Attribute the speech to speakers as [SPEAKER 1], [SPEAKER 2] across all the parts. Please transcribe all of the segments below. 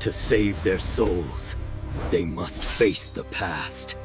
[SPEAKER 1] To save their souls, they must face the past.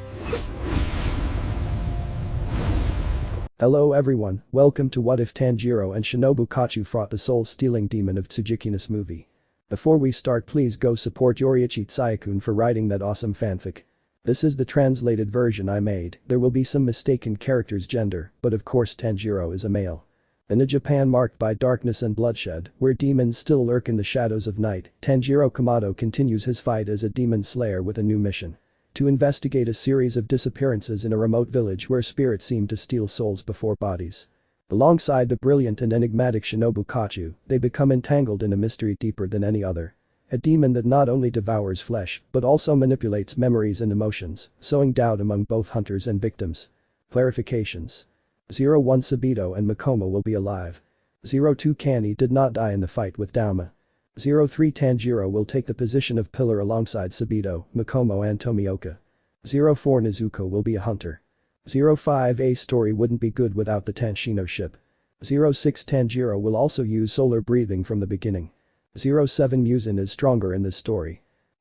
[SPEAKER 2] Hello everyone, welcome to What If Tanjiro and Shinobu Kochou Fought the Soul-Stealing Demon of Tsugikunis movie. Before we start, please go support YoriichiTsuyikune for writing that awesome fanfic. This is the translated version I made. There will be some mistaken characters' gender, but of course Tanjiro is a male. In a Japan marked by darkness and bloodshed, where demons still lurk in the shadows of night, Tanjiro Kochou continues his fight as a demon slayer with a new mission. To investigate a series of disappearances in a remote village where spirits seem to steal souls before bodies. Alongside the brilliant and enigmatic Shinobu Kochou, they become entangled in a mystery deeper than any other. A demon that not only devours flesh, but also manipulates memories and emotions, sowing doubt among both hunters and victims. Clarifications. 01 Sabito and Mikomo will be alive. 02 Kani did not die in the fight with Dauma. 03 Tanjiro will take the position of pillar alongside Sabito, Mikomo and Tomioka. 04 Nezuko will be a hunter. 05 A story wouldn't be good without the Tanshino ship. 06 Tanjiro will also use solar breathing from the beginning. 07 Muzan is stronger in this story.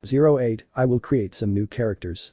[SPEAKER 2] 08 I will create some new characters.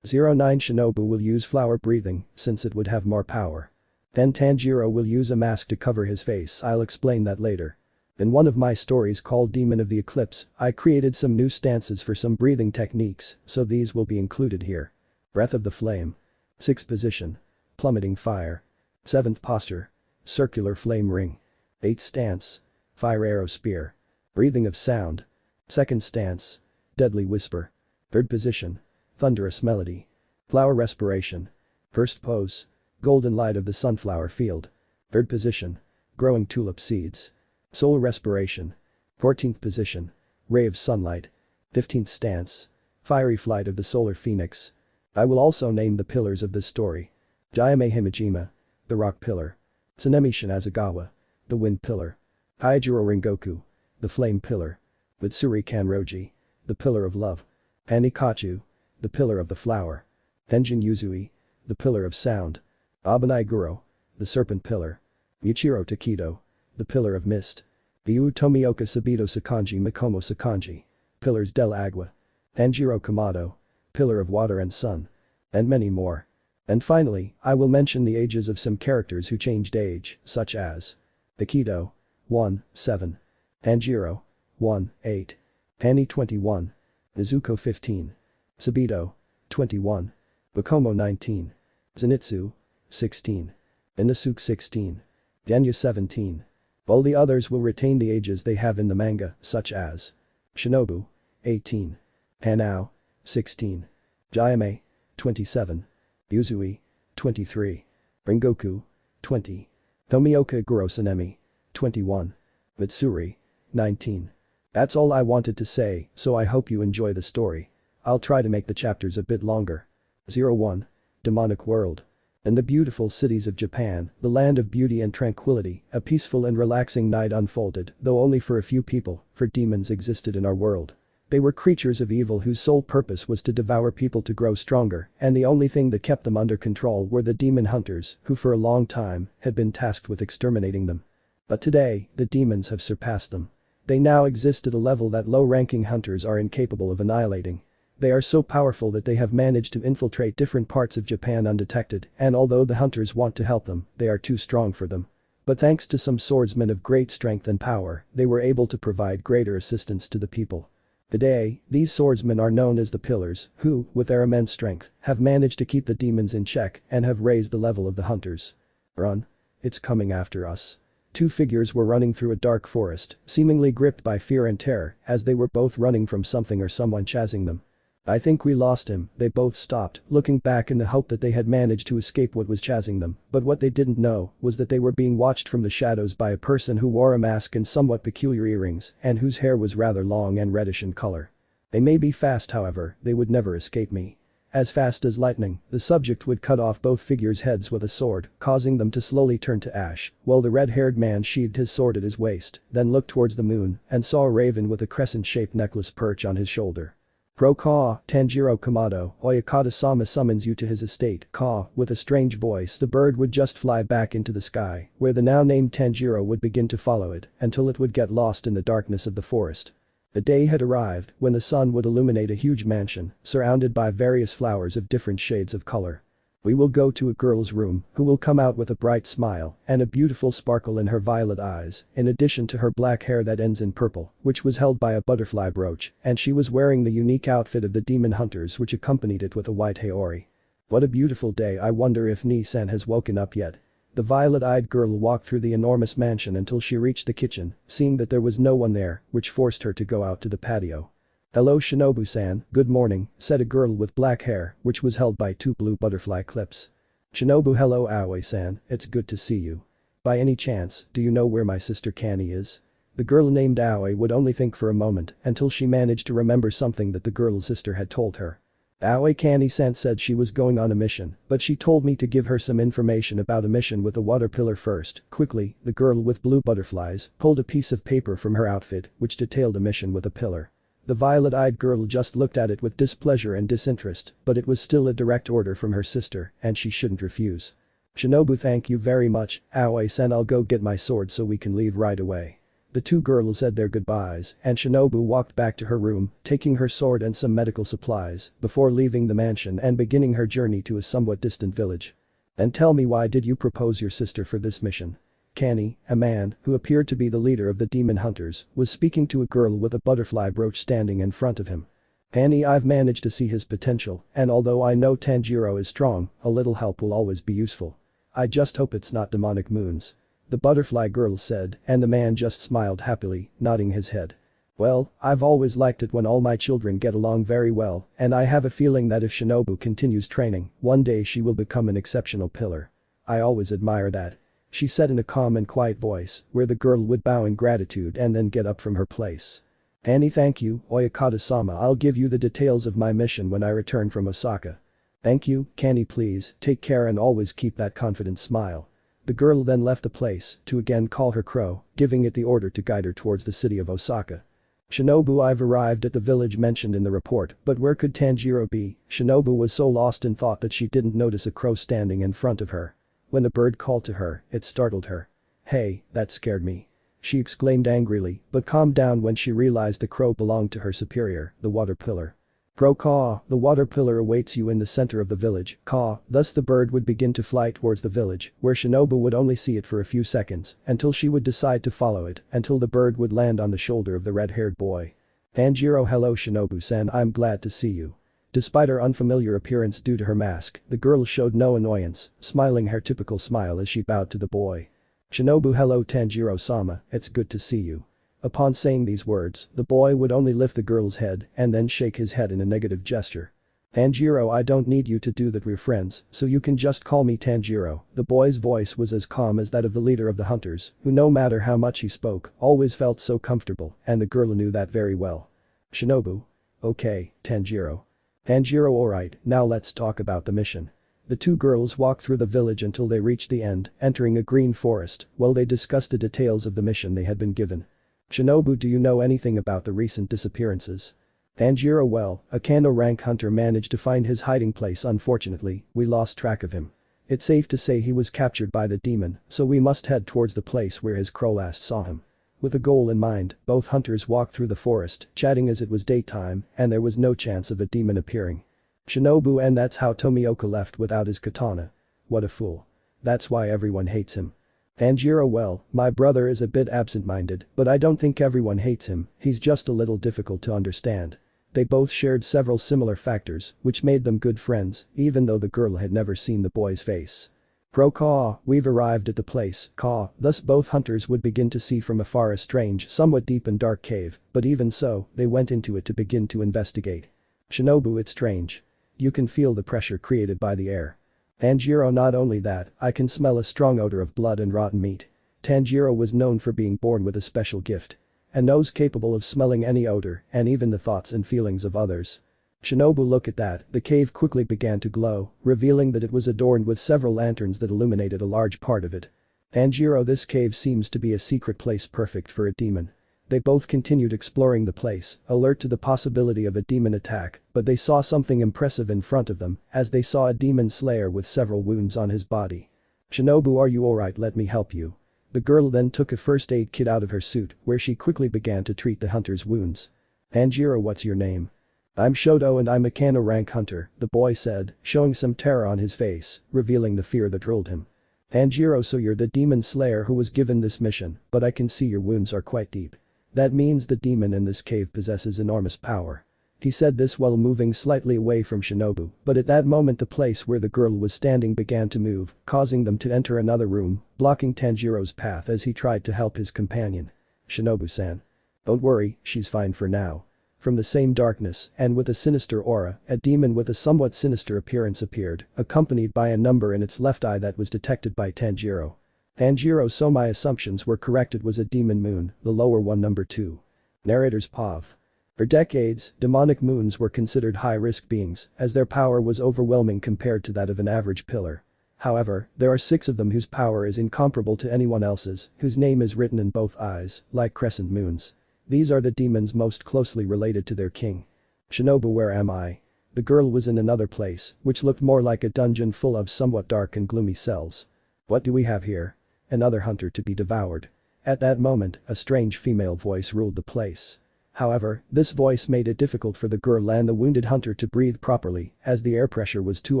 [SPEAKER 2] 09 Shinobu will use flower breathing since it would have more power. Then Tanjiro will use a mask to cover his face. I'll explain that later. In one of my stories called Demon of the Eclipse, I created some new stances for some breathing techniques, so these will be included here. Breath of the Flame. 6th position. Plummeting Fire. 7th posture. Circular Flame Ring. 8th stance. Fire Arrow Spear. Breathing of Sound. 2nd stance. Deadly Whisper. 3rd position. Thunderous Melody. Flower Respiration. 1st pose. Golden Light of the Sunflower Field. 3rd position. Growing Tulip Seeds. Soul Respiration. 14th position. Ray of Sunlight. 15th stance. Fiery Flight of the Solar Phoenix. I will also name the pillars of this story. Jayame Himejima. The Rock Pillar. Tsunemi Shinazagawa. The Wind Pillar. Kaijiro Rengoku. The Flame Pillar. Mitsuri Kanroji. The Pillar of Love. Panikachu. The Pillar of the Flower. Tenjin Yuzui. The Pillar of Sound. Abanai Guro. The Serpent Pillar. Michiro Takedo. The Pillar of Mist. Ryu Tomioka Sabito Sakanji Mikomo Sakanji. Pillars del Agua. Tanjiro Kamado. Pillar of Water and Sun. And many more. And finally, I will mention the ages of some characters who changed age, such as Takedo. 1, 7. Tanjiro. 1, 8. Pani 21. Nezuko 15. Sabito. 21. Mikomo 19. Zenitsu. 16. Inosuke 16. Genya 17. All the others will retain the ages they have in the manga, such as Shinobu. 18. Hanao. 16. Jayame. 27. Yuzui. 23. Rengoku. 20. Tomioka Guro Tsunemi. 21. Mitsuri. 19. That's all I wanted to say, so I hope you enjoy the story. I'll try to make the chapters a bit longer. 01. Demonic World. In the beautiful cities of Japan, the land of beauty and tranquility, a peaceful and relaxing night unfolded, though only for a few people, for demons existed in our world. They were creatures of evil whose sole purpose was to devour people to grow stronger, and the only thing that kept them under control were the demon hunters, who for a long time had been tasked with exterminating them. But today, the demons have surpassed them. They now exist at a level that low-ranking hunters are incapable of annihilating. They are so powerful that they have managed to infiltrate different parts of Japan undetected, and although the hunters want to help them, they are too strong for them. But thanks to some swordsmen of great strength and power, they were able to provide greater assistance to the people. Today, these swordsmen are known as the Pillars, who, with their immense strength, have managed to keep the demons in check and have raised the level of the hunters. Run. It's coming after us. Two figures were running through a dark forest, seemingly gripped by fear and terror, as they were both running from something or someone chasing them. I think we lost him. They both stopped, looking back in the hope that they had managed to escape what was chasing them, but what they didn't know was that they were being watched from the shadows by a person who wore a mask and somewhat peculiar earrings, and whose hair was rather long and reddish in color. They may be fast, however, they would never escape me. As fast as lightning, the subject would cut off both figures' heads with a sword, causing them to slowly turn to ash, while the red-haired man sheathed his sword at his waist, then looked towards the moon and saw a raven with a crescent-shaped necklace perch on his shoulder. Pro-Ka, Tanjiro Kamado, Oyakata-sama summons you to his estate. Ka, with a strange voice, the bird would just fly back into the sky, where the now-named Tanjiro would begin to follow it, until it would get lost in the darkness of the forest. The day had arrived when the sun would illuminate a huge mansion, surrounded by various flowers of different shades of color. We will go to a girl's room who will come out with a bright smile and a beautiful sparkle in her violet eyes, in addition to her black hair that ends in purple, which was held by a butterfly brooch, and she was wearing the unique outfit of the demon hunters which accompanied it with a white haori. What a beautiful day. I wonder if Ni-san has woken up yet. The violet-eyed girl walked through the enormous mansion until she reached the kitchen, seeing that there was no one there, which forced her to go out to the patio. "Hello Shinobu-san, good morning," said a girl with black hair, which was held by two blue butterfly clips. "Shinobu, hello Aoi-san, it's good to see you. By any chance, do you know where my sister Kani is?" The girl named Aoi would only think for a moment until she managed to remember something that the girl's sister had told her. "Aoi Kani-san said she was going on a mission, but she told me to give her some information about a mission with a water pillar first." Quickly, the girl with blue butterflies pulled a piece of paper from her outfit which detailed a mission with a pillar. The violet-eyed girl just looked at it with displeasure and disinterest, but it was still a direct order from her sister, and she shouldn't refuse. "Shinobu, thank you very much, Aoi-san, I'll go get my sword so we can leave right away." The two girls said their goodbyes, and Shinobu walked back to her room, taking her sword and some medical supplies, before leaving the mansion and beginning her journey to a somewhat distant village. "And tell me, why did you propose your sister for this mission?" Kani, a man who appeared to be the leader of the demon hunters, was speaking to a girl with a butterfly brooch standing in front of him. "Kani, I've managed to see his potential, and although I know Tanjiro is strong, a little help will always be useful. I just hope it's not demonic moons," the butterfly girl said, and the man just smiled happily, nodding his head. "Well, I've always liked it when all my children get along very well, and I have a feeling that if Shinobu continues training, one day she will become an exceptional pillar. I always admire that," she said in a calm and quiet voice, where the girl would bow in gratitude and then get up from her place. "Annie, thank you, Oyakata-sama, I'll give you the details of my mission when I return from Osaka." "Thank you, Kani, please, take care and always keep that confident smile." The girl then left the place to again call her crow, giving it the order to guide her towards the city of Osaka. "Shinobu, I've arrived at the village mentioned in the report, but where could Tanjiro be?" Shinobu was so lost in thought that she didn't notice a crow standing in front of her. When the bird called to her, it startled her. "Hey, that scared me," she exclaimed angrily, but calmed down when she realized the crow belonged to her superior, the water pillar. "Crow caw, the water pillar awaits you in the center of the village, caw." Thus the bird would begin to fly towards the village, where Shinobu would only see it for a few seconds, until she would decide to follow it, until the bird would land on the shoulder of the red-haired boy. "Tanjiro, hello Shinobu-san, I'm glad to see you." Despite her unfamiliar appearance due to her mask, the girl showed no annoyance, smiling her typical smile as she bowed to the boy. "Shinobu, hello Tanjiro-sama, it's good to see you." Upon saying these words, the boy would only lift the girl's head and then shake his head in a negative gesture. "Tanjiro, I don't need you to do that, we're friends, so you can just call me Tanjiro." The boy's voice was as calm as that of the leader of the hunters, who no matter how much he spoke, always felt so comfortable, and the girl knew that very well. "Shinobu?" "Okay, Tanjiro." "Tanjiro, alright, now let's talk about the mission." The two girls walked through the village until they reached the end, entering a green forest, while they discussed the details of the mission they had been given. "Shinobu, do you know anything about the recent disappearances?" Tanjiro, well, a Kano rank hunter managed to find his hiding place. Unfortunately, we lost track of him. It's safe to say he was captured by the demon, so we must head towards the place where his crow last saw him. With a goal in mind, both hunters walked through the forest, chatting as it was daytime, and there was no chance of a demon appearing. "Shinobu, and that's how Tomioka left without his katana. What a fool. That's why everyone hates him." Tanjiro, well, my brother is a bit absent-minded, but I don't think everyone hates him, he's just a little difficult to understand. They both shared several similar factors, which made them good friends, even though the girl had never seen the boy's face. "Crow caw, we've arrived at the place, caw." Thus both hunters would begin to see from afar a strange, somewhat deep and dark cave, but even so, they went into it to begin to investigate. "Shinobu, it's strange. You can feel the pressure created by the air." Tanjiro, not only that, I can smell a strong odor of blood and rotten meat. Tanjiro was known for being born with a special gift. A nose capable of smelling any odor and even the thoughts and feelings of others. "Shinobu, look at that." The cave quickly began to glow, revealing that it was adorned with several lanterns that illuminated a large part of it. "Tanjiro, this cave seems to be a secret place perfect for a demon." They both continued exploring the place, alert to the possibility of a demon attack, but they saw something impressive in front of them, as they saw a demon slayer with several wounds on his body. "Shinobu, are you alright? Let me help you." The girl then took a first aid kit out of her suit, where she quickly began to treat the hunter's wounds. Tanjiro, what's your name? I'm Shoto and I'm a Kano rank hunter, the boy said, showing some terror on his face, revealing the fear that ruled him. Tanjiro, so you're the demon slayer who was given this mission, but I can see your wounds are quite deep. That means the demon in this cave possesses enormous power. He said this while moving slightly away from Shinobu, but at that moment the place where the girl was standing began to move, causing them to enter another room, blocking Tanjiro's path as he tried to help his companion. Shinobu-san. Don't worry, she's fine for now. From the same darkness, and with a sinister aura, a demon with a somewhat sinister appearance appeared, accompanied by a number in its left eye that was detected by Tanjiro. Tanjiro, so my assumptions were correct, it was a demon moon, the lower one, number 2. Narrator's POV. For decades, demonic moons were considered high-risk beings, as their power was overwhelming compared to that of an average pillar. However, there are 6 of them whose power is incomparable to anyone else's, whose name is written in both eyes, like crescent moons. These are the demons most closely related to their king. Shinobu, where am I? The girl was in another place, which looked more like a dungeon full of somewhat dark and gloomy cells. What do we have here? Another hunter to be devoured. At that moment, a strange female voice ruled the place. However, this voice made it difficult for the girl and the wounded hunter to breathe properly, as the air pressure was too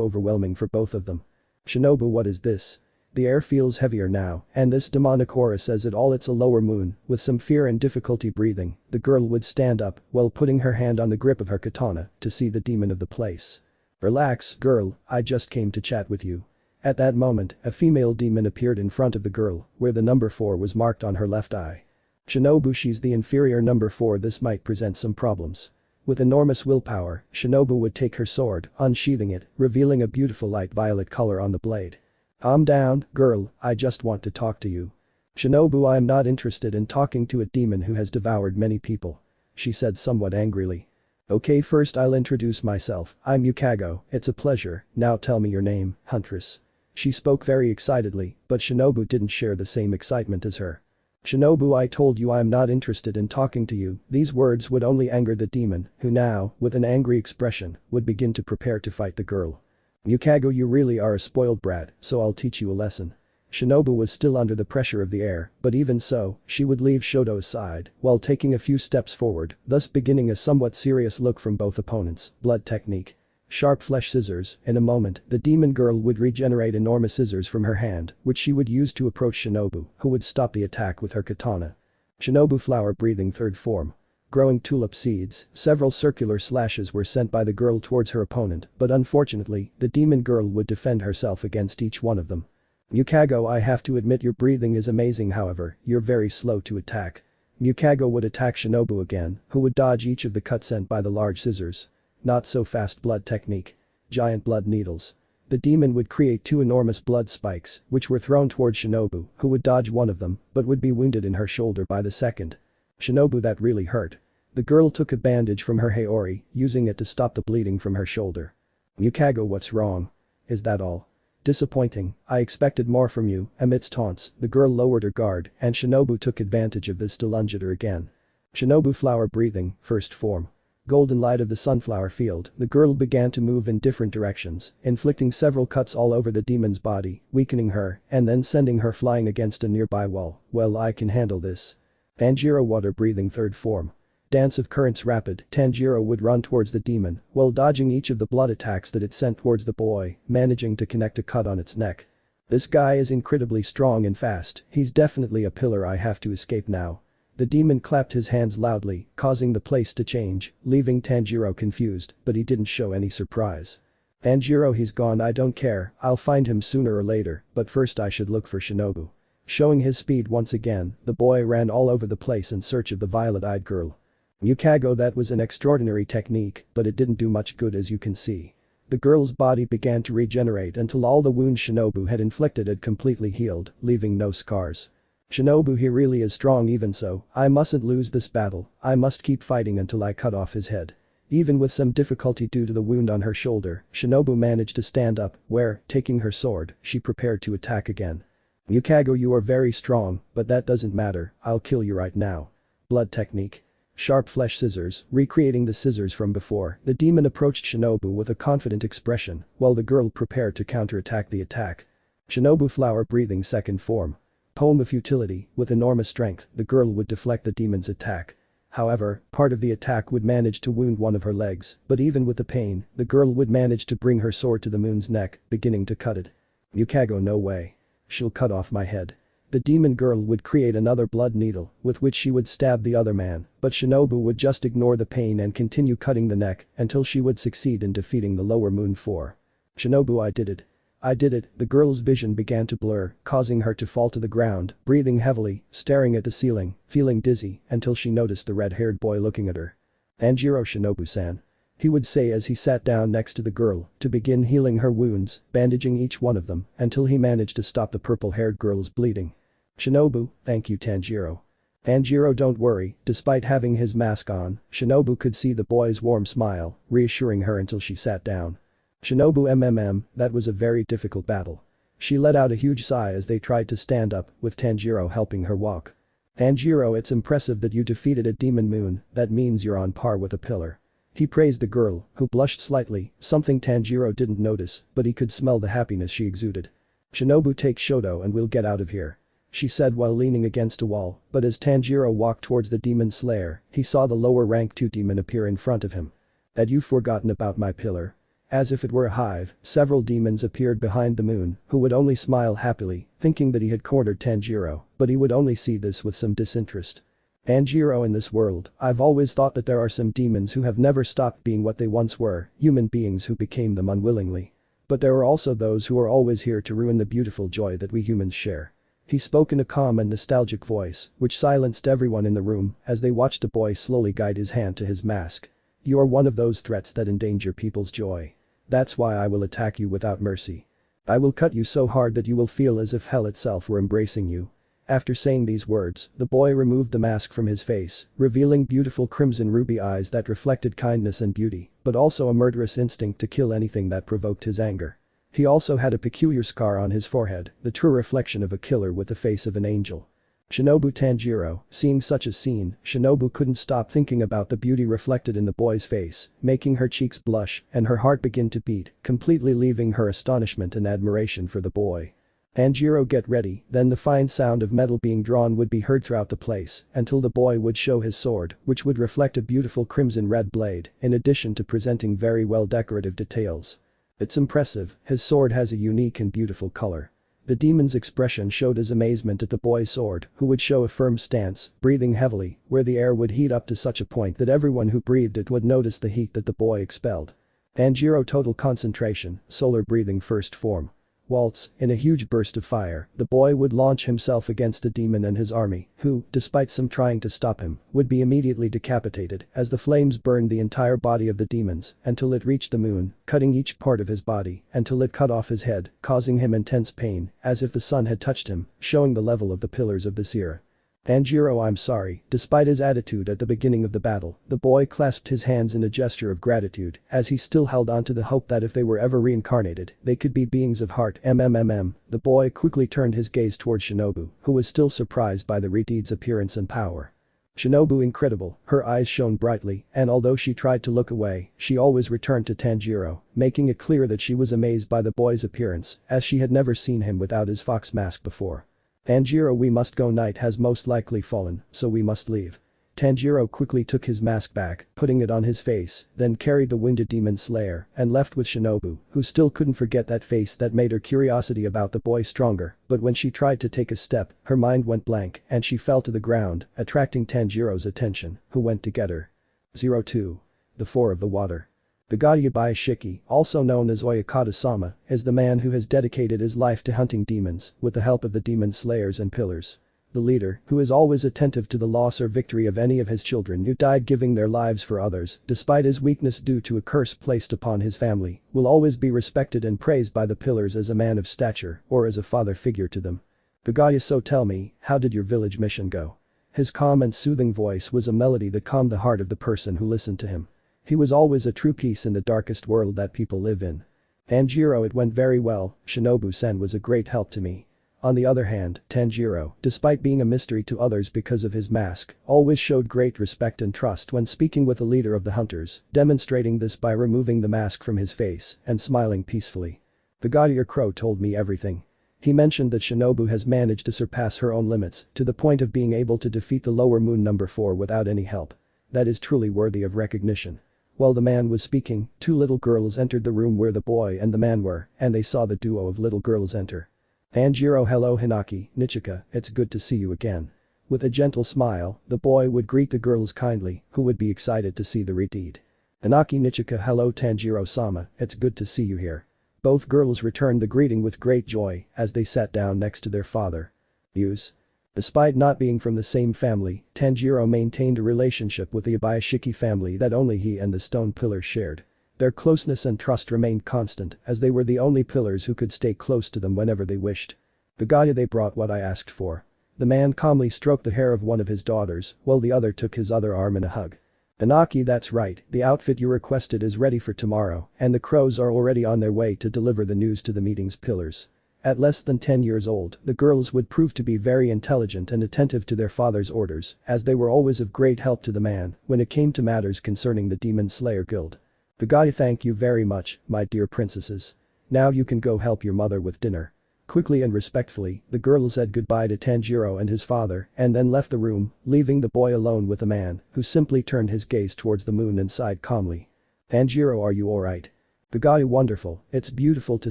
[SPEAKER 2] overwhelming for both of them. Shinobu, what is this? The air feels heavier now, and this demonic aura says it all. It's a lower moon. With some fear and difficulty breathing, the girl would stand up while putting her hand on the grip of her katana to see the demon of the place. Relax, girl, I just came to chat with you. At that moment, a female demon appeared in front of the girl, where the number 4 was marked on her left eye. Shinobu, she's the inferior number 4. This might present some problems. With enormous willpower, Shinobu would take her sword, unsheathing it, revealing a beautiful light violet color on the blade. Calm down, girl, I just want to talk to you. Shinobu, I am not interested in talking to a demon who has devoured many people. She said somewhat angrily. Okay, first I'll introduce myself, I'm Yukago, it's a pleasure, now tell me your name, Huntress. She spoke very excitedly, but Shinobu didn't share the same excitement as her. Shinobu, I told you I am not interested in talking to you. These words would only anger the demon, who now, with an angry expression, would begin to prepare to fight the girl. Yukago, you really are a spoiled brat, so I'll teach you a lesson. Shinobu was still under the pressure of the air, but even so, she would leave Shoto's side, while taking a few steps forward, thus beginning a somewhat serious look from both opponents. Blood technique. Sharp flesh scissors. In a moment, the demon girl would regenerate enormous scissors from her hand, which she would use to approach Shinobu, who would stop the attack with her katana. Shinobu flower breathing third form. Growing tulip seeds, several circular slashes were sent by the girl towards her opponent, but unfortunately, the demon girl would defend herself against each one of them. Yukago, I have to admit your breathing is amazing, however, you're very slow to attack. Yukago would attack Shinobu again, who would dodge each of the cuts sent by the large scissors. Not so fast. Blood technique. Giant blood needles. The demon would create 2 enormous blood spikes, which were thrown towards Shinobu, who would dodge one of them, but would be wounded in her shoulder by the second. Shinobu, that really hurt. The girl took a bandage from her haori, using it to stop the bleeding from her shoulder. Yukago, what's wrong? Is that all? Disappointing, I expected more from you. Amidst taunts, the girl lowered her guard, and Shinobu took advantage of this to lunge at her again. Shinobu flower breathing, first form. Golden light of the sunflower field, the girl began to move in different directions, inflicting several cuts all over the demon's body, weakening her, and then sending her flying against a nearby wall. Well, I can handle this. Tanjiro water breathing third form. Dance of currents rapid, Tanjiro would run towards the demon, while dodging each of the blood attacks that it sent towards the boy, managing to connect a cut on its neck. This guy is incredibly strong and fast, he's definitely a pillar. I have to escape now. The demon clapped his hands loudly, causing the place to change, leaving Tanjiro confused, but he didn't show any surprise. Tanjiro, he's gone. I don't care, I'll find him sooner or later, but first I should look for Shinobu. Showing his speed once again, the boy ran all over the place in search of the violet-eyed girl. Yukago, that was an extraordinary technique, but it didn't do much good, as you can see. The girl's body began to regenerate until all the wounds Shinobu had inflicted had completely healed, leaving no scars. Shinobu, he really is strong. Even so, I mustn't lose this battle, I must keep fighting until I cut off his head. Even with some difficulty due to the wound on her shoulder, Shinobu managed to stand up, where, taking her sword, she prepared to attack again. Yukago, you are very strong, but that doesn't matter, I'll kill you right now. Blood technique. Sharp flesh scissors, recreating the scissors from before, the demon approached Shinobu with a confident expression, while the girl prepared to counterattack the attack. Shinobu flower breathing second form. Poem of futility, with enormous strength, the girl would deflect the demon's attack. However, part of the attack would manage to wound one of her legs, but even with the pain, the girl would manage to bring her sword to the moon's neck, beginning to cut it. Yukago, no way. She'll cut off my head. The demon girl would create another blood needle, with which she would stab the other man, but Shinobu would just ignore the pain and continue cutting the neck until she would succeed in defeating the lower moon 4. Shinobu, I did it. I did it. The girl's vision began to blur, causing her to fall to the ground, breathing heavily, staring at the ceiling, feeling dizzy, until she noticed the red-haired boy looking at her. Tanjiro Shinobu-san. He would say as he sat down next to the girl to begin healing her wounds, bandaging each one of them, until he managed to stop the purple-haired girl's bleeding. Shinobu, thank you, Tanjiro. Tanjiro, don't worry. Despite having his mask on, Shinobu could see the boy's warm smile, reassuring her until she sat down. Shinobu, that was a very difficult battle. She let out a huge sigh as they tried to stand up, with Tanjiro helping her walk. Tanjiro, it's impressive that you defeated a demon moon, that means you're on par with a pillar. He praised the girl, who blushed slightly, something Tanjiro didn't notice, but he could smell the happiness she exuded. Shinobu, take Shoto and we'll get out of here, she said while leaning against a wall, but as Tanjiro walked towards the demon slayer, he saw the lower rank 2 demon appear in front of him. Had you forgotten about my pillar? As if it were a hive, several demons appeared behind the moon, who would only smile happily, thinking that he had cornered Tanjiro, but he would only see this with some disinterest. Tanjiro, in this world, I've always thought that there are some demons who have never stopped being what they once were, human beings who became them unwillingly. But there are also those who are always here to ruin the beautiful joy that we humans share. He spoke in a calm and nostalgic voice, which silenced everyone in the room as they watched the boy slowly guide his hand to his mask. You are one of those threats that endanger people's joy. That's why I will attack you without mercy. I will cut you so hard that you will feel as if hell itself were embracing you. After saying these words, the boy removed the mask from his face, revealing beautiful crimson ruby eyes that reflected kindness and beauty, but also a murderous instinct to kill anything that provoked his anger. He also had a peculiar scar on his forehead, the true reflection of a killer with the face of an angel. Shinobu, Tanjiro, seeing such a scene, Shinobu couldn't stop thinking about the beauty reflected in the boy's face, making her cheeks blush and her heart begin to beat, completely leaving her astonishment and admiration for the boy. Tanjiro, get ready, then the fine sound of metal being drawn would be heard throughout the place, until the boy would show his sword, which would reflect a beautiful crimson red blade, in addition to presenting very well decorative details. It's impressive, his sword has a unique and beautiful color. The demon's expression showed his amazement at the boy's sword, who would show a firm stance, breathing heavily, where the air would heat up to such a point that everyone who breathed it would notice the heat that the boy expelled. Tanjiro, total concentration, solar breathing first form. Waltz, in a huge burst of fire, the boy would launch himself against the demon and his army, who, despite some trying to stop him, would be immediately decapitated as the flames burned the entire body of the demons until it reached the moon, cutting each part of his body until it cut off his head, causing him intense pain, as if the sun had touched him, showing the level of the pillars of this era. Tanjiro, I'm sorry. Despite his attitude at the beginning of the battle, the boy clasped his hands in a gesture of gratitude as he still held on to the hope that if they were ever reincarnated, they could be beings of heart. The boy quickly turned his gaze towards Shinobu, who was still surprised by the Riti's appearance and power. Shinobu, incredible, her eyes shone brightly, and although she tried to look away, she always returned to Tanjiro, making it clear that she was amazed by the boy's appearance, as she had never seen him without his fox mask before. Tanjiro, we must go, night has most likely fallen, so we must leave. Tanjiro quickly took his mask back, putting it on his face, then carried the wounded demon slayer and left with Shinobu, who still couldn't forget that face that made her curiosity about the boy stronger, but when she tried to take a step, her mind went blank and she fell to the ground, attracting Tanjiro's attention, who went to get her. 02. The Four of the Water. Bagayabai Shiki, also known as Oyakata-sama, is the man who has dedicated his life to hunting demons with the help of the demon slayers and pillars. The leader, who is always attentive to the loss or victory of any of his children who died giving their lives for others, despite his weakness due to a curse placed upon his family, will always be respected and praised by the pillars as a man of stature or as a father figure to them. Bagaya, so tell me, how did your village mission go? His calm and soothing voice was a melody that calmed the heart of the person who listened to him. He was always a true peace in the darkest world that people live in. Tanjiro, it went very well. Shinobu-sen was a great help to me. On the other hand, Tanjiro, despite being a mystery to others because of his mask, always showed great respect and trust when speaking with the leader of the hunters, demonstrating this by removing the mask from his face and smiling peacefully. Brigadier Crow told me everything. He mentioned that Shinobu has managed to surpass her own limits to the point of being able to defeat the lower moon number 4 without any help. That is truly worthy of recognition. While the man was speaking, two little girls entered the room where the boy and the man were, and they saw the duo of little girls enter. Tanjiro, hello Hinaki, Nichika, it's good to see you again. With a gentle smile, the boy would greet the girls kindly, who would be excited to see the redeed. Hinaki, Nichika, hello Tanjiro-sama, it's good to see you here. Both girls returned the greeting with great joy as they sat down next to their father. Use. Despite not being from the same family, Tanjiro maintained a relationship with the Abayashiki family that only he and the stone pillars shared. Their closeness and trust remained constant as they were the only pillars who could stay close to them whenever they wished. Bugaya, they brought what I asked for. The man calmly stroked the hair of one of his daughters while the other took his other arm in a hug. Inaki, that's right, the outfit you requested is ready for tomorrow and the crows are already on their way to deliver the news to the meeting's pillars. At less than 10 years old, the girls would prove to be very intelligent and attentive to their father's orders as they were always of great help to the man when it came to matters concerning the Demon Slayer Guild. Bugaya, thank you very much, my dear princesses. Now you can go help your mother with dinner. Quickly and respectfully, the girl said goodbye to Tanjiro and his father and then left the room, leaving the boy alone with the man, who simply turned his gaze towards the moon and sighed calmly. Tanjiro, are you alright? Bugaya, wonderful, it's beautiful to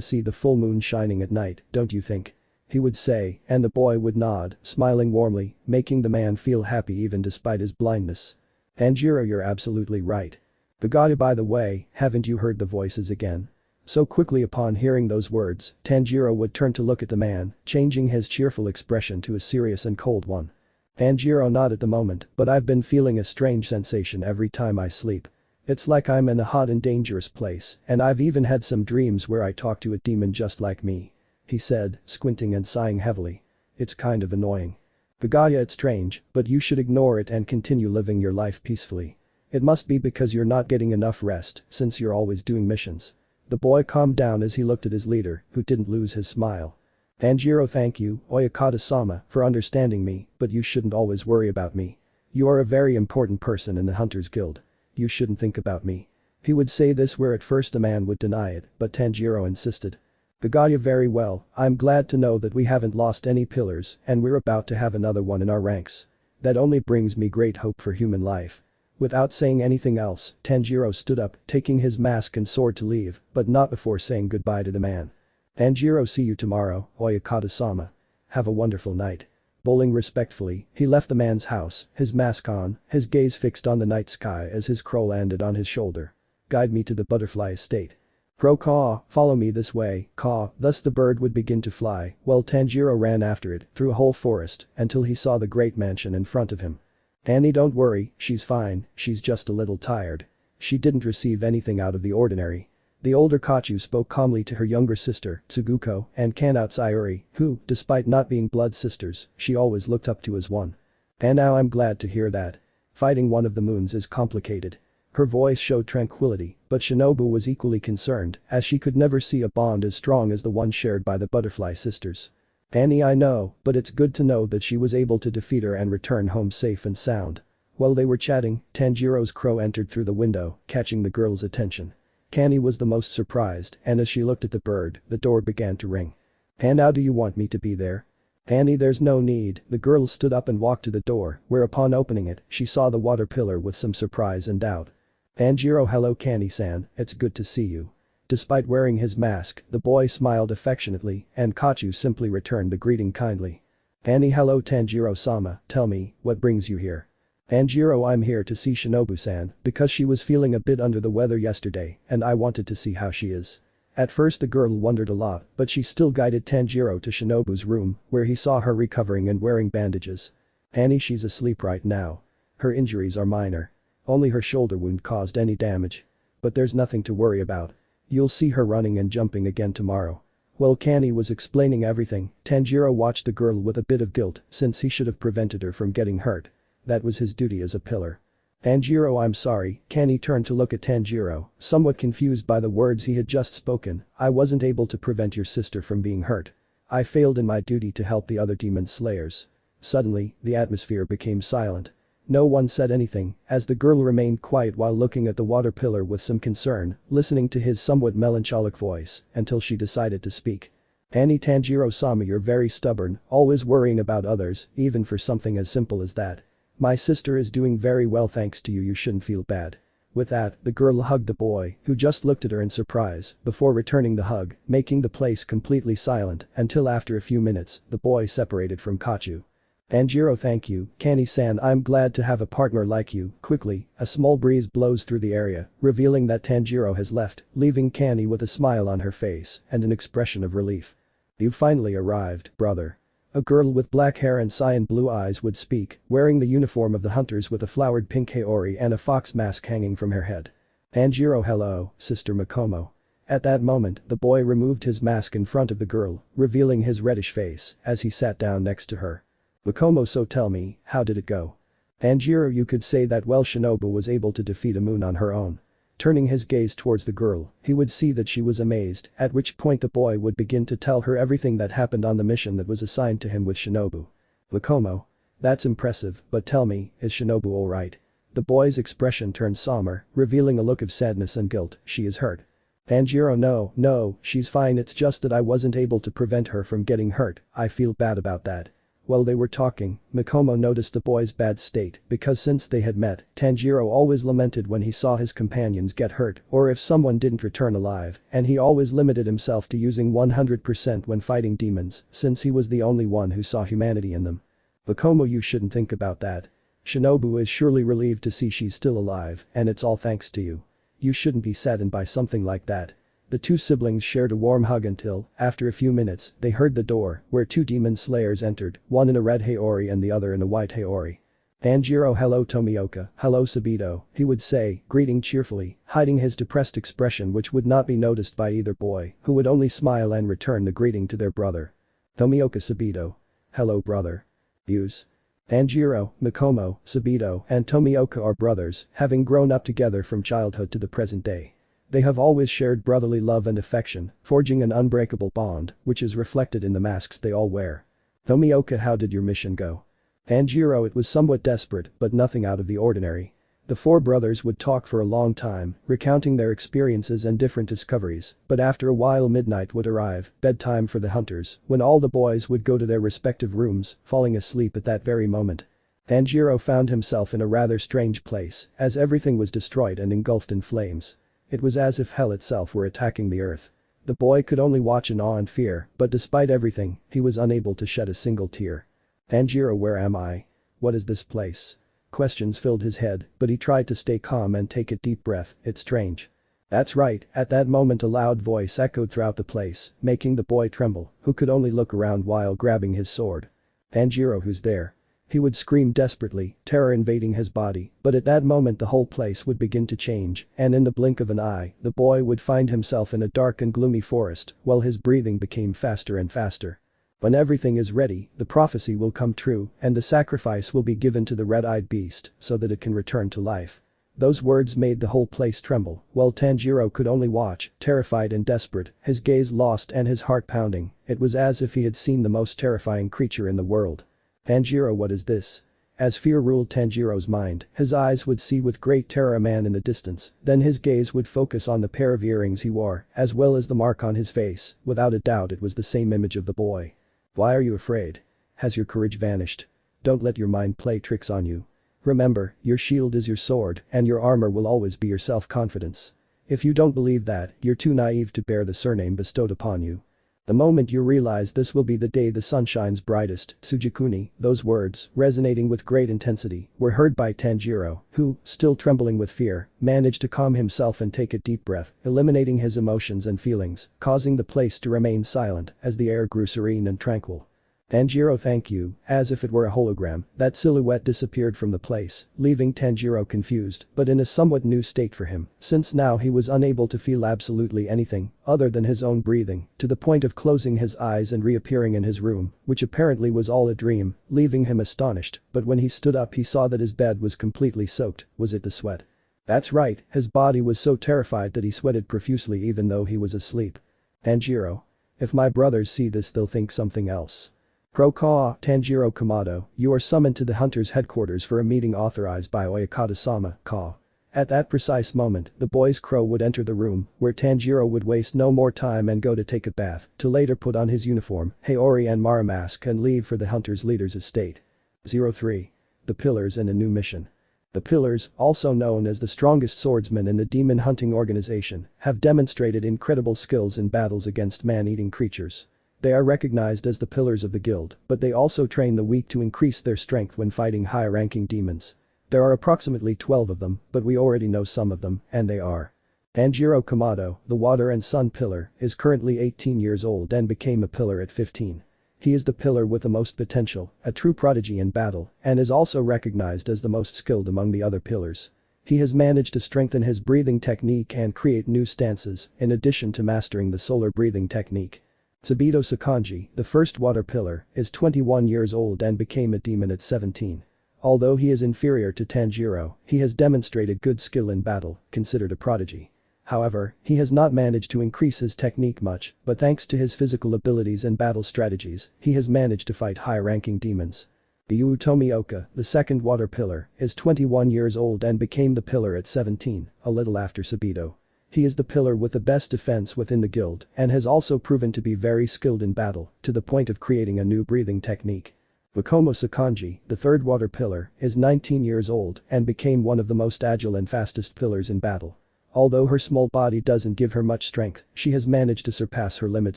[SPEAKER 2] see the full moon shining at night, don't you think? He would say, and the boy would nod, smiling warmly, making the man feel happy even despite his blindness. Tanjiro, you're absolutely right. Bugaya, by the way, haven't you heard the voices again? So quickly upon hearing those words, Tanjiro would turn to look at the man, changing his cheerful expression to a serious and cold one. Tanjiro, not at the moment, but I've been feeling a strange sensation every time I sleep. It's like I'm in a hot and dangerous place, and I've even had some dreams where I talk to a demon just like me. He said, squinting and sighing heavily. It's kind of annoying. Bugaya, it's strange, but you should ignore it and continue living your life peacefully. It must be because you're not getting enough rest, since you're always doing missions. The boy calmed down as he looked at his leader, who didn't lose his smile. Tanjiro, thank you, Oyakata-sama, for understanding me, but you shouldn't always worry about me. You are a very important person in the Hunters Guild. You shouldn't think about me. He would say this where at first the man would deny it, but Tanjiro insisted. Bugaya, very well, I'm glad to know that we haven't lost any pillars and we're about to have another one in our ranks. That only brings me great hope for human life. Without saying anything else, Tanjiro stood up, taking his mask and sword to leave, but not before saying goodbye to the man. Tanjiro, see you tomorrow, Oyakata-sama. Have a wonderful night. Bowing respectfully, he left the man's house, his mask on, his gaze fixed on the night sky as his crow landed on his shoulder. Guide me to the butterfly estate. Crow caw, follow me this way, caw, thus the bird would begin to fly, while Tanjiro ran after it, through a whole forest, until he saw the great mansion in front of him. Annie, don't worry, she's fine, she's just a little tired. She didn't receive anything out of the ordinary. The older Kochou spoke calmly to her younger sister, Tsuguko, and Kanao Sayuri, who, despite not being blood sisters, she always looked up to as one. And now I'm glad to hear that. Fighting one of the moons is complicated. Her voice showed tranquility, but Shinobu was equally concerned, as she could never see a bond as strong as the one shared by the Butterfly sisters. Annie, I know, but it's good to know that she was able to defeat her and return home safe and sound. While they were chatting, Tanjiro's crow entered through the window, catching the girl's attention. Kannie was the most surprised, and as she looked at the bird, the door began to ring. And how do you want me to be there? Annie, there's no need, the girl stood up and walked to the door, where upon opening it, she saw the water pillar with some surprise and doubt. Tanjiro, hello Kannie-san, it's good to see you. Despite wearing his mask, the boy smiled affectionately, and Kochou simply returned the greeting kindly. Annie, hello Tanjiro-sama, tell me, what brings you here? Tanjiro, I'm here to see Shinobu-san, because she was feeling a bit under the weather yesterday, and I wanted to see how she is. At first the girl wondered a lot, but she still guided Tanjiro to Shinobu's room, where he saw her recovering and wearing bandages. Annie, she's asleep right now. Her injuries are minor. Only her shoulder wound caused any damage. But there's nothing to worry about. You'll see her running and jumping again tomorrow. While Kannie was explaining everything, Tanjiro watched the girl with a bit of guilt since he should have prevented her from getting hurt. That was his duty as a pillar. Tanjiro, I'm sorry, Kannie turned to look at Tanjiro, somewhat confused by the words he had just spoken. I wasn't able to prevent your sister from being hurt. I failed in my duty to help the other demon slayers. Suddenly, the atmosphere became silent. No one said anything, as the girl remained quiet while looking at the water pillar with some concern, listening to his somewhat melancholic voice, until she decided to speak. Annie, Tanjiro-sama, you're very stubborn, always worrying about others, even for something as simple as that. My sister is doing very well thanks to you, you shouldn't feel bad. With that, the girl hugged the boy, who just looked at her in surprise, before returning the hug, making the place completely silent until after a few minutes, the boy separated from Kochou. Tanjiro, thank you, Kani-san, I'm glad to have a partner like you. Quickly, a small breeze blows through the area, revealing that Tanjiro has left, leaving Kani with a smile on her face and an expression of relief. You finally arrived, brother. A girl with black hair and cyan blue eyes would speak, wearing the uniform of the hunters with a flowered pink haori and a fox mask hanging from her head. Tanjiro, hello, Sister Mikomo. At that moment, the boy removed his mask in front of the girl, revealing his reddish face as he sat down next to her. Mikomo, so tell me, how did it go? Tanjiro, you could say that well, Shinobu was able to defeat a moon on her own. Turning his gaze towards the girl, he would see that she was amazed, at which point the boy would begin to tell her everything that happened on the mission that was assigned to him with Shinobu. Mikomo. That's impressive, but tell me, is Shinobu alright? The boy's expression turned somber, revealing a look of sadness and guilt. She is hurt. Tanjiro, no, she's fine, it's just that I wasn't able to prevent her from getting hurt, I feel bad about that. While they were talking, Mikomo noticed the boy's bad state because since they had met, Tanjiro always lamented when he saw his companions get hurt or if someone didn't return alive, and he always limited himself to using 100% when fighting demons since he was the only one who saw humanity in them. Mikomo, you shouldn't think about that. Shinobu is surely relieved to see she's still alive, and it's all thanks to you. You shouldn't be saddened by something like that. The two siblings shared a warm hug until, after a few minutes, they heard the door, where two demon slayers entered, one in a red haori and the other in a white haori. Tanjiro, hello Tomioka, hello Sabito, he would say, greeting cheerfully, hiding his depressed expression which would not be noticed by either boy, who would only smile and return the greeting to their brother. Tomioka, Sabito. Hello brother. Views. Tanjiro, Mikomo, Sabito, and Tomioka are brothers, having grown up together from childhood to the present day. They have always shared brotherly love and affection, forging an unbreakable bond, which is reflected in the masks they all wear. Tomioka, how did your mission go? Tanjiro, it was somewhat desperate, but nothing out of the ordinary. The four brothers would talk for a long time, recounting their experiences and different discoveries, but after a while midnight would arrive, bedtime for the hunters, when all the boys would go to their respective rooms, falling asleep at that very moment. Tanjiro found himself in a rather strange place, as everything was destroyed and engulfed in flames. It was as if hell itself were attacking the earth. The boy could only watch in awe and fear, but despite everything, he was unable to shed a single tear. Tanjiro, where am I? What is this place? Questions filled his head, but he tried to stay calm and take a deep breath. It's strange. That's right, at that moment a loud voice echoed throughout the place, making the boy tremble, who could only look around while grabbing his sword. Tanjiro, who's there? He would scream desperately, terror invading his body, but at that moment the whole place would begin to change, and in the blink of an eye, the boy would find himself in a dark and gloomy forest, while his breathing became faster and faster. When everything is ready, the prophecy will come true, and the sacrifice will be given to the red-eyed beast, so that it can return to life. Those words made the whole place tremble, while Tanjiro could only watch, terrified and desperate, his gaze lost and his heart pounding. It was as if he had seen the most terrifying creature in the world. Tanjiro, what is this? As fear ruled Tanjiro's mind, his eyes would see with great terror a man in the distance, then his gaze would focus on the pair of earrings he wore, as well as the mark on his face. Without a doubt it was the same image of the boy. Why are you afraid? Has your courage vanished? Don't let your mind play tricks on you. Remember, your shield is your sword, and your armor will always be your self-confidence. If you don't believe that, you're too naive to bear the surname bestowed upon you. The moment you realize this will be the day the sun shines brightest, Tsugikuni, those words, resonating with great intensity, were heard by Tanjiro, who, still trembling with fear, managed to calm himself and take a deep breath, eliminating his emotions and feelings, causing the place to remain silent as the air grew serene and tranquil. Tanjiro, thank you, as if it were a hologram, that silhouette disappeared from the place, leaving Tanjiro confused, but in a somewhat new state for him, since now he was unable to feel absolutely anything, other than his own breathing, to the point of closing his eyes and reappearing in his room, which apparently was all a dream, leaving him astonished, but when he stood up he saw that his bed was completely soaked. Was it the sweat? That's right, his body was so terrified that he sweated profusely even though he was asleep. Tanjiro. If my brothers see this they'll think something else. Pro-Ka, Tanjiro Kamado, you are summoned to the hunter's headquarters for a meeting authorized by Oyakata-sama, Ka. At that precise moment, the boy's crow would enter the room, where Tanjiro would waste no more time and go to take a bath, to later put on his uniform, Haori and Mara mask and leave for the hunter's leader's estate. 03. the pillars and a new mission. The pillars, also known as the strongest swordsmen in the demon hunting organization, have demonstrated incredible skills in battles against man-eating creatures. They are recognized as the pillars of the guild, but they also train the weak to increase their strength when fighting high-ranking demons. There are approximately 12 of them, but we already know some of them, and they are. Tanjiro Kochou, the Water and Sun Pillar, is currently 18 years old and became a pillar at 15. He is the pillar with the most potential, a true prodigy in battle, and is also recognized as the most skilled among the other pillars. He has managed to strengthen his breathing technique and create new stances, in addition to mastering the solar breathing technique. Tsubito Sakanji, the first water pillar, is 21 years old and became a demon at 17. Although he is inferior to Tanjiro, he has demonstrated good skill in battle, considered a prodigy. However, he has not managed to increase his technique much, but thanks to his physical abilities and battle strategies, he has managed to fight high-ranking demons. Ryu Tomioka, the second water pillar, is 21 years old and became the pillar at 17, a little after Sabito. He is the pillar with the best defense within the guild and has also proven to be very skilled in battle, to the point of creating a new breathing technique. Bakomo Sakanji, the third water pillar, is 19 years old and became one of the most agile and fastest pillars in battle. Although her small body doesn't give her much strength, she has managed to surpass her limit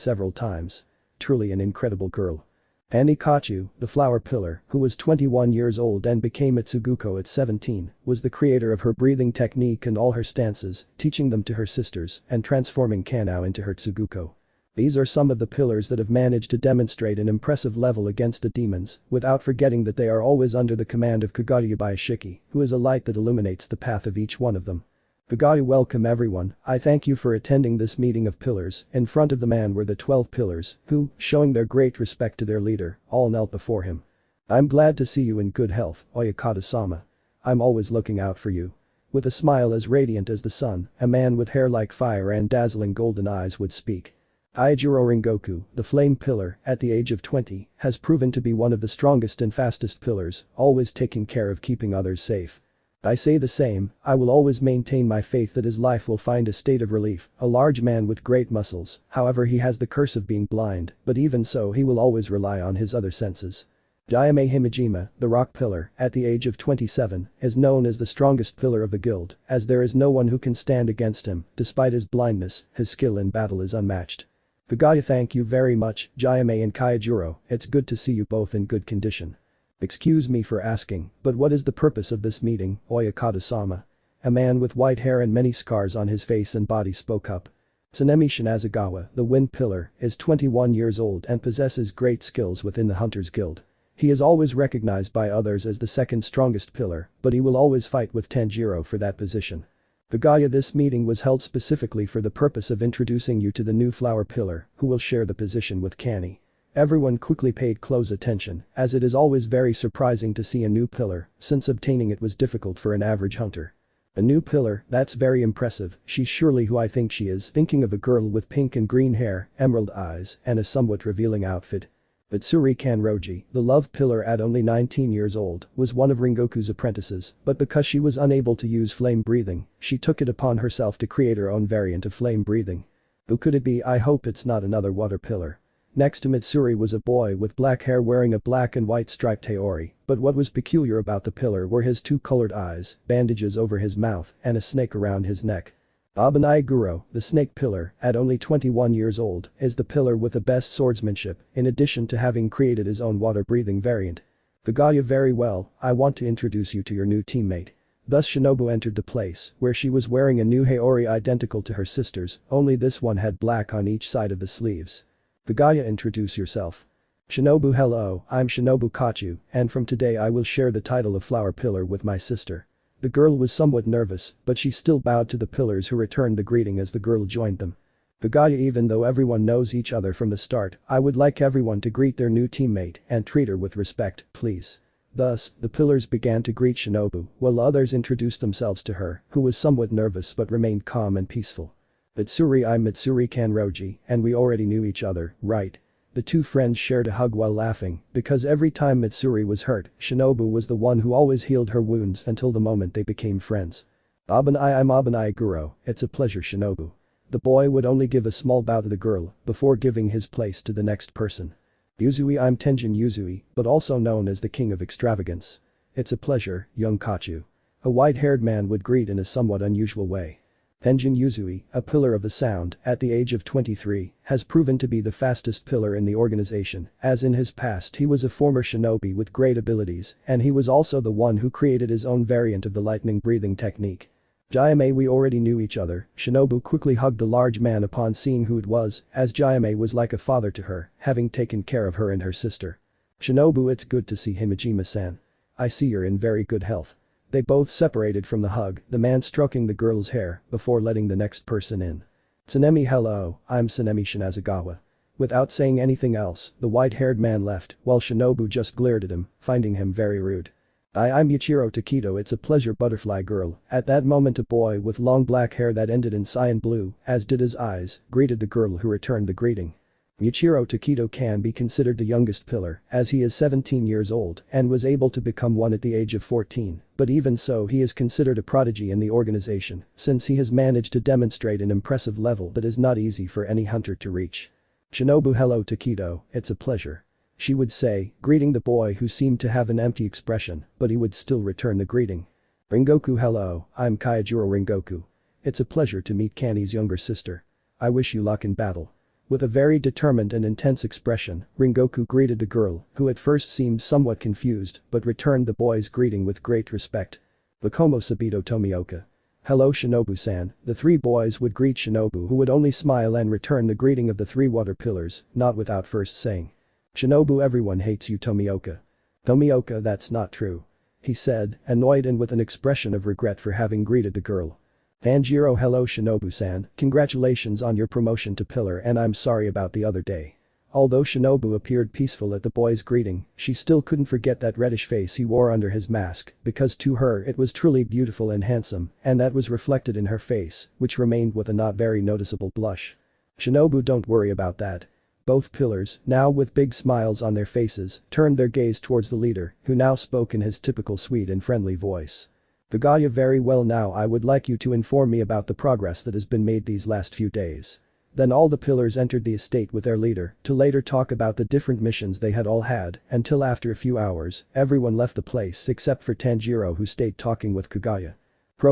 [SPEAKER 2] several times. Truly an incredible girl. Annie Kochou, the flower pillar, who was 21 years old and became a Tsuguko at 17, was the creator of her breathing technique and all her stances, teaching them to her sisters and transforming Kanao into her Tsuguko. These are some of the pillars that have managed to demonstrate an impressive level against the demons, without forgetting that they are always under the command of Kagaya Shiki, who is a light that illuminates the path of each one of them. Kagaya, welcome everyone, I thank you for attending this meeting of pillars. In front of the man were the 12 pillars, who, showing their great respect to their leader, all knelt before him. I'm glad to see you in good health, Oyakata-sama. I'm always looking out for you. With a smile as radiant as the sun, a man with hair like fire and dazzling golden eyes would speak. Aijiro Rengoku, the flame pillar, at the age of 20, has proven to be one of the strongest and fastest pillars, always taking care of keeping others safe. I say the same, I will always maintain my faith that his life will find a state of relief, a large man with great muscles, however he has the curse of being blind, but even so he will always rely on his other senses. Jayame Himejima, the rock pillar, at the age of 27, is known as the strongest pillar of the guild, as there is no one who can stand against him, despite his blindness, his skill in battle is unmatched. Kagaya, thank you very much, Jayame and Kaijuro, it's good to see you both in good condition. Excuse me for asking, but what is the purpose of this meeting, Oyakata-sama? A man with white hair and many scars on his face and body spoke up. Tsunemi Shinazugawa, the wind pillar, is 21 years old and possesses great skills within the Hunters Guild. He is always recognized by others as the second strongest pillar, but he will always fight with Tanjiro for that position. Kagaya, this meeting was held specifically for the purpose of introducing you to the new flower pillar, who will share the position with Kani. Everyone quickly paid close attention, as it is always very surprising to see a new pillar, since obtaining it was difficult for an average hunter. A new pillar, that's very impressive, she's surely who I think she is, thinking of a girl with pink and green hair, emerald eyes, and a somewhat revealing outfit. Mitsuri Kanroji, the love pillar at only 19 years old, was one of Rengoku's apprentices, but because she was unable to use flame breathing, she took it upon herself to create her own variant of flame breathing. Who could it be? I hope it's not another water pillar. Next to Mitsuri was a boy with black hair wearing a black and white striped haori, but what was peculiar about the pillar were his two colored eyes, bandages over his mouth, and a snake around his neck. Abanai Guro, the snake pillar, at only 21 years old, is the pillar with the best swordsmanship, in addition to having created his own water-breathing variant. Kagaya, very well, I want to introduce you to your new teammate. Thus Shinobu entered the place, where she was wearing a new haori identical to her sister's, only this one had black on each side of the sleeves. Kagaya, introduce yourself. Shinobu, hello, I'm Shinobu Kochou, and from today I will share the title of flower pillar with my sister. The girl was somewhat nervous, but she still bowed to the pillars who returned the greeting as the girl joined them. Kagaya, even though everyone knows each other from the start, I would like everyone to greet their new teammate and treat her with respect, please. Thus, the pillars began to greet Shinobu, while others introduced themselves to her, who was somewhat nervous but remained calm and peaceful. Mitsuri, I'm Mitsuri Kanroji, and we already knew each other, right? The two friends shared a hug while laughing, because every time Mitsuri was hurt, Shinobu was the one who always healed her wounds until the moment they became friends. Abanai, I'm Abanai Guro, it's a pleasure, Shinobu. The boy would only give a small bow to the girl, before giving his place to the next person. Yuzui, I'm Tenjin Yuzui, but also known as the King of Extravagance. It's a pleasure, young Kochou. A white-haired man would greet in a somewhat unusual way. Tenjin Yuzui, a pillar of the sound, at the age of 23, has proven to be the fastest pillar in the organization, as in his past he was a former shinobi with great abilities, and he was also the one who created his own variant of the lightning breathing technique. Jayame, we already knew each other. Shinobu quickly hugged the large man upon seeing who it was, as Jayame was like a father to her, having taken care of her and her sister. Shinobu, it's good to see Himejima-san. I see you're in very good health. They both separated from the hug, the man stroking the girl's hair before letting the next person in. Tsunemi, hello, I'm Tsunemi Shinazagawa. Without saying anything else, the white-haired man left, while Shinobu just glared at him, finding him very rude. I'm Yuichiro Takedo, it's a pleasure, butterfly girl. At that moment a boy with long black hair that ended in cyan blue, as did his eyes, greeted the girl who returned the greeting. Yuichiro Takedo can be considered the youngest pillar, as he is 17 years old and was able to become one at the age of 14, but even so he is considered a prodigy in the organization, since he has managed to demonstrate an impressive level that is not easy for any hunter to reach. Shinobu, hello Takedo, it's a pleasure. She would say, greeting the boy who seemed to have an empty expression, but he would still return the greeting. Ringoku, hello, I'm Kaijiro Ringoku. It's a pleasure to meet Kanni's younger sister. I wish you luck in battle. With a very determined and intense expression, Ringoku greeted the girl, who at first seemed somewhat confused but returned the boy's greeting with great respect. Bakomo Sabito Tomioka. Hello Shinobu-san. The three boys would greet Shinobu, who would only smile and return the greeting of the three water pillars, not without first saying. Shinobu, everyone hates you Tomioka. Tomioka, that's not true. He said, annoyed and with an expression of regret for having greeted the girl. Tanjiro, hello Shinobu-san, congratulations on your promotion to pillar and I'm sorry about the other day. Although Shinobu appeared peaceful at the boy's greeting, she still couldn't forget that reddish face he wore under his mask, because to her it was truly beautiful and handsome, and that was reflected in her face, which remained with a not very noticeable blush. Shinobu, don't worry about that. Both pillars, now with big smiles on their faces, turned their gaze towards the leader, who now spoke in his typical sweet and friendly voice. Kagaya, very well, now I would like you to inform me about the progress that has been made these last few days. Then all the pillars entered the estate with their leader, to later talk about the different missions they had all had, until after a few hours, everyone left the place except for Tanjiro, who stayed talking with Kagaya.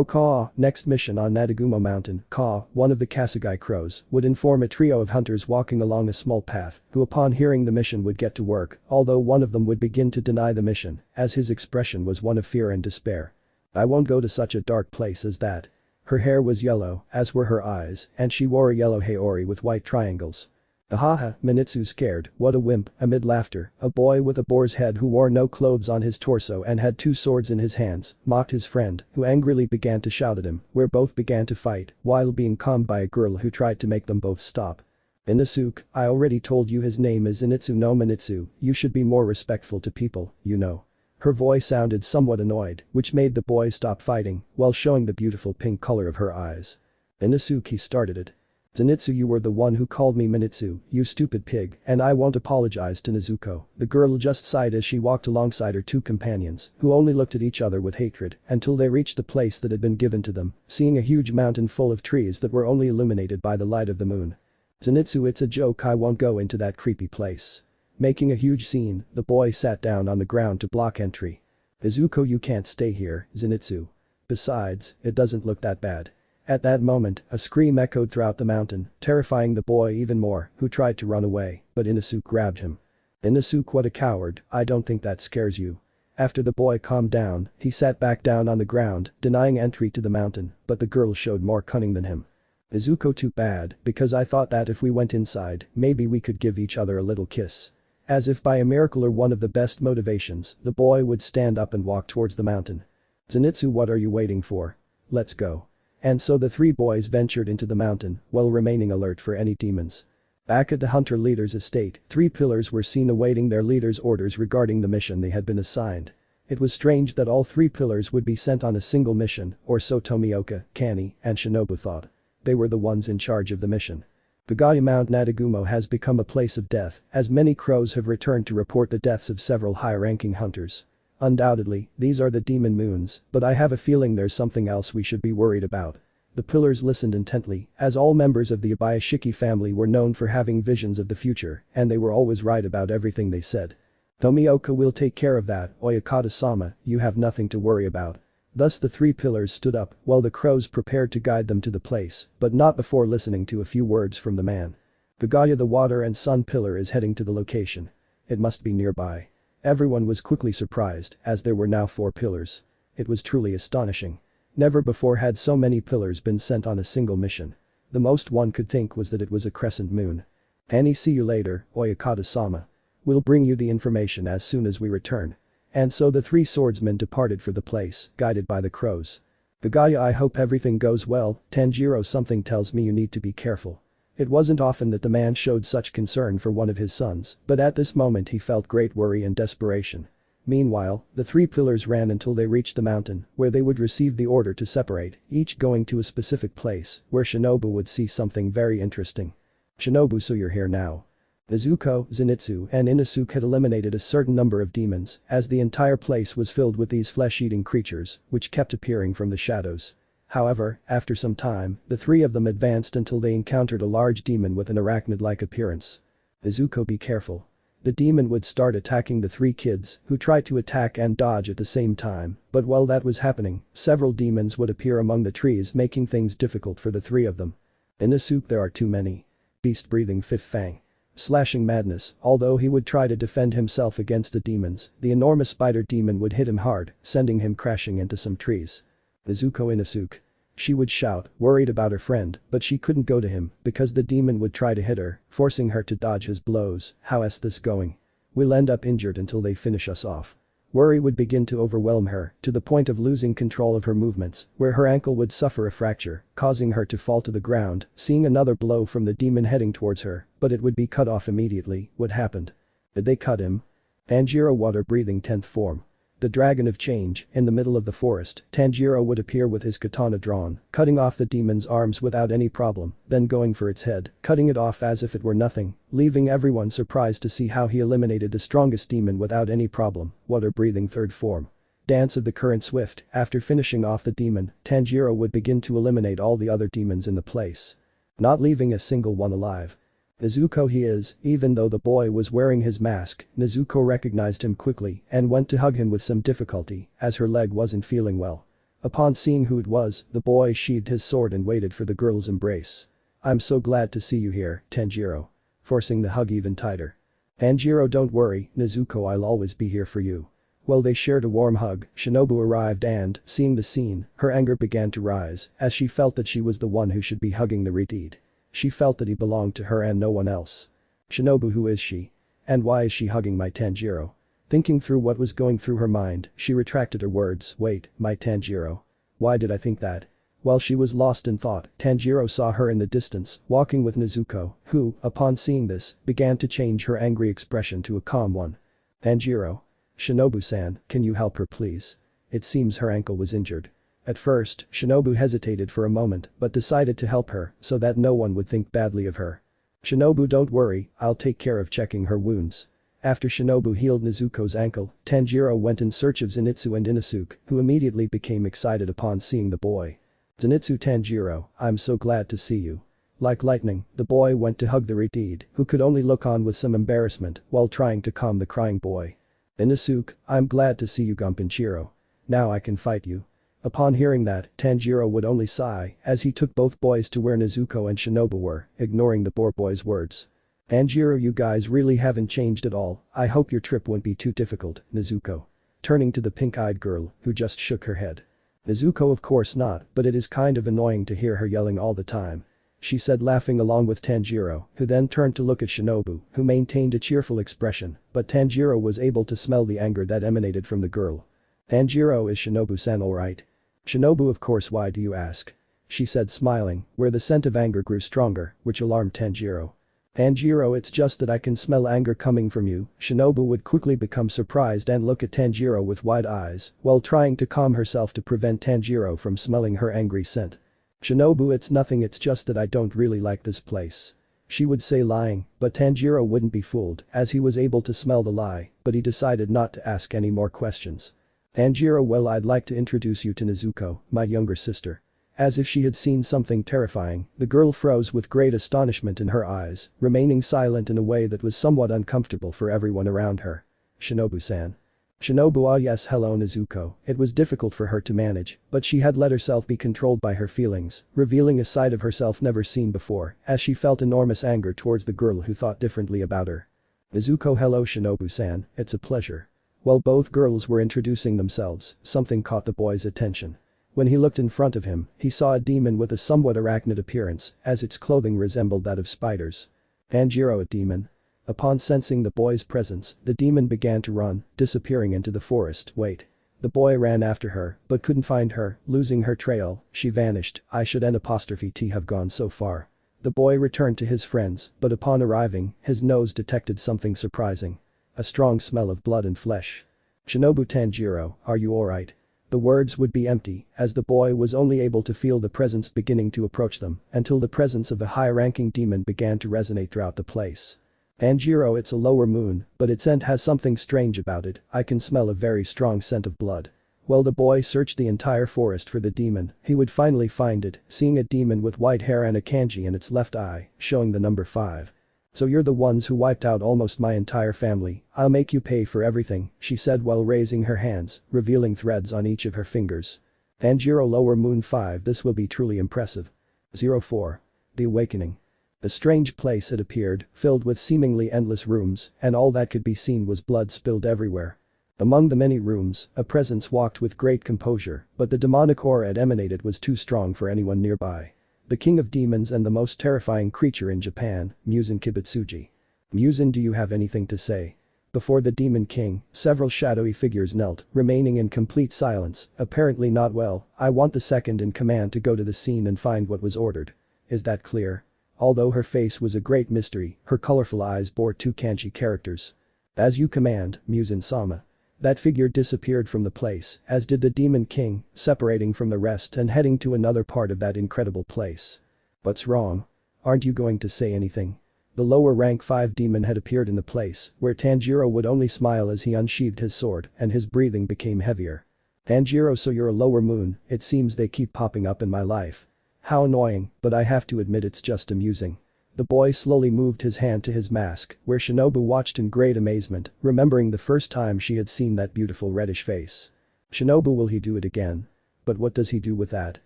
[SPEAKER 2] Ka, next mission on Nadagumo Mountain. Ka, one of the Kasugai crows, would inform a trio of hunters walking along a small path, who upon hearing the mission would get to work, although one of them would begin to deny the mission, as his expression was one of fear and despair. I won't go to such a dark place as that. Her hair was yellow, as were her eyes, and she wore a yellow haori with white triangles. Ahaha, Minitsu scared, what a wimp, amid laughter, a boy with a boar's head who wore no clothes on his torso and had two swords in his hands, mocked his friend, who angrily began to shout at him, where both began to fight, while being calmed by a girl who tried to make them both stop. Inosuke, I already told you his name is Zenitsu no Minitsu, you should be more respectful to people, you know. Her voice sounded somewhat annoyed, which made the boy stop fighting, while showing the beautiful pink color of her eyes. Inosuke, he started it. Zenitsu, you were the one who called me Minitsu, you stupid pig, and I won't apologize to Nezuko. The girl just sighed as she walked alongside her two companions, who only looked at each other with hatred, until they reached the place that had been given to them, seeing a huge mountain full of trees that were only illuminated by the light of the moon. Zenitsu, it's a joke, I won't go into that creepy place. Making a huge scene, the boy sat down on the ground to block entry. Nezuko, you can't stay here, Zenitsu. Besides, it doesn't look that bad. At that moment, a scream echoed throughout the mountain, terrifying the boy even more, who tried to run away, but Inosuke grabbed him. Inosuke, what a coward, I don't think that scares you. After the boy calmed down, he sat back down on the ground, denying entry to the mountain, but the girl showed more cunning than him. Nezuko, too bad, because I thought that if we went inside, maybe we could give each other a little kiss. As if by a miracle or one of the best motivations, the boy would stand up and walk towards the mountain. Zenitsu, what are you waiting for? Let's go. And so the three boys ventured into the mountain, while remaining alert for any demons. Back at the hunter leader's estate, three pillars were seen awaiting their leader's orders regarding the mission they had been assigned. It was strange that all three pillars would be sent on a single mission, or so Tomioka, Kanni, and Shinobu thought. They were the ones in charge of the mission. Kagaya Mount Nadagumo has become a place of death, as many crows have returned to report the deaths of several high-ranking hunters. Undoubtedly, these are the demon moons, but I have a feeling there's something else we should be worried about. The pillars listened intently, as all members of the Abayashiki family were known for having visions of the future, and they were always right about everything they said. Tomioka will take care of that, Oyakata-sama, you have nothing to worry about. Thus the three pillars stood up while the crows prepared to guide them to the place, but not before listening to a few words from the man. Bugaya the water and sun pillar is heading to the location. It must be nearby. Everyone was quickly surprised as there were now 4 pillars. It was truly astonishing. Never before had so many pillars been sent on a single mission. The most one could think was that it was a crescent moon. Annie, see you later, Oyakata-sama. We'll bring you the information as soon as we return. And so the 3 swordsmen departed for the place, guided by the crows. Bugaya, I hope everything goes well, Tanjiro, something tells me you need to be careful. It wasn't often that the man showed such concern for one of his sons, but at this moment he felt great worry and desperation. Meanwhile, the 3 pillars ran until they reached the mountain, where they would receive the order to separate, each going to a specific place, where Shinobu would see something very interesting. Shinobu, so you're here now. Nezuko, Zenitsu and Inosuke had eliminated a certain number of demons, as the entire place was filled with these flesh-eating creatures, which kept appearing from the shadows. However, after some time, the 3 of them advanced until they encountered a large demon with an arachnid-like appearance. Nezuko, be careful. The demon would start attacking the 3 kids, who tried to attack and dodge at the same time, but while that was happening, several demons would appear among the trees, making things difficult for the 3 of them. Inosuke, there are too many. Beast breathing fifth fang. Slashing madness, although he would try to defend himself against the demons, the enormous spider demon would hit him hard, sending him crashing into some trees. Nezuko, Inosuke. She would shout, worried about her friend, but she couldn't go to him because the demon would try to hit her, forcing her to dodge his blows. How's this going? We'll end up injured until they finish us off. Worry would begin to overwhelm her, to the point of losing control of her movements, where her ankle would suffer a fracture, causing her to fall to the ground, seeing another blow from the demon heading towards her, but it would be cut off immediately. What happened? Did they cut him? Tanjiro, water breathing 10th form. The dragon of change, in the middle of the forest, Tanjiro would appear with his katana drawn, cutting off the demon's arms without any problem, then going for its head, cutting it off as if it were nothing, leaving everyone surprised to see how he eliminated the strongest demon without any problem. Water breathing 3rd form. Dance of the current swift, after finishing off the demon, Tanjiro would begin to eliminate all the other demons in the place. Not leaving a single one alive. Nezuko, he is, even though the boy was wearing his mask, Nezuko recognized him quickly and went to hug him with some difficulty, as her leg wasn't feeling well. Upon seeing who it was, the boy sheathed his sword and waited for the girl's embrace. I'm so glad to see you here, Tanjiro. Forcing the hug even tighter. Tanjiro, don't worry, Nezuko, I'll always be here for you. While they shared a warm hug, Shinobu arrived and, seeing the scene, her anger began to rise, as she felt that she was the one who should be hugging the Redeed. She felt that he belonged to her and no one else. Shinobu, who is she? And why is she hugging my Tanjiro? Thinking through what was going through her mind, she retracted her words. Wait, my Tanjiro. Why did I think that? While she was lost in thought, Tanjiro saw her in the distance, walking with Nezuko, who, upon seeing this, began to change her angry expression to a calm one. Tanjiro. Shinobu-san, can you help her please? It seems her ankle was injured. At first, Shinobu hesitated for a moment but decided to help her so that no one would think badly of her. Shinobu, don't worry, I'll take care of checking her wounds. After Shinobu healed Nezuko's ankle, Tanjiro went in search of Zenitsu and Inosuke, who immediately became excited upon seeing the boy. Zenitsu, Tanjiro, I'm so glad to see you. Like lightning, the boy went to hug the Redeed, who could only look on with some embarrassment while trying to calm the crying boy. Inosuke, I'm glad to see you, Gunpeichiro. Now I can fight you. Upon hearing that, Tanjiro would only sigh as he took both boys to where Nezuko and Shinobu were, ignoring the poor boy's words. Tanjiro, you guys really haven't changed at all, I hope your trip won't be too difficult, Nezuko. Turning to the pink-eyed girl, who just shook her head. Nezuko, of course not, but it is kind of annoying to hear her yelling all the time. She said, laughing along with Tanjiro, who then turned to look at Shinobu, who maintained a cheerful expression, but Tanjiro was able to smell the anger that emanated from the girl. Tanjiro, is Shinobu-san alright? Shinobu, of course, why do you ask? She said, smiling, where the scent of anger grew stronger, which alarmed Tanjiro. Tanjiro, it's just that I can smell anger coming from you. Shinobu would quickly become surprised and look at Tanjiro with wide eyes, while trying to calm herself to prevent Tanjiro from smelling her angry scent. Shinobu, it's nothing, it's just that I don't really like this place. She would say, lying, but Tanjiro wouldn't be fooled as he was able to smell the lie, but he decided not to ask any more questions. Tanjiro, well, I'd like to introduce you to Nezuko, my younger sister. As if she had seen something terrifying, the girl froze with great astonishment in her eyes, remaining silent in a way that was somewhat uncomfortable for everyone around her. Shinobu-san. Shinobu, ah yes, hello Nezuko. It was difficult for her to manage, but she had let herself be controlled by her feelings, revealing a side of herself never seen before, as she felt enormous anger towards the girl who thought differently about her. Nezuko, hello Shinobu-san, it's a pleasure. While both girls were introducing themselves, something caught the boy's attention. When he looked in front of him, he saw a demon with a somewhat arachnid appearance, as its clothing resembled that of spiders. Tanjiro, a demon. Upon sensing the boy's presence, the demon began to run, disappearing into the forest. Wait. The boy ran after her, but couldn't find her, losing her trail, she vanished. I should N''T have gone so far. The boy returned to his friends, but upon arriving, his nose detected something surprising. A strong smell of blood and flesh. Shinobu, Tanjiro, are you alright? The words would be empty, as the boy was only able to feel the presence beginning to approach them, until the presence of a high-ranking demon began to resonate throughout the place. Tanjiro, it's a lower moon, but its scent has something strange about it, I can smell a very strong scent of blood. While the boy searched the entire forest for the demon, he would finally find it, seeing a demon with white hair and a kanji in its left eye, showing the number 5. So you're the ones who wiped out almost my entire family, I'll make you pay for everything, she said while raising her hands, revealing threads on each of her fingers. Tanjiro, lower moon 5, this will be truly impressive. 04. The Awakening. A strange place had appeared, filled with seemingly endless rooms, and all that could be seen was blood spilled everywhere. Among the many rooms, a presence walked with great composure, but the demonic aura it emanated was too strong for anyone nearby. The king of demons and the most terrifying creature in Japan, Muzan Kibutsuji. Muzan, do you have anything to say? Before the demon king, several shadowy figures knelt, remaining in complete silence, apparently not well. I want the second in command to go to the scene and find what was ordered. Is that clear? Although her face was a great mystery, her colorful eyes bore 2 kanji characters. As you command, Muzan-sama. That figure disappeared from the place, as did the demon king, separating from the rest and heading to another part of that incredible place. What's wrong? Aren't you going to say anything? The lower rank 5 demon had appeared in the place, where Tanjiro would only smile as he unsheathed his sword and his breathing became heavier. Tanjiro, so you're a lower moon, it seems they keep popping up in my life. How annoying, but I have to admit it's just amusing. The boy slowly moved his hand to his mask, where Shinobu watched in great amazement, remembering the first time she had seen that beautiful reddish face. Shinobu, will he do it again? But what does he do with that?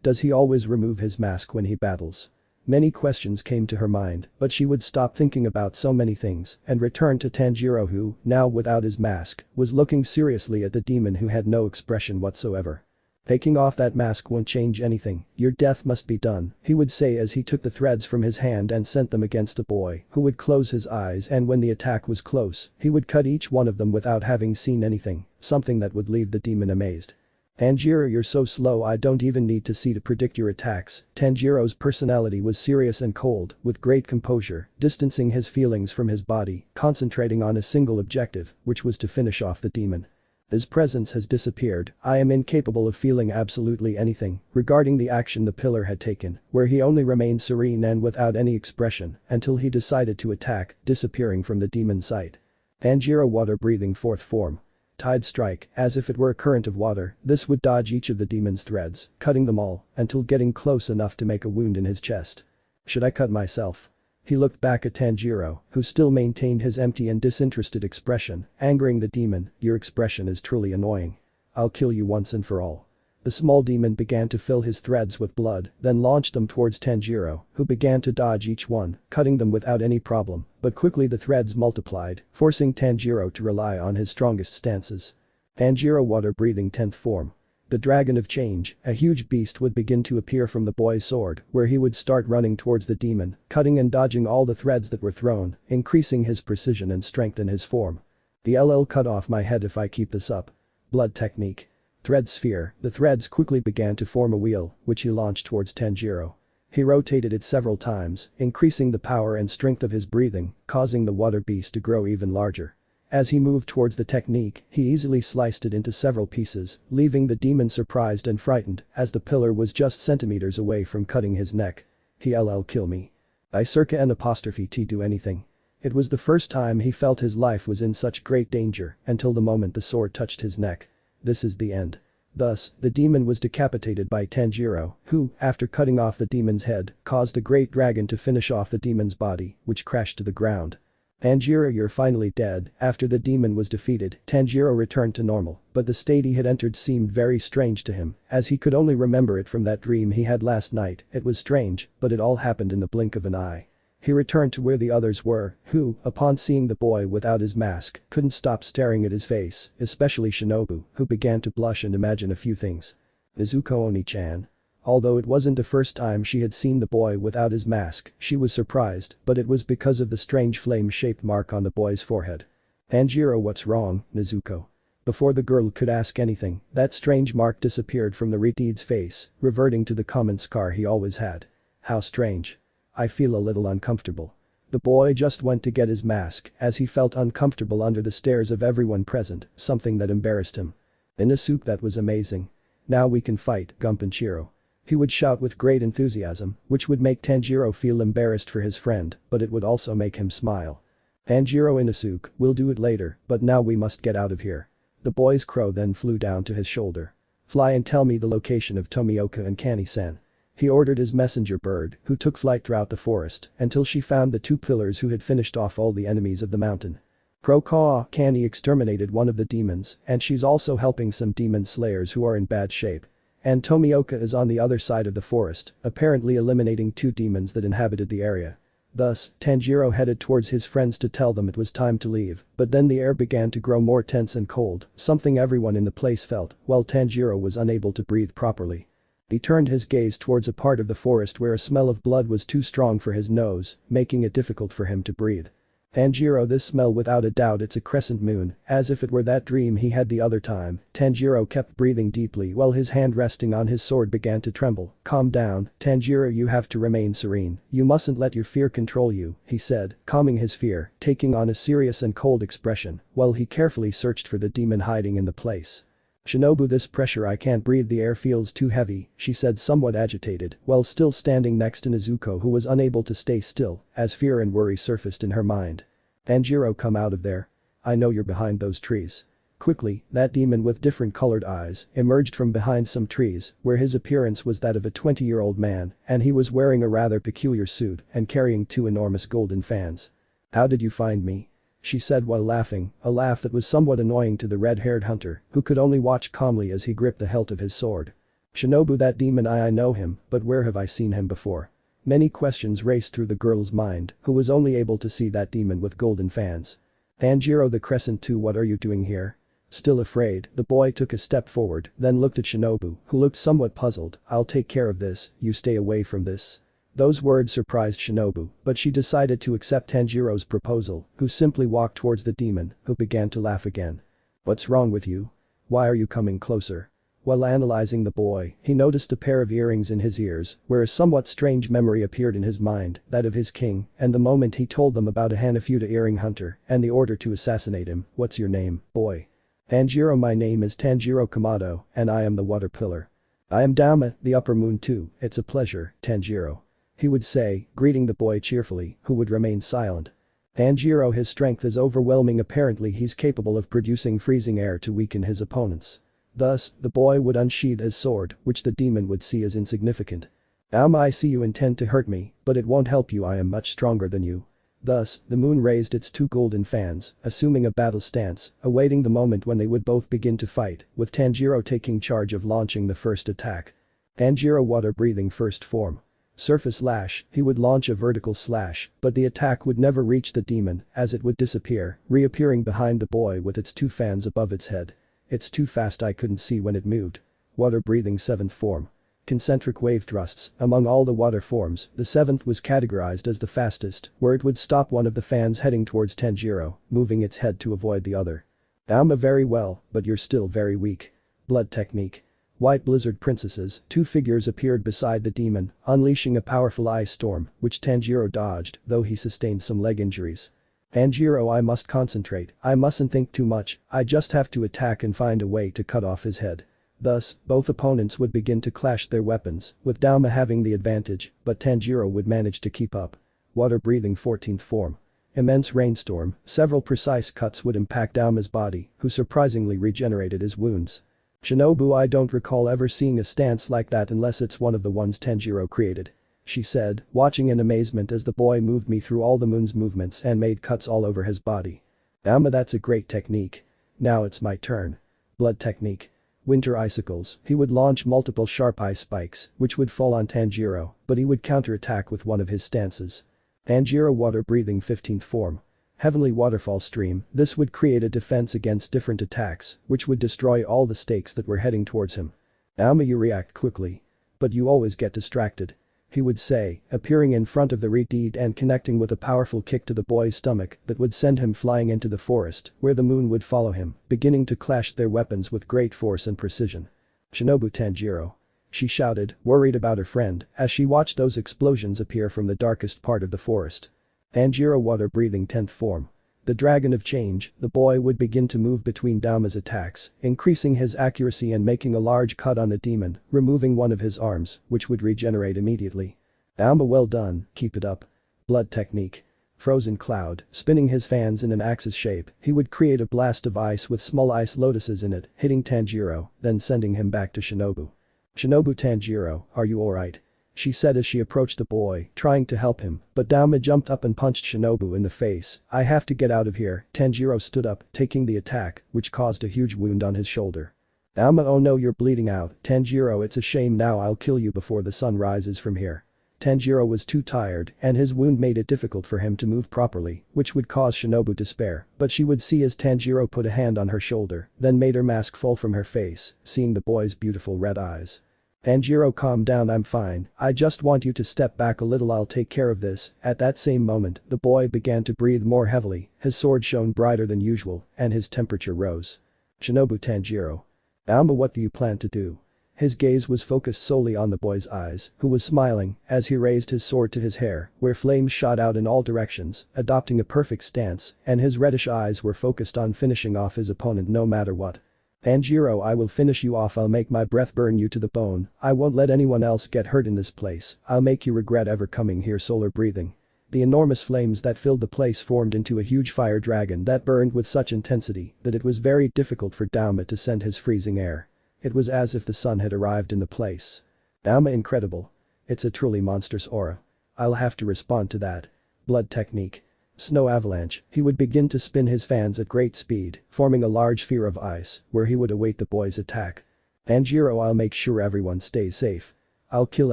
[SPEAKER 2] Does he always remove his mask when he battles? Many questions came to her mind, but she would stop thinking about so many things and return to Tanjiro who, now without his mask, was looking seriously at the demon who had no expression whatsoever. Taking off that mask won't change anything, your death must be done, he would say as he took the threads from his hand and sent them against the boy, who would close his eyes and when the attack was close, he would cut each one of them without having seen anything, something that would leave the demon amazed. Tanjiro, you're so slow I don't even need to see to predict your attacks. Tanjiro's personality was serious and cold, with great composure, distancing his feelings from his body, concentrating on a single objective, which was to finish off the demon. His presence has disappeared, I am incapable of feeling absolutely anything regarding the action the pillar had taken, where he only remained serene and without any expression until he decided to attack, disappearing from the demon's sight. Tanjiro, water breathing 4th form. Tide strike, as if it were a current of water, this would dodge each of the demon's threads, cutting them all, until getting close enough to make a wound in his chest. Should I cut myself? He looked back at Tanjiro, who still maintained his empty and disinterested expression, angering the demon, your expression is truly annoying. I'll kill you once and for all. The small demon began to fill his threads with blood, then launched them towards Tanjiro, who began to dodge each one, cutting them without any problem, but quickly the threads multiplied, forcing Tanjiro to rely on his strongest stances. Tanjiro, water breathing 10th form. The Dragon of Change, a huge beast would begin to appear from the boy's sword, where he would start running towards the demon, cutting and dodging all the threads that were thrown, increasing his precision and strength in his form. The LL cut off my head if I keep this up. Blood technique. Thread sphere, the threads quickly began to form a wheel, which he launched towards Tanjiro. He rotated it several times, increasing the power and strength of his breathing, causing the water beast to grow even larger. As he moved towards the technique, he easily sliced it into several pieces, leaving the demon surprised and frightened, as the pillar was just centimeters away from cutting his neck. He LL kill me. I circa N''T do anything. It was the first time he felt his life was in such great danger, until the moment the sword touched his neck. This is the end. Thus, the demon was decapitated by Tanjiro, who, after cutting off the demon's head, caused a great dragon to finish off the demon's body, which crashed to the ground. Tanjiro, you're finally dead. After the demon was defeated, Tanjiro returned to normal, but the state he had entered seemed very strange to him, as he could only remember it from that dream he had last night. It was strange, but it all happened in the blink of an eye. He returned to where the others were, who, upon seeing the boy without his mask, couldn't stop staring at his face, especially Shinobu, who began to blush and imagine a few things. Nezuko Oni-chan. Although it wasn't the first time she had seen the boy without his mask, she was surprised, but it was because of the strange flame-shaped mark on the boy's forehead. Tanjiro, what's wrong, Nezuko? Before the girl could ask anything, that strange mark disappeared from the Ritide's face, reverting to the common scar he always had. How strange. I feel a little uncomfortable. The boy just went to get his mask, as he felt uncomfortable under the stares of everyone present, something that embarrassed him. Inosuke, that was amazing. Now we can fight, Gunpei. He would shout with great enthusiasm, which would make Tanjiro feel embarrassed for his friend, but it would also make him smile. Tanjiro, Inosuke, we'll do it later, but now we must get out of here. The boy's crow then flew down to his shoulder. Fly and tell me the location of Tomioka and Kani-san. He ordered his messenger bird, who took flight throughout the forest, until she found the two pillars who had finished off all the enemies of the mountain. Pro-Kaw, Kani exterminated one of the demons, and she's also helping some demon slayers who are in bad shape. And Tomioka is on the other side of the forest, apparently eliminating two demons that inhabited the area. Thus, Tanjiro headed towards his friends to tell them it was time to leave, but then the air began to grow more tense and cold, something everyone in the place felt, while Tanjiro was unable to breathe properly. He turned his gaze towards a part of the forest where a smell of blood was too strong for his nose, making it difficult for him to breathe. Tanjiro, this smell, without a doubt it's a crescent moon, as if it were that dream he had the other time. Tanjiro kept breathing deeply while his hand resting on his sword began to tremble. Calm down, Tanjiro, you have to remain serene. You mustn't let your fear control you, he said, calming his fear, taking on a serious and cold expression, while he carefully searched for the demon hiding in the place. Shinobu, this pressure, I can't breathe, the air feels too heavy, she said, somewhat agitated, while still standing next to Nezuko, who was unable to stay still, as fear and worry surfaced in her mind. Tanjiro, come out of there. I know you're behind those trees. Quickly, that demon with different colored eyes emerged from behind some trees, where his appearance was that of a 20-year-old man, and he was wearing a rather peculiar suit and carrying two enormous golden fans. How did you find me? She said while laughing, a laugh that was somewhat annoying to the red-haired hunter, who could only watch calmly as he gripped the hilt of his sword. Shinobu, that demon, I know him, but where have I seen him before? Many questions raced through the girl's mind, who was only able to see that demon with golden fans. Tanjiro, the Crescent 2, what are you doing here? Still afraid, the boy took a step forward, then looked at Shinobu, who looked somewhat puzzled. I'll take care of this, you stay away from this. Those words surprised Shinobu, but she decided to accept Tanjiro's proposal, who simply walked towards the demon, who began to laugh again. What's wrong with you? Why are you coming closer? While analyzing the boy, he noticed a pair of earrings in his ears, where a somewhat strange memory appeared in his mind, that of his king, and the moment he told them about a Hanafuda earring hunter and the order to assassinate him. What's your name, boy? Tanjiro, my name is Tanjiro Kamado, and I am the water pillar. I am Dama, the upper moon too, it's a pleasure, Tanjiro. He would say, greeting the boy cheerfully, who would remain silent. Tanjiro, his strength is overwhelming, apparently he's capable of producing freezing air to weaken his opponents. Thus, the boy would unsheath his sword, which the demon would see as insignificant. I see you intend to hurt me, but it won't help you, I am much stronger than you. Thus, the moon raised its two golden fans, assuming a battle stance, awaiting the moment when they would both begin to fight, with Tanjiro taking charge of launching the first attack. Tanjiro, water breathing first form. Surface lash, he would launch a vertical slash, but the attack would never reach the demon, as it would disappear, reappearing behind the boy with its two fans above its head. It's too fast, I couldn't see when it moved. Water breathing seventh form. Concentric wave thrusts, among all the water forms, the seventh was categorized as the fastest, where it would stop one of the fans heading towards Tanjiro, moving its head to avoid the other. Very well, but you're still very weak. Blood technique. White blizzard princesses, two figures appeared beside the demon, unleashing a powerful ice storm, which Tanjiro dodged, though he sustained some leg injuries. Tanjiro, I must concentrate, I mustn't think too much, I just have to attack and find a way to cut off his head. Thus, both opponents would begin to clash their weapons, with Dama having the advantage, but Tanjiro would manage to keep up. Water breathing 14th form. Immense rainstorm, several precise cuts would impact Dama's body, who surprisingly regenerated his wounds. Shinobu, I don't recall ever seeing a stance like that unless it's one of the ones Tanjiro created. she said, watching in amazement as the boy moved me through all the moon's movements and made cuts all over his body. That's a great technique. Now it's my turn. Blood technique. Winter icicles. He would launch multiple sharp ice spikes, which would fall on Tanjiro, but he would counterattack with one of his stances. Tanjiro water breathing 15th form. Heavenly waterfall stream. This would create a defense against different attacks, which would destroy all the stakes that were heading towards him. You react quickly. But you always get distracted. He would say, appearing in front of the redeed and connecting with a powerful kick to the boy's stomach that would send him flying into the forest, where the moon would follow him, beginning to clash their weapons with great force and precision. Shinobu Tanjiro. She shouted, worried about her friend, as she watched those explosions appear from the darkest part of the forest. Tanjiro water breathing 10th form. The Dragon of Change, the boy would begin to move between Dauma's attacks, increasing his accuracy and making a large cut on the demon, removing one of his arms, which would regenerate immediately. Dauma, well done, keep it up. Blood technique. Frozen cloud, spinning his fans in an axis shape, he would create a blast of ice with small ice lotuses in it, hitting Tanjiro, then sending him back to Shinobu. Shinobu Tanjiro, are you alright? She said as she approached the boy, trying to help him, but Dauma jumped up and punched Shinobu in the face. I have to get out of here. Tanjiro stood up, taking the attack, which caused a huge wound on his shoulder. Dauma, oh no, you're bleeding out. Tanjiro, it's a shame, now I'll kill you before the sun rises from here. Tanjiro was too tired, and his wound made it difficult for him to move properly, which would cause Shinobu despair, but she would see as Tanjiro put a hand on her shoulder, then made her mask fall from her face, seeing the boy's beautiful red eyes. Tanjiro, calm down, I'm fine, I just want you to step back a little, I'll take care of this. At that same moment, the boy began to breathe more heavily, his sword shone brighter than usual, and his temperature rose. Shinobu Tanjiro. Dauma, what do you plan to do? His gaze was focused solely on the boy's eyes, who was smiling, as he raised his sword to his hair, where flames shot out in all directions, adopting a perfect stance, and his reddish eyes were focused on finishing off his opponent no matter what. Tanjiro, I will finish you off, I'll make my breath burn you to the bone, I won't let anyone else get hurt in this place, I'll make you regret ever coming here. Solar breathing. The enormous flames that filled the place formed into a huge fire dragon that burned with such intensity that it was very difficult for Dauma to send his freezing air. It was as if the sun had arrived in the place. Dauma, incredible. It's a truly monstrous aura. I'll have to respond to that. Blood technique. Snow avalanche. He would begin to spin his fans at great speed, forming a large sphere of ice, where he would await the boy's attack. Tanjiro, I'll make sure everyone stays safe. I'll kill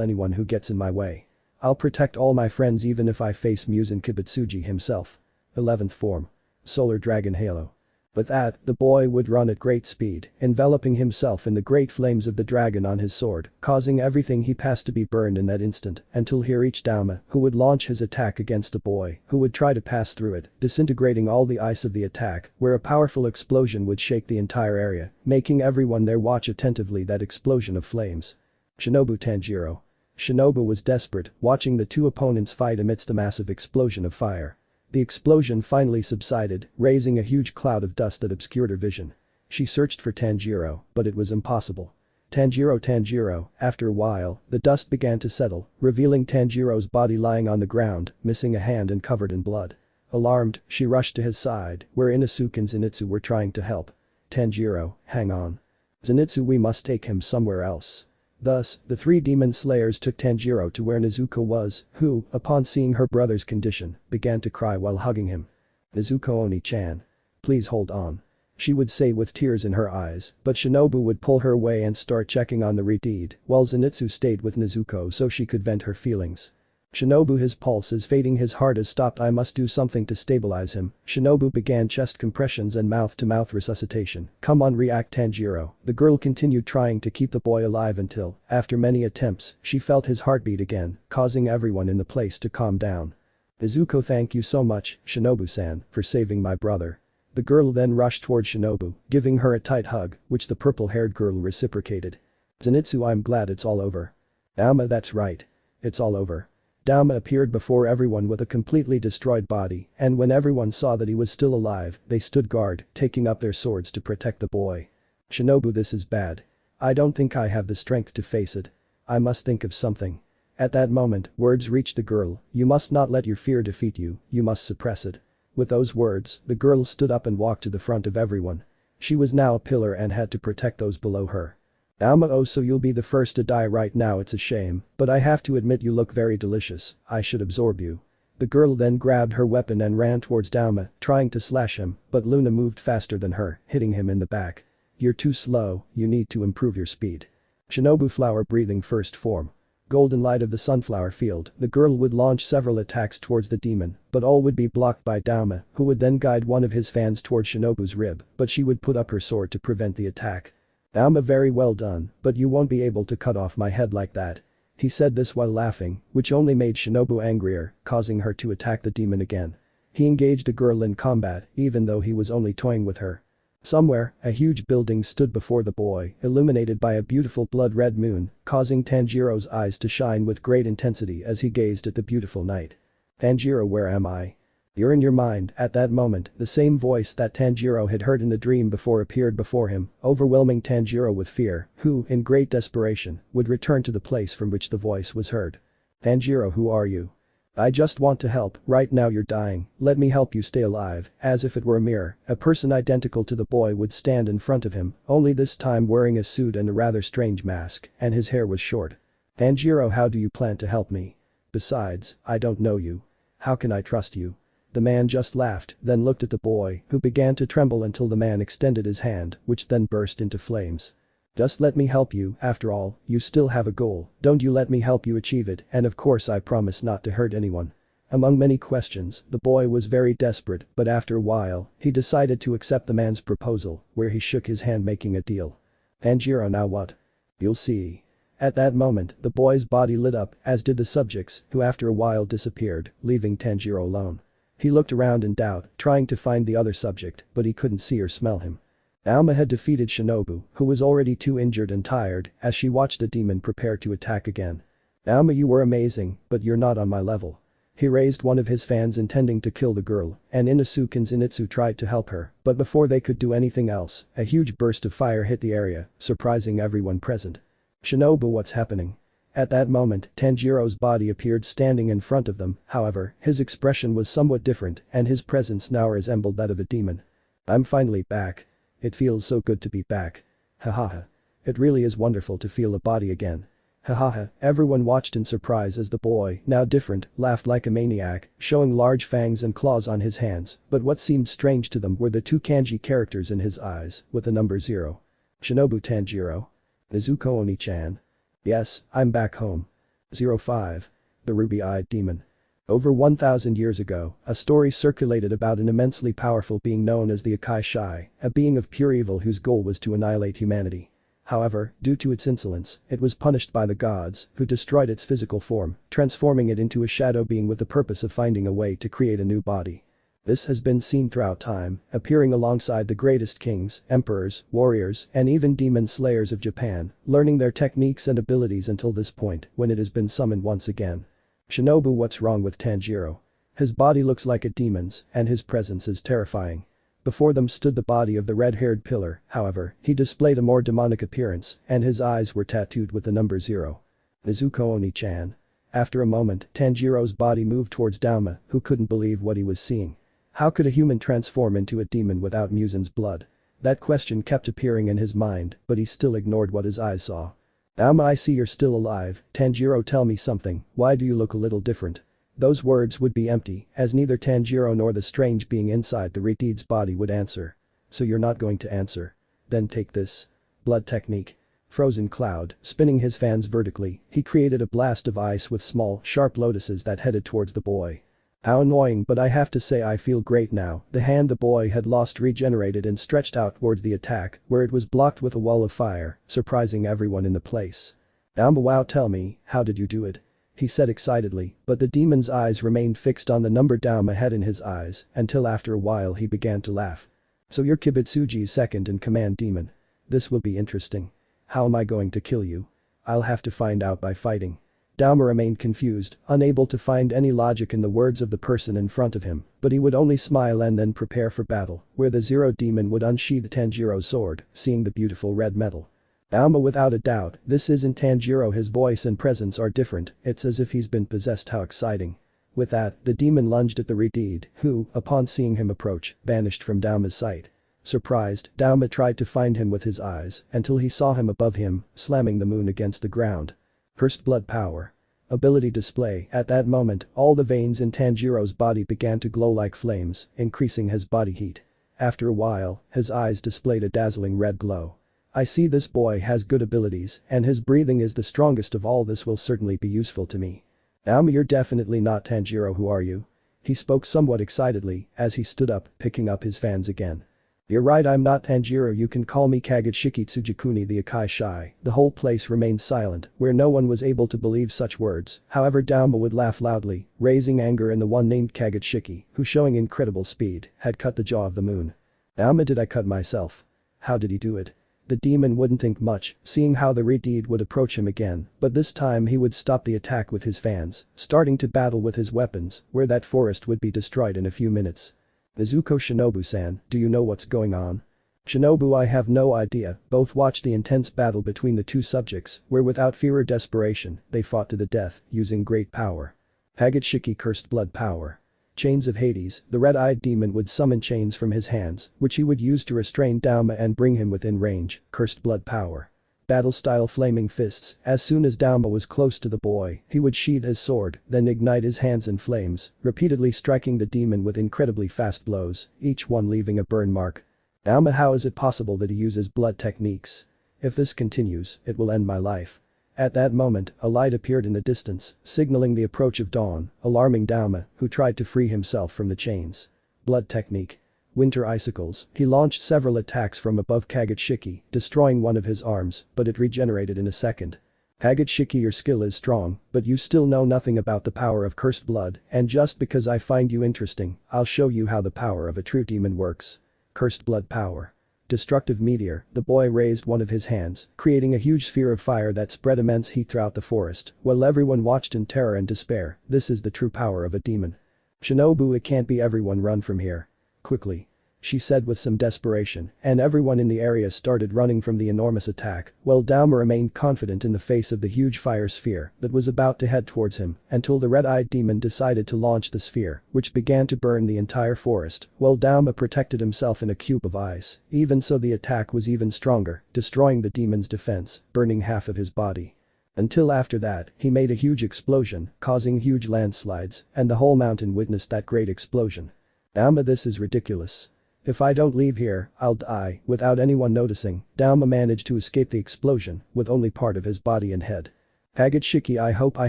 [SPEAKER 2] anyone who gets in my way. I'll protect all my friends even if I face Muzan Kibutsuji himself. 11th form. Solar Dragon Halo. With that, the boy would run at great speed, enveloping himself in the great flames of the dragon on his sword, causing everything he passed to be burned in that instant, until he reached Dauma, who would launch his attack against the boy, who would try to pass through it, disintegrating all the ice of the attack, where a powerful explosion would shake the entire area, making everyone there watch attentively that explosion of flames. Shinobu Tanjiro. Shinobu was desperate, watching the two opponents fight amidst a massive explosion of fire. The explosion finally subsided, raising a huge cloud of dust that obscured her vision. She searched for Tanjiro, but it was impossible. Tanjiro, after a while, the dust began to settle, revealing Tanjiro's body lying on the ground, missing a hand and covered in blood. Alarmed, she rushed to his side, where Inosuke and Zenitsu were trying to help. Tanjiro, hang on. Zenitsu, we must take him somewhere else. Thus, the three demon slayers took Tanjiro to where Nezuko was, who, upon seeing her brother's condition, began to cry while hugging him. Nezuko Oni-chan. Please hold on. She would say with tears in her eyes, but Shinobu would pull her away and start checking on the redeed, while Zenitsu stayed with Nezuko so she could vent her feelings. Shinobu, his pulse is fading, his heart has stopped, I must do something to stabilize him. Shinobu began chest compressions and mouth-to-mouth resuscitation. Come on, react Tanjiro. The girl continued trying to keep the boy alive until, after many attempts, she felt his heartbeat again, causing everyone in the place to calm down. Nezuko, thank you so much, Shinobu-san, for saving my brother. The girl then rushed toward Shinobu, giving her a tight hug, which the purple-haired girl reciprocated. Zenitsu, I'm glad it's all over. Dauma, that's right. It's all over. Dauma appeared before everyone with a completely destroyed body, and when everyone saw that he was still alive, they stood guard, taking up their swords to protect the boy. Shinobu, this is bad. I don't think I have the strength to face it. I must think of something. At that moment, words reached the girl, you must not let your fear defeat you, you must suppress it. With those words, the girl stood up and walked to the front of everyone. She was now a pillar and had to protect those below her. Alma, oh, so you'll be the first to die right now, it's a shame, but I have to admit you look very delicious, I should absorb you. The girl then grabbed her weapon and ran towards Dauma, trying to slash him, but Luna moved faster than her, hitting him in the back. You're too slow, you need to improve your speed. Shinobu flower breathing first form. Golden light of the sunflower field, the girl would launch several attacks towards the demon, but all would be blocked by Dauma, who would then guide one of his fans towards Shinobu's rib, but she would put up her sword to prevent the attack. Dauma, very well done, but you won't be able to cut off my head like that. He said this while laughing, which only made Shinobu angrier, causing her to attack the demon again. He engaged the girl in combat, even though he was only toying with her. Somewhere, a huge building stood before the boy, illuminated by a beautiful blood-red moon, causing Tanjiro's eyes to shine with great intensity as he gazed at the beautiful night. Tanjiro, where am I? You're in your mind. At that moment, the same voice that Tanjiro had heard in the dream before appeared before him, overwhelming Tanjiro with fear, who, in great desperation, would return to the place from which the voice was heard. Tanjiro, who are you? I just want to help, right now you're dying, let me help you stay alive. As if it were a mirror, a person identical to the boy would stand in front of him, only this time wearing a suit and a rather strange mask, and his hair was short. Tanjiro, how do you plan to help me? Besides, I don't know you. How can I trust you? The man just laughed, then looked at the boy, who began to tremble until the man extended his hand, which then burst into flames. Just let me help you, after all, you still have a goal, don't you let me help you achieve it, and of course I promise not to hurt anyone. Among many questions, the boy was very desperate, but after a while, he decided to accept the man's proposal, where he shook his hand making a deal. Tanjiro, now what? You'll see. At that moment, the boy's body lit up, as did the subjects, who after a while disappeared, leaving Tanjiro alone. He looked around in doubt, trying to find the other subject, but he couldn't see or smell him. Alma had defeated Shinobu, who was already too injured and tired, as she watched the demon prepare to attack again. Alma, you were amazing, but you're not on my level. He raised one of his fans intending to kill the girl, and Inosuke and Zenitsu tried to help her, but before they could do anything else, a huge burst of fire hit the area, surprising everyone present. Shinobu, what's happening? At that moment, Tanjiro's body appeared standing in front of them, however, his expression was somewhat different, and his presence now resembled that of a demon. I'm finally back. It feels so good to be back. Hahaha. It really is wonderful to feel a body again. Hahaha, everyone watched in surprise as the boy, now different, laughed like a maniac, showing large fangs and claws on his hands, but what seemed strange to them were the two kanji characters in his eyes, with the number 0. Shinobu, Tanjiro. Nezuko Oni-chan. Yes, I'm back home. 05. The ruby-eyed demon. Over 1,000 years ago, a story circulated about an immensely powerful being known as the Akai Shai, a being of pure evil whose goal was to annihilate humanity. However, due to its insolence, it was punished by the gods, who destroyed its physical form, transforming it into a shadow being with the purpose of finding a way to create a new body. This has been seen throughout time, appearing alongside the greatest kings, emperors, warriors, and even demon slayers of Japan, learning their techniques and abilities until this point, when it has been summoned once again. Shinobu, what's wrong with Tanjiro? His body looks like a demon's, and his presence is terrifying. Before them stood the body of the red-haired pillar, however, he displayed a more demonic appearance, and his eyes were tattooed with the number 0. Nezuko Oni-chan. After a moment, Tanjiro's body moved towards Dauma, who couldn't believe what he was seeing. How could a human transform into a demon without Muzan's blood? That question kept appearing in his mind, but he still ignored what his eyes saw. Dauma, I see you're still alive. Tanjiro, tell me something, why do you look a little different? Those words would be empty, as neither Tanjiro nor the strange being inside the Ritide's body would answer. So you're not going to answer? Then take this. Blood technique. Frozen cloud, spinning his fans vertically, he created a blast of ice with small, sharp lotuses that headed towards the boy. How annoying, but I have to say I feel great now. The hand the boy had lost regenerated and stretched out towards the attack, where it was blocked with a wall of fire, surprising everyone in the place. Dauma, wow, tell me, how did you do it? He said excitedly, but the demon's eyes remained fixed on the number Dauma had in his eyes, until after a while he began to laugh. So you're Kibutsuji's second-in-command demon. This will be interesting. How am I going to kill you? I'll have to find out by fighting. Dauma remained confused, unable to find any logic in the words of the person in front of him, but he would only smile and then prepare for battle, where the 0 demon would unsheath Tanjiro's sword, seeing the beautiful red metal. Dauma, without a doubt, this isn't Tanjiro, his voice and presence are different, it's as if he's been possessed, how exciting. With that, the demon lunged at the Ritide, who, upon seeing him approach, vanished from Dauma's sight. Surprised, Dauma tried to find him with his eyes until he saw him above him, slamming the moon against the ground. Cursed blood power. Ability display. At that moment, all the veins in Tanjiro's body began to glow like flames, increasing his body heat. After a while, his eyes displayed a dazzling red glow. I see this boy has good abilities, and his breathing is the strongest of all. This will certainly be useful to me. Dauma, you're definitely not Tanjiro, who are you? He spoke somewhat excitedly as he stood up, picking up his fans again. You're right, I'm not Tanjiro, you can call me Kagutsuki Tsugikune the Akai Shai. The whole place remained silent, where no one was able to believe such words. However, Dauma would laugh loudly, raising anger in the one named Kagutsuki, who showing incredible speed, had cut the jaw of the moon. Dauma, did I cut myself? How did he do it? The demon wouldn't think much, seeing how the Redeed would approach him again, but this time he would stop the attack with his fans, starting to battle with his weapons, where that forest would be destroyed in a few minutes. Nezuko, Shinobu-san, do you know what's going on? Shinobu, I have no idea. Both watched the intense battle between the two subjects, where without fear or desperation, they fought to the death, using great power. Kagutsuki, cursed blood power. Chains of Hades, the red-eyed demon would summon chains from his hands, which he would use to restrain Dauma and bring him within range, cursed blood power. Battle-style flaming fists. As soon as Dauma was close to the boy, he would sheath his sword, then ignite his hands in flames, repeatedly striking the demon with incredibly fast blows, each one leaving a burn mark. Dauma, how is it possible that he uses blood techniques? If this continues, it will end my life. At that moment, a light appeared in the distance, signaling the approach of dawn, alarming Dauma, who tried to free himself from the chains. Blood technique. Winter icicles. He launched several attacks from above Kagutsuki, destroying one of his arms, but it regenerated in a second. Kagutsuki, your skill is strong, but you still know nothing about the power of cursed blood, and just because I find you interesting, I'll show you how the power of a true demon works. Cursed blood power. Destructive meteor. The boy raised one of his hands, creating a huge sphere of fire that spread immense heat throughout the forest, while everyone watched in terror and despair. This is the true power of a demon. Shinobu, it can't be, everyone run from here. Quickly. She said with some desperation, and everyone in the area started running from the enormous attack, while Dauma remained confident in the face of the huge fire sphere that was about to head towards him until the red-eyed demon decided to launch the sphere, which began to burn the entire forest, while Dauma protected himself in a cube of ice. Even so, the attack was even stronger, destroying the demon's defense, burning half of his body. Until after that, he made a huge explosion, causing huge landslides, and the whole mountain witnessed that great explosion. Dauma, this is ridiculous. If I don't leave here, I'll die. Without anyone noticing, Dauma managed to escape the explosion, with only part of his body and head. Kagutsuki, I hope I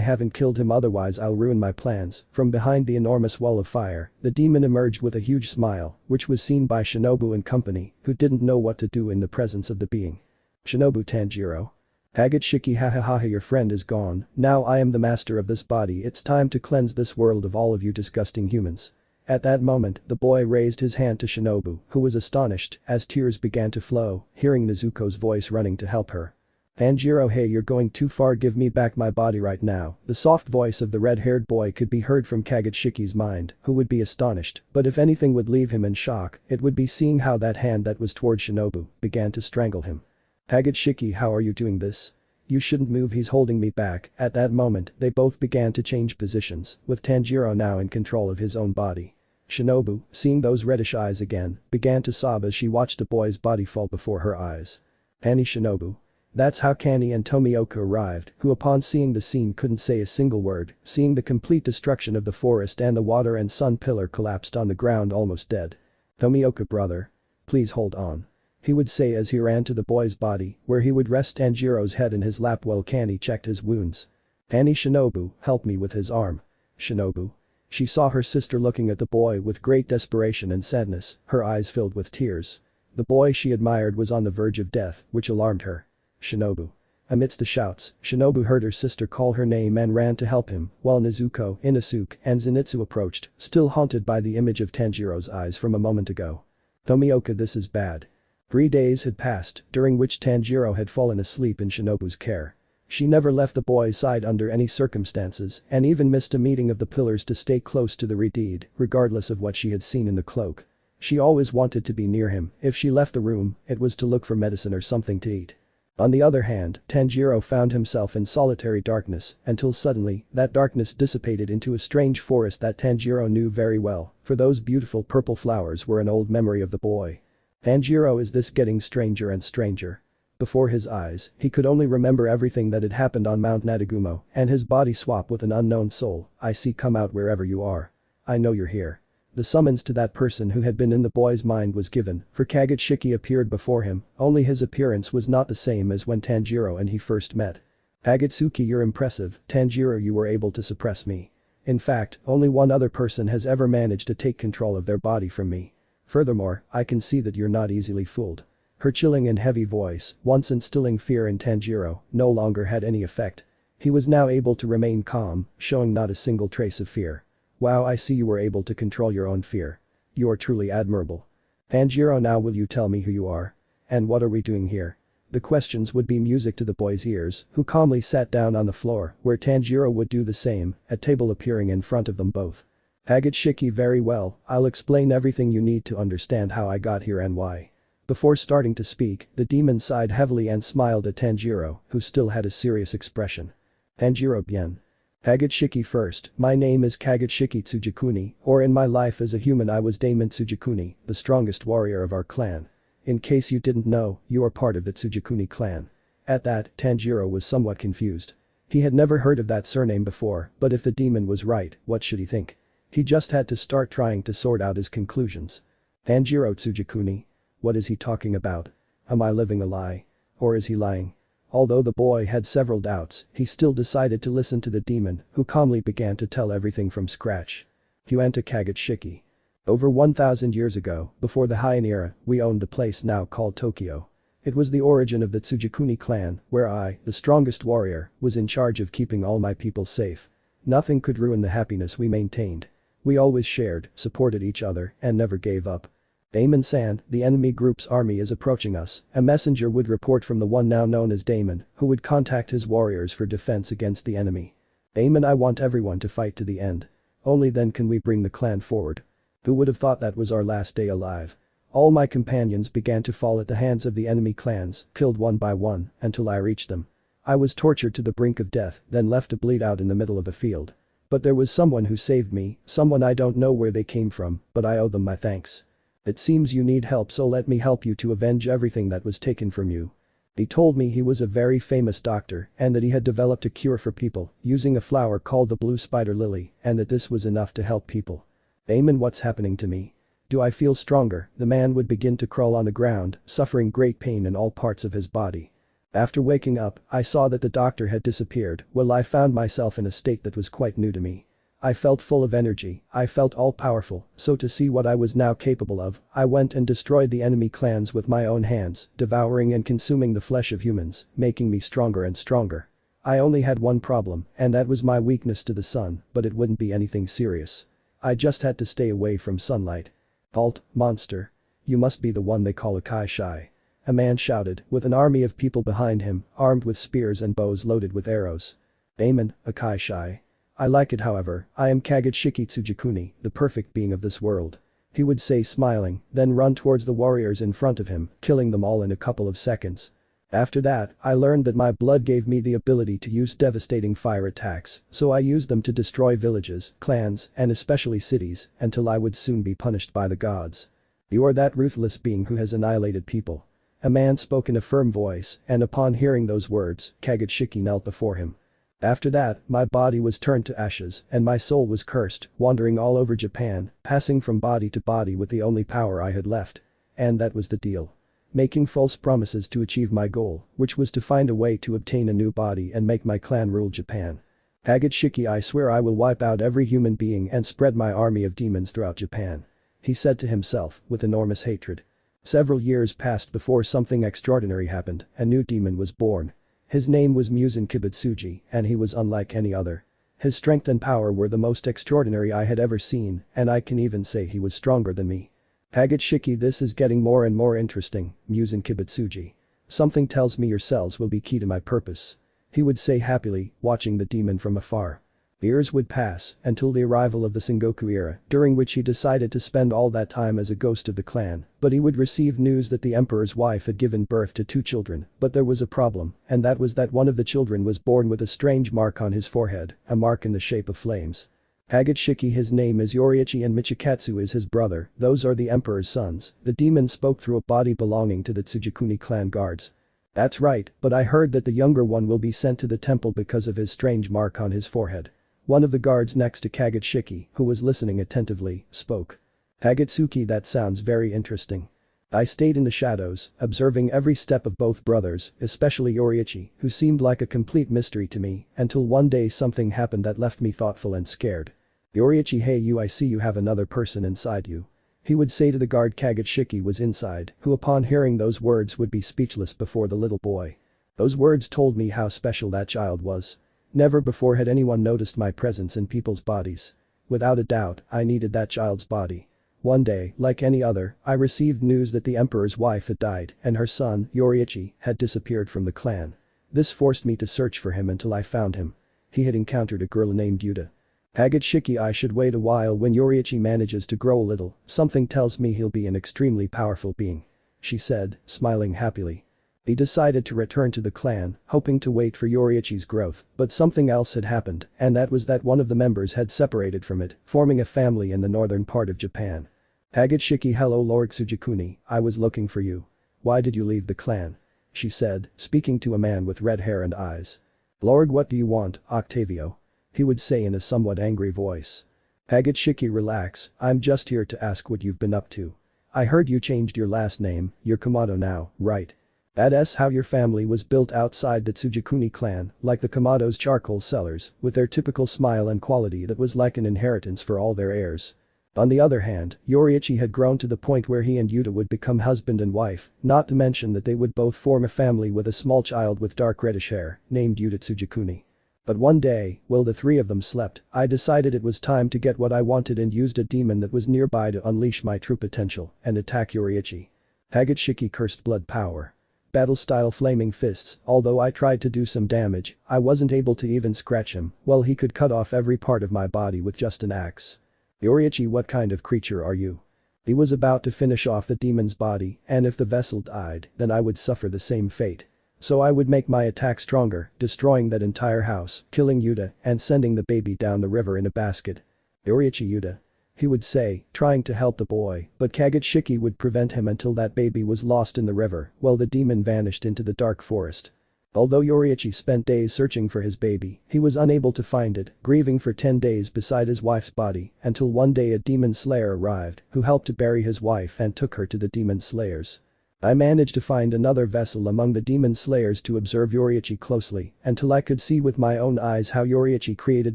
[SPEAKER 2] haven't killed him, otherwise I'll ruin my plans. From behind the enormous wall of fire, the demon emerged with a huge smile, which was seen by Shinobu and company, who didn't know what to do in the presence of the being. Shinobu, Tanjiro. Kagutsuki, hahaha, your friend is gone. Now I am the master of this body. It's time to cleanse this world of all of you disgusting humans. At that moment, the boy raised his hand to Shinobu, who was astonished as tears began to flow, hearing Nezuko's voice running to help her. Tanjiro, hey, you're going too far, give me back my body right now. The soft voice of the red-haired boy could be heard from Kagutsuki's mind, who would be astonished, but if anything would leave him in shock, it would be seeing how that hand that was toward Shinobu began to strangle him. Kagutsuki, how are you doing this? You shouldn't move, he's holding me back. At that moment, they both began to change positions, with Tanjiro now in control of his own body. Shinobu, seeing those reddish eyes again, began to sob as she watched the boy's body fall before her eyes. Annie, Shinobu. That's how Kani and Tomioka arrived, who upon seeing the scene couldn't say a single word, seeing the complete destruction of the forest and the water and sun pillar collapsed on the ground almost dead. Tomioka, brother. Please hold on. He would say as he ran to the boy's body, where he would rest Tanjiro's head in his lap while Kani checked his wounds. Annie, Shinobu, help me with his arm. Shinobu. She saw her sister looking at the boy with great desperation and sadness, her eyes filled with tears. The boy she admired was on the verge of death, which alarmed her. Shinobu. Amidst the shouts, Shinobu heard her sister call her name and ran to help him, while Nezuko, Inosuke, and Zenitsu approached, still haunted by the image of Tanjiro's eyes from a moment ago. Tomioka, this is bad. 3 days had passed, during which Tanjiro had fallen asleep in Shinobu's care. She never left the boy's side under any circumstances, and even missed a meeting of the pillars to stay close to the Redeed, regardless of what she had seen in the cloak. She always wanted to be near him. If she left the room, it was to look for medicine or something to eat. On the other hand, Tanjiro found himself in solitary darkness, until suddenly, that darkness dissipated into a strange forest that Tanjiro knew very well, for those beautiful purple flowers were an old memory of the boy. Tanjiro, is this getting stranger and stranger? Before his eyes, he could only remember everything that had happened on Mount Nadagumo, and his body swap with an unknown soul. I see, come out wherever you are. I know you're here. The summons to that person who had been in the boy's mind was given, for Kagutsuki appeared before him, only his appearance was not the same as when Tanjiro and he first met. Kagutsuki, you're impressive. Tanjiro, you were able to suppress me. In fact, only one other person has ever managed to take control of their body from me. Furthermore, I can see that you're not easily fooled. Her chilling and heavy voice, once instilling fear in Tanjiro, no longer had any effect. He was now able to remain calm, showing not a single trace of fear. Wow, I see you were able to control your own fear. You are truly admirable. Tanjiro, now will you tell me who you are? And what are we doing here? The questions would be music to the boy's ears, who calmly sat down on the floor, where Tanjiro would do the same, a table appearing in front of them both. Kagutsuki, very well, I'll explain everything you need to understand how I got here and why. Before starting to speak, the demon sighed heavily and smiled at Tanjiro, who still had a serious expression. Tanjiro, bien. Kagutsuki, first, my name is YoriichiTsuyikune, or in my life as a human I was Daemon Tsugikuni, the strongest warrior of our clan. In case you didn't know, you are part of the Tsugikuni clan. At that, Tanjiro was somewhat confused. He had never heard of that surname before, but if the demon was right, what should he think? He just had to start trying to sort out his conclusions. Tanjiro Tsugikune? What is he talking about? Am I living a lie? Or is he lying? Although the boy had several doubts, he still decided to listen to the demon, who calmly began to tell everything from scratch. Huanta Kagutsuki. Over 1,000 years ago, before the Heian era, we owned the place now called Tokyo. It was the origin of the Tsugikuni clan, where I, the strongest warrior, was in charge of keeping all my people safe. Nothing could ruin the happiness we maintained. We always shared, supported each other, and never gave up. Daemon-san, the enemy group's army is approaching us. A messenger would report from the one now known as Daemon, who would contact his warriors for defense against the enemy. Daemon, I want everyone to fight to the end. Only then can we bring the clan forward. Who would have thought that was our last day alive? All my companions began to fall at the hands of the enemy clans, killed one by one, until I reached them. I was tortured to the brink of death, then left to bleed out in the middle of a field. But there was someone who saved me, someone I don't know where they came from, but I owe them my thanks. It seems you need help, so let me help you to avenge everything that was taken from you. He told me he was a very famous doctor and that he had developed a cure for people using a flower called the blue spider lily and that this was enough to help people. Daemon, what's happening to me? Do I feel stronger? The man would begin to crawl on the ground, suffering great pain in all parts of his body. After waking up, I saw that the doctor had disappeared. Well, I found myself in a state that was quite new to me. I felt full of energy, I felt all-powerful, so to see what I was now capable of, I went and destroyed the enemy clans with my own hands, devouring and consuming the flesh of humans, making me stronger and stronger. I only had one problem, and that was my weakness to the sun, but it wouldn't be anything serious. I just had to stay away from sunlight. Halt, monster. You must be the one they call a Kai-Shai. A man shouted, with an army of people behind him, armed with spears and bows loaded with arrows. Daemon, a Kai-Shai. I like it, however, I am YoriichiTsuyikune, the perfect being of this world. He would say, smiling, then run towards the warriors in front of him, killing them all in a couple of seconds. After that, I learned that my blood gave me the ability to use devastating fire attacks, so I used them to destroy villages, clans, and especially cities, until I would soon be punished by the gods. You are that ruthless being who has annihilated people. A man spoke in a firm voice, and upon hearing those words, Kagutsuki knelt before him. After that, my body was turned to ashes and my soul was cursed, wandering all over Japan, passing from body to body with the only power I had left. And that was the deal. Making false promises to achieve my goal, which was to find a way to obtain a new body and make my clan rule Japan. Kagutsuki, I swear I will wipe out every human being and spread my army of demons throughout Japan. He said to himself, with enormous hatred. Several years passed before something extraordinary happened, a new demon was born. His name was Muzan Kibutsuji, and he was unlike any other. His strength and power were the most extraordinary I had ever seen, and I can even say he was stronger than me. Kagutsuki, this is getting more and more interesting, Muzan Kibutsuji. Something tells me your cells will be key to my purpose. He would say happily, watching the demon from afar. Years would pass until the arrival of the Sengoku era, during which he decided to spend all that time as a ghost of the clan, but he would receive news that the emperor's wife had given birth to 2 children, but there was a problem, and that was that one of the children was born with a strange mark on his forehead, a mark in the shape of flames. Hagitsuki, his name is Yoriichi and Michikatsu is his brother, those are the emperor's sons. The demon spoke through a body belonging to the Tsugikuni clan guards. That's right, but I heard that the younger one will be sent to the temple because of his strange mark on his forehead. One of the guards next to Kagutsuki, who was listening attentively, spoke. Hagitsuki, that sounds very interesting. I stayed in the shadows, observing every step of both brothers, especially Yoriichi, who seemed like a complete mystery to me, until one day something happened that left me thoughtful and scared. Yoriichi, hey you, I see you have another person inside you. He would say to the guard Kagutsuki was inside, who upon hearing those words would be speechless before the little boy. Those words told me how special that child was. Never before had anyone noticed my presence in people's bodies. Without a doubt, I needed that child's body. One day, like any other, I received news that the emperor's wife had died and her son, Yoriichi, had disappeared from the clan. This forced me to search for him until I found him. He had encountered a girl named Yuta. Hagitsuki, I should wait a while. When Yoriichi manages to grow a little, something tells me he'll be an extremely powerful being. She said, smiling happily. He decided to return to the clan, hoping to wait for Yoriichi's growth, but something else had happened, and that was that one of the members had separated from it, forming a family in the northern part of Japan. Hagitsuki, hello Lord Tsugikuni, I was looking for you. Why did you leave the clan? She said, speaking to a man with red hair and eyes. Lord, what do you want, Octavio? He would say in a somewhat angry voice. Hagitsuki, relax, I'm just here to ask what you've been up to. I heard you changed your last name, you're Kamado now, right? That's how your family was built outside the Tsugikuni clan, like the Kamado's charcoal sellers, with their typical smile and quality that was like an inheritance for all their heirs. On the other hand, Yoriichi had grown to the point where he and Yuta would become husband and wife, not to mention that they would both form a family with a small child with dark reddish hair, named Yuta Tsugikuni. But one day, while the three of them slept, I decided it was time to get what I wanted and used a demon that was nearby to unleash my true potential and attack Yoriichi. Hagitsuki cursed blood power. Battle-style flaming fists, although I tried to do some damage, I wasn't able to even scratch him, while he could cut off every part of my body with just an axe. Yoriichi, what kind of creature are you? He was about to finish off the demon's body, and if the vessel died, then I would suffer the same fate. So I would make my attack stronger, destroying that entire house, killing Yuta, and sending the baby down the river in a basket. Yoriichi, Yuta. He would say, trying to help the boy, but Kagutsuki would prevent him until that baby was lost in the river, while the demon vanished into the dark forest. Although Yoriichi spent days searching for his baby, he was unable to find it, grieving for 10 days beside his wife's body, until one day a demon slayer arrived, who helped to bury his wife and took her to the demon slayers. I managed to find another vessel among the demon slayers to observe Yoriichi closely, until I could see with my own eyes how Yoriichi created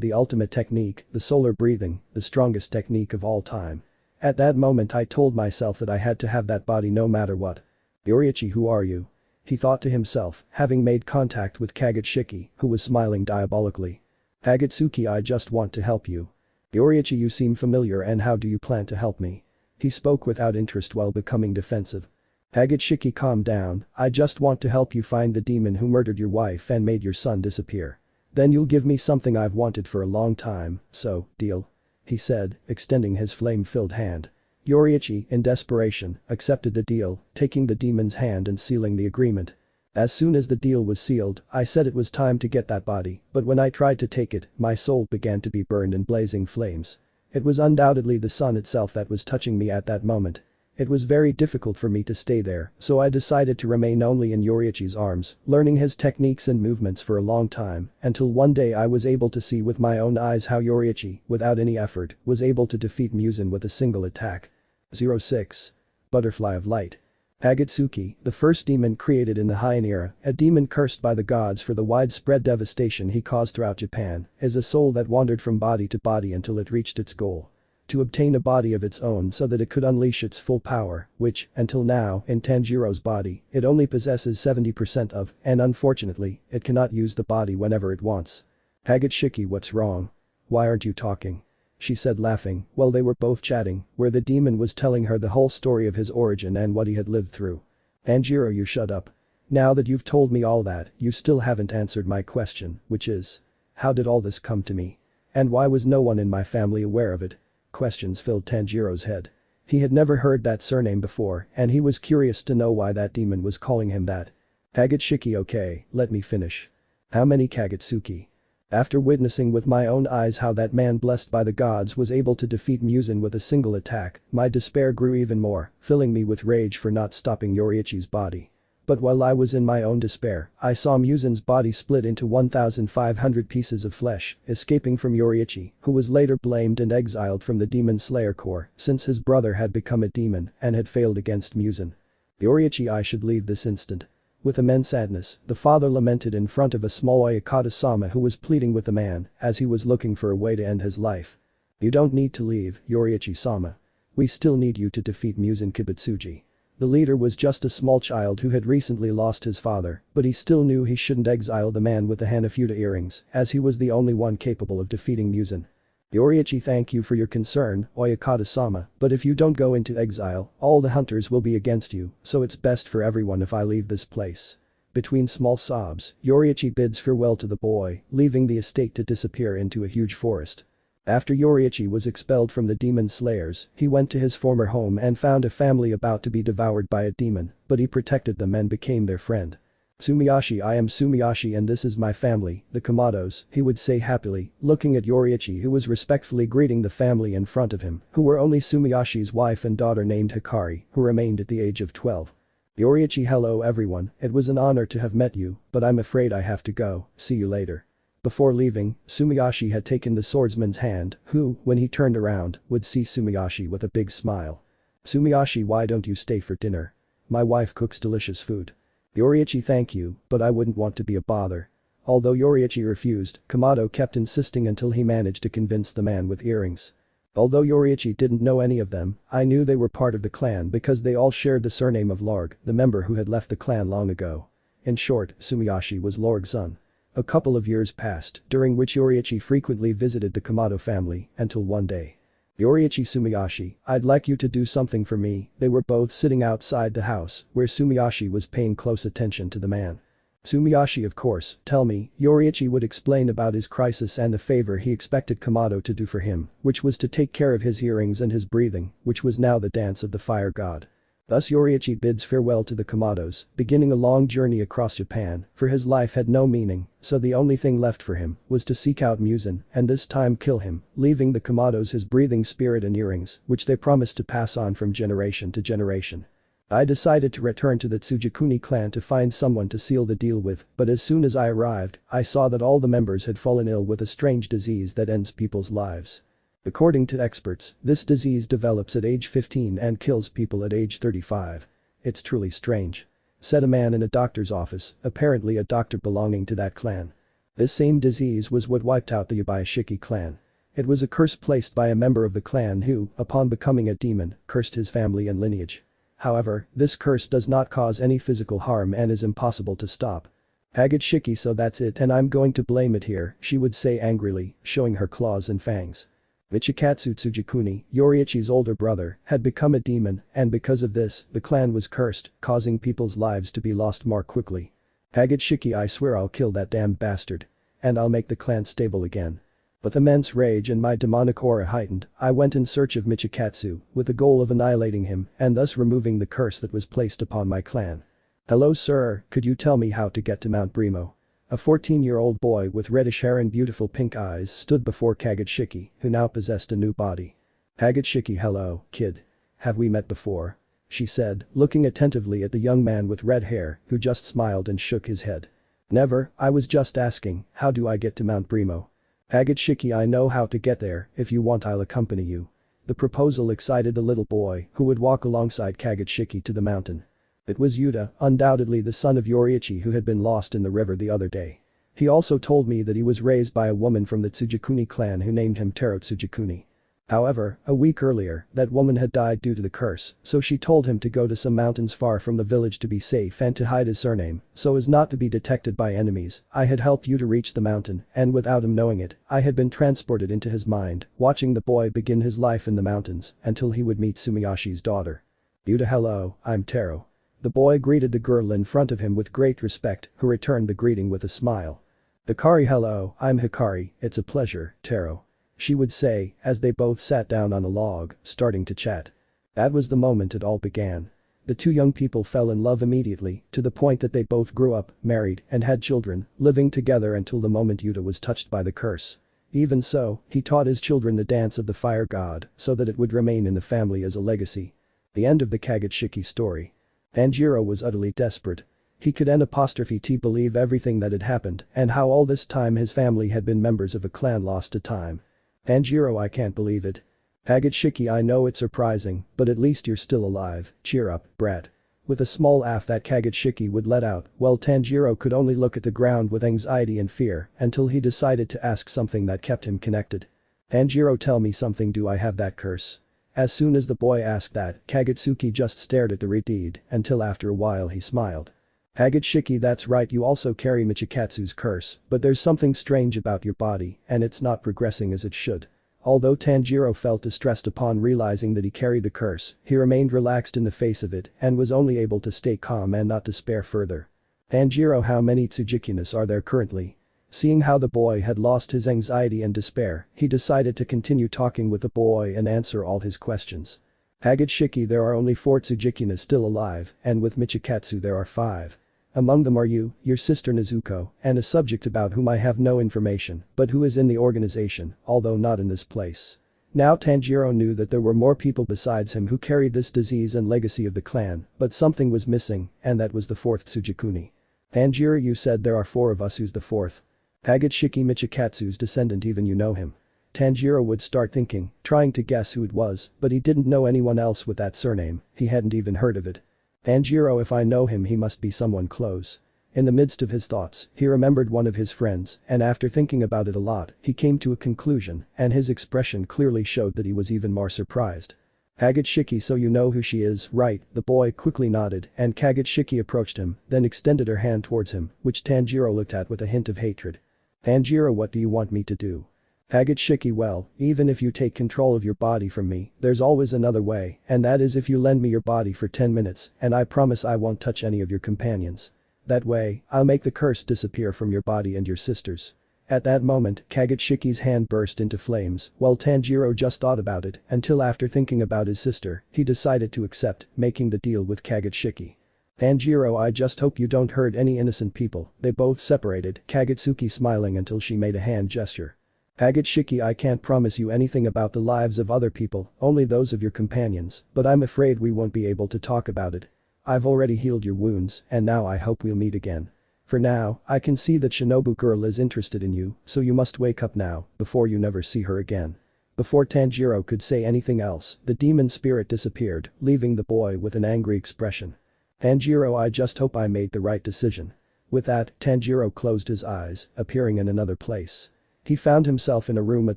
[SPEAKER 2] the ultimate technique, the solar breathing, the strongest technique of all time. At that moment I told myself that I had to have that body no matter what. Yoriichi, who are you? He thought to himself, having made contact with Kagutsuki, who was smiling diabolically. Hagitsuki, I just want to help you. Yoriichi, you seem familiar, and how do you plan to help me? He spoke without interest while becoming defensive. Hagitsuki, calm down, I just want to help you find the demon who murdered your wife and made your son disappear. Then you'll give me something I've wanted for a long time, so, deal? He said, extending his flame-filled hand. Yoriichi, in desperation, accepted the deal, taking the demon's hand and sealing the agreement. As soon as the deal was sealed, I said it was time to get that body, but when I tried to take it, my soul began to be burned in blazing flames. It was undoubtedly the sun itself that was touching me at that moment. It was very difficult for me to stay there, so I decided to remain only in Yoriichi's arms, learning his techniques and movements for a long time, until one day I was able to see with my own eyes how Yoriichi, without any effort, was able to defeat Muzan with a single attack. 06. Butterfly of Light. Hagitsuki, the first demon created in the Heian era, a demon cursed by the gods for the widespread devastation he caused throughout Japan, is a soul that wandered from body to body until it reached its goal. To obtain a body of its own so that it could unleash its full power, which, until now, in Tanjiro's body, it only possesses 70% of, and unfortunately, it cannot use the body whenever it wants. Hagitsuki, what's wrong? Why aren't you talking? She said, laughing, while they were both chatting, where the demon was telling her the whole story of his origin and what he had lived through. Tanjiro, you shut up. Now that you've told me all that, you still haven't answered my question, which is, how did all this come to me? And why was no one in my family aware of it? Questions filled Tanjiro's head. He had never heard that surname before, and he was curious to know why that demon was calling him that. Hagitsuki, okay, let me finish. How many Kagutsuki? After witnessing with my own eyes how that man blessed by the gods was able to defeat Muzan with a single attack, my despair grew even more, filling me with rage for not stopping Yoriichi's body. But while I was in my own despair, I saw Muzan's body split into 1,500 pieces of flesh, escaping from Yoriichi, who was later blamed and exiled from the Demon Slayer Corps since his brother had become a demon and had failed against Muzan. Yoriichi, I should leave this instant. With immense sadness, the father lamented in front of a small Oyakata-sama who was pleading with the man as he was looking for a way to end his life. You don't need to leave, Yoriichi-sama. We still need you to defeat Muzan Kibutsuji. The leader was just a small child who had recently lost his father, but he still knew he shouldn't exile the man with the Hanafuda earrings, as he was the only one capable of defeating Muzan. Yoriichi, thank you for your concern, Oyakata-sama, but if you don't go into exile, all the hunters will be against you, so it's best for everyone if I leave this place. Between small sobs, Yoriichi bids farewell to the boy, leaving the estate to disappear into a huge forest. After Yoriichi was expelled from the demon slayers, he went to his former home and found a family about to be devoured by a demon, but he protected them and became their friend. Sumiyoshi, I am Sumiyoshi and this is my family, the Kamados, he would say happily, looking at Yoriichi who was respectfully greeting the family in front of him, who were only Sumiyoshi's wife and daughter named Hikari, who remained at the age of 12. Yoriichi, hello everyone, it was an honor to have met you, but I'm afraid I have to go, see you later. Before leaving, Sumiyoshi had taken the swordsman's hand, who, when he turned around, would see Sumiyoshi with a big smile. Sumiyoshi, why don't you stay for dinner? My wife cooks delicious food. Yoriichi, thank you, but I wouldn't want to be a bother. Although Yoriichi refused, Kamado kept insisting until he managed to convince the man with earrings. Although Yoriichi didn't know any of them, I knew they were part of the clan because they all shared the surname of Lorg, the member who had left the clan long ago. In short, Sumiyoshi was Lorg's son. A couple of years passed, during which Yoriichi frequently visited the Kamado family, until one day. Yoriichi, Sumiyoshi, I'd like you to do something for me. They were both sitting outside the house, where Sumiyoshi was paying close attention to the man. Sumiyoshi, of course, tell me, Yoriichi would explain about his crisis and the favor he expected Kamado to do for him, which was to take care of his earrings and his breathing, which was now the dance of the fire god. Thus Yoriichi bids farewell to the Kamados, beginning a long journey across Japan, for his life had no meaning, so the only thing left for him was to seek out Muzan and this time kill him, leaving the Kamados his breathing spirit and earrings, which they promised to pass on from generation to generation. I decided to return to the Tsugikuni clan to find someone to seal the deal with, but as soon as I arrived, I saw that all the members had fallen ill with a strange disease that ends people's lives. According to experts, this disease develops at age 15 and kills people at age 35. It's truly strange. Said a man in a doctor's office, apparently a doctor belonging to that clan. This same disease was what wiped out the Yabayashiki clan. It was a curse placed by a member of the clan who, upon becoming a demon, cursed his family and lineage. However, this curse does not cause any physical harm and is impossible to stop. Hagitshiki, so that's it and I'm going to blame it here, she would say angrily, showing her claws and fangs. Michikatsu Tsugikuni, Yoriichi's older brother, had become a demon, and because of this, the clan was cursed, causing people's lives to be lost more quickly. Hagitshiki, I swear I'll kill that damned bastard. And I'll make the clan stable again. With immense rage and my demonic aura heightened, I went in search of Michikatsu, with the goal of annihilating him and thus removing the curse that was placed upon my clan. Hello sir, could you tell me how to get to Mount Brimo? A 14-year-old boy with reddish hair and beautiful pink eyes stood before Kagutshiki, who now possessed a new body. Kagutshiki, hello, kid. Have we met before? She said, looking attentively at the young man with red hair, who just smiled and shook his head. Never, I was just asking, how do I get to Mount Brimo? Kagutshiki, I know how to get there, if you want I'll accompany you. The proposal excited the little boy, who would walk alongside Kagutshiki to the mountain. It was Yuta, undoubtedly the son of Yoriichi who had been lost in the river the other day. He also told me that he was raised by a woman from the Tsugikuni clan who named him Taro Tsugikuni. However, a week earlier, that woman had died due to the curse, so she told him to go to some mountains far from the village to be safe and to hide his surname, so as not to be detected by enemies. I had helped Yuta reach the mountain, and without him knowing it, I had been transported into his mind, watching the boy begin his life in the mountains, until he would meet Sumiyoshi's daughter. Yuta, hello, I'm Taro. The boy greeted the girl in front of him with great respect, who returned the greeting with a smile. Hikari, hello, I'm Hikari, it's a pleasure, Taro. She would say, as they both sat down on a log, starting to chat. That was the moment it all began. The two young people fell in love immediately, to the point that they both grew up, married, and had children, living together until the moment Yuta was touched by the curse. Even so, he taught his children the dance of the fire god, so that it would remain in the family as a legacy. The end of the Kagutsuki story. Tanjiro was utterly desperate. He could N''T believe everything that had happened, and how all this time his family had been members of a clan lost to time. Tanjiro, I can't believe it. Kagutsuki, I know it's surprising, but at least you're still alive, cheer up, brat. With a small laugh that Kagutsuki would let out, well, Tanjiro could only look at the ground with anxiety and fear until he decided to ask something that kept him connected. Tanjiro, tell me something, do I have that curse? As soon as the boy asked that, Kagutsuki just stared at the redeed until after a while he smiled. Kagutsuki, that's right, you also carry Michikatsu's curse, but there's something strange about your body and it's not progressing as it should. Although Tanjiro felt distressed upon realizing that he carried the curse, he remained relaxed in the face of it and was only able to stay calm and not despair further. Tanjiro, how many Tsugikunis are there currently? Seeing how the boy had lost his anxiety and despair, he decided to continue talking with the boy and answer all his questions. Kagutsuki, there are only 4 Tsugikunis still alive, and with Michikatsu there are 5. Among them are you, your sister Nezuko, and a subject about whom I have no information, but who is in the organization, although not in this place. Now Tanjiro knew that there were more people besides him who carried this disease and legacy of the clan, but something was missing, and that was the 4th Tsugikuni. Tanjiro, you said there are 4 of us, who's the 4th? Kagutsuki, Michikatsu's descendant, even you know him. Tanjiro would start thinking, trying to guess who it was, but he didn't know anyone else with that surname, he hadn't even heard of it. Tanjiro, if I know him, he must be someone close. In the midst of his thoughts, he remembered one of his friends, and after thinking about it a lot, he came to a conclusion, and his expression clearly showed that he was even more surprised. Kagutsuki, so you know who she is, right? The boy quickly nodded, and Kagutsuki approached him, then extended her hand towards him, which Tanjiro looked at with a hint of hatred. Tanjiro, what do you want me to do? Kagutsuki, well, even if you take control of your body from me, there's always another way, and that is if you lend me your body for 10 minutes, and I promise I won't touch any of your companions. That way, I'll make the curse disappear from your body and your sister's. At that moment, Kagutsuki's hand burst into flames, while Tanjiro just thought about it until after thinking about his sister, he decided to accept, making the deal with Kagutsuki. Tanjiro, I just hope you don't hurt any innocent people. They both separated, Kagutsuki smiling until she made a hand gesture. Kagutsuki, I can't promise you anything about the lives of other people, only those of your companions, but I'm afraid we won't be able to talk about it. I've already healed your wounds, and now I hope we'll meet again. For now, I can see that Shinobu girl is interested in you, so you must wake up now, before you never see her again. Before Tanjiro could say anything else, the demon spirit disappeared, leaving the boy with an angry expression. Tanjiro, I just hope I made the right decision. With that, Tanjiro closed his eyes, appearing in another place. He found himself in a room at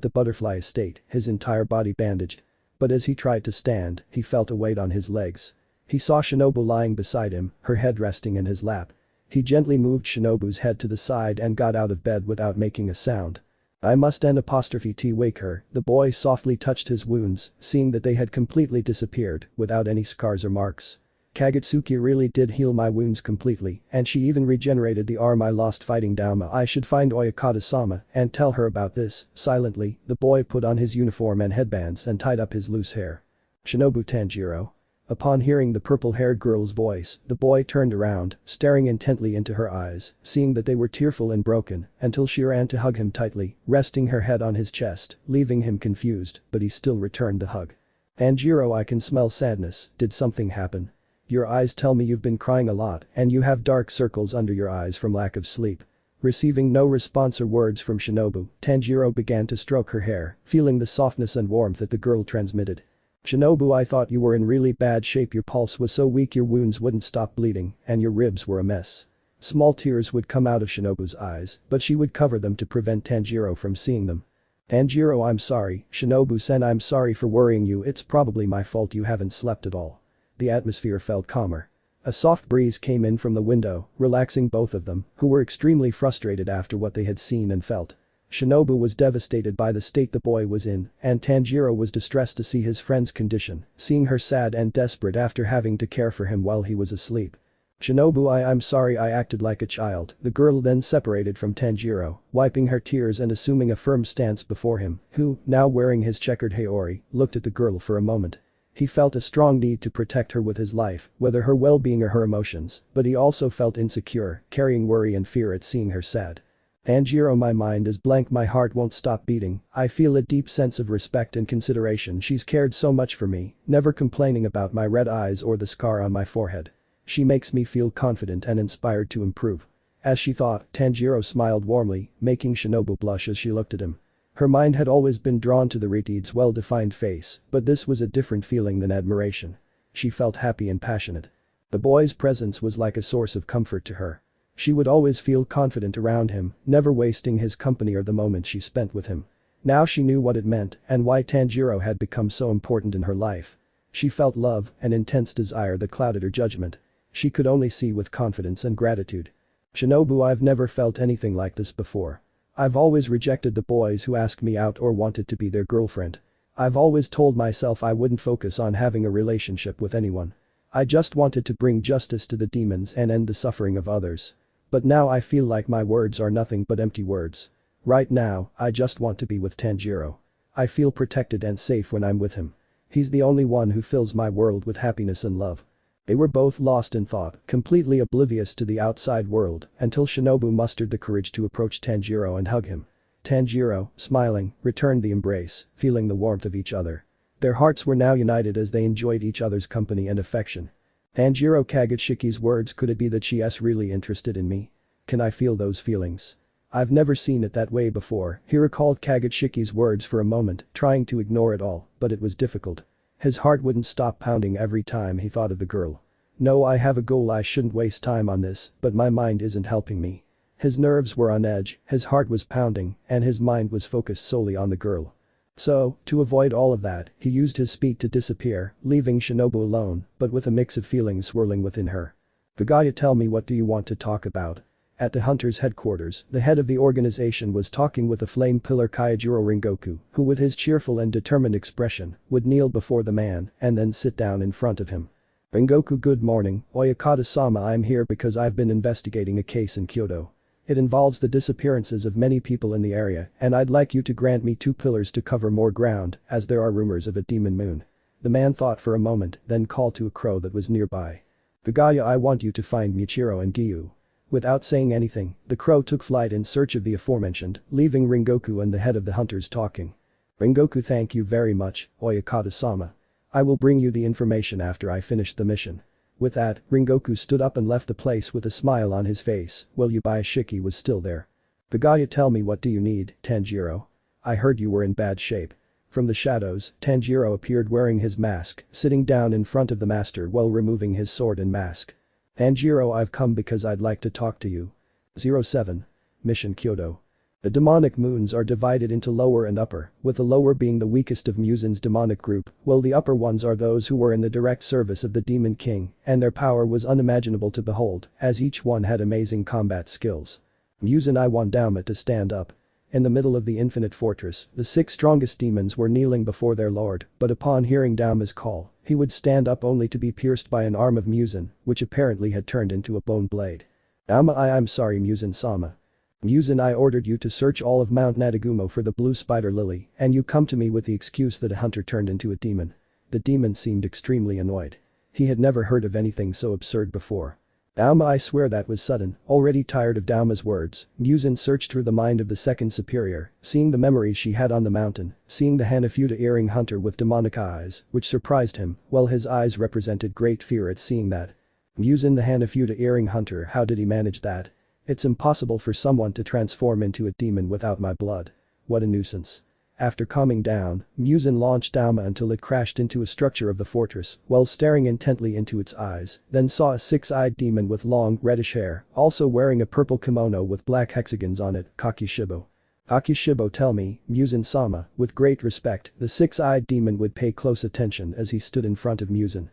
[SPEAKER 2] the butterfly estate, his entire body bandaged. But as he tried to stand, he felt a weight on his legs. He saw Shinobu lying beside him, her head resting in his lap. He gently moved Shinobu's head to the side and got out of bed without making a sound. I must N''T wake her, the boy softly touched his wounds, seeing that they had completely disappeared, without any scars or marks. Kagutsuki really did heal my wounds completely, and she even regenerated the arm I lost fighting Dauma. I should find Oyakata-sama and tell her about this. Silently, the boy put on his uniform and headbands and tied up his loose hair. Shinobu, Tanjiro. Upon hearing the purple-haired girl's voice, the boy turned around, staring intently into her eyes, seeing that they were tearful and broken, until she ran to hug him tightly, resting her head on his chest, leaving him confused, but he still returned the hug. Tanjiro, I can smell sadness, did something happen? Your eyes tell me you've been crying a lot, and you have dark circles under your eyes from lack of sleep. Receiving no response or words from Shinobu, Tanjiro began to stroke her hair, feeling the softness and warmth that the girl transmitted. Shinobu, I thought you were in really bad shape, your pulse was so weak your wounds wouldn't stop bleeding, and your ribs were a mess. Small tears would come out of Shinobu's eyes, but she would cover them to prevent Tanjiro from seeing them. Tanjiro, I'm sorry, Shinobu-san, I'm sorry for worrying you, it's probably my fault you haven't slept at all. The atmosphere felt calmer. A soft breeze came in from the window, relaxing both of them, who were extremely frustrated after what they had seen and felt. Shinobu was devastated by the state the boy was in, and Tanjiro was distressed to see his friend's condition, seeing her sad and desperate after having to care for him while he was asleep. Shinobu, I'm sorry I acted like a child. The girl then separated from Tanjiro, wiping her tears and assuming a firm stance before him, who, now wearing his checkered haori, looked at the girl for a moment. He felt a strong need to protect her with his life, whether her well-being or her emotions, but he also felt insecure, carrying worry and fear at seeing her sad. Tanjiro, my mind is blank, my heart won't stop beating, I feel a deep sense of respect and consideration, she's cared so much for me, never complaining about my red eyes or the scar on my forehead. She makes me feel confident and inspired to improve. As she thought, Tanjiro smiled warmly, making Shinobu blush as she looked at him. Her mind had always been drawn to the Riti's well-defined face, but this was a different feeling than admiration. She felt happy and passionate. The boy's presence was like a source of comfort to her. She would always feel confident around him, never wasting his company or the moments she spent with him. Now she knew what it meant and why Tanjiro had become so important in her life. She felt love, an intense desire that clouded her judgment. She could only see with confidence and gratitude. Shinobu, I've never felt anything like this before. I've always rejected the boys who asked me out or wanted to be their girlfriend. I've always told myself I wouldn't focus on having a relationship with anyone. I just wanted to bring justice to the demons and end the suffering of others. But now I feel like my words are nothing but empty words. Right now, I just want to be with Tanjiro. I feel protected and safe when I'm with him. He's the only one who fills my world with happiness and love. They were both lost in thought, completely oblivious to the outside world, until Shinobu mustered the courage to approach Tanjiro and hug him. Tanjiro, smiling, returned the embrace, feeling the warmth of each other. Their hearts were now united as they enjoyed each other's company and affection. Tanjiro, Kageshiki's words, could it be that she's really interested in me? Can I feel those feelings? I've never seen it that way before, he recalled Kageshiki's words for a moment, trying to ignore it all, but it was difficult. His heart wouldn't stop pounding every time he thought of the girl. No, I have a goal, I shouldn't waste time on this, but my mind isn't helping me. His nerves were on edge, his heart was pounding, and his mind was focused solely on the girl. So, to avoid all of that, he used his speed to disappear, leaving Shinobu alone, but with a mix of feelings swirling within her. Hagaya, tell me, what do you want to talk about? At the hunter's headquarters, the head of the organization was talking with a flame pillar, Kaijiro Rengoku, who with his cheerful and determined expression, would kneel before the man and then sit down in front of him. Rengoku, good morning, Oyakata-sama, I'm here because I've been investigating a case in Kyoto. It involves the disappearances of many people in the area and I'd like you to grant me 2 pillars to cover more ground as there are rumors of a demon moon. The man thought for a moment, then called to a crow that was nearby. Hagaya, I want you to find Michiro and Giyu. Without saying anything, the crow took flight in search of the aforementioned, leaving Rengoku and the head of the hunters talking. Rengoku, thank you very much, Oyakata-sama. I will bring you the information after I finish the mission. With that, Rengoku stood up and left the place with a smile on his face, while Yubashiki was still there. Hagaya, tell me, what do you need, Tanjiro? I heard you were in bad shape. From the shadows, Tanjiro appeared wearing his mask, sitting down in front of the master while removing his sword and mask. Tanjiro, I've come because I'd like to talk to you. 07. Mission Kyoto. The demonic moons are divided into lower and upper, with the lower being the weakest of Muzan's demonic group, while the upper ones are those who were in the direct service of the Demon King, and their power was unimaginable to behold, as each one had amazing combat skills. Muzan, I want Dauma to stand up. In the middle of the infinite fortress, the 6 strongest demons were kneeling before their lord, but upon hearing Dauma's call, he would stand up only to be pierced by an arm of Muzan, which apparently had turned into a bone blade. Dauma, I'm sorry, Muzan-sama. Muzan, I ordered you to search all of Mount Nadagumo for the blue spider lily, and you come to me with the excuse that a hunter turned into a demon. The demon seemed extremely annoyed. He had never heard of anything so absurd before. Dauma, I swear that was sudden. Already tired of Dauma's words, Muzan searched through the mind of the second superior, seeing the memories she had on the mountain, seeing the Hanafuda earring hunter with demonic eyes, which surprised him, while his eyes represented great fear at seeing that. Muzan, the Hanafuda earring hunter, how did he manage that? It's impossible for someone to transform into a demon without my blood. What a nuisance. After calming down, Muzan launched Dauma until it crashed into a structure of the fortress while staring intently into its eyes, then saw a 6-eyed demon with long, reddish hair, also wearing a purple kimono with black hexagons on it, Kakishibo. Kakishibo, tell me, Muzan-sama, with great respect, the 6-eyed demon would pay close attention as he stood in front of Muzan.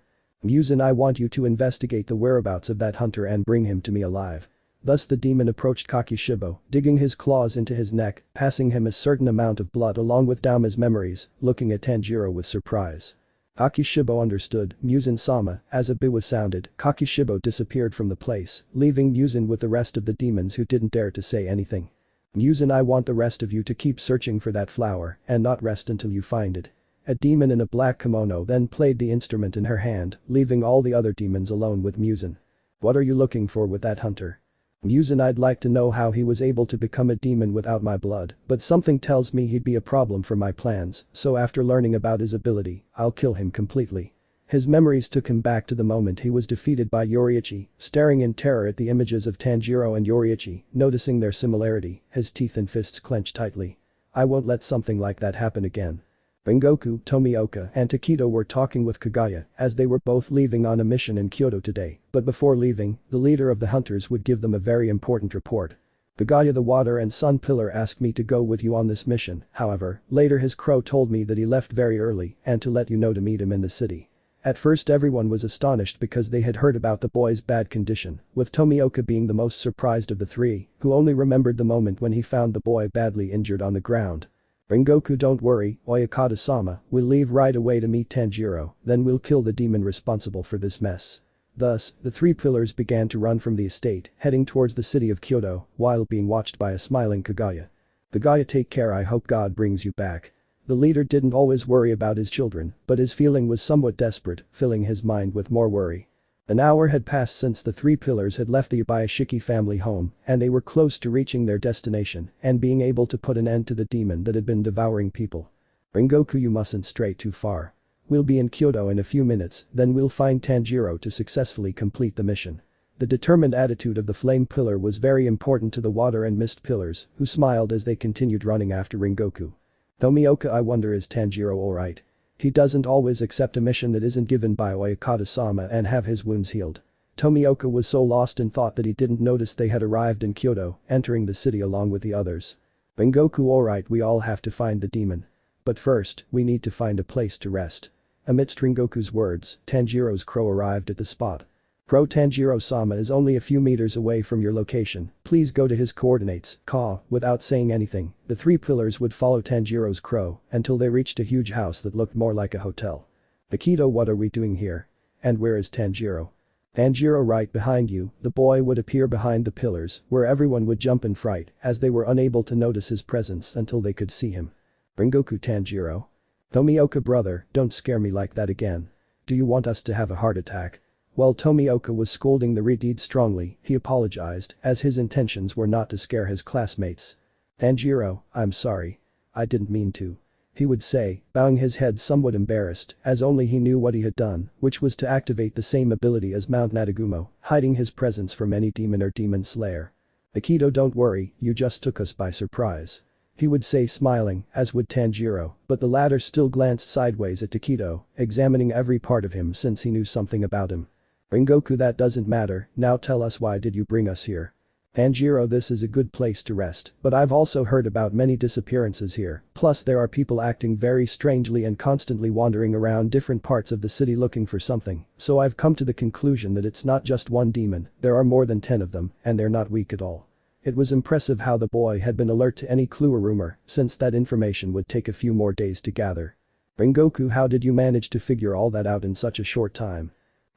[SPEAKER 2] Muzan, I want you to investigate the whereabouts of that hunter and bring him to me alive. Thus the demon approached Kakishibo, digging his claws into his neck, passing him a certain amount of blood along with Dauma's memories, looking at Tanjiro with surprise. Kakishibo understood, Muzan-sama, as a biwa sounded, Kakishibo disappeared from the place, leaving Muzan with the rest of the demons who didn't dare to say anything. Muzan, I want the rest of you to keep searching for that flower and not rest until you find it. A demon in a black kimono then played the instrument in her hand, leaving all the other demons alone with Muzan. What are you looking for with that hunter? Muzan, I'd like to know how he was able to become a demon without my blood, but something tells me he'd be a problem for my plans, so after learning about his ability, I'll kill him completely. His memories took him back to the moment he was defeated by Yoriichi, staring in terror at the images of Tanjiro and Yoriichi, noticing their similarity, his teeth and fists clenched tightly. I won't let something like that happen again. Rengoku, Tomioka and Takedo were talking with Kaguya as they were both leaving on a mission in Kyoto today, but before leaving, the leader of the hunters would give them a very important report. Kaguya, the water and sun pillar, asked me to go with you on this mission, however, later his crow told me that he left very early and to let you know to meet him in the city. At first everyone was astonished because they had heard about the boy's bad condition, with Tomioka being the most surprised of the three, who only remembered the moment when he found the boy badly injured on the ground. Rengoku, don't worry, Oyakata-sama, we'll leave right away to meet Tanjiro, then we'll kill the demon responsible for this mess. Thus, the three pillars began to run from the estate, heading towards the city of Kyoto, while being watched by a smiling Kaguya. Kaguya, take care, I hope God brings you back. The leader didn't always worry about his children, but his feeling was somewhat desperate, filling his mind with more worry. An hour had passed since the three pillars had left the Ubayashiki family home, and they were close to reaching their destination and being able to put an end to the demon that had been devouring people. Rengoku, you mustn't stray too far. We'll be in Kyoto in a few minutes, then we'll find Tanjiro to successfully complete the mission. The determined attitude of the flame pillar was very important to the water and mist pillars, who smiled as they continued running after Rengoku. Tomioka, I wonder, is Tanjiro alright? He doesn't always accept a mission that isn't given by Oyakata-sama and have his wounds healed. Tomioka was so lost in thought that he didn't notice they had arrived in Kyoto, entering the city along with the others. Rengoku, alright, we all have to find the demon. But first, we need to find a place to rest. Amidst Rengoku's words, Tanjiro's crow arrived at the spot. Crow, Tanjiro-sama is only a few meters away from your location, please go to his coordinates, Ka. Without saying anything, the three pillars would follow Tanjiro's crow until they reached a huge house that looked more like a hotel. Takedo, what are we doing here? And where is Tanjiro? Tanjiro, right behind you. The boy would appear behind the pillars, where everyone would jump in fright as they were unable to notice his presence until they could see him. Rengoku, Tanjiro? Tomioka, brother, don't scare me like that again. Do you want us to have a heart attack? While Tomioka was scolding the Redeed strongly, he apologized, as his intentions were not to scare his classmates. Tanjiro, I'm sorry. I didn't mean to. He would say, bowing his head somewhat embarrassed, as only he knew what he had done, which was to activate the same ability as Mount Nadagumo, hiding his presence from any demon or demon slayer. Takedo, don't worry, you just took us by surprise. He would say, smiling, as would Tanjiro, but the latter still glanced sideways at Takedo, examining every part of him since he knew something about him. Rengoku, that doesn't matter, now tell us, why did you bring us here? Tanjiro, this is a good place to rest, but I've also heard about many disappearances here, plus there are people acting very strangely and constantly wandering around different parts of the city looking for something, so I've come to the conclusion that it's not just one demon, there are more than 10 of them, and they're not weak at all. It was impressive how the boy had been alert to any clue or rumor, since that information would take a few more days to gather. Rengoku, how did you manage to figure all that out in such a short time?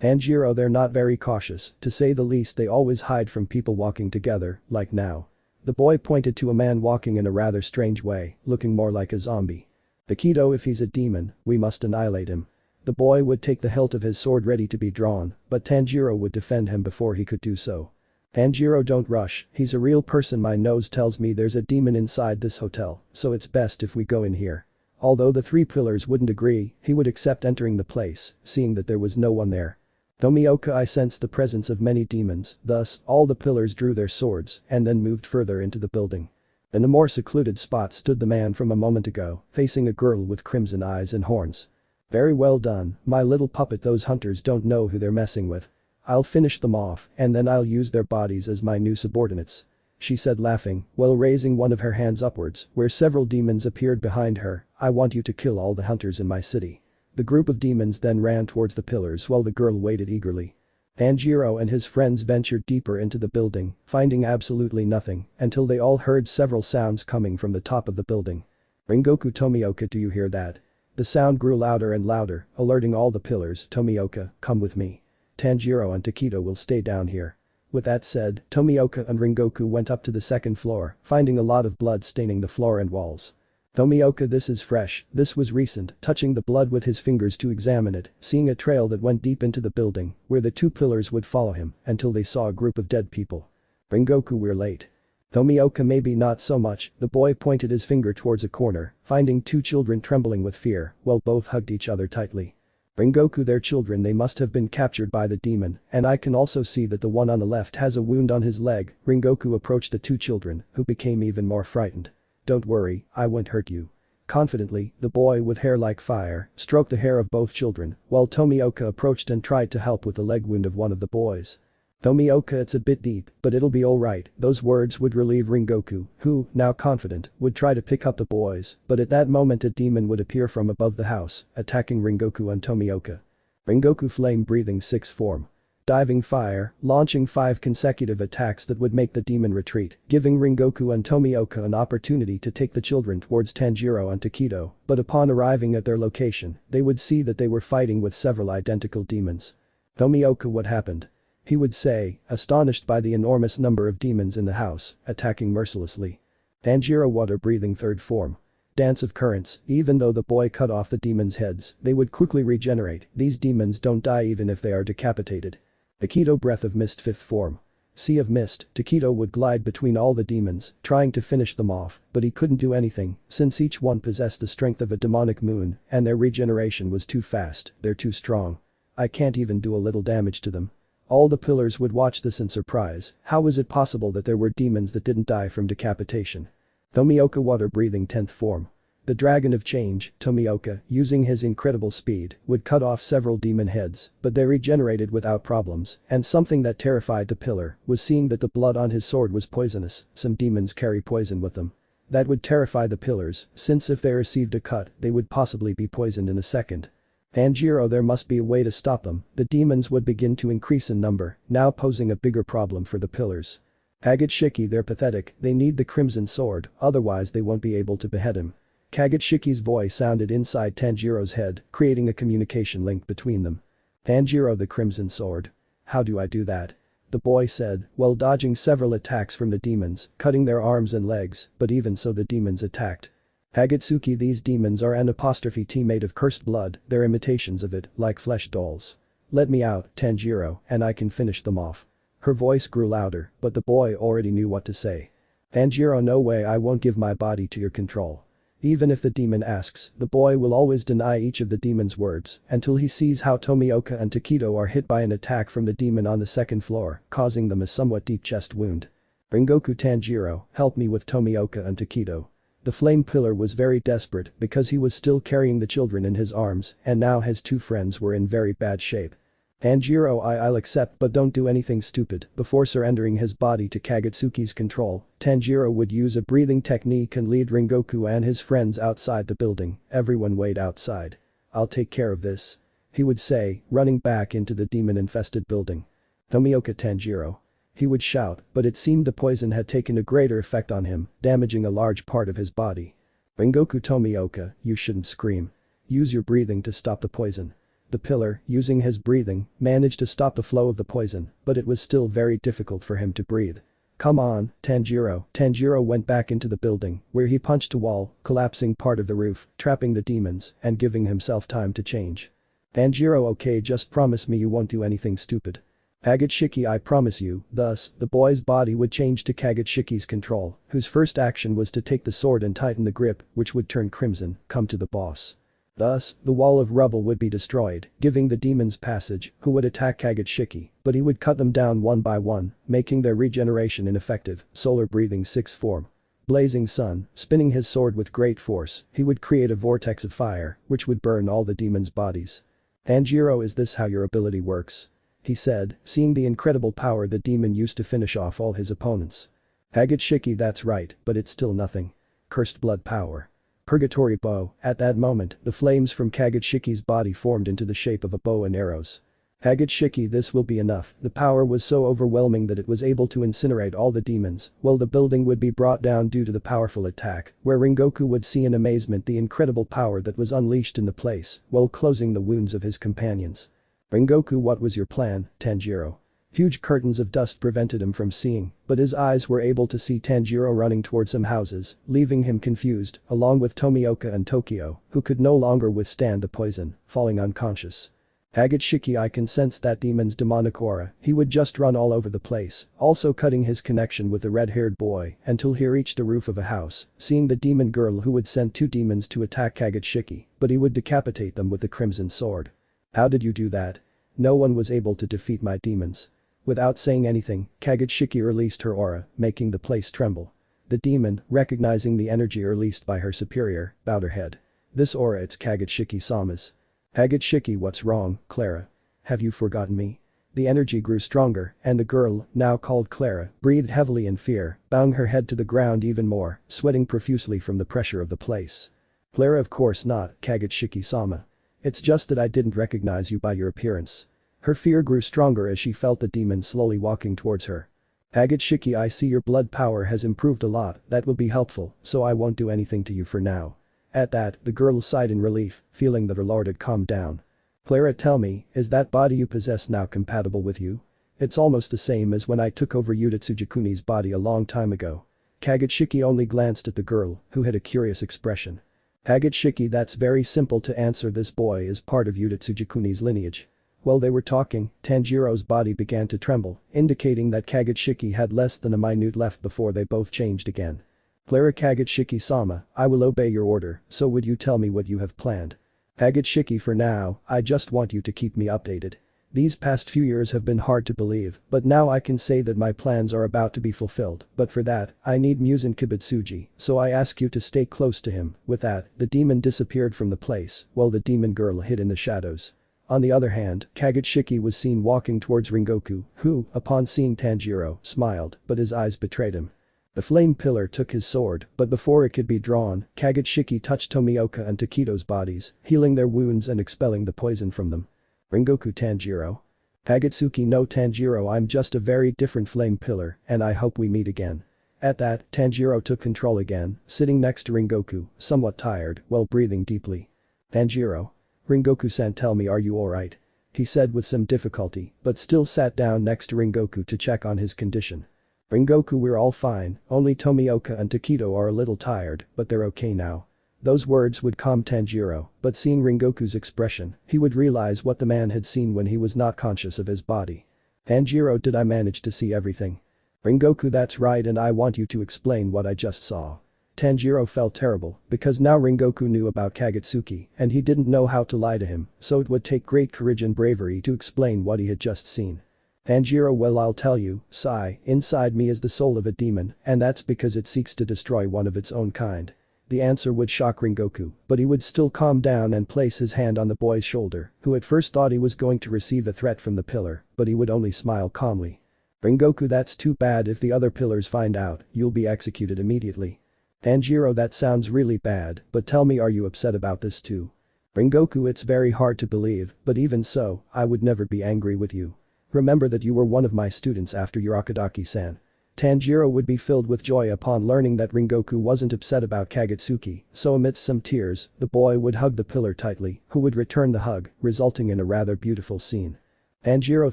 [SPEAKER 2] Tanjiro, they're not very cautious, to say the least. They always hide from people walking together, like now. The boy pointed to a man walking in a rather strange way, looking more like a zombie. Takedo, if he's a demon, we must annihilate him. The boy would take the hilt of his sword ready to be drawn, but Tanjiro would defend him before he could do so. Tanjiro, don't rush, he's a real person. My nose tells me there's a demon inside this hotel, so it's best if we go in here. Although the three pillars wouldn't agree, he would accept entering the place, seeing that there was no one there. Tomioka, I sensed the presence of many demons, thus, all the pillars drew their swords and then moved further into the building. In a more secluded spot stood the man from a moment ago, facing a girl with crimson eyes and horns. Very well done, my little puppet. Those hunters don't know who they're messing with. I'll finish them off and then I'll use their bodies as my new subordinates. She said, laughing, while raising one of her hands upwards, where several demons appeared behind her. I want you to kill all the hunters in my city. The group of demons then ran towards the pillars while the girl waited eagerly. Tanjiro and his friends ventured deeper into the building, finding absolutely nothing, until they all heard several sounds coming from the top of the building. Rengoku, Tomioka, do you hear that? The sound grew louder and louder, alerting all the pillars. Tomioka, come with me. Tanjiro and Takedo will stay down here. With that said, Tomioka and Rengoku went up to the second floor, finding a lot of blood staining the floor and walls. Tomioka, this is fresh, this was recent, touching the blood with his fingers to examine it, seeing a trail that went deep into the building, where the two pillars would follow him, until they saw a group of dead people. Rengoku, we're late. Tomioka, maybe not so much, the boy pointed his finger towards a corner, finding two children trembling with fear, while both hugged each other tightly. Rengoku, their children, they must have been captured by the demon, and I can also see that the one on the left has a wound on his leg. Rengoku approached the two children, who became even more frightened. Don't worry, I won't hurt you. Confidently, the boy with hair like fire stroked the hair of both children, while Tomioka approached and tried to help with the leg wound of one of the boys. Tomioka, it's a bit deep, but it'll be alright. Those words would relieve Rengoku, who, now confident, would try to pick up the boys, but at that moment a demon would appear from above the house, attacking Rengoku and Tomioka. Rengoku, flame breathing 6 form. Diving fire, launching 5 consecutive attacks that would make the demon retreat, giving Rengoku and Tomioka an opportunity to take the children towards Tanjiro and Takedo, but upon arriving at their location, they would see that they were fighting with several identical demons. Tomioka, what happened? He would say, astonished by the enormous number of demons in the house, attacking mercilessly. Tanjiro, water breathing 3rd form. Dance of currents, even though the boy cut off the demons' heads, they would quickly regenerate. These demons don't die even if they are decapitated. Takedo, breath of mist 5th form. Sea of mist, Takedo would glide between all the demons, trying to finish them off, but he couldn't do anything, since each one possessed the strength of a demonic moon, and their regeneration was too fast, they're too strong. I can't even do a little damage to them. All the pillars would watch this in surprise. How was it possible that there were demons that didn't die from decapitation? Tomioka, water breathing 10th form. The Dragon of Change, Tomioka, using his incredible speed, would cut off several demon heads, but they regenerated without problems, and something that terrified the pillar was seeing that the blood on his sword was poisonous. Some demons carry poison with them. That would terrify the pillars, since if they received a cut, they would possibly be poisoned in a second. Tanjiro, there must be a way to stop them. The demons would begin to increase in number, now posing a bigger problem for the pillars. Kagutsuki, they're pathetic, they need the crimson sword, otherwise they won't be able to behead him. Kagutsuki's voice sounded inside Tanjiro's head, creating a communication link between them. Tanjiro, the crimson sword. How do I do that? The boy said, while dodging several attacks from the demons, cutting their arms and legs, but even so the demons attacked. Kagutsuki, these demons are an apostrophe T made of cursed blood, they're imitations of it, like flesh dolls. Let me out, Tanjiro, and I can finish them off. Her voice grew louder, but the boy already knew what to say. Tanjiro, no way, I won't give my body to your control. Even if the demon asks, the boy will always deny each of the demon's words, until he sees how Tomioka and Takedo are hit by an attack from the demon on the 2nd floor, causing them a somewhat deep chest wound. Rengoku, Tanjiro, help me with Tomioka and Takedo. The flame pillar was very desperate because he was still carrying the children in his arms, and now his two friends were in very bad shape. Tanjiro, I'll accept, but don't do anything stupid. Before surrendering his body to Kagutsuki's control, Tanjiro would use a breathing technique and lead Rengoku and his friends outside the building. Everyone wait outside. I'll take care of this. He would say, running back into the demon-infested building. Tomioka, Tanjiro. He would shout, but it seemed the poison had taken a greater effect on him, damaging a large part of his body. Rengoku, Tomioka, you shouldn't scream. Use your breathing to stop the poison. The pillar, using his breathing, managed to stop the flow of the poison, but it was still very difficult for him to breathe. Come on, Tanjiro. Tanjiro went back into the building, where he punched a wall, collapsing part of the roof, trapping the demons, and giving himself time to change. Tanjiro, okay, just promise me you won't do anything stupid. Kagutsuki, I promise you. Thus, the boy's body would change to Kagutsuki's control, whose first action was to take the sword and tighten the grip, which would turn crimson, come to the boss. Thus, the wall of rubble would be destroyed, giving the demons passage, who would attack Kagutsuki, but he would cut them down one by one, making their regeneration ineffective. Solar breathing 6th form. Blazing sun, spinning his sword with great force, he would create a vortex of fire, which would burn all the demons' bodies. Tanjiro, is this how your ability works? He said, seeing the incredible power the demon used to finish off all his opponents. Kagutsuki, that's right, but it's still nothing. Cursed blood power. Purgatory bow. At that moment, the flames from Kagutsuki's body formed into the shape of a bow and arrows. Kagutsuki, this will be enough. The power was so overwhelming that it was able to incinerate all the demons, while the building would be brought down due to the powerful attack, where Rengoku would see in amazement the incredible power that was unleashed in the place, while closing the wounds of his companions. Rengoku, what was your plan, Tanjiro? Huge curtains of dust prevented him from seeing, but his eyes were able to see Tanjiro running towards some houses, leaving him confused, along with Tomioka and Tokyo, who could no longer withstand the poison, falling unconscious. Hagitsuki, I can sense that demon's demonic aura, he would just run all over the place, also cutting his connection with the red-haired boy until he reached the roof of a house, seeing the demon girl who would send 2 demons to attack Hagitsuki, but he would decapitate them with the crimson sword. How did you do that? No one was able to defeat my demons. Without saying anything, Kagutsuki released her aura, making the place tremble. The demon, recognizing the energy released by her superior, bowed her head. This aura, it's Kagutsuki-sama's. Hagitsuki, what's wrong, Clara? Have you forgotten me? The energy grew stronger, and the girl, now called Clara, breathed heavily in fear, bowing her head to the ground even more, sweating profusely from the pressure of the place. Clara, of course not, Kagutsuki-sama. It's just that I didn't recognize you by your appearance. Her fear grew stronger as she felt the demon slowly walking towards her. Hagitsuki, I see your blood power has improved a lot, that will be helpful, so I won't do anything to you for now. At that, the girl sighed in relief, feeling that her lord had calmed down. Clara, tell me, is that body you possess now compatible with you? It's almost the same as when I took over YoriichiTsuyikune's body a long time ago. Kagutsuki only glanced at the girl, who had a curious expression. Hagitsuki, that's very simple to answer, this boy is part of YoriichiTsuyikune's lineage. While they were talking, Tanjiro's body began to tremble, indicating that Kagutsuki had less than a minute left before they both changed again. Clara, Kagutsuki-sama, I will obey your order, so would you tell me what you have planned? Hagitsuki, for now, I just want you to keep me updated. These past few years have been hard to believe, but now I can say that my plans are about to be fulfilled, but for that, I need Muzan Kibutsuji, so I ask you to stay close to him. With that, the demon disappeared from the place, while the demon girl hid in the shadows. On the other hand, Kagutsuki was seen walking towards Rengoku, who, upon seeing Tanjiro, smiled, but his eyes betrayed him. The flame pillar took his sword, but before it could be drawn, Kagutsuki touched Tomioka and Takedo's bodies, healing their wounds and expelling the poison from them. Rengoku, Tanjiro. Kagutsuki, no Tanjiro, I'm just a very different flame pillar, and I hope we meet again. At that, Tanjiro took control again, sitting next to Rengoku, somewhat tired, while breathing deeply. Tanjiro. Rengoku-san, tell me, are you alright? He said with some difficulty, but still sat down next to Rengoku to check on his condition. Rengoku, we're all fine, only Tomioka and Takedo are a little tired, but they're okay now. Those words would calm Tanjiro, but seeing Rengoku's expression, he would realize what the man had seen when he was not conscious of his body. Tanjiro, did I manage to see everything? Rengoku, that's right, and I want you to explain what I just saw. Tanjiro felt terrible, because now Rengoku knew about Kagutsuki, and he didn't know how to lie to him, so it would take great courage and bravery to explain what he had just seen. Tanjiro, well, I'll tell you, sigh, inside me is the soul of a demon, and that's because it seeks to destroy one of its own kind. The answer would shock Rengoku, but he would still calm down and place his hand on the boy's shoulder, who at first thought he was going to receive a threat from the pillar, but he would only smile calmly. Rengoku, that's too bad, if the other pillars find out, you'll be executed immediately. Tanjiro, that sounds really bad, but tell me, are you upset about this too? Rengoku, it's very hard to believe, but even so, I would never be angry with you. Remember that you were one of my students after Urakadaki-san. Tanjiro would be filled with joy upon learning that Rengoku wasn't upset about Kagutsuki, so amidst some tears, the boy would hug the pillar tightly, who would return the hug, resulting in a rather beautiful scene. Tanjiro,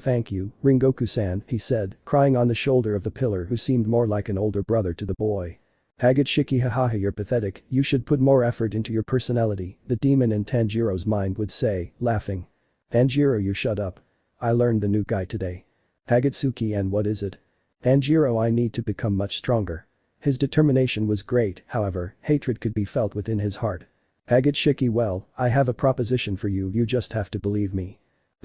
[SPEAKER 2] thank you, Rengoku-san, he said, crying on the shoulder of the pillar, who seemed more like an older brother to the boy. Hagitsuki, hahaha, you're pathetic, you should put more effort into your personality, the demon in Tanjiro's mind would say, laughing. Tanjiro, you shut up. I learned the new guy today. Hagitsuki, and what is it? Tanjiro, I need to become much stronger. His determination was great, however, hatred could be felt within his heart. Hagitsuki, well, I have a proposition for you, you just have to believe me.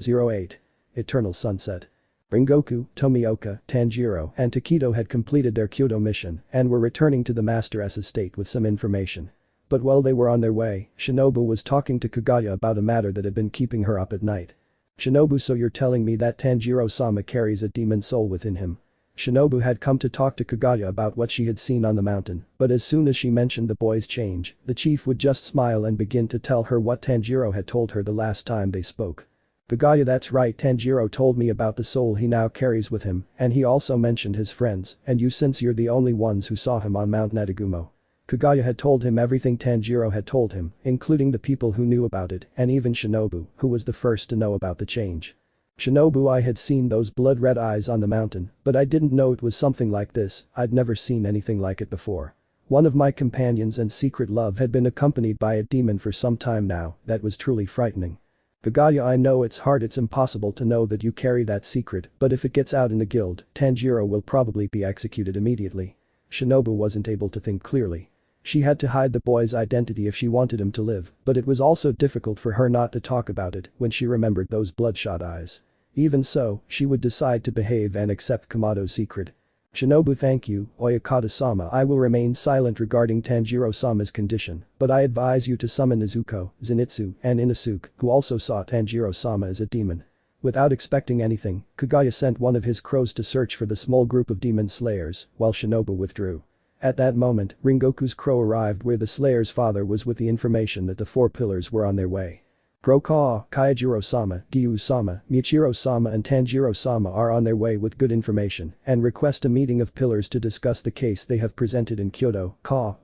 [SPEAKER 2] 08. Eternal Sunset. Rengoku, Tomioka, Tanjiro, and Takedo had completed their Kyoto mission and were returning to the Master's estate with some information. But while they were on their way, Shinobu was talking to Kaguya about a matter that had been keeping her up at night. Shinobu, so you're telling me that Tanjiro-sama carries a demon soul within him? Shinobu had come to talk to Kaguya about what she had seen on the mountain, but as soon as she mentioned the boy's change, the chief would just smile and begin to tell her what Tanjiro had told her the last time they spoke. Kaguya, that's right, Tanjiro told me about the soul he now carries with him, and he also mentioned his friends, and you, since you're the only ones who saw him on Mount Netagumo. Kaguya had told him everything Tanjiro had told him, including the people who knew about it, and even Shinobu, who was the first to know about the change. Shinobu, I had seen those blood-red eyes on the mountain, but I didn't know it was something like this. I'd never seen anything like it before. One of my companions and secret love had been accompanied by a demon for some time now. That was truly frightening. Kaguya, I know it's hard, it's impossible to know that you carry that secret, but if it gets out in the guild, Tanjiro will probably be executed immediately. Shinobu wasn't able to think clearly. She had to hide the boy's identity if she wanted him to live, but it was also difficult for her not to talk about it when she remembered those bloodshot eyes. Even so, she would decide to behave and accept Kamado's secret. Shinobu, thank you, Oyakata-sama. I will remain silent regarding Tanjiro-sama's condition, but I advise you to summon Izuko, Zenitsu, and Inosuke, who also saw Tanjiro-sama as a demon. Without expecting anything, Kaguya sent one of his crows to search for the small group of demon slayers, while Shinobu withdrew. At that moment, Ringoku's crow arrived where the slayer's father was with the information that the four pillars were on their way. Crow-ka, Kaijiro-sama, Gyu-sama, Michiro-sama and Tanjiro-sama are on their way with good information and request a meeting of pillars to discuss the case they have presented in Kyoto.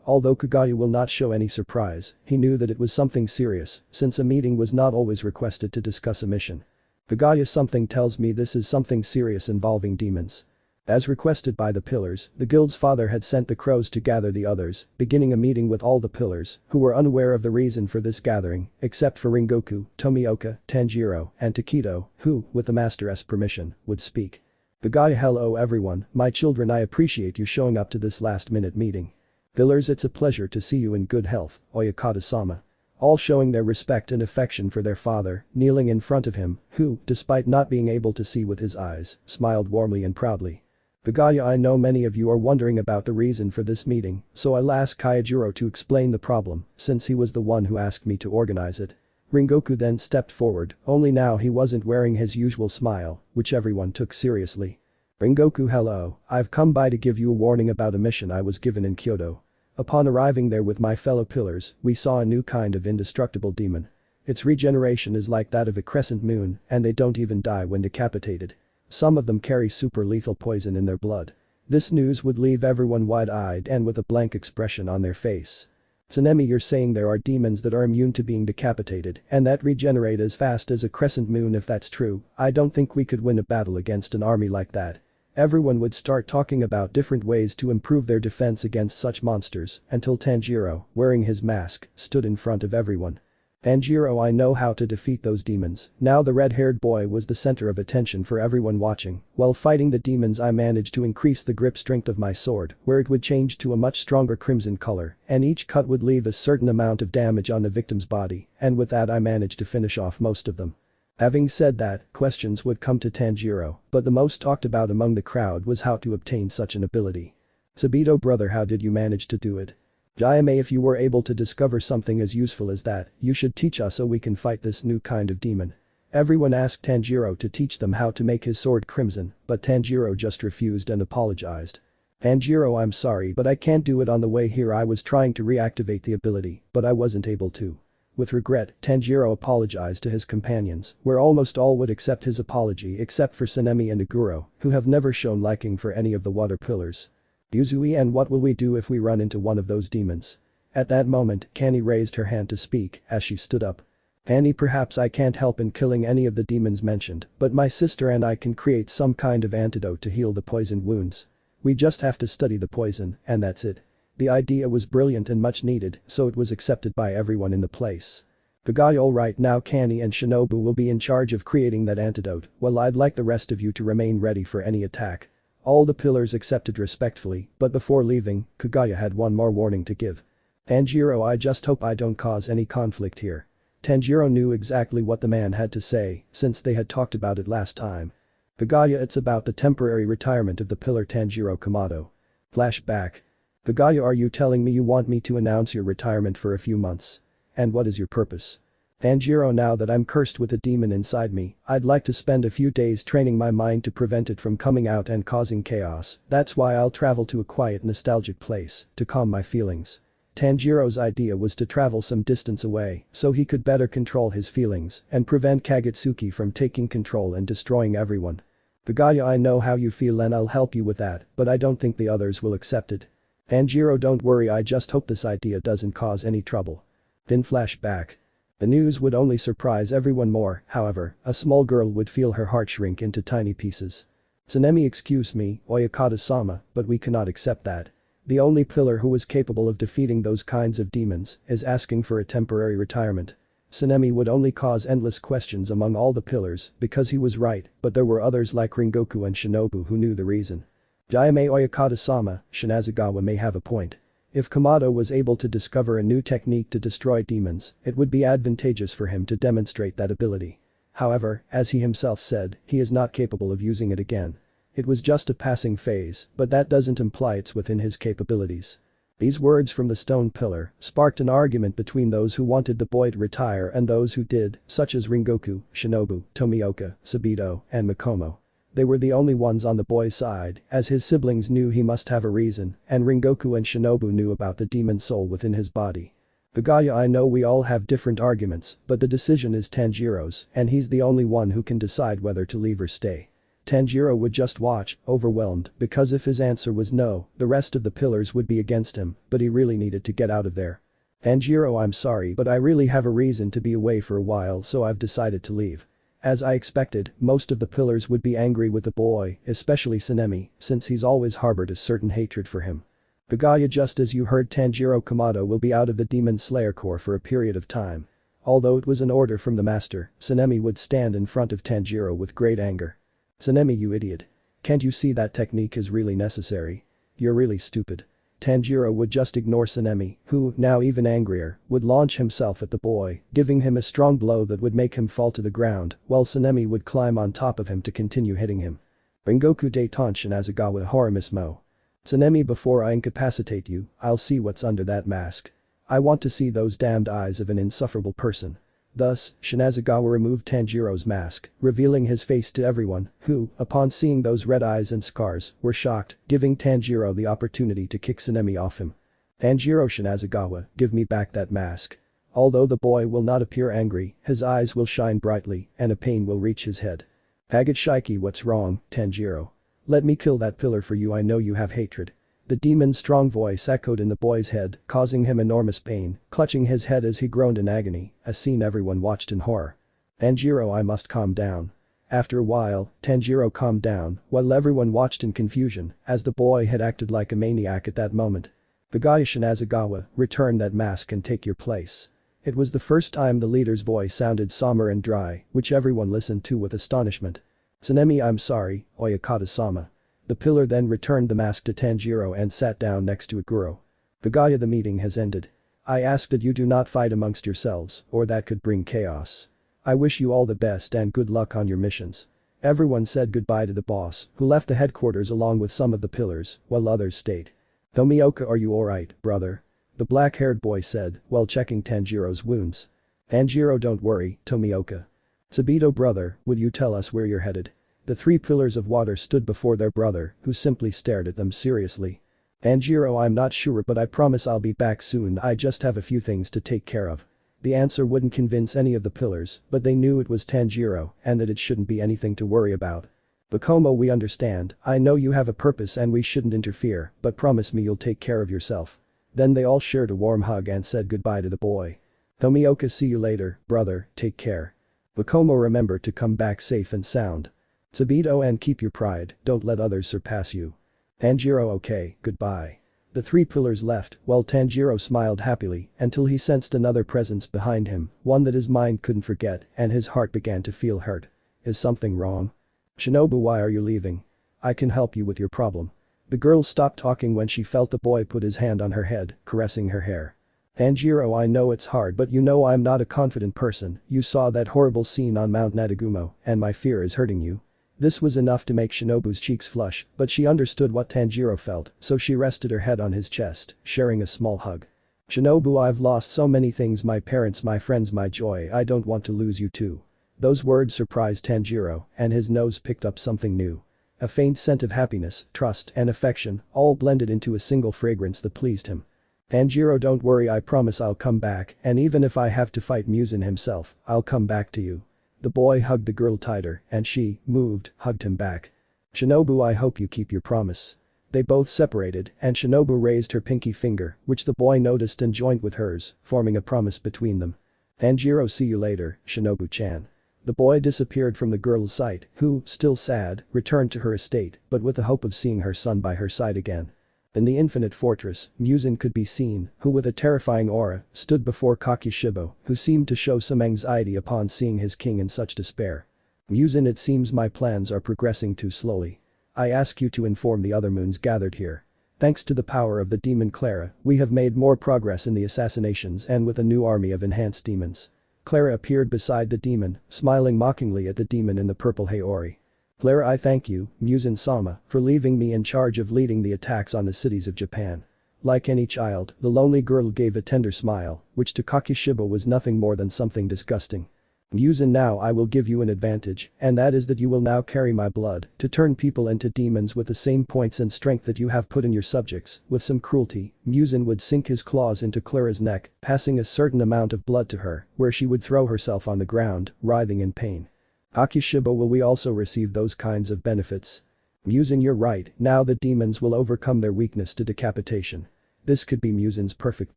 [SPEAKER 2] Although Kaguya will not show any surprise, he knew that it was something serious, since a meeting was not always requested to discuss a mission. Kaguya, something tells me this is something serious involving demons. As requested by the pillars, the guild's father had sent the crows to gather the others, beginning a meeting with all the pillars, who were unaware of the reason for this gathering, except for Ringoku, Tomioka, Tanjiro, and Takedo, who, with the master's permission, would speak. Kaguya, hello everyone, my children, I appreciate you showing up to this last-minute meeting. Pillars, it's a pleasure to see you in good health, Oyakata-sama. All showing their respect and affection for their father, kneeling in front of him, who, despite not being able to see with his eyes, smiled warmly and proudly. Kaguya, I know many of you are wondering about the reason for this meeting, so I'll ask Kaijiro to explain the problem, since he was the one who asked me to organize it. Ringoku then stepped forward, only now he wasn't wearing his usual smile, which everyone took seriously. Ringoku, hello, I've come by to give you a warning about a mission I was given in Kyoto. Upon arriving there with my fellow pillars, we saw a new kind of indestructible demon. Its regeneration is like that of a crescent moon, and they don't even die when decapitated. Some of them carry super lethal poison in their blood. This news would leave everyone wide-eyed and with a blank expression on their face. Tsunemi, you're saying there are demons that are immune to being decapitated and that regenerate as fast as a crescent moon? If that's true, I don't think we could win a battle against an army like that. Everyone would start talking about different ways to improve their defense against such monsters until Tanjiro, wearing his mask, stood in front of everyone. Tanjiro, I know how to defeat those demons. Now the red-haired boy was the center of attention for everyone watching. While fighting the demons, I managed to increase the grip strength of my sword, where it would change to a much stronger crimson color, and each cut would leave a certain amount of damage on the victim's body, and with that I managed to finish off most of them. Having said that, questions would come to Tanjiro, but the most talked about among the crowd was how to obtain such an ability. Sabito, brother, how did you manage to do it? Jayame, if you were able to discover something as useful as that, you should teach us so we can fight this new kind of demon. Everyone asked Tanjiro to teach them how to make his sword crimson, but Tanjiro just refused and apologized. Tanjiro, I'm sorry, but I can't do it on the way here. I was trying to reactivate the ability, but I wasn't able to. With regret, Tanjiro apologized to his companions, where almost all would accept his apology except for Tsunemi and Aguro, who have never shown liking for any of the water pillars. Yuzui, and what will we do if we run into one of those demons? At that moment, Kani raised her hand to speak as she stood up. Annie, perhaps I can't help in killing any of the demons mentioned, but my sister and I can create some kind of antidote to heal the poisoned wounds. We just have to study the poison, and that's it. The idea was brilliant and much needed, so it was accepted by everyone in the place. Kaguya, alright, now Kani and Shinobu will be in charge of creating that antidote, while I'd like the rest of you to remain ready for any attack. All the pillars accepted respectfully, but before leaving, Kaguya had one more warning to give. Tanjiro, I just hope I don't cause any conflict here. Tanjiro knew exactly what the man had to say, since they had talked about it last time. Kaguya, it's about the temporary retirement of the pillar Tanjiro Kamado. Flashback. Kaguya, are you telling me you want me to announce your retirement for a few months? And what is your purpose? Tanjiro, now that I'm cursed with a demon inside me, I'd like to spend a few days training my mind to prevent it from coming out and causing chaos. That's why I'll travel to a quiet, nostalgic place to calm my feelings. Tanjiro's idea was to travel some distance away so he could better control his feelings and prevent Kagutsuki from taking control and destroying everyone. Kaguya, I know how you feel and I'll help you with that, but I don't think the others will accept it. Tanjiro, don't worry, I just hope this idea doesn't cause any trouble. Then flashback. The news would only surprise everyone more, however, a small girl would feel her heart shrink into tiny pieces. Tsunemi, excuse me, Oyakata-sama, but we cannot accept that. The only pillar who was capable of defeating those kinds of demons is asking for a temporary retirement. Tsunemi would only cause endless questions among all the pillars because he was right, but there were others like Rengoku and Shinobu who knew the reason. Jaime Oyakata-sama, Shinazagawa may have a point. If Kamado was able to discover a new technique to destroy demons, it would be advantageous for him to demonstrate that ability. However, as he himself said, he is not capable of using it again. It was just a passing phase, but that doesn't imply it's within his capabilities. These words from the stone pillar sparked an argument between those who wanted the boy to retire and those who did, such as Rengoku, Shinobu, Tomioka, Sabito, and Mikomo. They were the only ones on the boy's side, as his siblings knew he must have a reason, and Rengoku and Shinobu knew about the demon soul within his body. Bugaya, I know we all have different arguments, but the decision is Tanjiro's, and he's the only one who can decide whether to leave or stay. Tanjiro would just watch, overwhelmed, because if his answer was no, the rest of the pillars would be against him, but he really needed to get out of there. Tanjiro, I'm sorry, but I really have a reason to be away for a while, so I've decided to leave. As I expected, most of the pillars would be angry with the boy, especially Tsunemi, since he's always harbored a certain hatred for him. Bugaya, just as you heard, Tanjiro Kamado will be out of the Demon Slayer Corps for a period of time. Although it was an order from the master, Tsunemi would stand in front of Tanjiro with great anger. Tsunemi, you idiot. Can't you see that technique is really necessary? You're really stupid. Tanjiro would just ignore Tsunemi, who, now even angrier, would launch himself at the boy, giving him a strong blow that would make him fall to the ground, while Tsunemi would climb on top of him to continue hitting him. Rengoku de Tonshin Asagawa Horimismo. Tsunemi, before I incapacitate you, I'll see what's under that mask. I want to see those damned eyes of an insufferable person. Thus, Shinazagawa removed Tanjiro's mask, revealing his face to everyone, who, upon seeing those red eyes and scars, were shocked, giving Tanjiro the opportunity to kick Tsunemi off him. Tanjiro, Shinazagawa, give me back that mask. Although the boy will not appear angry, his eyes will shine brightly, and a pain will reach his head. Pagachiki, what's wrong, Tanjiro? Let me kill that pillar for you, I know you have hatred. The demon's strong voice echoed in the boy's head, causing him enormous pain, clutching his head as he groaned in agony, a scene everyone watched in horror. Tanjiro, I must calm down. After a while, Tanjiro calmed down, while everyone watched in confusion, as the boy had acted like a maniac at that moment. Bugaya, Shinazagawa, return that mask and take your place. It was the first time the leader's voice sounded somber and dry, which everyone listened to with astonishment. Tsunemi, I'm sorry, Oyakata-sama. The pillar then returned the mask to Tanjiro and sat down next to Iguro. Bugaya, the meeting has ended. I ask that you do not fight amongst yourselves, or that could bring chaos. I wish you all the best and good luck on your missions. Everyone said goodbye to the boss, who left the headquarters along with some of the pillars, while others stayed. Tomioka, are you alright, brother? The black-haired boy said, while checking Tanjiro's wounds. Tanjiro, don't worry, Tomioka. Sabito, brother, would you tell us where you're headed? The three pillars of water stood before their brother, who simply stared at them seriously. Tanjiro, I'm not sure, but I promise I'll be back soon, I just have a few things to take care of. The answer wouldn't convince any of the pillars, but they knew it was Tanjiro and that it shouldn't be anything to worry about. Bakomo, we understand, I know you have a purpose and we shouldn't interfere, but promise me you'll take care of yourself. Then they all shared a warm hug and said goodbye to the boy. Tomioka, see you later, brother, take care. Bakomo, remember to come back safe and sound. Sabito, and keep your pride, don't let others surpass you. Tanjiro, okay, goodbye. The three pillars left, while Tanjiro smiled happily until he sensed another presence behind him, one that his mind couldn't forget, and his heart began to feel hurt. Is something wrong? Shinobu, why are you leaving? I can help you with your problem. The girl stopped talking when she felt the boy put his hand on her head, caressing her hair. Tanjiro, I know it's hard, but you know I'm not a confident person, you saw that horrible scene on Mount Nadagumo, and my fear is hurting you. This was enough to make Shinobu's cheeks flush, but she understood what Tanjiro felt, so she rested her head on his chest, sharing a small hug. Shinobu, I've lost so many things, my parents, my friends, my joy, I don't want to lose you too. Those words surprised Tanjiro, and his nose picked up something new. A faint scent of happiness, trust, and affection, all blended into a single fragrance that pleased him. Tanjiro, don't worry, I promise I'll come back, and even if I have to fight Muzan himself, I'll come back to you. The boy hugged the girl tighter, and she, moved, hugged him back. Shinobu, I hope you keep your promise. They both separated, and Shinobu raised her pinky finger, which the boy noticed and joined with hers, forming a promise between them. Tanjiro, see you later, Shinobu-chan. The boy disappeared from the girl's sight, who, still sad, returned to her estate, but with the hope of seeing her son by her side again. In the infinite fortress, Muzan could be seen, who with a terrifying aura, stood before Kakishibo, who seemed to show some anxiety upon seeing his king in such despair. Muzan, it seems my plans are progressing too slowly. I ask you to inform the other moons gathered here. Thanks to the power of the demon Clara, we have made more progress in the assassinations and with a new army of enhanced demons. Clara appeared beside the demon, smiling mockingly at the demon in the purple Haori. Clara, I thank you, Muzan-sama, for leaving me in charge of leading the attacks on the cities of Japan. Like any child, the lonely girl gave a tender smile, which to Kakishibo was nothing more than something disgusting. Muzan, now I will give you an advantage, and that is that you will now carry my blood to turn people into demons with the same points and strength that you have put in your subjects. With some cruelty, Muzan would sink his claws into Clara's neck, passing a certain amount of blood to her, where she would throw herself on the ground, writhing in pain. Kakishibo, will we also receive those kinds of benefits? Muzan, you're right, now the demons will overcome their weakness to decapitation. This could be Muzan's perfect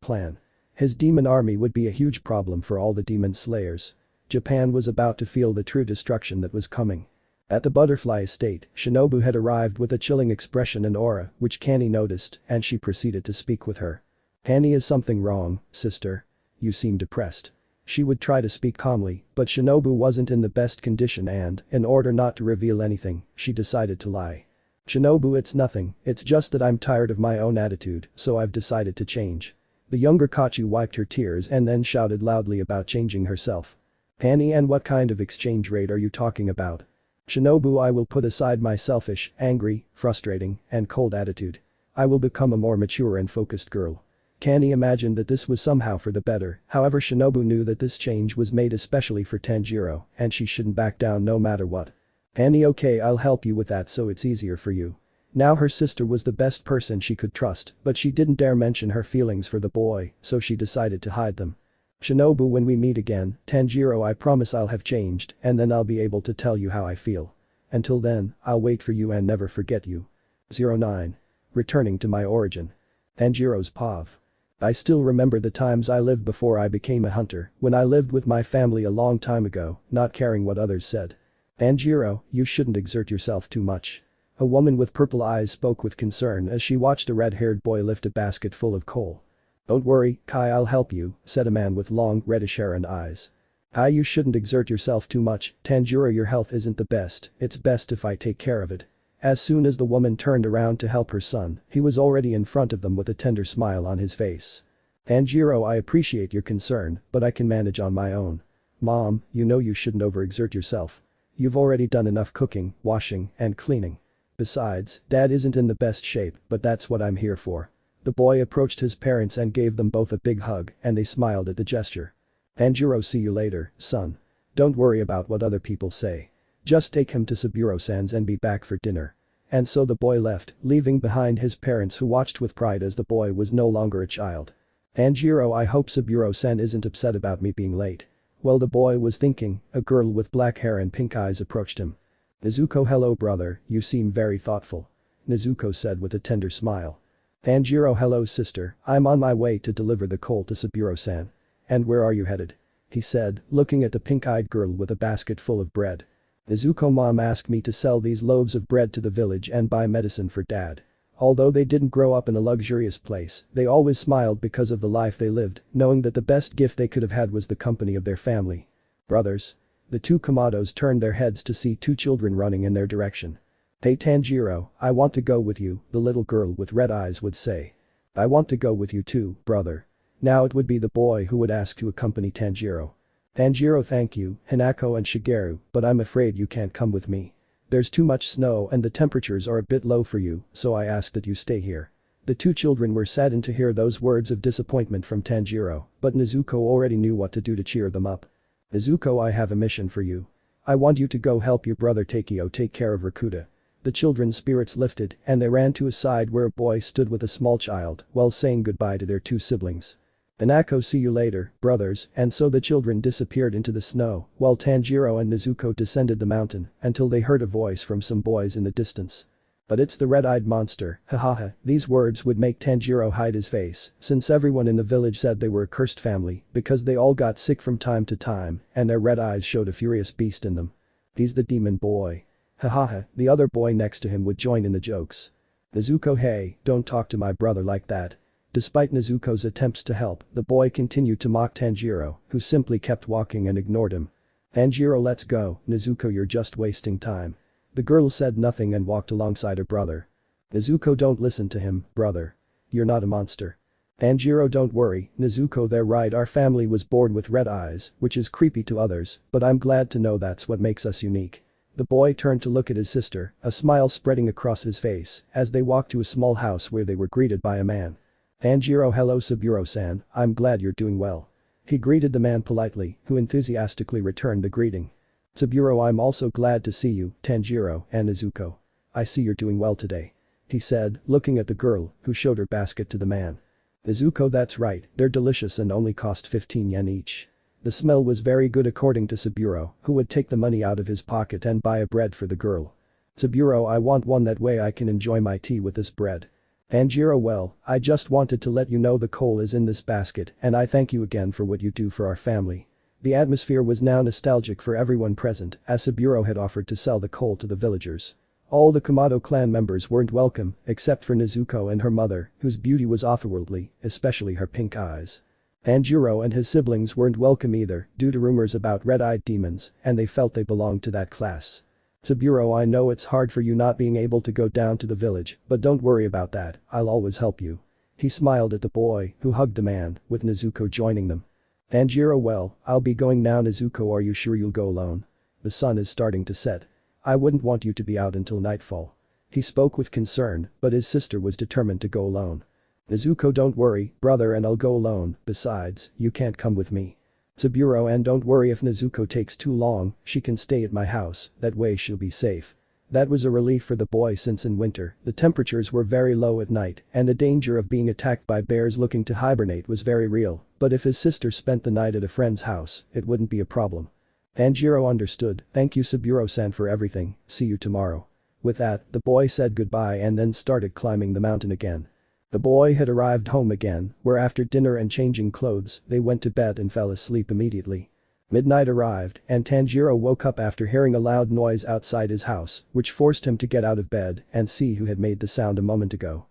[SPEAKER 2] plan. His demon army would be a huge problem for all the demon slayers. Japan was about to feel the true destruction that was coming. At the butterfly estate, Shinobu had arrived with a chilling expression and aura, which Kanny noticed, and she proceeded to speak with her. Kanny, is something wrong, sister? You seem depressed. She would try to speak calmly, but Shinobu wasn't in the best condition and, in order not to reveal anything, she decided to lie. Shinobu, it's nothing, it's just that I'm tired of my own attitude, so I've decided to change. The younger Kochou wiped her tears and then shouted loudly about changing herself. Kanny, and what kind of exchange rate are you talking about? Shinobu, I will put aside my selfish, angry, frustrating, and cold attitude. I will become a more mature and focused girl. Kanny imagined that this was somehow for the better, however Shinobu knew that this change was made especially for Tanjiro, and she shouldn't back down no matter what. Kanny, okay, I'll help you with that so it's easier for you. Now her sister was the best person she could trust, but she didn't dare mention her feelings for the boy, so she decided to hide them. Shinobu, when we meet again, Tanjiro, I promise I'll have changed, and then I'll be able to tell you how I feel. Until then, I'll wait for you and never forget you. 09. Returning to my origin. Tanjiro's POV. I still remember the times I lived before I became a hunter, when I lived with my family a long time ago, not caring what others said. Tanjiro, you shouldn't exert yourself too much. A woman with purple eyes spoke with concern as she watched a red-haired boy lift a basket full of coal. Don't worry, Kai, I'll help you, said a man with long, reddish hair and eyes. Kai, you shouldn't exert yourself too much, Tanjiro, your health isn't the best, it's best if I take care of it. As soon as the woman turned around to help her son, he was already in front of them with a tender smile on his face. Tanjiro, I appreciate your concern, but I can manage on my own. Mom, you know you shouldn't overexert yourself. You've already done enough cooking, washing, and cleaning. Besides, Dad isn't in the best shape, but that's what I'm here for. The boy approached his parents and gave them both a big hug, and they smiled at the gesture. Tanjiro, see you later, son. Don't worry about what other people say. Just take him to Saburo-san's and be back for dinner. And so the boy left, leaving behind his parents who watched with pride as the boy was no longer a child. Tanjiro, I hope Saburo-san isn't upset about me being late. While the boy was thinking, a girl with black hair and pink eyes approached him. Nezuko, hello brother, you seem very thoughtful. Nezuko said with a tender smile. Tanjiro, hello sister, I'm on my way to deliver the coal to Saburo-san. And where are you headed? He said, looking at the pink-eyed girl with a basket full of bread. Nezuko, mom asked me to sell these loaves of bread to the village and buy medicine for dad. Although they didn't grow up in a luxurious place, they always smiled because of the life they lived, knowing that the best gift they could have had was the company of their family. Brothers. The two Kamados turned their heads to see two children running in their direction. Hey Tanjiro, I want to go with you, the little girl with red eyes would say. I want to go with you too, brother. Now it would be the boy who would ask to accompany Tanjiro. Tanjiro, thank you, Hinako and Shigeru, but I'm afraid you can't come with me. There's too much snow and the temperatures are a bit low for you, so I ask that you stay here. The two children were saddened to hear those words of disappointment from Tanjiro, but Nezuko already knew what to do to cheer them up. Nezuko, I have a mission for you. I want you to go help your brother Takeo take care of Rakuta. The children's spirits lifted and they ran to a side where a boy stood with a small child while saying goodbye to their two siblings. Hinako, see you later, brothers, and so the children disappeared into the snow while Tanjiro and Nezuko descended the mountain until they heard a voice from some boys in the distance. But it's the red-eyed monster, hahaha. These words would make Tanjiro hide his face, since everyone in the village said they were a cursed family because they all got sick from time to time and their red eyes showed a furious beast in them. He's the demon boy. Hahaha, the other boy next to him would join in the jokes. Nezuko, hey, don't talk to my brother like that. Despite Nezuko's attempts to help, the boy continued to mock Tanjiro, who simply kept walking and ignored him. Tanjiro, let's go, Nezuko, you're just wasting time. The girl said nothing and walked alongside her brother. Nezuko, don't listen to him, brother. You're not a monster. Tanjiro, don't worry, Nezuko, they're right, our family was born with red eyes, which is creepy to others, but I'm glad to know that's what makes us unique. The boy turned to look at his sister, a smile spreading across his face, as they walked to a small house where they were greeted by a man. Tanjiro, hello Saburo-san, I'm glad you're doing well. He greeted the man politely, who enthusiastically returned the greeting. Saburo, I'm also glad to see you, Tanjiro and Nezuko. I see you're doing well today. He said, looking at the girl, who showed her basket to the man. Nezuko, that's right, they're delicious and only cost 15 yen each. The smell was very good according to Saburo, who would take the money out of his pocket and buy a bread for the girl. Saburo, I want one, that way I can enjoy my tea with this bread. Tanjiro, well, I just wanted to let you know the coal is in this basket and I thank you again for what you do for our family. The atmosphere was now nostalgic for everyone present as Saburo had offered to sell the coal to the villagers. All the Kamado clan members weren't welcome except for Nezuko and her mother, whose beauty was otherworldly, especially her pink eyes. Tanjiro and his siblings weren't welcome either due to rumors about red-eyed demons and they felt they belonged to that class. Saburo, I know it's hard for you not being able to go down to the village, but don't worry about that, I'll always help you. He smiled at the boy, who hugged the man, with Nezuko joining them. Tanjiro, well, I'll be going now. Nezuko, are you sure you'll go alone? The sun is starting to set. I wouldn't want you to be out until nightfall. He spoke with concern, but his sister was determined to go alone. Nezuko, don't worry, brother, and I'll go alone, besides, you can't come with me. Saburo, and don't worry if Nezuko takes too long, she can stay at my house, that way she'll be safe. That was a relief for the boy since in winter, the temperatures were very low at night and the danger of being attacked by bears looking to hibernate was very real, but if his sister spent the night at a friend's house, it wouldn't be a problem. Tanjiro understood, thank you Saburo-san for everything, see you tomorrow. With that, the boy said goodbye and then started climbing the mountain again. The boy had arrived home again, where after dinner and changing clothes, they went to bed and fell asleep immediately. Midnight arrived and Tanjiro woke up after hearing a loud noise outside his house, which forced him to get out of bed and see who had made the sound a moment ago.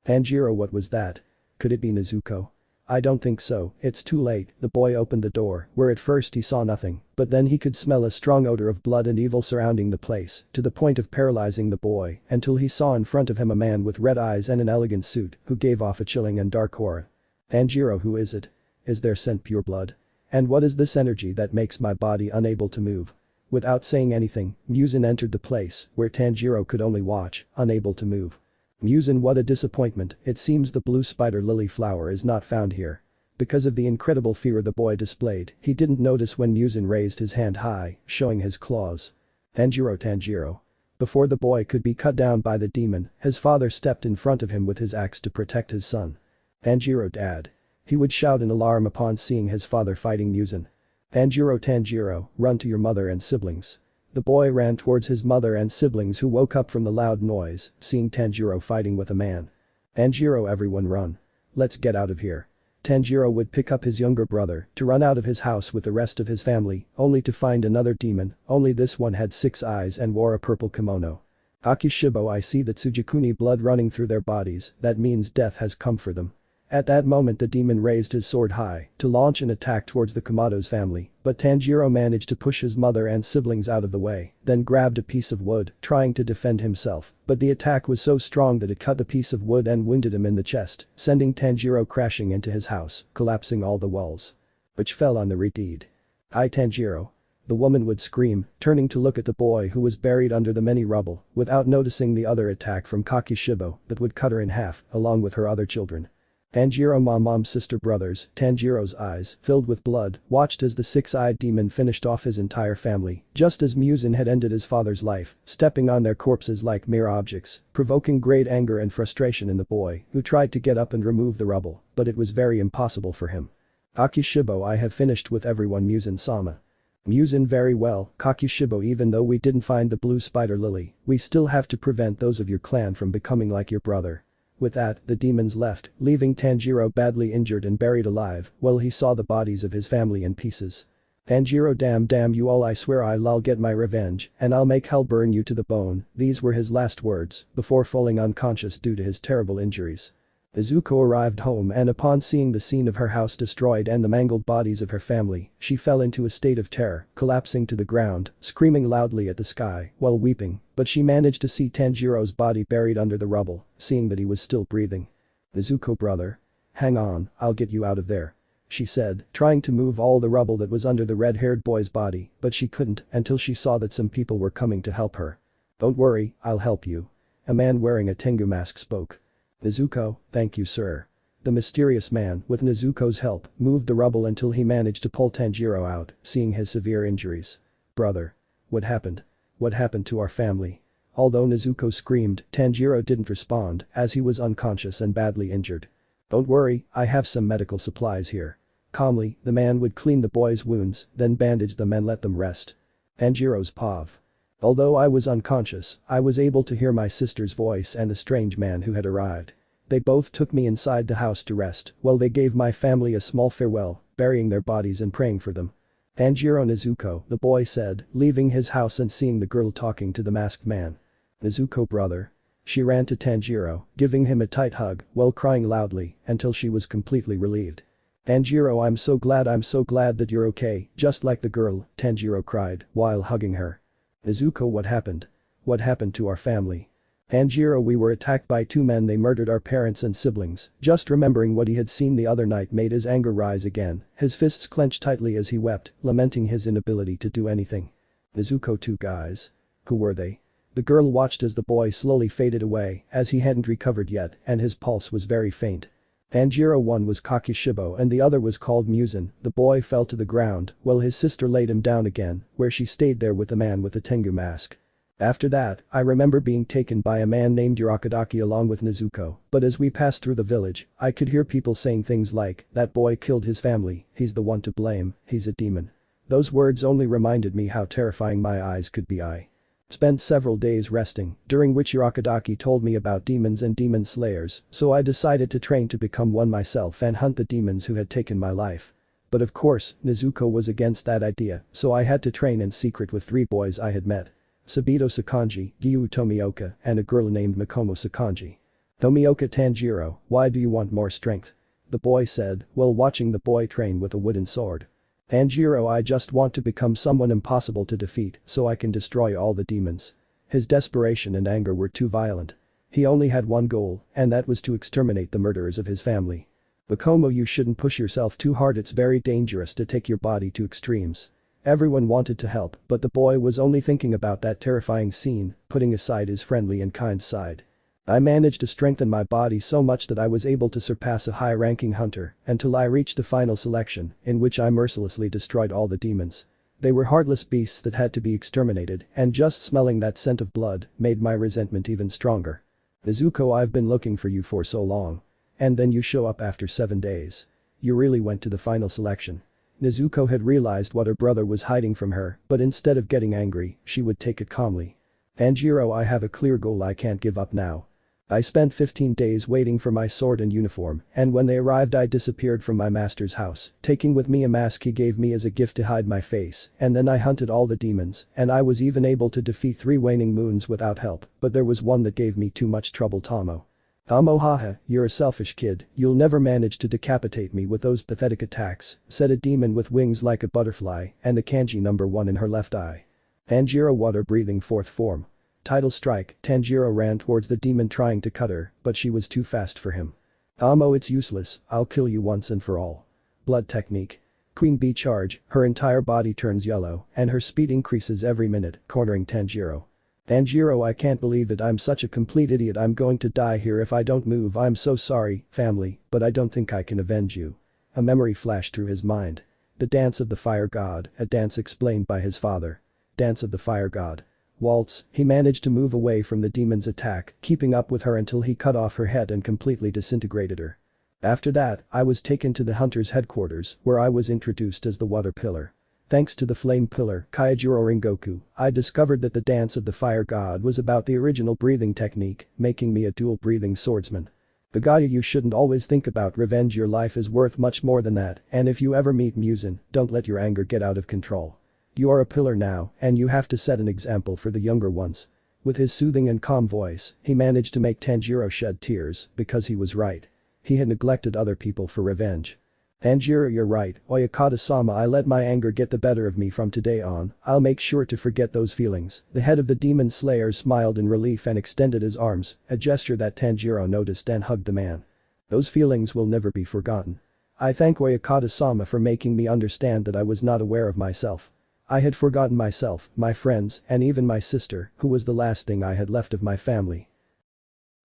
[SPEAKER 2] Tanjiro, what was that? Could it be Nezuko? I don't think so, it's too late. The boy opened the door, where at first he saw nothing, but then he could smell a strong odor of blood and evil surrounding the place, to the point of paralyzing the boy, until he saw in front of him a man with red eyes and an elegant suit, who gave off a chilling and dark aura. Tanjiro, who is it? Is there scent pure blood? And what is this energy that makes my body unable to move? Without saying anything, Muzan entered the place, where Tanjiro could only watch, unable to move. Muzan, what a disappointment, it seems the blue spider lily flower is not found here. Because of the incredible fear the boy displayed, he didn't notice when Muzan raised his hand high, showing his claws. Tanjiro. Before the boy could be cut down by the demon, his father stepped in front of him with his axe to protect his son. Tanjiro, Dad. He would shout in alarm upon seeing his father fighting Muzan. Tanjiro, run to your mother and siblings. The boy ran towards his mother and siblings who woke up from the loud noise, seeing Tanjiro fighting with a man. Tanjiro, everyone run. Let's get out of here. Tanjiro would pick up his younger brother to run out of his house with the rest of his family, only to find another demon, only this one had 6 eyes and wore a purple kimono. Akishibo, I see the Tsugikuni blood running through their bodies, that means death has come for them. At that moment the demon raised his sword high to launch an attack towards the Kamado's family, but Tanjiro managed to push his mother and siblings out of the way, then grabbed a piece of wood, trying to defend himself, but the attack was so strong that it cut the piece of wood and wounded him in the chest, sending Tanjiro crashing into his house, collapsing all the walls. Which fell on the redeed. "Hi Tanjiro." The woman would scream, turning to look at the boy who was buried under the many rubble, without noticing the other attack from Kakishibo that would cut her in half, along with her other children. Tanjiro, mom's sister brothers, Tanjiro's eyes, filled with blood, watched as the 6-eyed demon finished off his entire family, just as Muzan had ended his father's life, stepping on their corpses like mere objects, provoking great anger and frustration in the boy, who tried to get up and remove the rubble, but it was very impossible for him. Akishibo, I have finished with everyone, Muzan-sama. Muzan very well, Kakushibo even though we didn't find the blue spider lily, we still have to prevent those of your clan from becoming like your brother. With that, the demons left, leaving Tanjiro badly injured and buried alive, while he saw the bodies of his family in pieces. Tanjiro damn you all, I swear I'll get my revenge, and I'll make hell burn you to the bone, these were his last words, before falling unconscious due to his terrible injuries. Izuko arrived home and upon seeing the scene of her house destroyed and the mangled bodies of her family, she fell into a state of terror, collapsing to the ground, screaming loudly at the sky, while weeping, but she managed to see Tanjiro's body buried under the rubble, seeing that he was still breathing. Izuko brother. Hang on, I'll get you out of there. She said, trying to move all the rubble that was under the red-haired boy's body, but she couldn't until she saw that some people were coming to help her. Don't worry, I'll help you. A man wearing a Tengu mask spoke. Nezuko, thank you sir. The mysterious man, with Nezuko's help, moved the rubble until he managed to pull Tanjiro out, seeing his severe injuries. Brother. What happened? What happened to our family? Although Nezuko screamed, Tanjiro didn't respond, as he was unconscious and badly injured. Don't worry, I have some medical supplies here. Calmly, the man would clean the boy's wounds, then bandage them and let them rest. Tanjiro's pav. Although I was unconscious, I was able to hear my sister's voice and the strange man who had arrived. They both took me inside the house to rest, while they gave my family a small farewell, burying their bodies and praying for them. Tanjiro Nezuko, the boy said, leaving his house and seeing the girl talking to the masked man. Nezuko brother. She ran to Tanjiro, giving him a tight hug, while crying loudly, until she was completely relieved. Tanjiro, I'm so glad that you're okay, just like the girl, Tanjiro cried, while hugging her. Nezuko, what happened? What happened to our family? Tanjiro, we were attacked by two men, they murdered our parents and siblings. Just remembering what he had seen the other night made his anger rise again, his fists clenched tightly as he wept, lamenting his inability to do anything. Nezuko, two guys. Who were they? The girl watched as the boy slowly faded away, as he hadn't recovered yet and his pulse was very faint. Tanjiro, one was Kakushibo and the other was called Muzan. The boy fell to the ground, while his sister laid him down again, where she stayed there with the man with the Tengu mask. After that, I remember being taken by a man named Yoriichi along with Nezuko, but as we passed through the village, I could hear people saying things like, that boy killed his family, he's the one to blame, he's a demon. Those words only reminded me how terrifying my eyes could be. I spent several days resting, during which Yoriichi told me about demons and demon slayers, so I decided to train to become one myself and hunt the demons who had taken my life. But of course, Nezuko was against that idea, so I had to train in secret with three boys I had met. Sabito Sakanji, Gyu Tomioka, and a girl named Mikomo Sakanji. Tomioka, Tanjiro, why do you want more strength? The boy said, while watching the boy train with a wooden sword. Tanjiro, I just want to become someone impossible to defeat so I can destroy all the demons. His desperation and anger were too violent. He only had one goal, and that was to exterminate the murderers of his family. Mikomo, you shouldn't push yourself too hard, it's very dangerous to take your body to extremes. Everyone wanted to help, but the boy was only thinking about that terrifying scene, putting aside his friendly and kind side. I managed to strengthen my body so much that I was able to surpass a high-ranking hunter until I reached the final selection, in which I mercilessly destroyed all the demons. They were heartless beasts that had to be exterminated, and just smelling that scent of blood made my resentment even stronger. Nezuko, I've been looking for you for so long. And then you show up after 7 days. You really went to the final selection. Nezuko had realized what her brother was hiding from her, but instead of getting angry, she would take it calmly. Tanjiro, I have a clear goal, I can't give up now. I spent 15 days waiting for my sword and uniform, and when they arrived I disappeared from my master's house, taking with me a mask he gave me as a gift to hide my face, and then I hunted all the demons, and I was even able to defeat 3 waning moons without help, but there was one that gave me too much trouble. Tomo, haha, you're a selfish kid, you'll never manage to decapitate me with those pathetic attacks, said a demon with wings like a butterfly and the kanji number 1 in her left eye. Tanjiro, water breathing fourth form. Title strike, Tanjiro ran towards the demon trying to cut her, but she was too fast for him. Amo, it's useless, I'll kill you once and for all. Blood technique. Queen bee charge, her entire body turns yellow, and her speed increases every minute, cornering Tanjiro. Tanjiro, I can't believe it, I'm such a complete idiot, I'm going to die here if I don't move, I'm so sorry, family, but I don't think I can avenge you. A memory flashed through his mind. The dance of the fire god, a dance explained by his father. Dance of the fire god. Waltz, he managed to move away from the demon's attack, keeping up with her until he cut off her head and completely disintegrated her. After that, I was taken to the hunter's headquarters, where I was introduced as the water pillar. Thanks to the flame pillar, Kaijiro Ringoku, I discovered that the dance of the fire god was about the original breathing technique, making me a dual-breathing swordsman. Bagaya, you shouldn't always think about revenge, your life is worth much more than that, and if you ever meet Muzan, don't let your anger get out of control. You are a pillar now, and you have to set an example for the younger ones. With his soothing and calm voice, he managed to make Tanjiro shed tears, because he was right. He had neglected other people for revenge. Tanjiro, you're right, Oyakata-sama, I let my anger get the better of me from today on, I'll make sure to forget those feelings. The head of the demon slayer smiled in relief and extended his arms, a gesture that Tanjiro noticed and hugged the man. Those feelings will never be forgotten. I thank Oyakata-sama for making me understand that I was not aware of myself. I had forgotten myself, my friends, and even my sister, who was the last thing I had left of my family.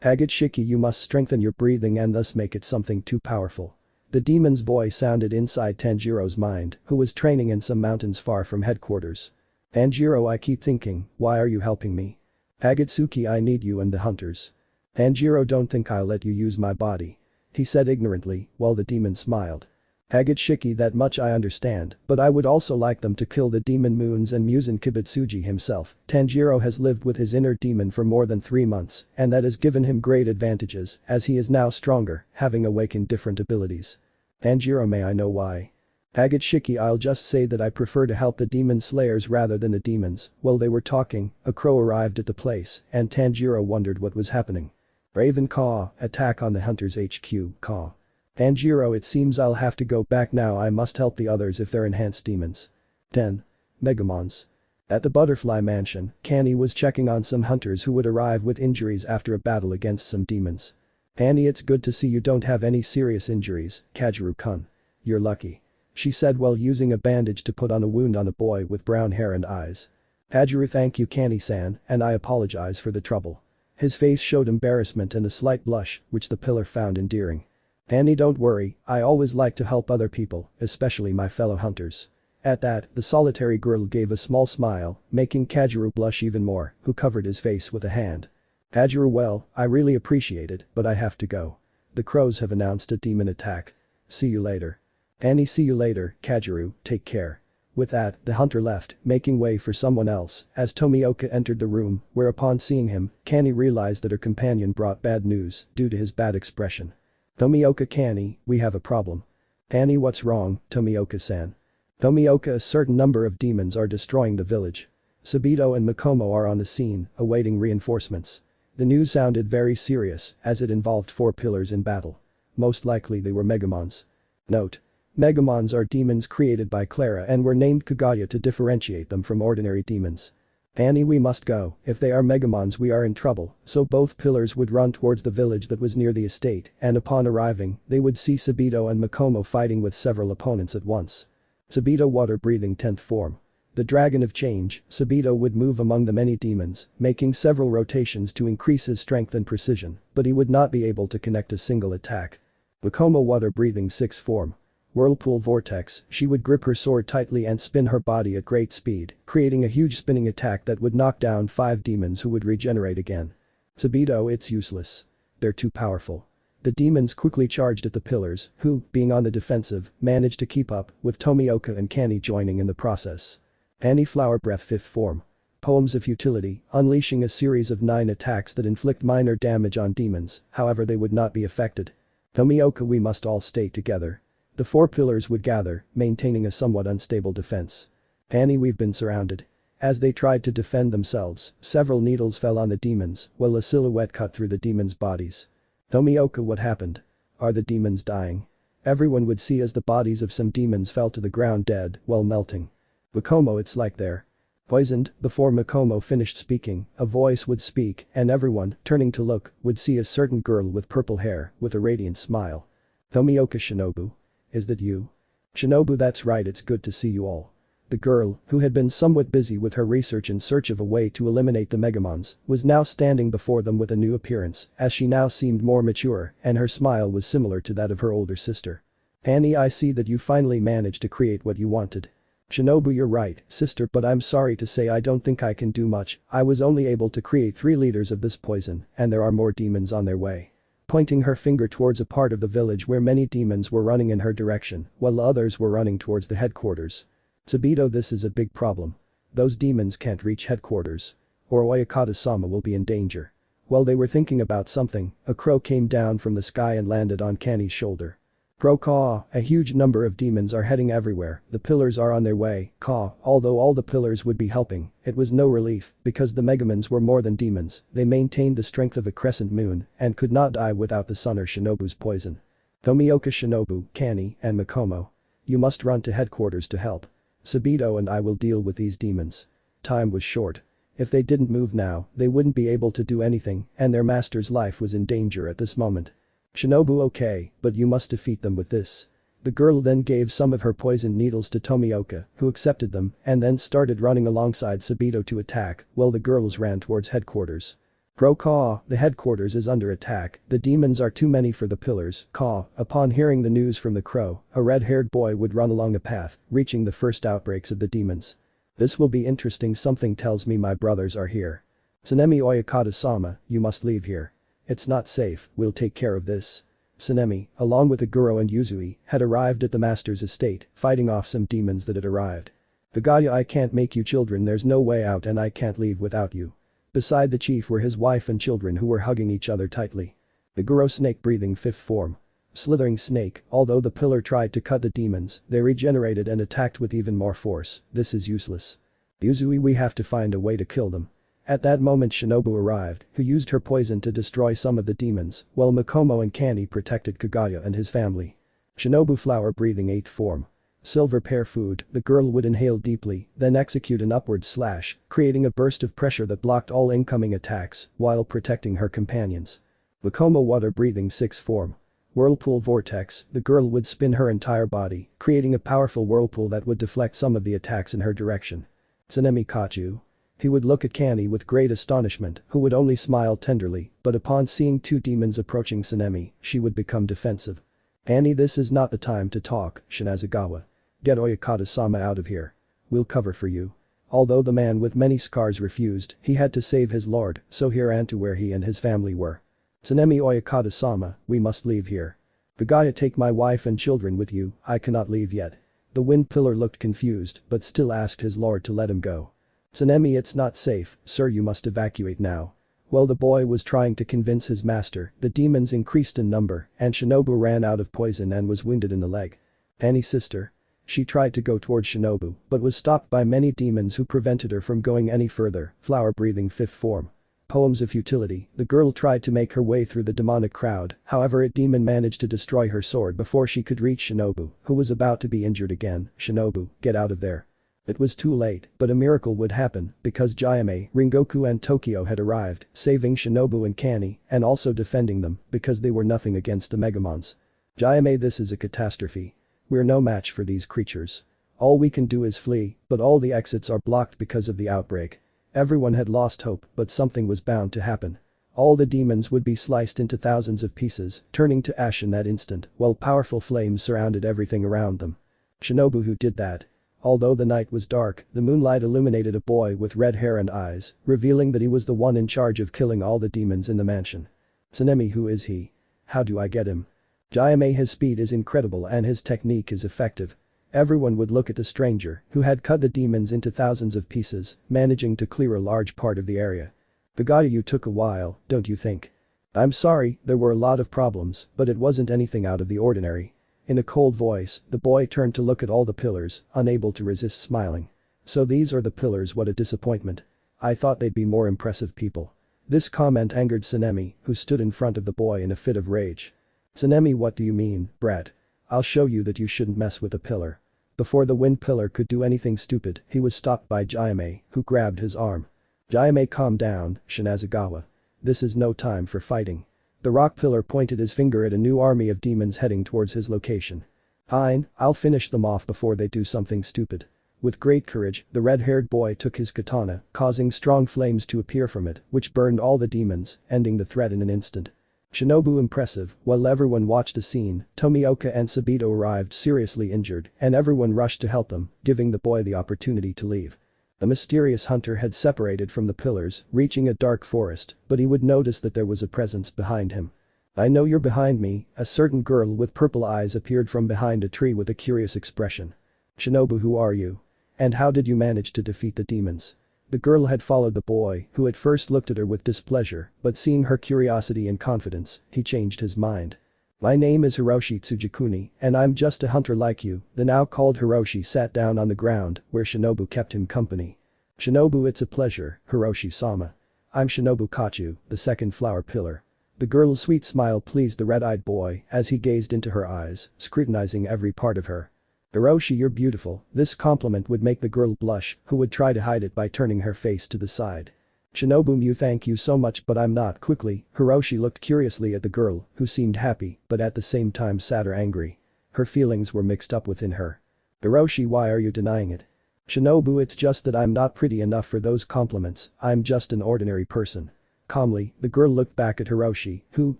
[SPEAKER 2] Hagitshiki, you must strengthen your breathing and thus make it something too powerful. The demon's voice sounded inside Tanjiro's mind, who was training in some mountains far from headquarters. Tanjiro, I keep thinking, why are you helping me? Hagitsuki, I need you and the hunters. Tanjiro, don't think I'll let you use my body. He said ignorantly, while the demon smiled. Hagitshiki, that much I understand, but I would also like them to kill the demon moons and Muzan Kibutsuji himself. Tanjiro has lived with his inner demon for more than 3 months, and that has given him great advantages, as he is now stronger, having awakened different abilities. Tanjiro, may I know why? Hagitshiki, I'll just say that I prefer to help the demon slayers rather than the demons. While they were talking, a crow arrived at the place, and Tanjiro wondered what was happening. Raven caw, attack on the hunters HQ, caw. Tanjiro, it seems I'll have to go back now, I must help the others if they're enhanced demons. 10. Megamons. At the Butterfly Mansion, Kanny was checking on some hunters who would arrive with injuries after a battle against some demons. Annie, it's good to see you don't have any serious injuries, Kajiru-kun. You're lucky. She said while using a bandage to put on a wound on a boy with brown hair and eyes. Kajiru, thank you Kanny-san, and I apologize for the trouble. His face showed embarrassment and a slight blush, which the pillar found endearing. Annie, don't worry, I always like to help other people, especially my fellow hunters. At that, the solitary girl gave a small smile, making Kajiru blush even more, who covered his face with a hand. Kajiru, well, I really appreciate it, but I have to go. The crows have announced a demon attack. See you later. Annie, see you later, Kajiru, take care. With that, the hunter left, making way for someone else, as Tomioka entered the room, where upon seeing him, Kanny realized that her companion brought bad news, due to his bad expression. Tomioka, Kanny, we have a problem. Kanny, what's wrong, Tomioka-san? Tomioka, a certain number of demons are destroying the village. Sabito and Makomo are on the scene, awaiting reinforcements. The news sounded very serious, as it involved 4 pillars in battle. Most likely they were Megamons. Note. Megamons are demons created by Clara and were named Kaguya to differentiate them from ordinary demons. Annie, we must go, if they are Megamons we are in trouble, so both pillars would run towards the village that was near the estate, and upon arriving, they would see Sabito and Makomo fighting with several opponents at once. Sabito, water-breathing 10th form. The Dragon of Change, Sabito would move among the many demons, making several rotations to increase his strength and precision, but he would not be able to connect a single attack. Makomo, water-breathing 6th form. Whirlpool Vortex, she would grip her sword tightly and spin her body at great speed, creating a huge spinning attack that would knock down 5 demons who would regenerate again. Sabito, it's useless. They're too powerful. The demons quickly charged at the pillars, who, being on the defensive, managed to keep up, with Tomioka and Kanny joining in the process. Annie, Flower Breath 5th form. Poems of Futility, unleashing a series of 9 attacks that inflict minor damage on demons, however they would not be affected. Tomioka, we must all stay together. The 4 pillars would gather, maintaining a somewhat unstable defense. Annie, we've been surrounded. As they tried to defend themselves, several needles fell on the demons, while a silhouette cut through the demons' bodies. Tomioka, what happened? Are the demons dying? Everyone would see as the bodies of some demons fell to the ground dead, while melting. Makomo, it's like they're poisoned. Before Makomo finished speaking, a voice would speak, and everyone, turning to look, would see a certain girl with purple hair, with a radiant smile. Tomioka, Shinobu. Is that you? Shinobu, that's right, it's good to see you all. The girl, who had been somewhat busy with her research in search of a way to eliminate the Megamons, was now standing before them with a new appearance, as she now seemed more mature, and her smile was similar to that of her older sister. Annie, I see that you finally managed to create what you wanted. Shinobu, you're right, sister, but I'm sorry to say I don't think I can do much. I was only able to create 3 liters of this poison, and there are more demons on their way. Pointing her finger towards a part of the village where many demons were running in her direction, while others were running towards the headquarters. Sabito, this is a big problem. Those demons can't reach headquarters. Or Oyakata-sama will be in danger. While they were thinking about something, a crow came down from the sky and landed on Kanny's shoulder. Crow caw, a huge number of demons are heading everywhere, the pillars are on their way, caw, although all the pillars would be helping, it was no relief, because the Megamons were more than demons, they maintained the strength of a crescent moon, and could not die without the sun or Shinobu's poison. Tomioka Shinobu, Kanny, and Mikomo. You must run to headquarters to help. Sabito and I will deal with these demons. Time was short. If they didn't move now, they wouldn't be able to do anything, and their master's life was in danger at this moment. Shinobu, okay, but you must defeat them with this. The girl then gave some of her poisoned needles to Tomioka, who accepted them, and then started running alongside Sabito to attack, while the girls ran towards headquarters. Crow caw, the headquarters is under attack, the demons are too many for the pillars, caw. Upon hearing the news from the crow, a red-haired boy would run along a path, reaching the first outbreaks of the demons. This will be interesting, something tells me my brothers are here. Tsunemi Oyakata-sama, you must leave here. It's not safe, we'll take care of this. Tsunemi, along with Aguro and Yuzui, had arrived at the master's estate, fighting off some demons that had arrived. Kagaya, I can't make you children, there's no way out and I can't leave without you. Beside the chief were his wife and children who were hugging each other tightly. Aguro snake breathing fifth form. Slithering snake, although the pillar tried to cut the demons, they regenerated and attacked with even more force, this is useless. Yuzui, we have to find a way to kill them. At that moment Shinobu arrived, who used her poison to destroy some of the demons, while Mikomo and Kanny protected Kagaya and his family. Shinobu flower breathing 8th form. Silver pear food, the girl would inhale deeply, then execute an upward slash, creating a burst of pressure that blocked all incoming attacks, while protecting her companions. Mikomo water breathing 6th form. Whirlpool vortex, the girl would spin her entire body, creating a powerful whirlpool that would deflect some of the attacks in her direction. Tsunemi Kochou. He would look at Kanny with great astonishment, who would only smile tenderly, but upon seeing two demons approaching Tsunemi, she would become defensive. Annie, this is not the time to talk, Shinazugawa. Get Oyakata-sama out of here. We'll cover for you. Although the man with many scars refused, he had to save his lord, so he ran to where he and his family were. Tsunemi Oyakata-sama, we must leave here. Kagaya, take my wife and children with you, I cannot leave yet. The wind pillar looked confused, but still asked his lord to let him go. Tsunemi, it's not safe, sir, you must evacuate now. While the boy was trying to convince his master, the demons increased in number, and Shinobu ran out of poison and was wounded in the leg. Annie, sister. She tried to go towards Shinobu, but was stopped by many demons who prevented her from going any further, flower breathing 5th form. Poems of futility, the girl tried to make her way through the demonic crowd, however a demon managed to destroy her sword before she could reach Shinobu, who was about to be injured again. Shinobu, get out of there. It was too late, but a miracle would happen, because Jayame, Ringoku and Tokyo had arrived, saving Shinobu and Kanny, and also defending them, because they were nothing against the Megamons. Jayame, this is a catastrophe. We're no match for these creatures. All we can do is flee, but all the exits are blocked because of the outbreak. Everyone had lost hope, but something was bound to happen. All the demons would be sliced into thousands of pieces, turning to ash in that instant, while powerful flames surrounded everything around them. Shinobu, who did that? Although the night was dark, the moonlight illuminated a boy with red hair and eyes, revealing that he was the one in charge of killing all the demons in the mansion. Tsunemi, who is he? How do I get him? Jayame, his speed is incredible and his technique is effective. Everyone would look at the stranger, who had cut the demons into thousands of pieces, managing to clear a large part of the area. Kagaya, you took a while, don't you think? I'm sorry, there were a lot of problems, but it wasn't anything out of the ordinary. In a cold voice, the boy turned to look at all the pillars, unable to resist smiling. So these are the pillars, what a disappointment. I thought they'd be more impressive people. This comment angered Tsunemi, who stood in front of the boy in a fit of rage. Tsunemi, what do you mean, brat? I'll show you that you shouldn't mess with a pillar. Before the wind pillar could do anything stupid, he was stopped by Jayame, who grabbed his arm. Jayame, calm down, Shinazugawa. This is no time for fighting. The rock pillar pointed his finger at a new army of demons heading towards his location. Fine, I'll finish them off before they do something stupid. With great courage, the red-haired boy took his katana, causing strong flames to appear from it, which burned all the demons, ending the threat in an instant. Shinobu impressive, while everyone watched the scene, Tomioka and Sabito arrived seriously injured, and everyone rushed to help them, giving the boy the opportunity to leave. The mysterious hunter had separated from the pillars, reaching a dark forest, but he would notice that there was a presence behind him. I know you're behind me, a certain girl with purple eyes appeared from behind a tree with a curious expression. Shinobu, who are you? And how did you manage to defeat the demons? The girl had followed the boy, who at first looked at her with displeasure, but seeing her curiosity and confidence, he changed his mind. My name is YoriichiTsuyikune, and I'm just a hunter like you. The now called Hiroshi sat down on the ground, where Shinobu kept him company. Shinobu, it's a pleasure, Hiroshi-sama. I'm Shinobu Kochou, the second flower pillar. The girl's sweet smile pleased the red-eyed boy as he gazed into her eyes, scrutinizing every part of her. Hiroshi, you're beautiful. This compliment would make the girl blush, who would try to hide it by turning her face to the side. Shinobu, thank you so much, but I'm not. Quickly, Hiroshi looked curiously at the girl, who seemed happy, but at the same time sad or angry. Her feelings were mixed up within her. Hiroshi, why are you denying it? Shinobu, it's just that I'm not pretty enough for those compliments, I'm just an ordinary person. Calmly, the girl looked back at Hiroshi, who,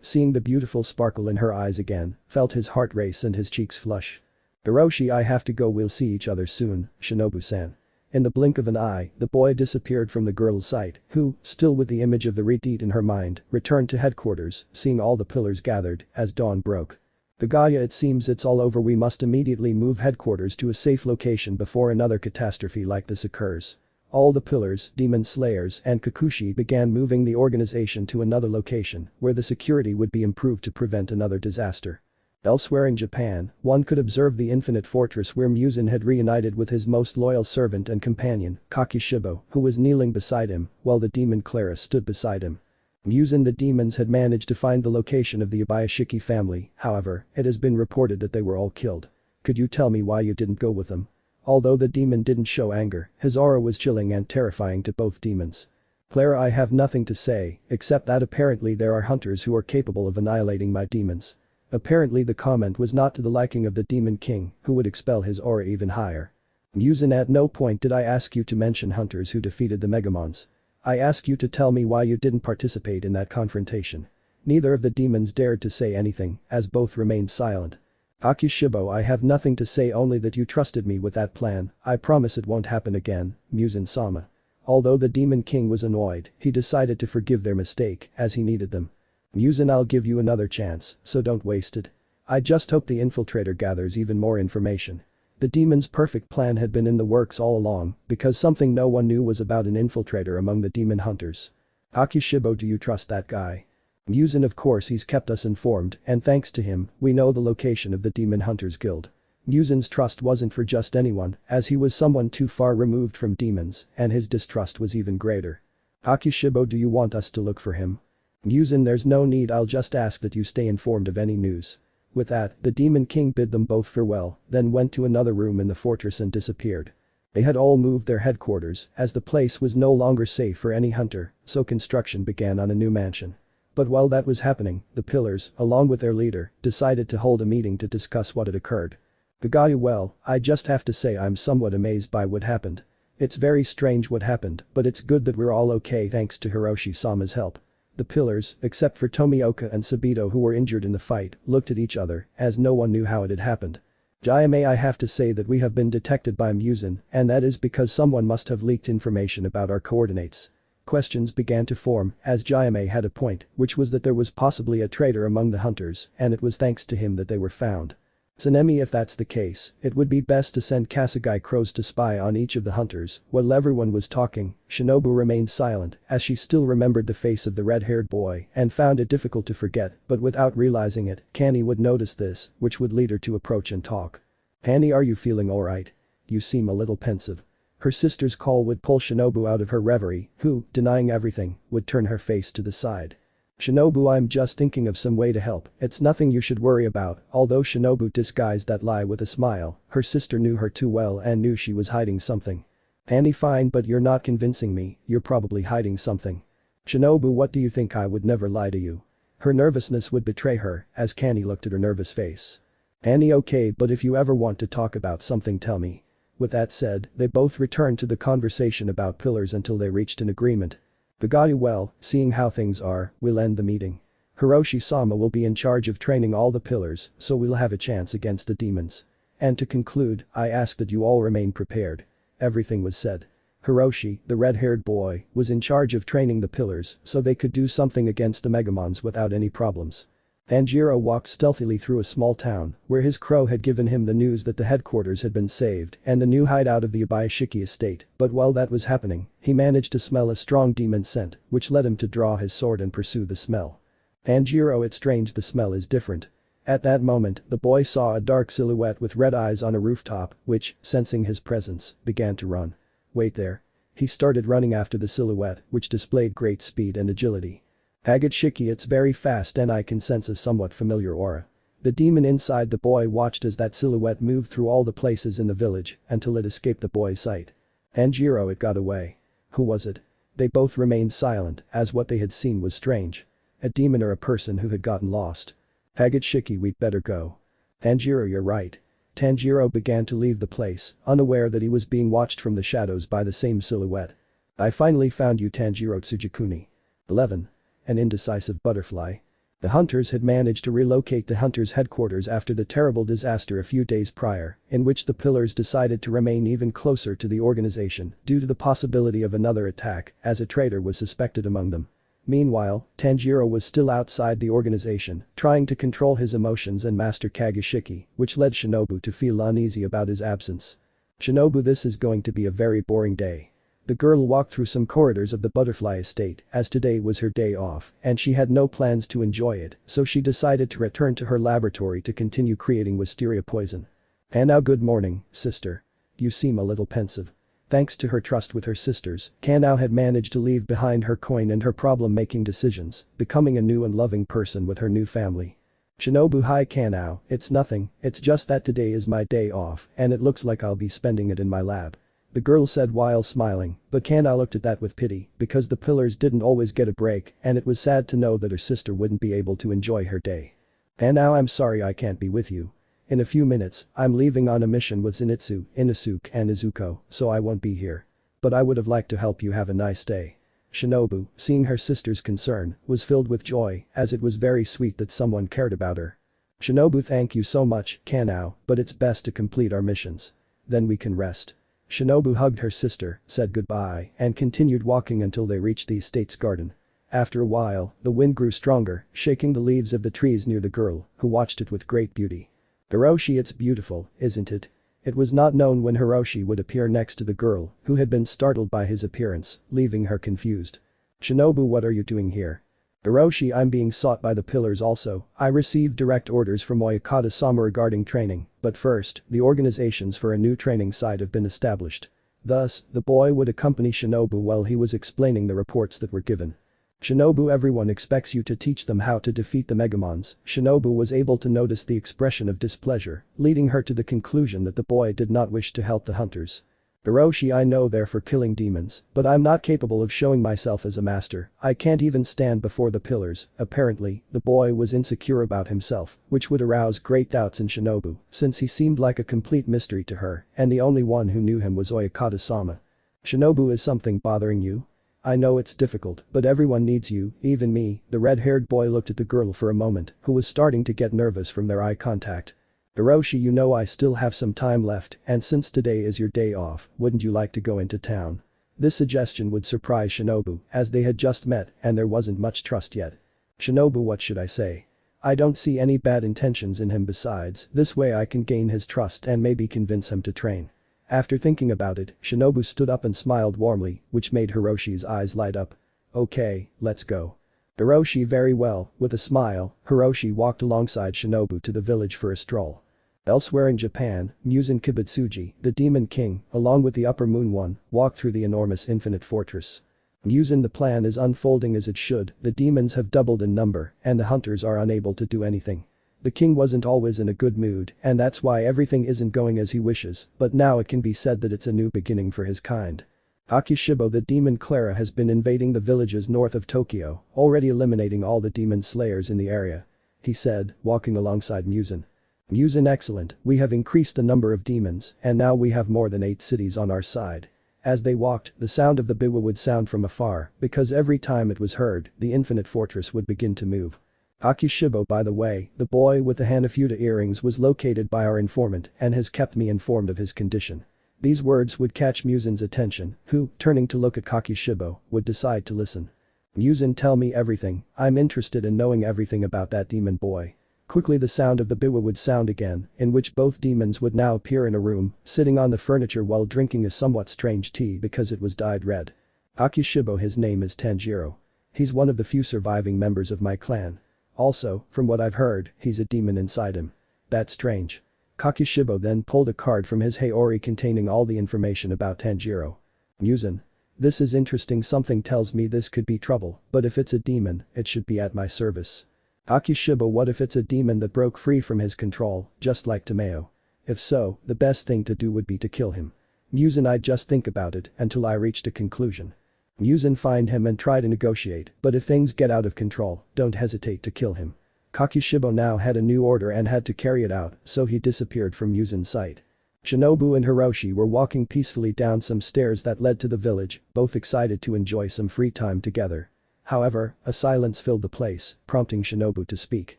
[SPEAKER 2] seeing the beautiful sparkle in her eyes again, felt his heart race and his cheeks flush. Hiroshi, I have to go, we'll see each other soon, Shinobu-san. In the blink of an eye, the boy disappeared from the girl's sight, who, still with the image of the retreat in her mind, returned to headquarters, seeing all the pillars gathered, as dawn broke. Higaya, it seems it's all over, we must immediately move headquarters to a safe location before another catastrophe like this occurs. All the pillars, demon slayers and Kikuchi began moving the organization to another location, where the security would be improved to prevent another disaster. Elsewhere in Japan, one could observe the infinite fortress where Muzan had reunited with his most loyal servant and companion, Kakishibo, who was kneeling beside him, while the demon Clara stood beside him. Muzan, the demons had managed to find the location of the Ibayashiki family, however, it has been reported that they were all killed. Could you tell me why you didn't go with them? Although the demon didn't show anger, his aura was chilling and terrifying to both demons. Clara, I have nothing to say, except that apparently there are hunters who are capable of annihilating my demons. Apparently the comment was not to the liking of the Demon King, who would expel his aura even higher. Muzan, at no point did I ask you to mention hunters who defeated the Megamons. I ask you to tell me why you didn't participate in that confrontation. Neither of the demons dared to say anything, as both remained silent. Kakishibo, I have nothing to say, only that you trusted me with that plan. I promise it won't happen again, Muzan-sama. Although the Demon King was annoyed, he decided to forgive their mistake, as he needed them. Muzan, I'll give you another chance, so don't waste it. I just hope the infiltrator gathers even more information. The demon's perfect plan had been in the works all along, because something no one knew was about an infiltrator among the demon hunters. Kakishibo, do you trust that guy? Muzan, of course, he's kept us informed, and thanks to him, we know the location of the Demon Hunters Guild. Muzan's trust wasn't for just anyone, as he was someone too far removed from demons, and his distrust was even greater. Kakishibo, do you want us to look for him? Muzan, there's no need, I'll just ask that you stay informed of any news. With that, the Demon King bid them both farewell, then went to another room in the fortress and disappeared. They had all moved their headquarters, as the place was no longer safe for any hunter, so construction began on a new mansion. But while that was happening, the pillars, along with their leader, decided to hold a meeting to discuss what had occurred. Higaya, well, I just have to say I'm somewhat amazed by what happened. It's very strange what happened, but it's good that we're all okay thanks to Hiroshi-sama's help. The pillars, except for Tomioka and Sabito who were injured in the fight, looked at each other, as no one knew how it had happened. Jaime, I have to say that we have been detected by Muzan, and that is because someone must have leaked information about our coordinates. Questions began to form, as Jaime had a point, which was that there was possibly a traitor among the hunters, and it was thanks to him that they were found. Tsunemi, if that's the case, it would be best to send Kasugai crows to spy on each of the hunters. While everyone was talking, Shinobu remained silent, as she still remembered the face of the red-haired boy and found it difficult to forget, but without realizing it, Kani would notice this, which would lead her to approach and talk. Kani, are you feeling alright? You seem a little pensive. Her sister's call would pull Shinobu out of her reverie, who, denying everything, would turn her face to the side. Shinobu, I'm just thinking of some way to help, it's nothing you should worry about. Although Shinobu disguised that lie with a smile, her sister knew her too well and knew she was hiding something. Kani, fine, but you're not convincing me, you're probably hiding something. Shinobu, what do you think? I would never lie to you. Her nervousness would betray her, as Kani looked at her nervous face. Kani, okay, but if you ever want to talk about something, tell me. With that said, they both returned to the conversation about pillars until they reached an agreement. Higaya, well, seeing how things are, we'll end the meeting. Hiroshi-sama will be in charge of training all the pillars, so we'll have a chance against the demons. And to conclude, I ask that you all remain prepared. Everything was said. Hiroshi, the red-haired boy, was in charge of training the pillars so they could do something against the Megamons without any problems. Tanjiro walked stealthily through a small town where his crow had given him the news that the headquarters had been saved and the new hideout of the Abayashiki estate, but while that was happening, he managed to smell a strong demon scent, which led him to draw his sword and pursue the smell. Tanjiro, it's strange, the smell is different. At that moment, the boy saw a dark silhouette with red eyes on a rooftop, which, sensing his presence, began to run. Wait there. He started running after the silhouette, which displayed great speed and agility. Agachiki, it's very fast and I can sense a somewhat familiar aura. The demon inside the boy watched as that silhouette moved through all the places in the village until it escaped the boy's sight. Tanjiro, it got away. Who was it? They both remained silent, as what they had seen was strange. A demon or a person who had gotten lost. Agachiki, we'd better go. Tanjiro, you're right. Tanjiro began to leave the place, unaware that he was being watched from the shadows by the same silhouette. I finally found you, Tanjiro Tsugikune. 11. An indecisive butterfly. The hunters had managed to relocate the hunters' headquarters after the terrible disaster a few days prior, in which the pillars decided to remain even closer to the organization due to the possibility of another attack, as a traitor was suspected among them. Meanwhile, Tanjiro was still outside the organization, trying to control his emotions and master Kagashiki, which led Shinobu to feel uneasy about his absence. Shinobu, this is going to be a very boring day. The girl walked through some corridors of the butterfly estate, as today was her day off, and she had no plans to enjoy it, so she decided to return to her laboratory to continue creating wisteria poison. And now good morning, sister. You seem a little pensive. Thanks to her trust with her sisters, Kanao had managed to leave behind her coin and her problem-making decisions, becoming a new and loving person with her new family. Shinobu, hi Kanao, it's nothing, it's just that today is my day off and it looks like I'll be spending it in my lab. The girl said while smiling, but Kanao looked at that with pity because the pillars didn't always get a break and it was sad to know that her sister wouldn't be able to enjoy her day. Kanao, I'm sorry I can't be with you. In a few minutes, I'm leaving on a mission with Zenitsu, Inosuke and Izuko, so I won't be here. But I would have liked to help you have a nice day. Shinobu, seeing her sister's concern, was filled with joy as it was very sweet that someone cared about her. Shinobu, thank you so much, Kanao, but it's best to complete our missions. Then we can rest. Shinobu hugged her sister, said goodbye, and continued walking until they reached the estate's garden. After a while, the wind grew stronger, shaking the leaves of the trees near the girl, who watched it with great beauty. Hiroshi, it's beautiful, isn't it? It was not known when Hiroshi would appear next to the girl, who had been startled by his appearance, leaving her confused. Shinobu, what are you doing here? Hiroshi, I'm being sought by the pillars also. I received direct orders from Oyakata-sama regarding training, but first, the organizations for a new training site have been established. Thus, the boy would accompany Shinobu while he was explaining the reports that were given. Shinobu, everyone expects you to teach them how to defeat the Megamons. Shinobu was able to notice the expression of displeasure, leading her to the conclusion that the boy did not wish to help the hunters. Hiroshi, I know they're for killing demons, but I'm not capable of showing myself as a master. I can't even stand before the pillars. Apparently, the boy was insecure about himself, which would arouse great doubts in Shinobu, since he seemed like a complete mystery to her, and the only one who knew him was Oyakata-sama. Shinobu, is something bothering you? I know it's difficult, but everyone needs you, even me. The red-haired boy looked at the girl for a moment, who was starting to get nervous from their eye contact. Hiroshi, you know I still have some time left, and since today is your day off, wouldn't you like to go into town? This suggestion would surprise Shinobu, as they had just met and there wasn't much trust yet. Shinobu, what should I say? I don't see any bad intentions in him, besides, this way I can gain his trust and maybe convince him to train. After thinking about it, Shinobu stood up and smiled warmly, which made Hiroshi's eyes light up. Okay, let's go. Hiroshi, very well. With a smile, Hiroshi walked alongside Shinobu to the village for a stroll. Elsewhere in Japan, Muzan Kibutsuji, the Demon King, along with the Upper Moon One, walked through the enormous infinite fortress. Muzan, the plan is unfolding as it should, the demons have doubled in number, and the hunters are unable to do anything. The king wasn't always in a good mood, and that's why everything isn't going as he wishes, but now it can be said that it's a new beginning for his kind. Akishibo, the demon Clara, has been invading the villages north of Tokyo, already eliminating all the demon slayers in the area. He said, walking alongside Muzan. Muzan, excellent, we have increased the number of demons, and now we have more than 8 cities on our side. As they walked, the sound of the biwa would sound from afar, because every time it was heard, the infinite fortress would begin to move. Akishibo, by the way, the boy with the Hanafuda earrings was located by our informant and has kept me informed of his condition. These words would catch Muzan's attention, who, turning to look at Kakishibo, would decide to listen. Muzan, tell me everything, I'm interested in knowing everything about that demon boy. Quickly the sound of the biwa would sound again, in which both demons would now appear in a room, sitting on the furniture while drinking a somewhat strange tea because it was dyed red. Akishibo, his name is Tanjiro. He's one of the few surviving members of my clan. Also, from what I've heard, he's a demon inside him. That's strange. Kakishibo then pulled a card from his Haori containing all the information about Tanjiro. Muzan. This is interesting, something tells me this could be trouble, but if it's a demon, it should be at my service. Akishibo, what if it's a demon that broke free from his control, just like Tomeo? If so, the best thing to do would be to kill him. Muzan, I'd just think about it until I reached a conclusion. Muzan, find him and try to negotiate, but if things get out of control, don't hesitate to kill him. Kakishibo now had a new order and had to carry it out, so he disappeared from Muzan's sight. Shinobu and Hiroshi were walking peacefully down some stairs that led to the village, both excited to enjoy some free time together. However, a silence filled the place, prompting Shinobu to speak.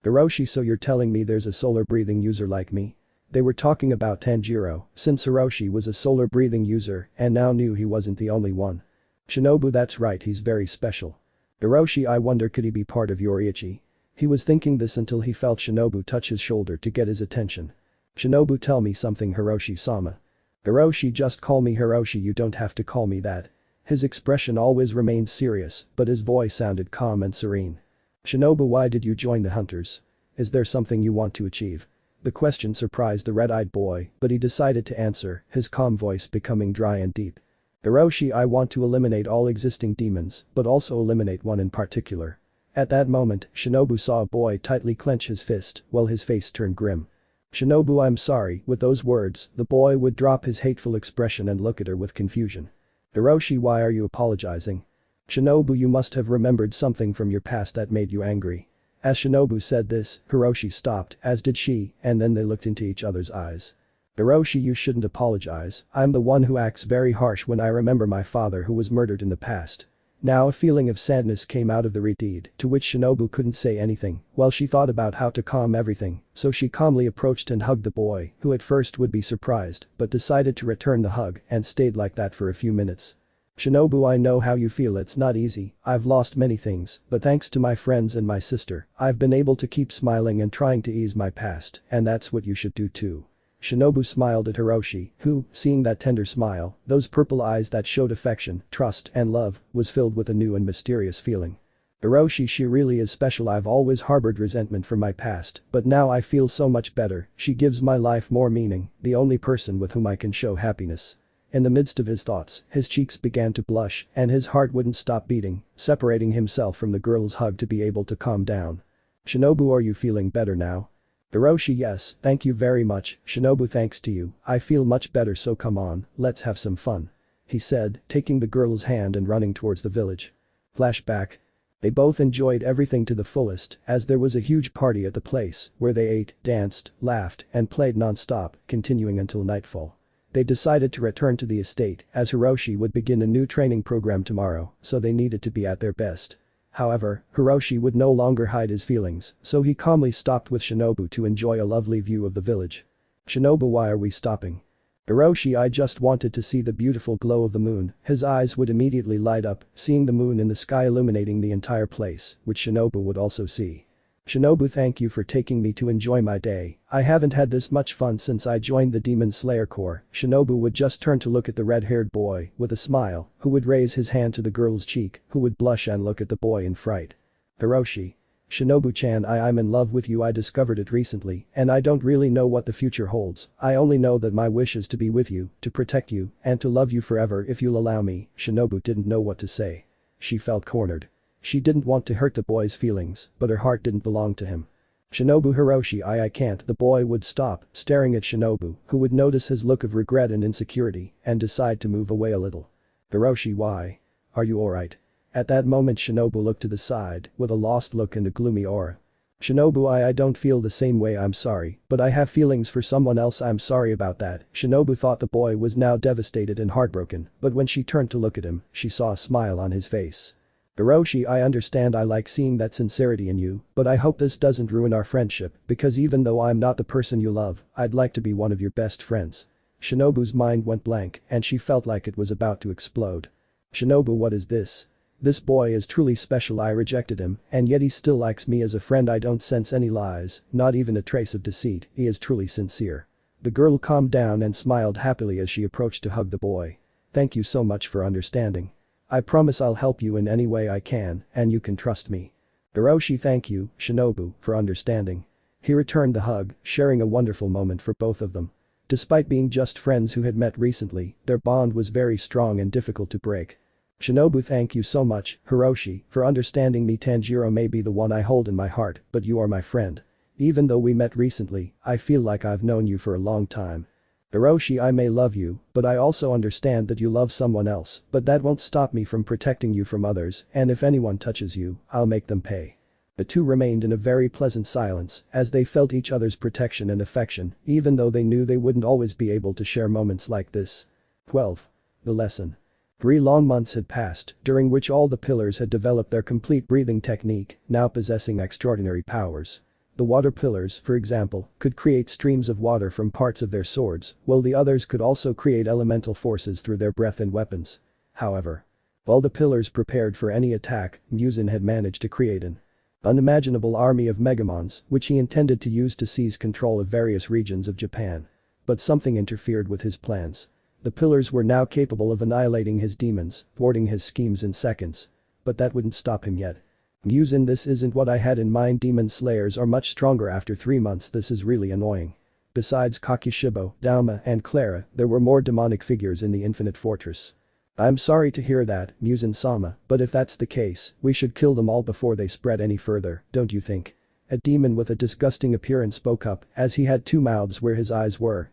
[SPEAKER 2] Hiroshi, so you're telling me there's a solar-breathing user like me? They were talking about Tanjiro, since Hiroshi was a solar-breathing user and now knew he wasn't the only one. Shinobu, that's right, he's very special. Hiroshi, I wonder could he be part of Yoriichi? He was thinking this until he felt Shinobu touch his shoulder to get his attention. Shinobu, tell me something, Hiroshi-sama. Hiroshi, just call me Hiroshi, you don't have to call me that. His expression always remained serious, but his voice sounded calm and serene. Shinobu, why did you join the hunters? Is there something you want to achieve? The question surprised the red-eyed boy, but he decided to answer, his calm voice becoming dry and deep. Hiroshi, I want to eliminate all existing demons, but also eliminate one in particular. At that moment, Shinobu saw a boy tightly clench his fist, while his face turned grim. Shinobu, I'm sorry, with those words, the boy would drop his hateful expression and look at her with confusion. Hiroshi, why are you apologizing? Shinobu, you must have remembered something from your past that made you angry. As Shinobu said this, Hiroshi stopped, as did she, and then they looked into each other's eyes. Hiroshi, you shouldn't apologize, I'm the one who acts very harsh when I remember my father who was murdered in the past. Now a feeling of sadness came out of the deed, to which Shinobu couldn't say anything, while she thought about how to calm everything, so she calmly approached and hugged the boy, who at first would be surprised, but decided to return the hug and stayed like that for a few minutes. Shinobu, I know how you feel, it's not easy, I've lost many things, but thanks to my friends and my sister, I've been able to keep smiling and trying to ease my past, and that's what you should do too. Shinobu smiled at Hiroshi, who, seeing that tender smile, those purple eyes that showed affection, trust, and love, was filled with a new and mysterious feeling. Hiroshi, she really is special, I've always harbored resentment from my past, but now I feel so much better, she gives my life more meaning, the only person with whom I can show happiness. In the midst of his thoughts, his cheeks began to blush, and his heart wouldn't stop beating, separating himself from the girl's hug to be able to calm down. Shinobu, are you feeling better now? Hiroshi, yes, thank you very much, Shinobu, thanks to you, I feel much better, so come on, let's have some fun. He said, taking the girl's hand and running towards the village. Flashback. They both enjoyed everything to the fullest, as there was a huge party at the place, where they ate, danced, laughed, and played non-stop, continuing until nightfall. They decided to return to the estate, as Hiroshi would begin a new training program tomorrow, so they needed to be at their best. However, Hiroshi would no longer hide his feelings, so he calmly stopped with Shinobu to enjoy a lovely view of the village. Shinobu, why are we stopping? Hiroshi, I just wanted to see the beautiful glow of the moon, his eyes would immediately light up, seeing the moon in the sky illuminating the entire place, which Shinobu would also see. Shinobu, thank you for taking me to enjoy my day, I haven't had this much fun since I joined the Demon Slayer Corps. Shinobu would just turn to look at the red-haired boy, with a smile, who would raise his hand to the girl's cheek, who would blush and look at the boy in fright. Hiroshi. Shinobu-chan, I'm in love with you, I discovered it recently, and I don't really know what the future holds, I only know that my wish is to be with you, to protect you, and to love you forever if you'll allow me. Shinobu didn't know what to say. She felt cornered. She didn't want to hurt the boy's feelings, but her heart didn't belong to him. Shinobu, Hiroshi, I can't. The boy would stop, staring at Shinobu, who would notice his look of regret and insecurity, and decide to move away a little. Hiroshi, why? Are you alright? At that moment Shinobu looked to the side, with a lost look and a gloomy aura. Shinobu, I don't feel the same way, I'm sorry, but I have feelings for someone else, I'm sorry about that. Shinobu thought the boy was now devastated and heartbroken, but when she turned to look at him, she saw a smile on his face. Hiroshi, I understand, I like seeing that sincerity in you, but I hope this doesn't ruin our friendship, because even though I'm not the person you love, I'd like to be one of your best friends. Shinobu's mind went blank, and she felt like it was about to explode. Shinobu, what is this? This boy is truly special. I rejected him, and yet he still likes me as a friend. I don't sense any lies, not even a trace of deceit. He is truly sincere." The girl calmed down and smiled happily as she approached to hug the boy. "Thank you so much for understanding. I promise I'll help you in any way I can, and you can trust me." "Hiroshi, thank you, Shinobu, for understanding." He returned the hug, sharing a wonderful moment for both of them. Despite being just friends who had met recently, their bond was very strong and difficult to break. "Shinobu, thank you so much, Hiroshi, for understanding me. Tanjiro may be the one I hold in my heart, but you are my friend. Even though we met recently, I feel like I've known you for a long time. Hiroshi, I may love you, but I also understand that you love someone else, but that won't stop me from protecting you from others, and if anyone touches you, I'll make them pay." The two remained in a very pleasant silence as they felt each other's protection and affection, even though they knew they wouldn't always be able to share moments like this. 12. The lesson. 3 long months had passed, during which all the pillars had developed their complete breathing technique, now possessing extraordinary powers. The water pillars, for example, could create streams of water from parts of their swords, while the others could also create elemental forces through their breath and weapons. However, while the pillars prepared for any attack, Muzan had managed to create an unimaginable army of Megamons, which he intended to use to seize control of various regions of Japan. But something interfered with his plans. The pillars were now capable of annihilating his demons, thwarting his schemes in seconds. But that wouldn't stop him yet. "Muzan, this isn't what I had in mind. Demon slayers are much stronger after 3 months. This is really annoying." Besides Kakishibo, Dauma, and Clara, there were more demonic figures in the Infinite Fortress. "I'm sorry to hear that, Muzan-sama, but if that's the case, we should kill them all before they spread any further, don't you think?" A demon with a disgusting appearance spoke up, as he had 2 mouths where his eyes were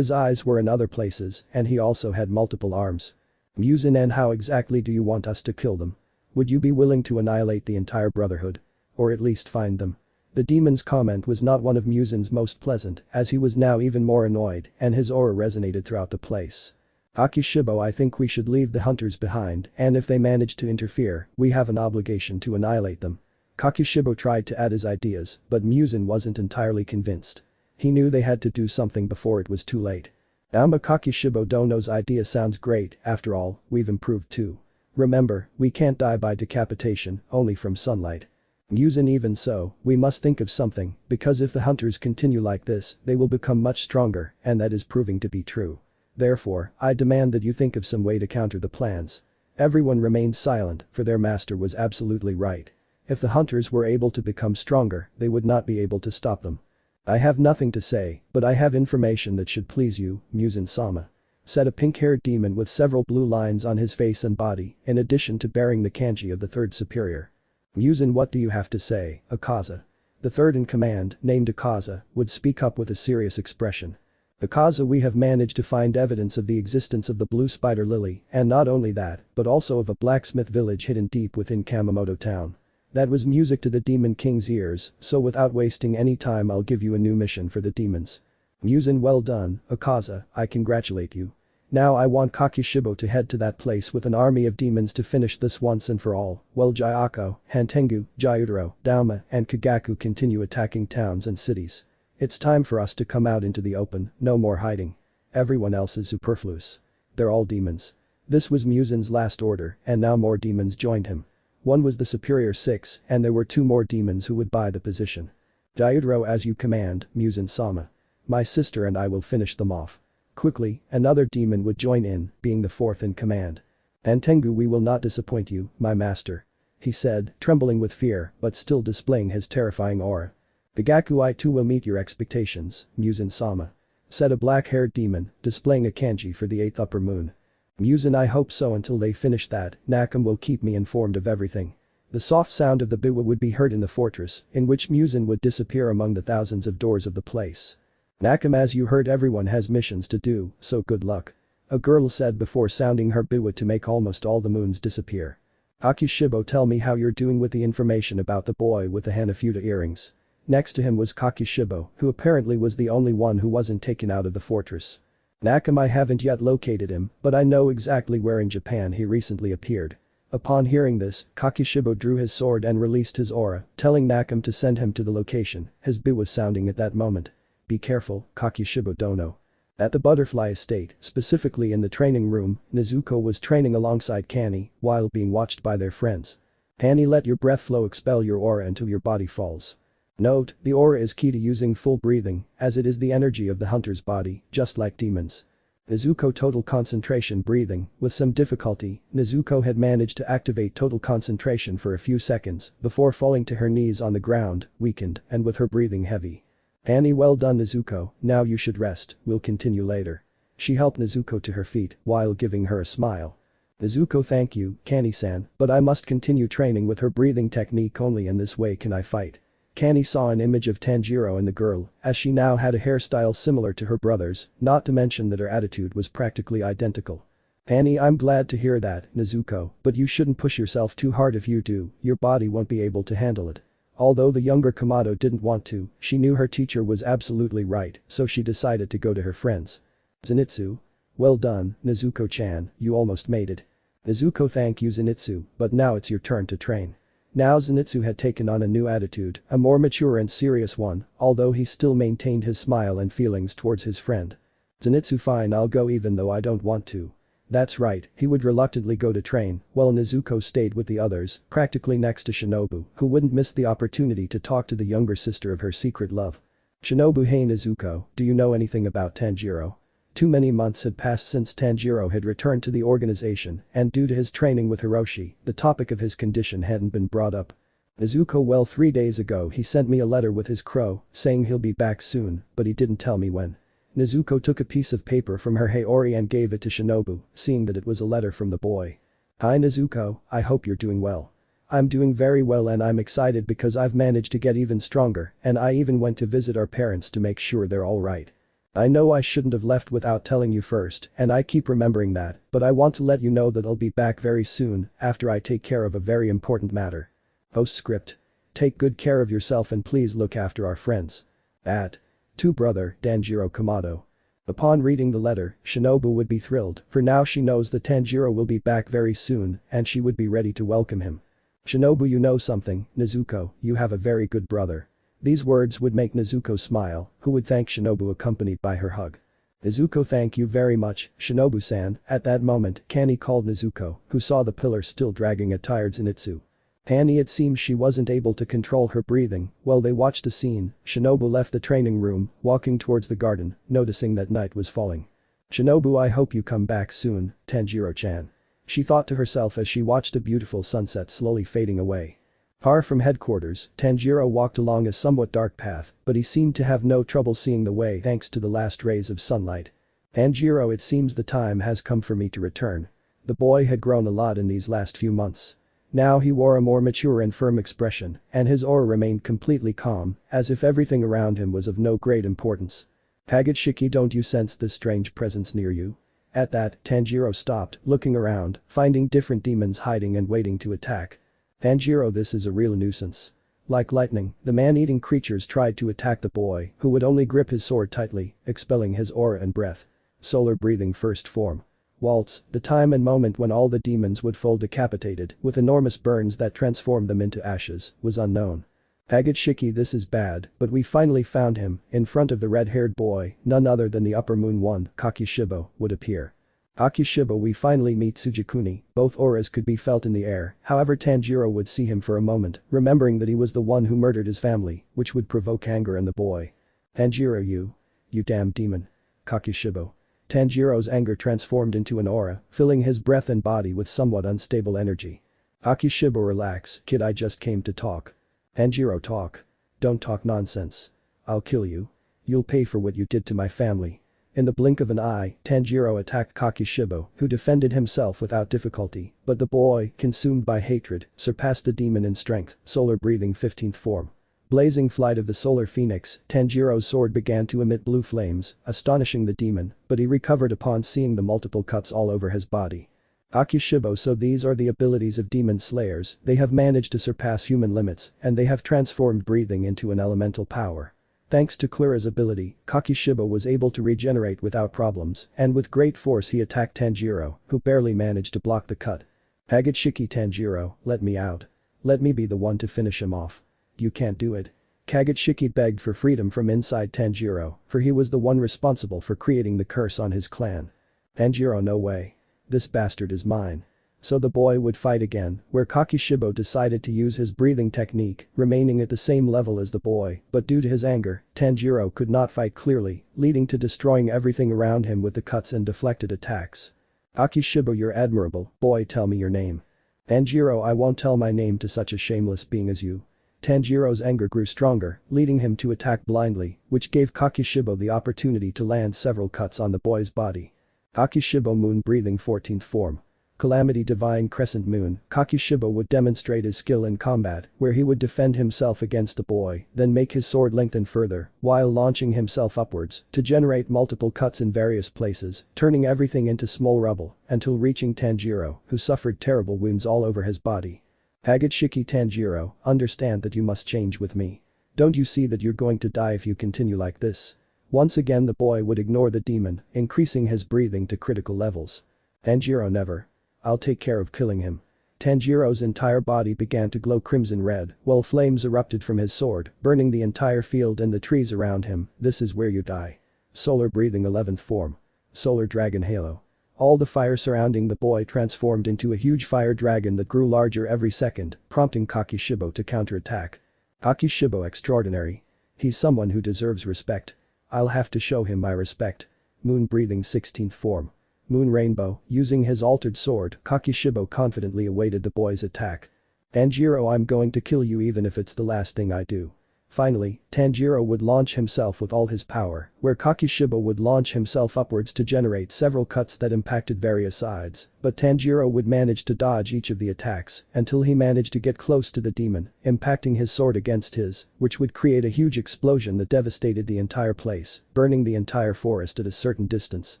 [SPEAKER 2] in other places, and he also had multiple arms. "Muzan, and how exactly do you want us to kill them? Would you be willing to annihilate the entire Brotherhood? Or at least find them?" The demon's comment was not one of Muzan's most pleasant, as he was now even more annoyed, and his aura resonated throughout the place. "Kakishibo, I think we should leave the hunters behind, and if they manage to interfere, we have an obligation to annihilate them." Kakishibo tried to add his ideas, but Muzan wasn't entirely convinced. He knew they had to do something before it was too late. "Dauma, Kakishibo Dono's idea sounds great. After all, we've improved too. Remember, we can't die by decapitation, only from sunlight." "Muzan, even so, we must think of something, because if the hunters continue like this, they will become much stronger, and that is proving to be true. Therefore, I demand that you think of some way to counter the plans." Everyone remained silent, for their master was absolutely right. If the hunters were able to become stronger, they would not be able to stop them. "I have nothing to say, but I have information that should please you, Muzan-sama," said a pink-haired demon with several blue lines on his face and body, in addition to bearing the kanji of the third superior. "Muzan, what do you have to say, Akaza?" The third in command, named Akaza, would speak up with a serious expression. "Akaza, we have managed to find evidence of the existence of the blue spider lily, and not only that, but also of a blacksmith village hidden deep within Kamamoto town." That was music to the Demon King's ears, so without wasting any time I'll give you a new mission for the demons. "Muzan, well done, Akaza, I congratulate you. Now I want Kakishibo to head to that place with an army of demons to finish this once and for all, while Jayako, Hantengu, Jayutaro, Dauma, and Kagaku continue attacking towns and cities. It's time for us to come out into the open, no more hiding. Everyone else is superfluous. They're all demons." This was Muzan's last order, and now more demons joined him. One was the Superior 6, and there were 2 more demons who would buy the position. "Jayutaro, as you command, Muzan-sama. My sister and I will finish them off." Quickly, another demon would join in, being the 4th in command. "Hantengu, we will not disappoint you, my master," he said, trembling with fear, but still displaying his terrifying aura. "Kagaku, I too will meet your expectations, Muzan-sama," said a black-haired demon, displaying a kanji for the 8th upper moon. "Muzan, I hope so. Until they finish that, Nakam will keep me informed of everything." The soft sound of the biwa would be heard in the fortress, in which Muzan would disappear among the thousands of doors of the place. "Nakam, as you heard, everyone has missions to do, so good luck," a girl said before sounding her biwa to make almost all the moons disappear. "Kakishibo, tell me how you're doing with the information about the boy with the Hanafuda earrings." Next to him was Kakishibo, who apparently was the only one who wasn't taken out of the fortress. "Nakam, I haven't yet located him, but I know exactly where in Japan he recently appeared." Upon hearing this, Kakishibo drew his sword and released his aura, telling Nakam to send him to the location, his biwa sounding at that moment. "Be careful, Kakishibo Dono." At the butterfly estate, specifically in the training room, Nezuko was training alongside Kani while being watched by their friends. Kani, let your breath flow, expel your aura until your body falls. Note, the aura is key to using full breathing, as it is the energy of the hunter's body, just like demons. Nezuko total concentration breathing. With some difficulty, Nezuko had managed to activate total concentration for a few seconds before falling to her knees on the ground, weakened and with her breathing heavy. Kani, well done Nezuko, now you should rest, we'll continue later. She helped Nezuko to her feet while giving her a smile. Nezuko, thank you, Kani-san, but I must continue training with her breathing technique, only in this way can I fight. Kani saw an image of Tanjiro and the girl, as she now had a hairstyle similar to her brother's, not to mention that her attitude was practically identical. Kani, I'm glad to hear that, Nezuko, but you shouldn't push yourself too hard. If you do, your body won't be able to handle it. Although the younger Kamado didn't want to, she knew her teacher was absolutely right, so she decided to go to her friends. Zenitsu. Well done, Nezuko-chan, you almost made it. Nezuko, thank you Zenitsu, but now it's your turn to train. Now Zenitsu had taken on a new attitude, a more mature and serious one, although he still maintained his smile and feelings towards his friend. Zenitsu, fine, I'll go even though I don't want to. That's right, he would reluctantly go to train, while Nezuko stayed with the others, practically next to Shinobu, who wouldn't miss the opportunity to talk to the younger sister of her secret love. Shinobu, hey Nezuko, do you know anything about Tanjiro? Too many months had passed since Tanjiro had returned to the organization, and due to his training with Hiroshi, the topic of his condition hadn't been brought up. Nezuko, well, 3 days ago he sent me a letter with his crow, saying he'll be back soon, but he didn't tell me when. Nezuko took a piece of paper from her Haori and gave it to Shinobu, seeing that it was a letter from the boy. Hi Nezuko, I hope you're doing well. I'm doing very well and I'm excited because I've managed to get even stronger, and I even went to visit our parents to make sure they're alright. I know I shouldn't have left without telling you first, and I keep remembering that, but I want to let you know that I'll be back very soon, after I take care of a very important matter. Postscript. Take good care of yourself and please look after our friends. At. To brother, Tanjiro Kamado. Upon reading the letter, Shinobu would be thrilled, for now she knows that Tanjiro will be back very soon, and she would be ready to welcome him. Shinobu, you know something, Nezuko, you have a very good brother. These words would make Nezuko smile, who would thank Shinobu accompanied by her hug. Nezuko, thank you very much, Shinobu-san. At that moment, Kani called Nezuko, who saw the pillar still dragging a tired Zenitsu. Kani, it seems she wasn't able to control her breathing. While they watched the scene, Shinobu left the training room, walking towards the garden, noticing that night was falling. Shinobu, I hope you come back soon, Tanjiro-chan. She thought to herself as she watched a beautiful sunset slowly fading away. Far from headquarters, Tanjiro walked along a somewhat dark path, but he seemed to have no trouble seeing the way thanks to the last rays of sunlight. Tanjiro, it seems the time has come for me to return. The boy had grown a lot in these last few months. Now he wore a more mature and firm expression, and his aura remained completely calm, as if everything around him was of no great importance. Hagitsuki, don't you sense this strange presence near you? At that, Tanjiro stopped, looking around, finding different demons hiding and waiting to attack. Tanjiro, this is a real nuisance. Like lightning, the man-eating creatures tried to attack the boy, who would only grip his sword tightly, expelling his aura and breath. Solar breathing first form. Waltz, the time and moment when all the demons would fall decapitated, with enormous burns that transformed them into ashes, was unknown. Hagitsuki, this is bad, but we finally found him. In front of the red-haired boy, none other than the Upper Moon One, Kakishibo, would appear. Kakishibo, we finally meet Tsugikuni. Both auras could be felt in the air, however Tanjiro would see him for a moment, remembering that he was the one who murdered his family, which would provoke anger in the boy. Tanjiro, you damn demon. Kakishibo. Tanjiro's anger transformed into an aura, filling his breath and body with somewhat unstable energy. Kakishibo, relax, kid, I just came to talk. Tanjiro, talk. Don't talk nonsense. I'll kill you. You'll pay for what you did to my family. In the blink of an eye, Tanjiro attacked Kakishibo, who defended himself without difficulty, but the boy, consumed by hatred, surpassed the demon in strength, solar breathing 15th form. Blazing flight of the solar phoenix, Tanjiro's sword began to emit blue flames, astonishing the demon, but he recovered upon seeing the multiple cuts all over his body. Kakishibo, so these are the abilities of demon slayers, they have managed to surpass human limits, and they have transformed breathing into an elemental power. Thanks to Klira's ability, Kakishibo was able to regenerate without problems, and with great force he attacked Tanjiro, who barely managed to block the cut. Hagitsuki, Tanjiro, let me out. Let me be the one to finish him off. You can't do it. Kagutsuki begged for freedom from inside Tanjiro, for he was the one responsible for creating the curse on his clan. Tanjiro, no way. This bastard is mine. So the boy would fight again, where Kakishibo decided to use his breathing technique, remaining at the same level as the boy, but due to his anger, Tanjiro could not fight clearly, leading to destroying everything around him with the cuts and deflected attacks. Kakishibo, you're admirable, boy, tell me your name. Tanjiro, I won't tell my name to such a shameless being as you. Tanjiro's anger grew stronger, leading him to attack blindly, which gave Kakishibo the opportunity to land several cuts on the boy's body. Kakishibo Moon Breathing 14th Form. Calamity Divine Crescent Moon, Kakishibo would demonstrate his skill in combat, where he would defend himself against the boy, then make his sword lengthen further, while launching himself upwards, to generate multiple cuts in various places, turning everything into small rubble, until reaching Tanjiro, who suffered terrible wounds all over his body. Kagutsuki, Tanjiro, understand that you must change with me. Don't you see that you're going to die if you continue like this? Once again the boy would ignore the demon, increasing his breathing to critical levels. Tanjiro, never. I'll take care of killing him. Tanjiro's entire body began to glow crimson red, while flames erupted from his sword, burning the entire field and the trees around him. This is where you die. Solar Breathing 11th Form. Solar Dragon Halo. All the fire surrounding the boy transformed into a huge fire dragon that grew larger every second, prompting Kakishibo to counterattack. Kakishibo extraordinary. He's someone who deserves respect. I'll have to show him my respect. Moon Breathing 16th Form. Moon Rainbow, using his altered sword, Kakishibo confidently awaited the boy's attack. Tanjiro, I'm going to kill you even if it's the last thing I do. Finally, Tanjiro would launch himself with all his power, where Kakishibo would launch himself upwards to generate several cuts that impacted various sides, but Tanjiro would manage to dodge each of the attacks until he managed to get close to the demon, impacting his sword against his, which would create a huge explosion that devastated the entire place, burning the entire forest at a certain distance.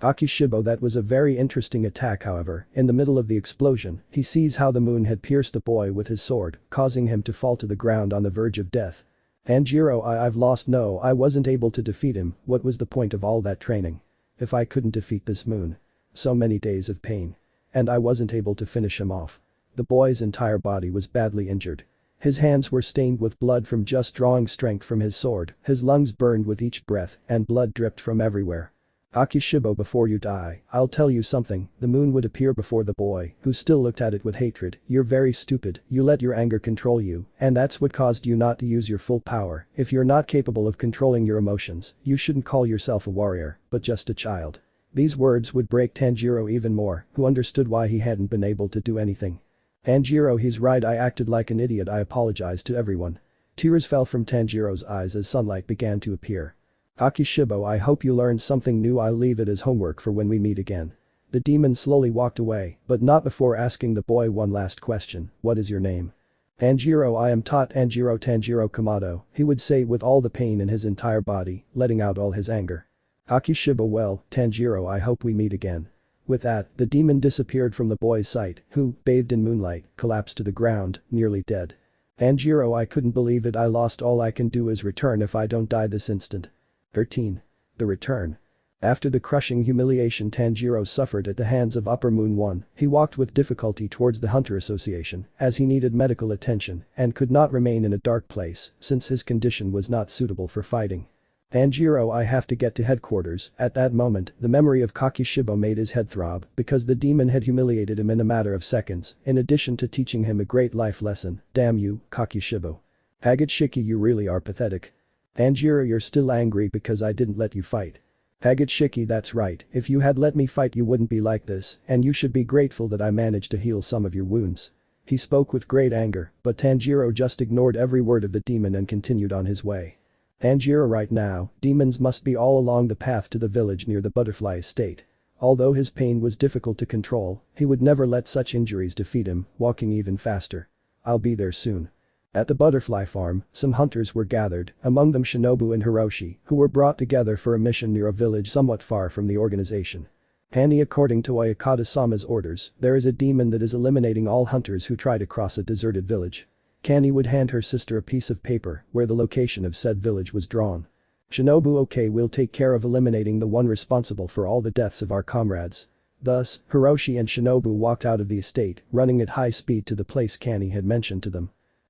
[SPEAKER 2] Kakishibo, that was a very interesting attack. However, in the middle of the explosion, he sees how the moon had pierced the boy with his sword, causing him to fall to the ground on the verge of death. Tanjiro, I've lost. No, I wasn't able to defeat him. What was the point of all that training? If I couldn't defeat this moon. So many days of pain. And I wasn't able to finish him off. The boy's entire body was badly injured. His hands were stained with blood from just drawing strength from his sword, his lungs burned with each breath, and blood dripped from everywhere. Kakishibo, before you die, I'll tell you something. The moon would appear before the boy, who still looked at it with hatred. You're very stupid, you let your anger control you, and that's what caused you not to use your full power. If you're not capable of controlling your emotions, you shouldn't call yourself a warrior, but just a child. These words would break Tanjiro even more, who understood why he hadn't been able to do anything. Tanjiro, he's right, I acted like an idiot, I apologize to everyone. Tears fell from Tanjiro's eyes as sunlight began to appear. Kakishibo, I hope you learned something new. I'll leave it as homework for when we meet again. The demon slowly walked away, but not before asking the boy one last question. What is your name? Tanjiro, I am Tanjiro Kamado, he would say with all the pain in his entire body, letting out all his anger. Kakishibo, well, Tanjiro, I hope we meet again. With that, the demon disappeared from the boy's sight, who, bathed in moonlight, collapsed to the ground, nearly dead. Tanjiro, I couldn't believe it. I lost. All I can do is return if I don't die this instant. 13. The Return. After the crushing humiliation Tanjiro suffered at the hands of Upper Moon 1, he walked with difficulty towards the Hunter Association, as he needed medical attention and could not remain in a dark place since his condition was not suitable for fighting. Tanjiro, I have to get to headquarters. At that moment, the memory of Kakishibo made his head throb because the demon had humiliated him in a matter of seconds, in addition to teaching him a great life lesson. Damn you, Kakishibo. Kagutsuki, you really are pathetic. Tanjiro, you're still angry because I didn't let you fight. Kagutsuki, that's right, if you had let me fight you wouldn't be like this, and you should be grateful that I managed to heal some of your wounds. He spoke with great anger, but Tanjiro just ignored every word of the demon and continued on his way. Tanjiro, right now, demons must be all along the path to the village near the butterfly estate. Although his pain was difficult to control, he would never let such injuries defeat him, walking even faster. I'll be there soon. At the butterfly farm, some hunters were gathered, among them Shinobu and Hiroshi, who were brought together for a mission near a village somewhat far from the organization. Hani, according to Oyakata-sama's orders, there is a demon that is eliminating all hunters who try to cross a deserted village. Kani would hand her sister a piece of paper where the location of said village was drawn. Shinobu, okay, we'll take care of eliminating the one responsible for all the deaths of our comrades. Thus, Hiroshi and Shinobu walked out of the estate, running at high speed to the place Kani had mentioned to them.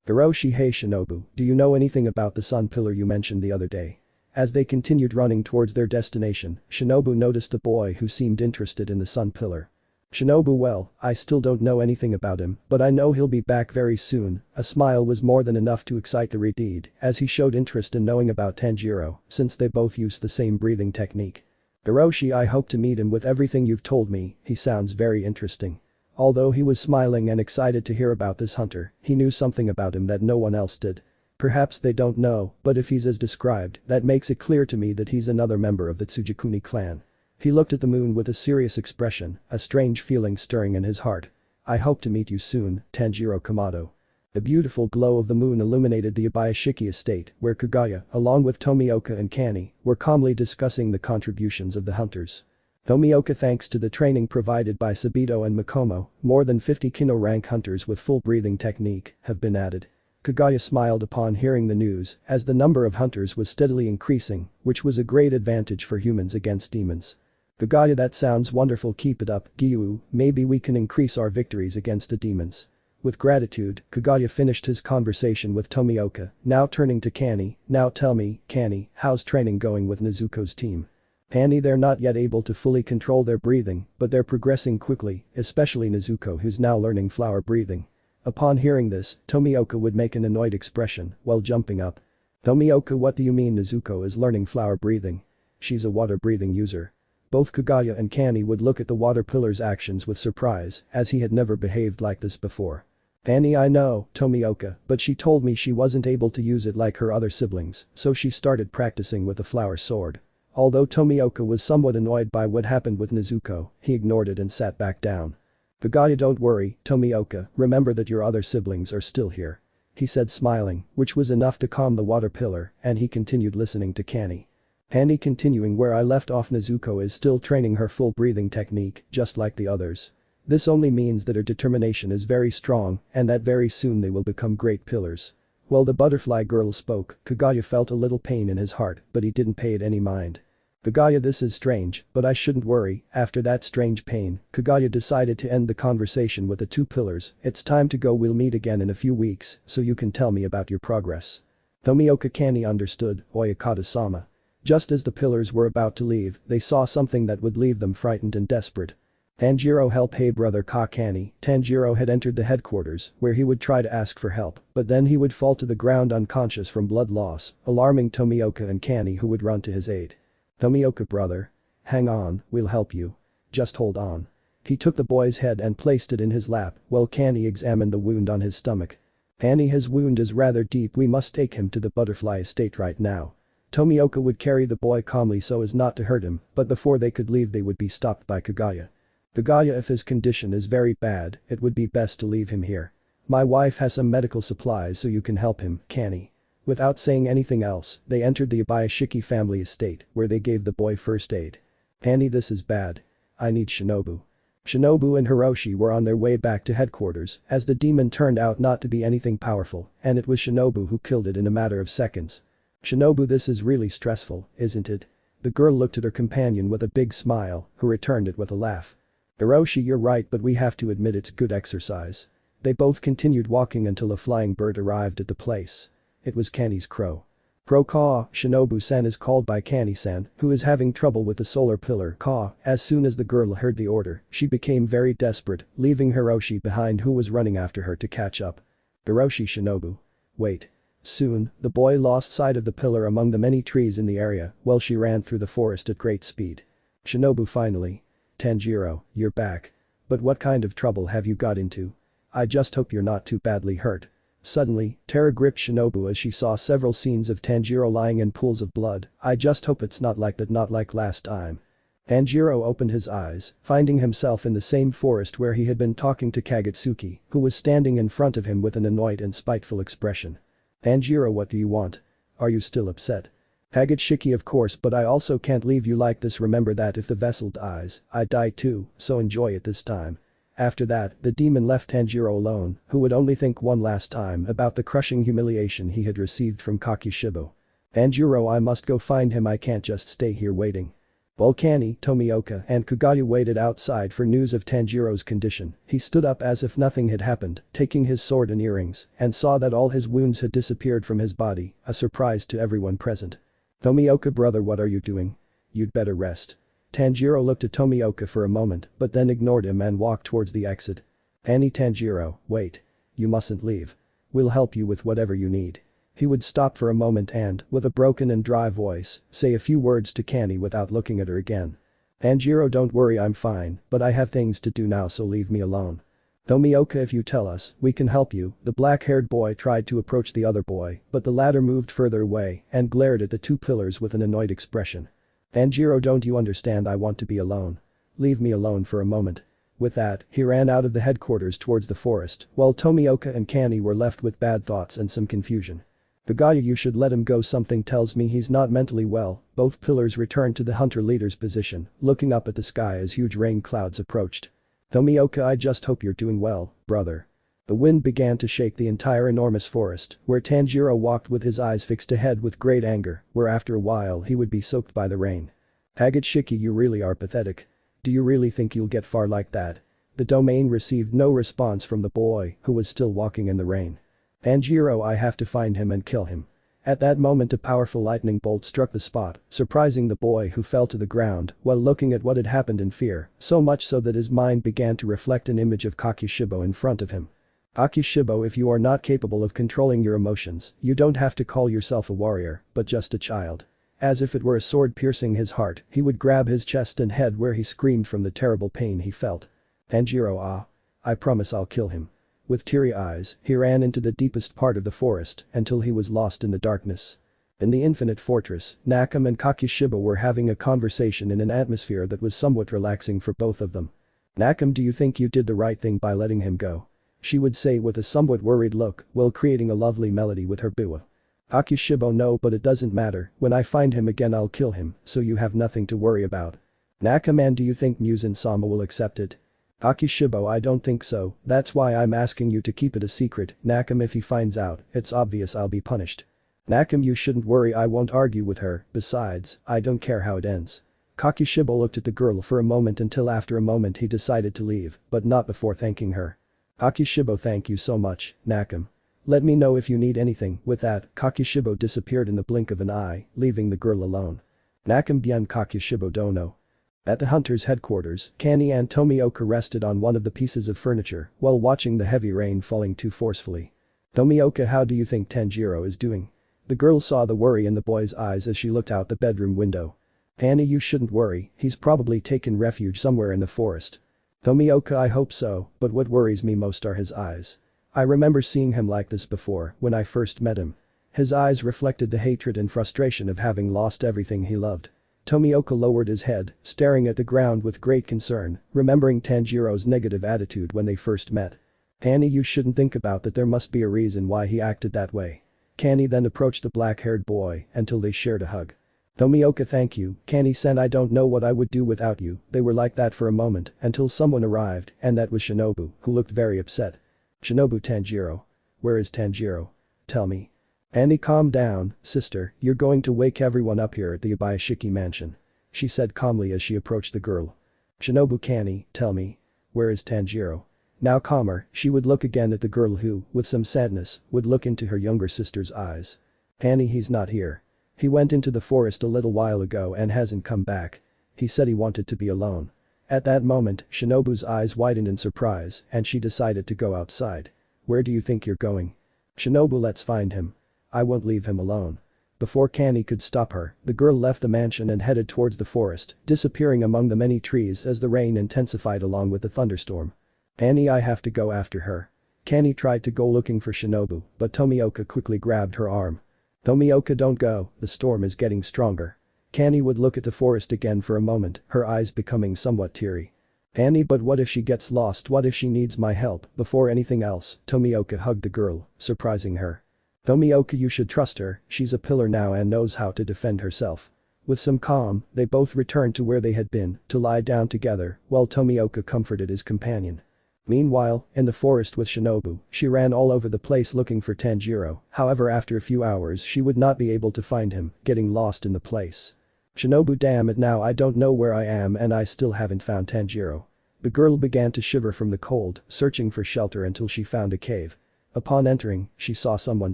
[SPEAKER 2] Hiroshi, hey Shinobu, do you know anything about the sun pillar you mentioned the other day? As they continued running towards their destination, Shinobu noticed a boy who seemed interested in the sun pillar. Shinobu, well, I still don't know anything about him, but I know he'll be back very soon. A smile was more than enough to excite the Redeed, as he showed interest in knowing about Tanjiro, since they both use the same breathing technique. Hiroshi, I hope to meet him. With everything you've told me, he sounds very interesting. Although he was smiling and excited to hear about this hunter, he knew something about him that no one else did. Perhaps they don't know, but if he's as described, that makes it clear to me that he's another member of the Tsugikuni clan. He looked at the moon with a serious expression, a strange feeling stirring in his heart. I hope to meet you soon, Tanjiro Kamado. The beautiful glow of the moon illuminated the Ibayashiki estate, where Kaguya, along with Tomioka and Kani, were calmly discussing the contributions of the hunters. Tomioka, thanks to the training provided by Sabito and Makomo, more than 50 Kino rank hunters with full breathing technique have been added. Kaguya smiled upon hearing the news, as the number of hunters was steadily increasing, which was a great advantage for humans against demons. Kaguya, that sounds wonderful, keep it up, Gyu, maybe we can increase our victories against the demons. With gratitude, Kaguya finished his conversation with Tomioka, now turning to Kani. Now tell me, Kani, how's training going with Nezuko's team? Kani, they're not yet able to fully control their breathing, but they're progressing quickly, especially Nezuko, who's now learning flower breathing. Upon hearing this, Tomioka would make an annoyed expression while jumping up. Tomioka, what do you mean Nezuko is learning flower breathing? She's a water breathing user. Both Kaguya and Kani would look at the water pillar's actions with surprise, as he had never behaved like this before. Kani, I know, Tomioka, but she told me she wasn't able to use it like her other siblings, so she started practicing with the flower sword. Although Tomioka was somewhat annoyed by what happened with Nezuko, he ignored it and sat back down. Kaguya, don't worry, Tomioka, remember that your other siblings are still here. He said, smiling, which was enough to calm the water pillar, and he continued listening to Kani. Kani, continuing where I left off, Nezuko is still training her full breathing technique, just like the others. This only means that her determination is very strong, and that very soon they will become great pillars. While the butterfly girl spoke, Kaguya felt a little pain in his heart, but he didn't pay it any mind. Kaguya, this is strange, but I shouldn't worry. After that strange pain, Kaguya decided to end the conversation with the two pillars. It's time to go, we'll meet again in a few weeks, so you can tell me about your progress. Tomioka, Kani understood, Oyakata-sama. Just as the pillars were about to leave, they saw something that would leave them frightened and desperate. Tanjiro, help, hey brother Kani. Tanjiro had entered the headquarters, where he would try to ask for help, but then he would fall to the ground unconscious from blood loss, alarming Tomioka and Kani, who would run to his aid. Tomioka, brother. Hang on, we'll help you. Just hold on. He took the boy's head and placed it in his lap, while Kani examined the wound on his stomach. Kani, his wound is rather deep, we must take him to the butterfly estate right now. Tomioka would carry the boy calmly so as not to hurt him, but before they could leave they would be stopped by Kaguya. Kaguya, if his condition is very bad, it would be best to leave him here. My wife has some medical supplies so you can help him, Kani. Without saying anything else, they entered the Ibayashiki family estate, where they gave the boy first aid. Kani, this is bad. I need Shinobu. Shinobu and Hiroshi were on their way back to headquarters, as the demon turned out not to be anything powerful, and it was Shinobu who killed it in a matter of seconds. Shinobu, this is really stressful, isn't it? The girl looked at her companion with a big smile, who returned it with a laugh. Hiroshi, you're right, but we have to admit it's good exercise. They both continued walking until a flying bird arrived at the place. It was Kani's crow. Crow-caw, Shinobu-san is called by Kani-san, who is having trouble with the solar pillar. Caw. As soon as the girl heard the order, she became very desperate, leaving Hiroshi behind, who was running after her to catch up. Hiroshi, Shinobu. Wait. Soon, the boy lost sight of the pillar among the many trees in the area while she ran through the forest at great speed. Shinobu, finally. Tanjiro, you're back. But what kind of trouble have you got into? I just hope you're not too badly hurt. Suddenly, terror gripped Shinobu as she saw several scenes of Tanjiro lying in pools of blood. I just hope it's not like that, not like last time. Tanjiro opened his eyes, finding himself in the same forest where he had been talking to Kagutsuki, who was standing in front of him with an annoyed and spiteful expression. Tanjiro, what do you want? Are you still upset? Kagutsuki, of course, but I also can't leave you like this. Remember that if the vessel dies, I die too, so enjoy it this time. After that, the demon left Tanjiro alone, who would only think one last time about the crushing humiliation he had received from Kakishibo. Tanjiro, I must go find him, I can't just stay here waiting. While Kani, Tomioka, and Kugaya waited outside for news of Tanjiro's condition, he stood up as if nothing had happened, taking his sword and earrings, and saw that all his wounds had disappeared from his body, a surprise to everyone present. Tomioka, brother, what are you doing? You'd better rest. Tanjiro looked at Tomioka for a moment but then ignored him and walked towards the exit. Tanjiro, wait. You mustn't leave. We'll help you with whatever you need. He would stop for a moment and, with a broken and dry voice, say a few words to Kani without looking at her again. Tanjiro, don't worry, I'm fine, but I have things to do now, so leave me alone. Tomioka, if you tell us, we can help you. The black-haired boy tried to approach the other boy, but the latter moved further away and glared at the two pillars with an annoyed expression. Tanjiro, don't you understand? I want to be alone. Leave me alone for a moment. With that, he ran out of the headquarters towards the forest, while Tomioka and Kani were left with bad thoughts and some confusion. Kugaya, you should let him go, something tells me he's not mentally well. Both pillars returned to the hunter leader's position, looking up at the sky as huge rain clouds approached. Tomioka, I just hope you're doing well, brother. The wind began to shake the entire enormous forest, where Tanjiro walked with his eyes fixed ahead with great anger, where after a while he would be soaked by the rain. Hagitsuki, you really are pathetic. Do you really think you'll get far like that? The domain received no response from the boy, who was still walking in the rain. Tanjiro, I have to find him and kill him. At that moment a powerful lightning bolt struck the spot, surprising the boy, who fell to the ground while looking at what had happened in fear, so much so that his mind began to reflect an image of Kakishibo in front of him. Kakishibo, if you are not capable of controlling your emotions, you don't have to call yourself a warrior, but just a child. As if it were a sword piercing his heart, he would grab his chest and head where he screamed from the terrible pain he felt. Tanjiro, I promise I'll kill him. With teary eyes, he ran into the deepest part of the forest until he was lost in the darkness. In the infinite fortress, Nakam and Kakishibo were having a conversation in an atmosphere that was somewhat relaxing for both of them. Nakam, do you think you did the right thing by letting him go? She would say with a somewhat worried look while creating a lovely melody with her biwa. Kakishibo, no, but it doesn't matter, when I find him again I'll kill him, so you have nothing to worry about. Nakam, and do you think Muzan-sama will accept it? Kakishibo, I don't think so, that's why I'm asking you to keep it a secret. Nakam, if he finds out, it's obvious I'll be punished. Nakam, you shouldn't worry, I won't argue with her, besides, I don't care how it ends. Kakishibo looked at the girl for a moment until after a moment he decided to leave, but not before thanking her. Kakishibo, thank you so much, Nakam. Let me know if you need anything. With that, Kakishibo disappeared in the blink of an eye, leaving the girl alone. Nakam bien Kakishibo dono. At the hunter's headquarters, Kani and Tomioka rested on one of the pieces of furniture while watching the heavy rain falling too forcefully. Tomioka, how do you think Tanjiro is doing? The girl saw the worry in the boy's eyes as she looked out the bedroom window. Kani, you shouldn't worry, he's probably taken refuge somewhere in the forest. Tomioka, I hope so, but what worries me most are his eyes. I remember seeing him like this before when I first met him. His eyes reflected the hatred and frustration of having lost everything he loved. Tomioka lowered his head, staring at the ground with great concern, remembering Tanjiro's negative attitude when they first met. Kani, you shouldn't think about that, there must be a reason why he acted that way. Kani then approached the black-haired boy until they shared a hug. Tomioka, thank you, Kani-san, I don't know what I would do without you. They were like that for a moment until someone arrived, and that was Shinobu, who looked very upset. Shinobu, Tanjiro. Where is Tanjiro? Tell me. Kani, calm down, sister, you're going to wake everyone up here at the Yabayashiki mansion. She said calmly as she approached the girl. Shinobu, Kani, tell me. Where is Tanjiro? Now calmer, she would look again at the girl who, with some sadness, would look into her younger sister's eyes. Kani, he's not here. He went into the forest a little while ago and hasn't come back. He said he wanted to be alone. At that moment, Shinobu's eyes widened in surprise and she decided to go outside. Where do you think you're going? Shinobu, let's find him. I won't leave him alone. Before Kani could stop her, the girl left the mansion and headed towards the forest, disappearing among the many trees as the rain intensified along with the thunderstorm. Kani, I have to go after her. Kani tried to go looking for Shinobu, but Tomioka quickly grabbed her arm. Tomioka, don't go, the storm is getting stronger. Kani would look at the forest again for a moment, her eyes becoming somewhat teary. Kani, but what if she gets lost, what if she needs my help? Before anything else, Tomioka hugged the girl, surprising her. Tomioka, you should trust her, she's a pillar now and knows how to defend herself. With some calm, they both returned to where they had been, to lie down together, while Tomioka comforted his companion. Meanwhile, in the forest with Shinobu, she ran all over the place looking for Tanjiro, however after a few hours she would not be able to find him, getting lost in the place. Shinobu, damn it, now I don't know where I am and I still haven't found Tanjiro. The girl began to shiver from the cold, searching for shelter until she found a cave. Upon entering, she saw someone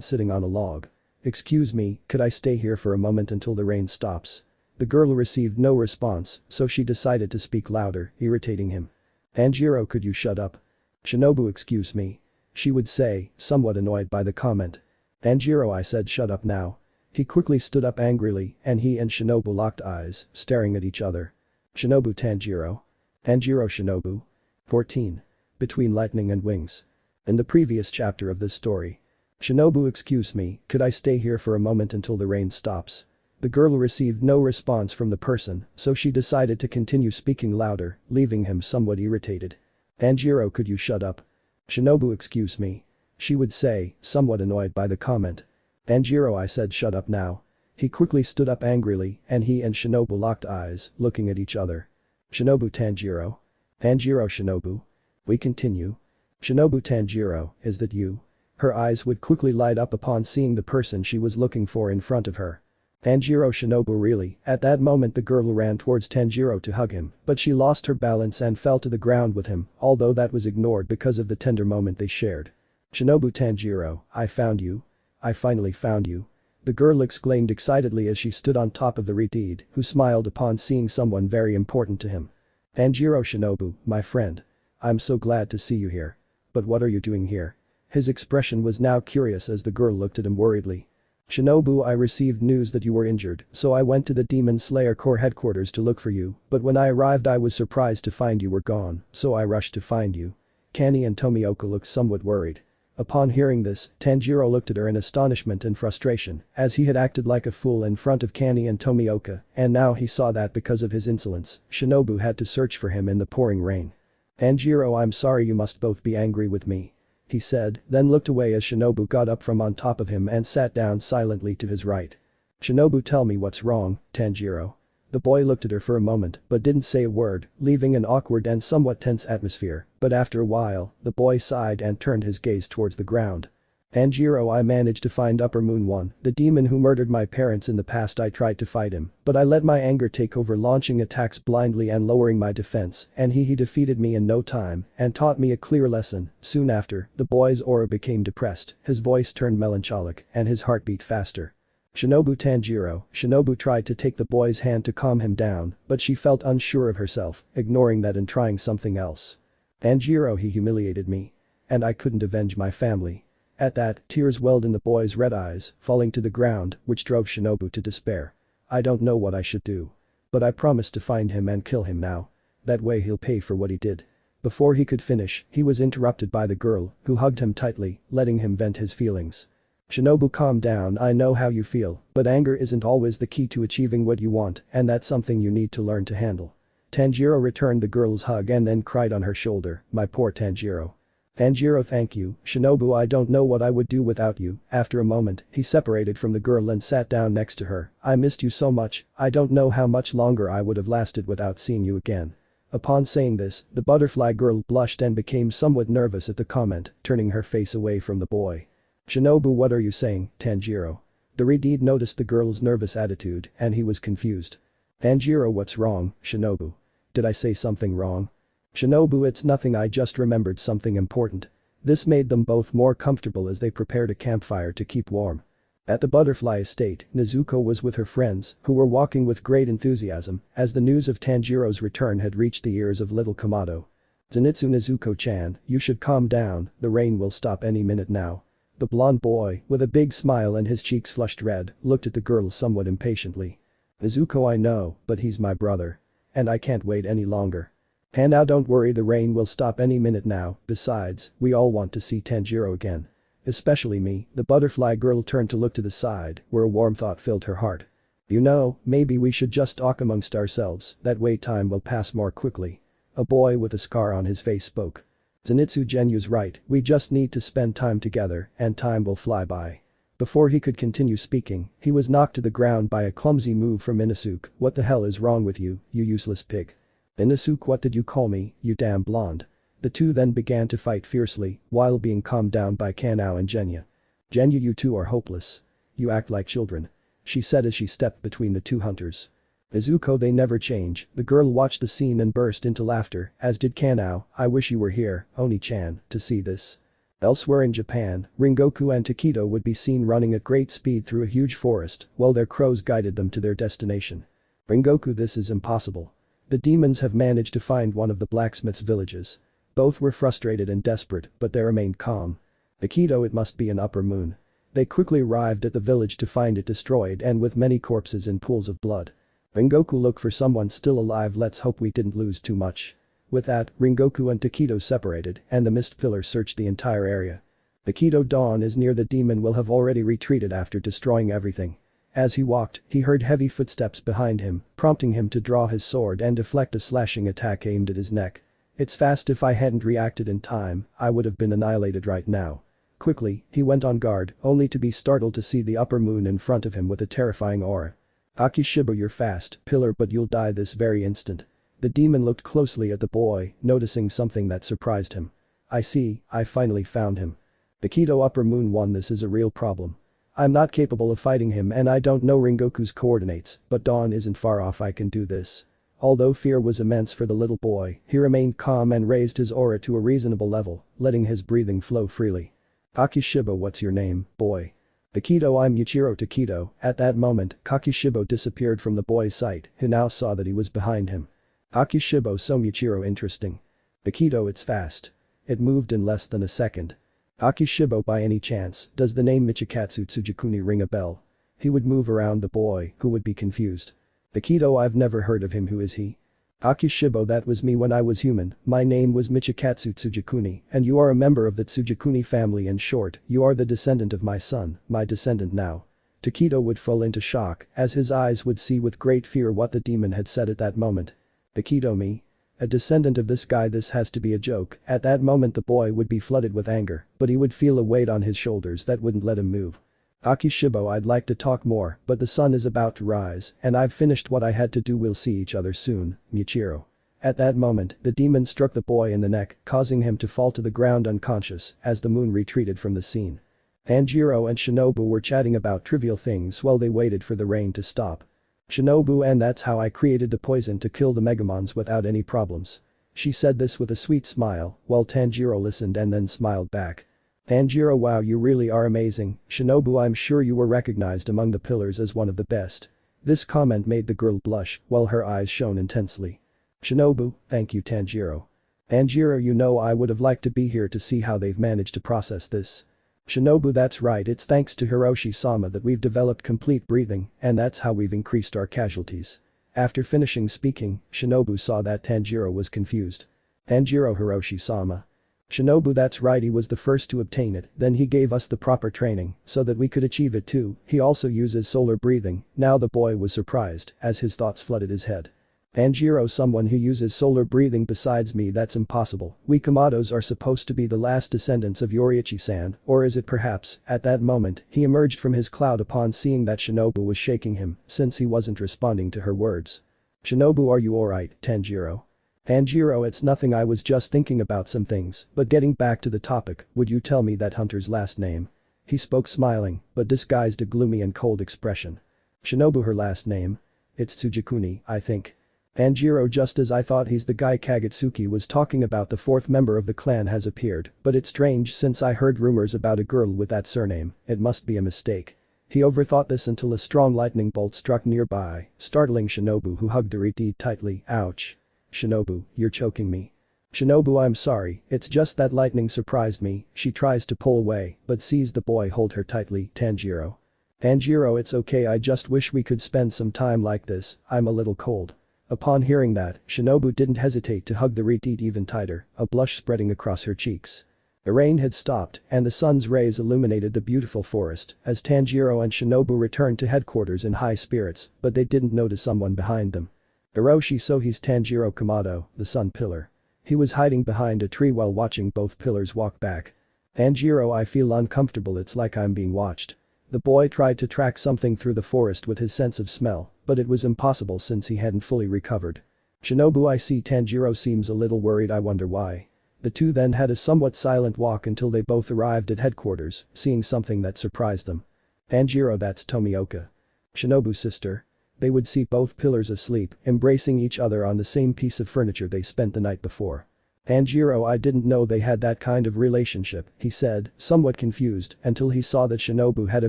[SPEAKER 2] sitting on a log. "Excuse me, could I stay here for a moment until the rain stops?" The girl received no response, so she decided to speak louder, irritating him. "Tanjiro, could you shut up?" "Shinobu, excuse me," she would say, somewhat annoyed by the comment. "Tanjiro, I said shut up now." He quickly stood up angrily and he and Shinobu locked eyes, staring at each other. "Shinobu, Tanjiro. Tanjiro, Shinobu." 14. Between lightning and wings. In the previous chapter of this story. "Shinobu, excuse me, could I stay here for a moment until the rain stops?" The girl received no response from the person, so she decided to continue speaking louder, leaving him somewhat irritated. "Tanjiro, could you shut up?" "Shinobu, excuse me," she would say, somewhat annoyed by the comment. "Tanjiro, I said shut up now." He quickly stood up angrily and he and Shinobu locked eyes, looking at each other. "Shinobu, Tanjiro. Tanjiro, Shinobu." We continue. "Shinobu, Tanjiro, is that you?" Her eyes would quickly light up upon seeing the person she was looking for in front of her. "Tanjiro, Shinobu, really?" At that moment the girl ran towards Tanjiro to hug him, but she lost her balance and fell to the ground with him, although that was ignored because of the tender moment they shared. "Shinobu, Tanjiro, I found you. I finally found you." The girl exclaimed excitedly as she stood on top of the reed, who smiled upon seeing someone very important to him. "Tanjiro, Shinobu, my friend. I'm so glad to see you here. But what are you doing here?" His expression was now curious as the girl looked at him worriedly. "Shinobu, I received news that you were injured, so I went to the Demon Slayer Corps headquarters to look for you, but when I arrived I was surprised to find you were gone, so I rushed to find you." Kani and Tomioka looked somewhat worried. Upon hearing this, Tanjiro looked at her in astonishment and frustration, as he had acted like a fool in front of Kani and Tomioka, and now he saw that because of his insolence, Shinobu had to search for him in the pouring rain. "Tanjiro, I'm sorry you must both be angry with me," he said, then looked away as Shinobu got up from on top of him and sat down silently to his right. "Shinobu, tell me what's wrong, Tanjiro." The boy looked at her for a moment but didn't say a word, leaving an awkward and somewhat tense atmosphere, but after a while, the boy sighed and turned his gaze towards the ground. "Tanjiro, I managed to find Upper Moon 1, the demon who murdered my parents in the past. I tried to fight him, but I let my anger take over, launching attacks blindly and lowering my defense, and he defeated me in no time and taught me a clear lesson." Soon after, the boy's aura became depressed, his voice turned melancholic and his heart beat faster. "Shinobu, Tanjiro." Shinobu tried to take the boy's hand to calm him down, but she felt unsure of herself, ignoring that and trying something else. "Tanjiro, he humiliated me. And I couldn't avenge my family." At that, tears welled in the boy's red eyes, falling to the ground, which drove Shinobu to despair. "I don't know what I should do. But I promised to find him and kill him now. That way he'll pay for what he did." Before he could finish, he was interrupted by the girl, who hugged him tightly, letting him vent his feelings. "Shinobu, calm down. I know how you feel, but anger isn't always the key to achieving what you want, and that's something you need to learn to handle." Tanjiro returned the girl's hug and then cried on her shoulder, "My poor Tanjiro." "Tanjiro, thank you, Shinobu, I don't know what I would do without you." After a moment, he separated from the girl and sat down next to her. "I missed you so much, I don't know how much longer I would have lasted without seeing you again." Upon saying this, the butterfly girl blushed and became somewhat nervous at the comment, turning her face away from the boy. "Shinobu, what are you saying, Tanjiro?" The reed noticed the girl's nervous attitude and he was confused. "Tanjiro, what's wrong, Shinobu? Did I say something wrong?" "Shinobu, it's nothing, I just remembered something important." This made them both more comfortable as they prepared a campfire to keep warm. At the butterfly estate, Nezuko was with her friends, who were walking with great enthusiasm, as the news of Tanjiro's return had reached the ears of little Kamado. "Zenitsu, Nezuko-chan, you should calm down, the rain will stop any minute now." The blonde boy, with a big smile and his cheeks flushed red, looked at the girl somewhat impatiently. "Nezuko, I know, but he's my brother. And I can't wait any longer. And now don't worry, the rain will stop any minute now, besides, we all want to see Tanjiro again. Especially me." The butterfly girl turned to look to the side, where a warm thought filled her heart. "You know, maybe we should just talk amongst ourselves, that way time will pass more quickly." A boy with a scar on his face spoke. "Zenitsu Genyu's right, we just need to spend time together, and time will fly by." Before he could continue speaking, he was knocked to the ground by a clumsy move from Inosuke. "What the hell is wrong with you, you useless pig?" "Inosuke, what did you call me, you damn blonde?" The two then began to fight fiercely, while being calmed down by Kanao and Genya. "Genya, you two are hopeless. You act like children," she said as she stepped between the two hunters. Izuko, they never change. The girl watched the scene and burst into laughter, as did Kanao. I wish you were here, Oni-chan, to see this. Elsewhere in Japan, Ringoku and Takedo would be seen running at great speed through a huge forest while their crows guided them to their destination. Ringoku, this is impossible. The demons have managed to find one of the blacksmith's villages. Both were frustrated and desperate, but they remained calm. Takedo, it must be an upper moon. They quickly arrived at the village to find it destroyed and with many corpses in pools of blood. Ringoku, look for someone still alive, let's hope we didn't lose too much. With that, Ringoku and Takedo separated and the mist pillar searched the entire area. Takedo, dawn is near, the demon will have already retreated after destroying everything. As he walked, he heard heavy footsteps behind him, prompting him to draw his sword and deflect a slashing attack aimed at his neck. It's fast, if I hadn't reacted in time, I would have been annihilated right now. Quickly, he went on guard, only to be startled to see the upper moon in front of him with a terrifying aura. Akishibo, you're fast, pillar, but you'll die this very instant. The demon looked closely at the boy, noticing something that surprised him. I see, I finally found him. Takedo, upper moon 1, this is a real problem. I'm not capable of fighting him and I don't know Ringoku's coordinates, but dawn isn't far off, I can do this. Although fear was immense for the little boy, he remained calm and raised his aura to a reasonable level, letting his breathing flow freely. Kakishibo, what's your name, boy? Takedo, I'm Yuichiro Takedo. At that moment, Kakishibo disappeared from the boy's sight, who now saw that he was behind him. Kakishibo, so Yuichiro, interesting. Takedo, it's fast. It moved in less than a second. Kakishibo, by any chance, does the name YoriichiTsuyikune ring a bell? He would move around the boy, who would be confused. Takedo, I've never heard of him, who is he? Kakishibo, that was me when I was human, my name was YoriichiTsuyikune, and you are a member of the Tsugikuni family. In short, you are the descendant of my son, my descendant now. Takedo would fall into shock, as his eyes would see with great fear what the demon had said at that moment. Takedo, me? A descendant of this guy, this has to be a joke. At that moment the boy would be flooded with anger, but he would feel a weight on his shoulders that wouldn't let him move. Akishibo, I'd like to talk more, but the sun is about to rise, and I've finished what I had to do. We'll see each other soon, Michiro. At that moment, the demon struck the boy in the neck, causing him to fall to the ground unconscious as the moon retreated from the scene. Tanjiro and Shinobu were chatting about trivial things while they waited for the rain to stop. Shinobu, and that's how I created the poison to kill the Megamons without any problems. She said this with a sweet smile, while Tanjiro listened and then smiled back. Tanjiro, wow, you really are amazing. Shinobu, I'm sure you were recognized among the pillars as one of the best. This comment made the girl blush, while her eyes shone intensely. Shinobu, thank you, Tanjiro. Tanjiro, you know, I would have liked to be here to see how they've managed to process this. Shinobu, that's right, it's thanks to Hiroshi-sama that we've developed complete breathing, and that's how we've increased our casualties. After finishing speaking, Shinobu saw that Tanjiro was confused. Tanjiro, Hiroshi-sama. Shinobu, that's right, he was the first to obtain it, then he gave us the proper training so that we could achieve it too. He also uses solar breathing. Now the boy was surprised as his thoughts flooded his head. Tanjiro, someone who uses solar breathing besides me, that's impossible. We Kamados are supposed to be the last descendants of Yoriichi-san, or is it perhaps? At that moment, he emerged from his cloud upon seeing that Shinobu was shaking him since he wasn't responding to her words. Shinobu, are you alright, Tanjiro? Tanjiro, it's nothing, I was just thinking about some things, but getting back to the topic, would you tell me that hunter's last name? He spoke smiling, but disguised a gloomy and cold expression. Shinobu, her last name? It's Tsugikuni, I think. Tanjiro, just as I thought, he's the guy Kagetsuki was talking about. The fourth member of the clan has appeared, but it's strange since I heard rumors about a girl with that surname, it must be a mistake. He overthought this until a strong lightning bolt struck nearby, startling Shinobu, who hugged Yoriichi tightly. Ouch. Shinobu, you're choking me. Shinobu, I'm sorry, it's just that lightning surprised me. She tries to pull away, but sees the boy hold her tightly. Tanjiro. Tanjiro, it's okay, I just wish we could spend some time like this, I'm a little cold. Upon hearing that, Shinobu didn't hesitate to hug the Yoriichi even tighter, a blush spreading across her cheeks. The rain had stopped, and the sun's rays illuminated the beautiful forest as Tanjiro and Shinobu returned to headquarters in high spirits, but they didn't notice someone behind them. Hiroshi, so he's Tanjiro Kamado, the sun pillar. He was hiding behind a tree while watching both pillars walk back. Tanjiro, I feel uncomfortable, it's like I'm being watched. The boy tried to track something through the forest with his sense of smell, but it was impossible since he hadn't fully recovered. Shinobu, I see. Tanjiro seems a little worried, I wonder why. The two then had a somewhat silent walk until they both arrived at headquarters, seeing something that surprised them. Tanjiro, that's Tomioka. Shinobu's sister. They would see both pillars asleep, embracing each other on the same piece of furniture they spent the night before. Tanjiro, I didn't know they had that kind of relationship, he said, somewhat confused, until he saw that Shinobu had a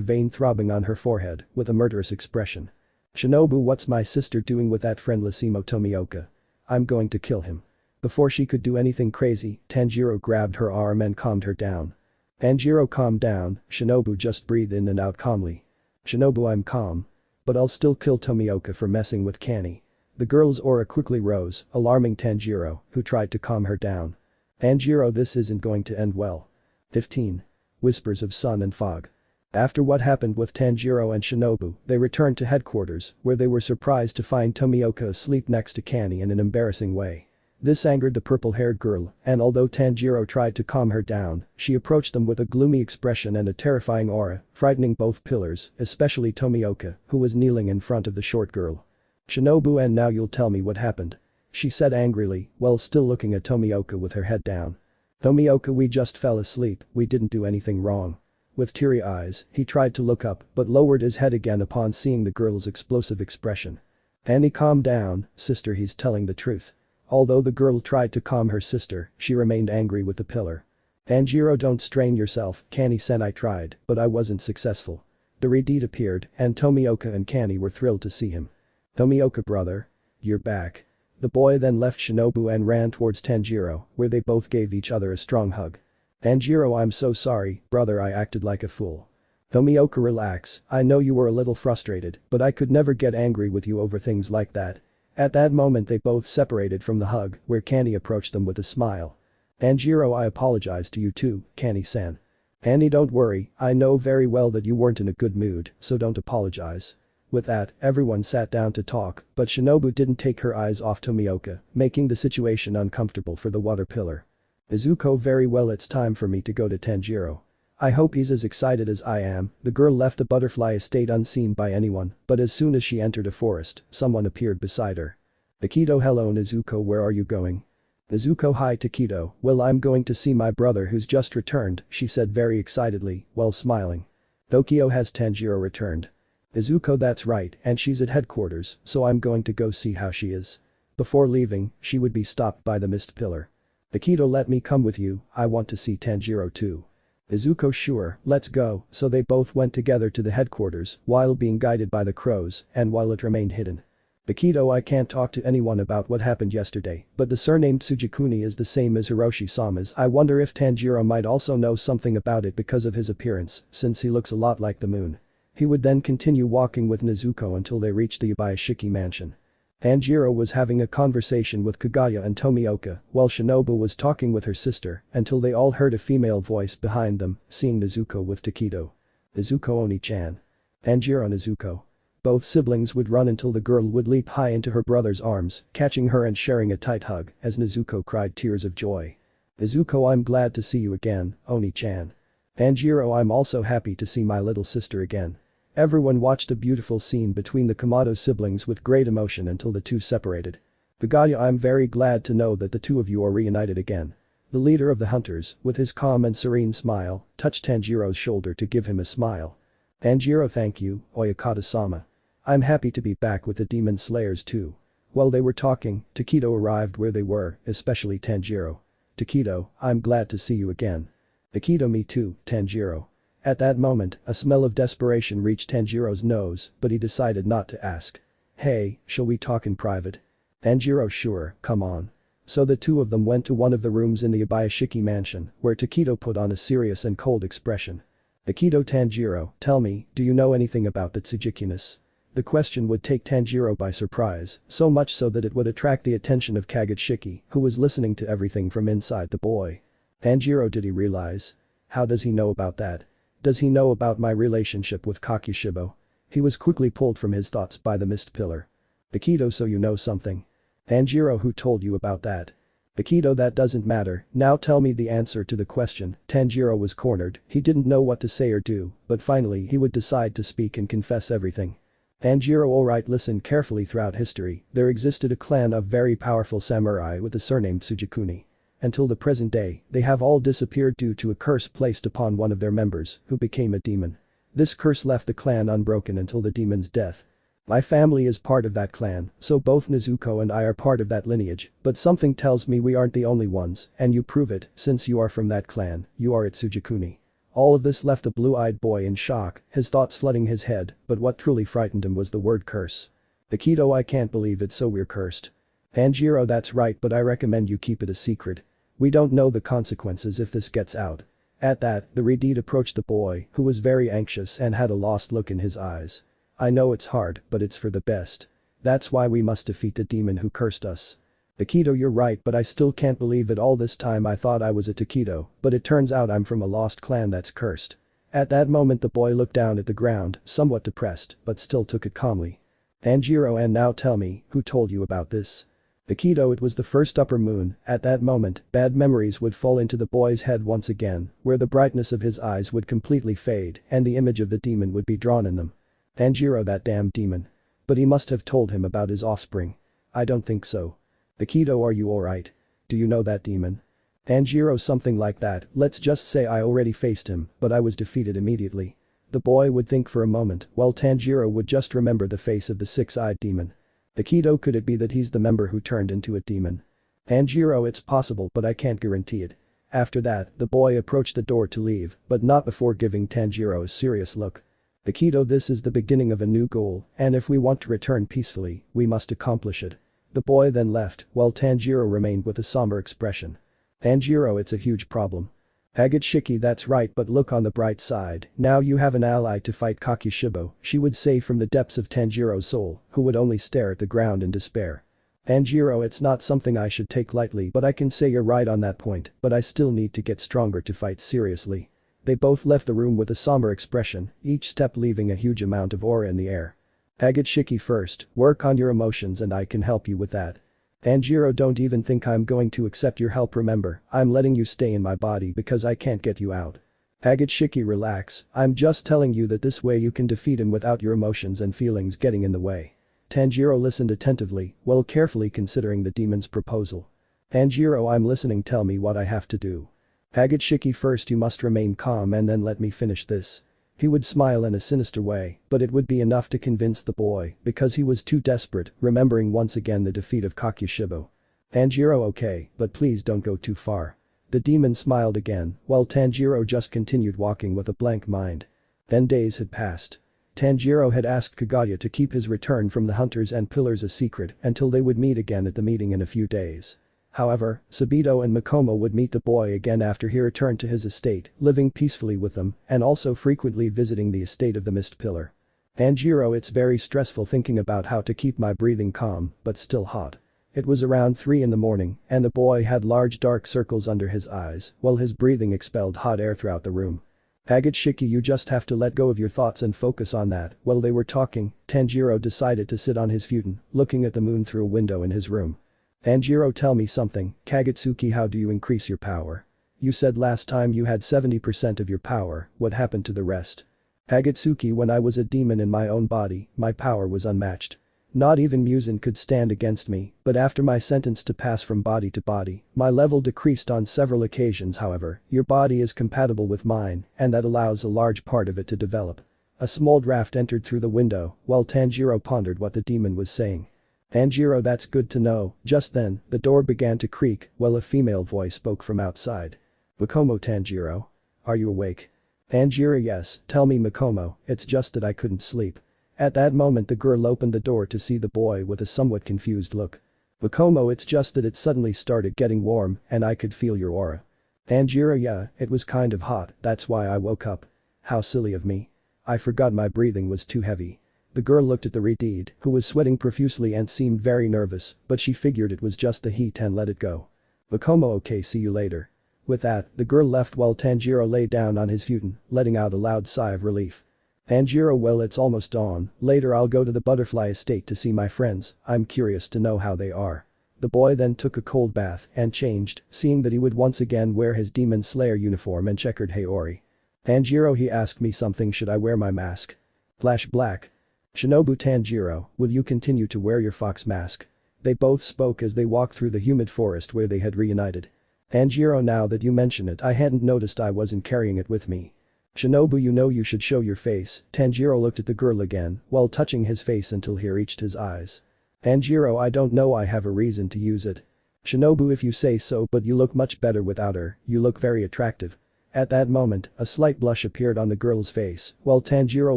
[SPEAKER 2] vein throbbing on her forehead, with a murderous expression. Shinobu, what's my sister doing with that friendless emo Tomioka? I'm going to kill him. Before she could do anything crazy, Tanjiro grabbed her arm and calmed her down. Tanjiro, calm down, Shinobu, just breathe in and out calmly. Shinobu, I'm calm. But I'll still kill Tomioka for messing with Kani. The girl's aura quickly rose, alarming Tanjiro, who tried to calm her down. Tanjiro, this isn't going to end well. 15. Whispers of Sun and Fog. After what happened with Tanjiro and Shinobu, they returned to headquarters, where they were surprised to find Tomioka asleep next to Kani in an embarrassing way. This angered the purple-haired girl, and although Tanjiro tried to calm her down, she approached them with a gloomy expression and a terrifying aura, frightening both pillars, especially Tomioka, who was kneeling in front of the short girl. Shinobu, and now you'll tell me what happened. She said angrily, while still looking at Tomioka with her head down. Tomioka, we just fell asleep, we didn't do anything wrong. With teary eyes, he tried to look up but lowered his head again upon seeing the girl's explosive expression. Annie, calm down, sister, he's telling the truth. Although the girl tried to calm her sister, she remained angry with the pillar. Tanjiro, don't strain yourself, Kani-san, I tried, but I wasn't successful. The Redeed appeared, and Tomioka and Kani were thrilled to see him. Tomioka, brother. You're back. The boy then left Shinobu and ran towards Tanjiro, where they both gave each other a strong hug. Tanjiro, I'm so sorry, brother, I acted like a fool. Tomioka, relax, I know you were a little frustrated, but I could never get angry with you over things like that. At that moment they both separated from the hug, where Kani approached them with a smile. Tanjiro, I apologize to you too, Kani-san. Kani, don't worry, I know very well that you weren't in a good mood, so don't apologize. With that, everyone sat down to talk, but Shinobu didn't take her eyes off Tomioka, making the situation uncomfortable for the water pillar. Izuko, very well, it's time for me to go to Tanjiro. I hope he's as excited as I am. The girl left the butterfly estate unseen by anyone, but as soon as she entered a forest, someone appeared beside her. Takedo, hello Nezuko, where are you going? Nezuko, hi Takedo, well, I'm going to see my brother who's just returned, she said very excitedly, while smiling. Tokyo, has Tanjiro returned? Nezuko, that's right, and she's at headquarters, so I'm going to go see how she is. Before leaving, she would be stopped by the mist pillar. Takedo, let me come with you, I want to see Tanjiro too. Nezuko, sure, let's go, so they both went together to the headquarters, while being guided by the crows, and while it remained hidden. Takedo, I can't talk to anyone about what happened yesterday, but the surname Tsugikuni is the same as Hiroshi-sama's. I wonder if Tanjiro might also know something about it because of his appearance, since he looks a lot like the moon. He would then continue walking with Nezuko until they reached the Yabayashiki mansion. Tanjiro was having a conversation with Kaguya and Tomioka, while Shinobu was talking with her sister, until they all heard a female voice behind them, seeing Nezuko with Takedo. Nezuko, Oni-chan. Tanjiro, Nezuko. Both siblings would run until the girl would leap high into her brother's arms, catching her and sharing a tight hug, as Nezuko cried tears of joy. Nezuko, I'm glad to see you again, Oni-chan. Tanjiro, I'm also happy to see my little sister again. Everyone watched a beautiful scene between the Kamado siblings with great emotion until the two separated. Kaguya, I'm very glad to know that the two of you are reunited again. The leader of the hunters, with his calm and serene smile, touched Tanjiro's shoulder to give him a smile. Tanjiro, thank you, Oyakata-sama. I'm happy to be back with the demon slayers too. While they were talking, Takedo arrived where they were, especially Tanjiro. Takedo, I'm glad to see you again. Takedo, me too, Tanjiro. At that moment, a smell of desperation reached Tanjiro's nose, but he decided not to ask. Hey, shall we talk in private? Tanjiro, sure, come on. So the two of them went to one of the rooms in the Yabayashiki mansion, where Takedo put on a serious and cold expression. Takedo, Tanjiro, tell me, do you know anything about the Tsugikunis? The question would take Tanjiro by surprise, so much so that it would attract the attention of Kagutsuki, who was listening to everything from inside the boy. Tanjiro, did he realize? How does he know about that? Does he know about my relationship with Kakushibo? He was quickly pulled from his thoughts by the mist pillar. Takedo, so you know something? Tanjiro, who told you about that? Takedo, that doesn't matter, now tell me the answer to the question. Tanjiro was cornered, he didn't know what to say or do, but finally he would decide to speak and confess everything. Tanjiro, alright, listen carefully. Throughout history, there existed a clan of very powerful samurai with the surname Tsugikuni. Until the present day, they have all disappeared due to a curse placed upon one of their members, who became a demon. This curse left the clan unbroken until the demon's death. My family is part of that clan, so both Nezuko and I are part of that lineage, but something tells me we aren't the only ones, and you prove it, since you are from that clan, you are a Tsugikuni. All of this left the blue-eyed boy in shock, his thoughts flooding his head, but what truly frightened him was the word curse. Akito, I can't believe it, so we're cursed. Tanjiro, that's right, but I recommend you keep it a secret. We don't know the consequences if this gets out. At that, the Redeed approached the boy, who was very anxious and had a lost look in his eyes. I know it's hard, but it's for the best. That's why we must defeat the demon who cursed us. Akito, you're right, but I still can't believe it. All this time I thought I was a Takedo, but it turns out I'm from a lost clan that's cursed. At that moment the boy looked down at the ground, somewhat depressed, but still took it calmly. Tanjiro, and now tell me, who told you about this? Akito, it was the first upper moon. At that moment, bad memories would fall into the boy's head once again, where the brightness of his eyes would completely fade and the image of the demon would be drawn in them. Tanjiro, that damn demon. But he must have told him about his offspring. I don't think so. Akito, are you alright? Do you know that demon? Tanjiro, something like that. Let's just say I already faced him, but I was defeated immediately. The boy would think for a moment, while Tanjiro would just remember the face of the six-eyed demon. Akito, could it be that he's the member who turned into a demon? Tanjiro, it's possible, but I can't guarantee it. After that, the boy approached the door to leave, but not before giving Tanjiro a serious look. Akito, this is the beginning of a new goal, and if we want to return peacefully, we must accomplish it. The boy then left, while Tanjiro remained with a somber expression. Tanjiro, it's a huge problem. Hagitsuki, that's right, but look on the bright side, now you have an ally to fight Kakishibo, she would say from the depths of Tanjiro's soul, who would only stare at the ground in despair. Tanjiro, it's not something I should take lightly, but I can say you're right on that point, but I still need to get stronger to fight seriously. They both left the room with a somber expression, each step leaving a huge amount of aura in the air. Hagitsuki, first, work on your emotions and I can help you with that. Tanjiro, don't even think I'm going to accept your help, remember, I'm letting you stay in my body because I can't get you out. Hagitsuki, relax, I'm just telling you that this way you can defeat him without your emotions and feelings getting in the way. Tanjiro listened attentively, while carefully considering the demon's proposal. Tanjiro, I'm listening, tell me what I have to do. Hagitsuki, first you must remain calm and then let me finish this. He would smile in a sinister way, but it would be enough to convince the boy because he was too desperate, remembering once again the defeat of Kakishibo. Tanjiro, okay, but please don't go too far. The demon smiled again, while Tanjiro just continued walking with a blank mind. Then days had passed. Tanjiro had asked Kaguya to keep his return from the Hunters and Pillars a secret until they would meet again at the meeting in a few days. However, Sabito and Makomo would meet the boy again after he returned to his estate, living peacefully with them and also frequently visiting the estate of the Mist Pillar. Tanjiro, it's very stressful thinking about how to keep my breathing calm, but still hot. It was around 3 in the morning and the boy had large dark circles under his eyes while his breathing expelled hot air throughout the room. Hagitsuki, you just have to let go of your thoughts and focus on that. While they were talking, Tanjiro decided to sit on his futon, looking at the moon through a window in his room. Tanjiro, tell me something, Kagutsuki, how do you increase your power? You said last time you had 70% of your power, what happened to the rest? Kagutsuki, when I was a demon in my own body, my power was unmatched. Not even Muzan could stand against me, but after my sentence to pass from body to body, my level decreased on several occasions. However, your body is compatible with mine, and that allows a large part of it to develop. A small draft entered through the window, while Tanjiro pondered what the demon was saying. Tanjiro, that's good to know. Just then, the door began to creak while a female voice spoke from outside. Makomo, Tanjiro? Are you awake? Tanjiro, yes, tell me Makomo, it's just that I couldn't sleep. At that moment the girl opened the door to see the boy with a somewhat confused look. Makomo, it's just that it suddenly started getting warm and I could feel your aura. Tanjiro, yeah, it was kind of hot, that's why I woke up. How silly of me. I forgot my breathing was too heavy. The girl looked at the Redeed, who was sweating profusely and seemed very nervous, but she figured it was just the heat and let it go. Makomo, okay, see you later. With that, the girl left while Tanjiro lay down on his futon, letting out a loud sigh of relief. Tanjiro, well, it's almost dawn, later I'll go to the butterfly estate to see my friends, I'm curious to know how they are. The boy then took a cold bath and changed, seeing that he would once again wear his Demon Slayer uniform and checkered Haori. Tanjiro, he asked me something, should I wear my mask? Flash black. Shinobu, Tanjiro, will you continue to wear your fox mask? They both spoke as they walked through the humid forest where they had reunited. Tanjiro, now that you mention it, I hadn't noticed I wasn't carrying it with me. Shinobu, you know you should show your face. Tanjiro looked at the girl again while touching his face until he reached his eyes. Tanjiro, I don't know, I have a reason to use it. Shinobu, if you say so, but you look much better without her, you look very attractive. At that moment, a slight blush appeared on the girl's face while Tanjiro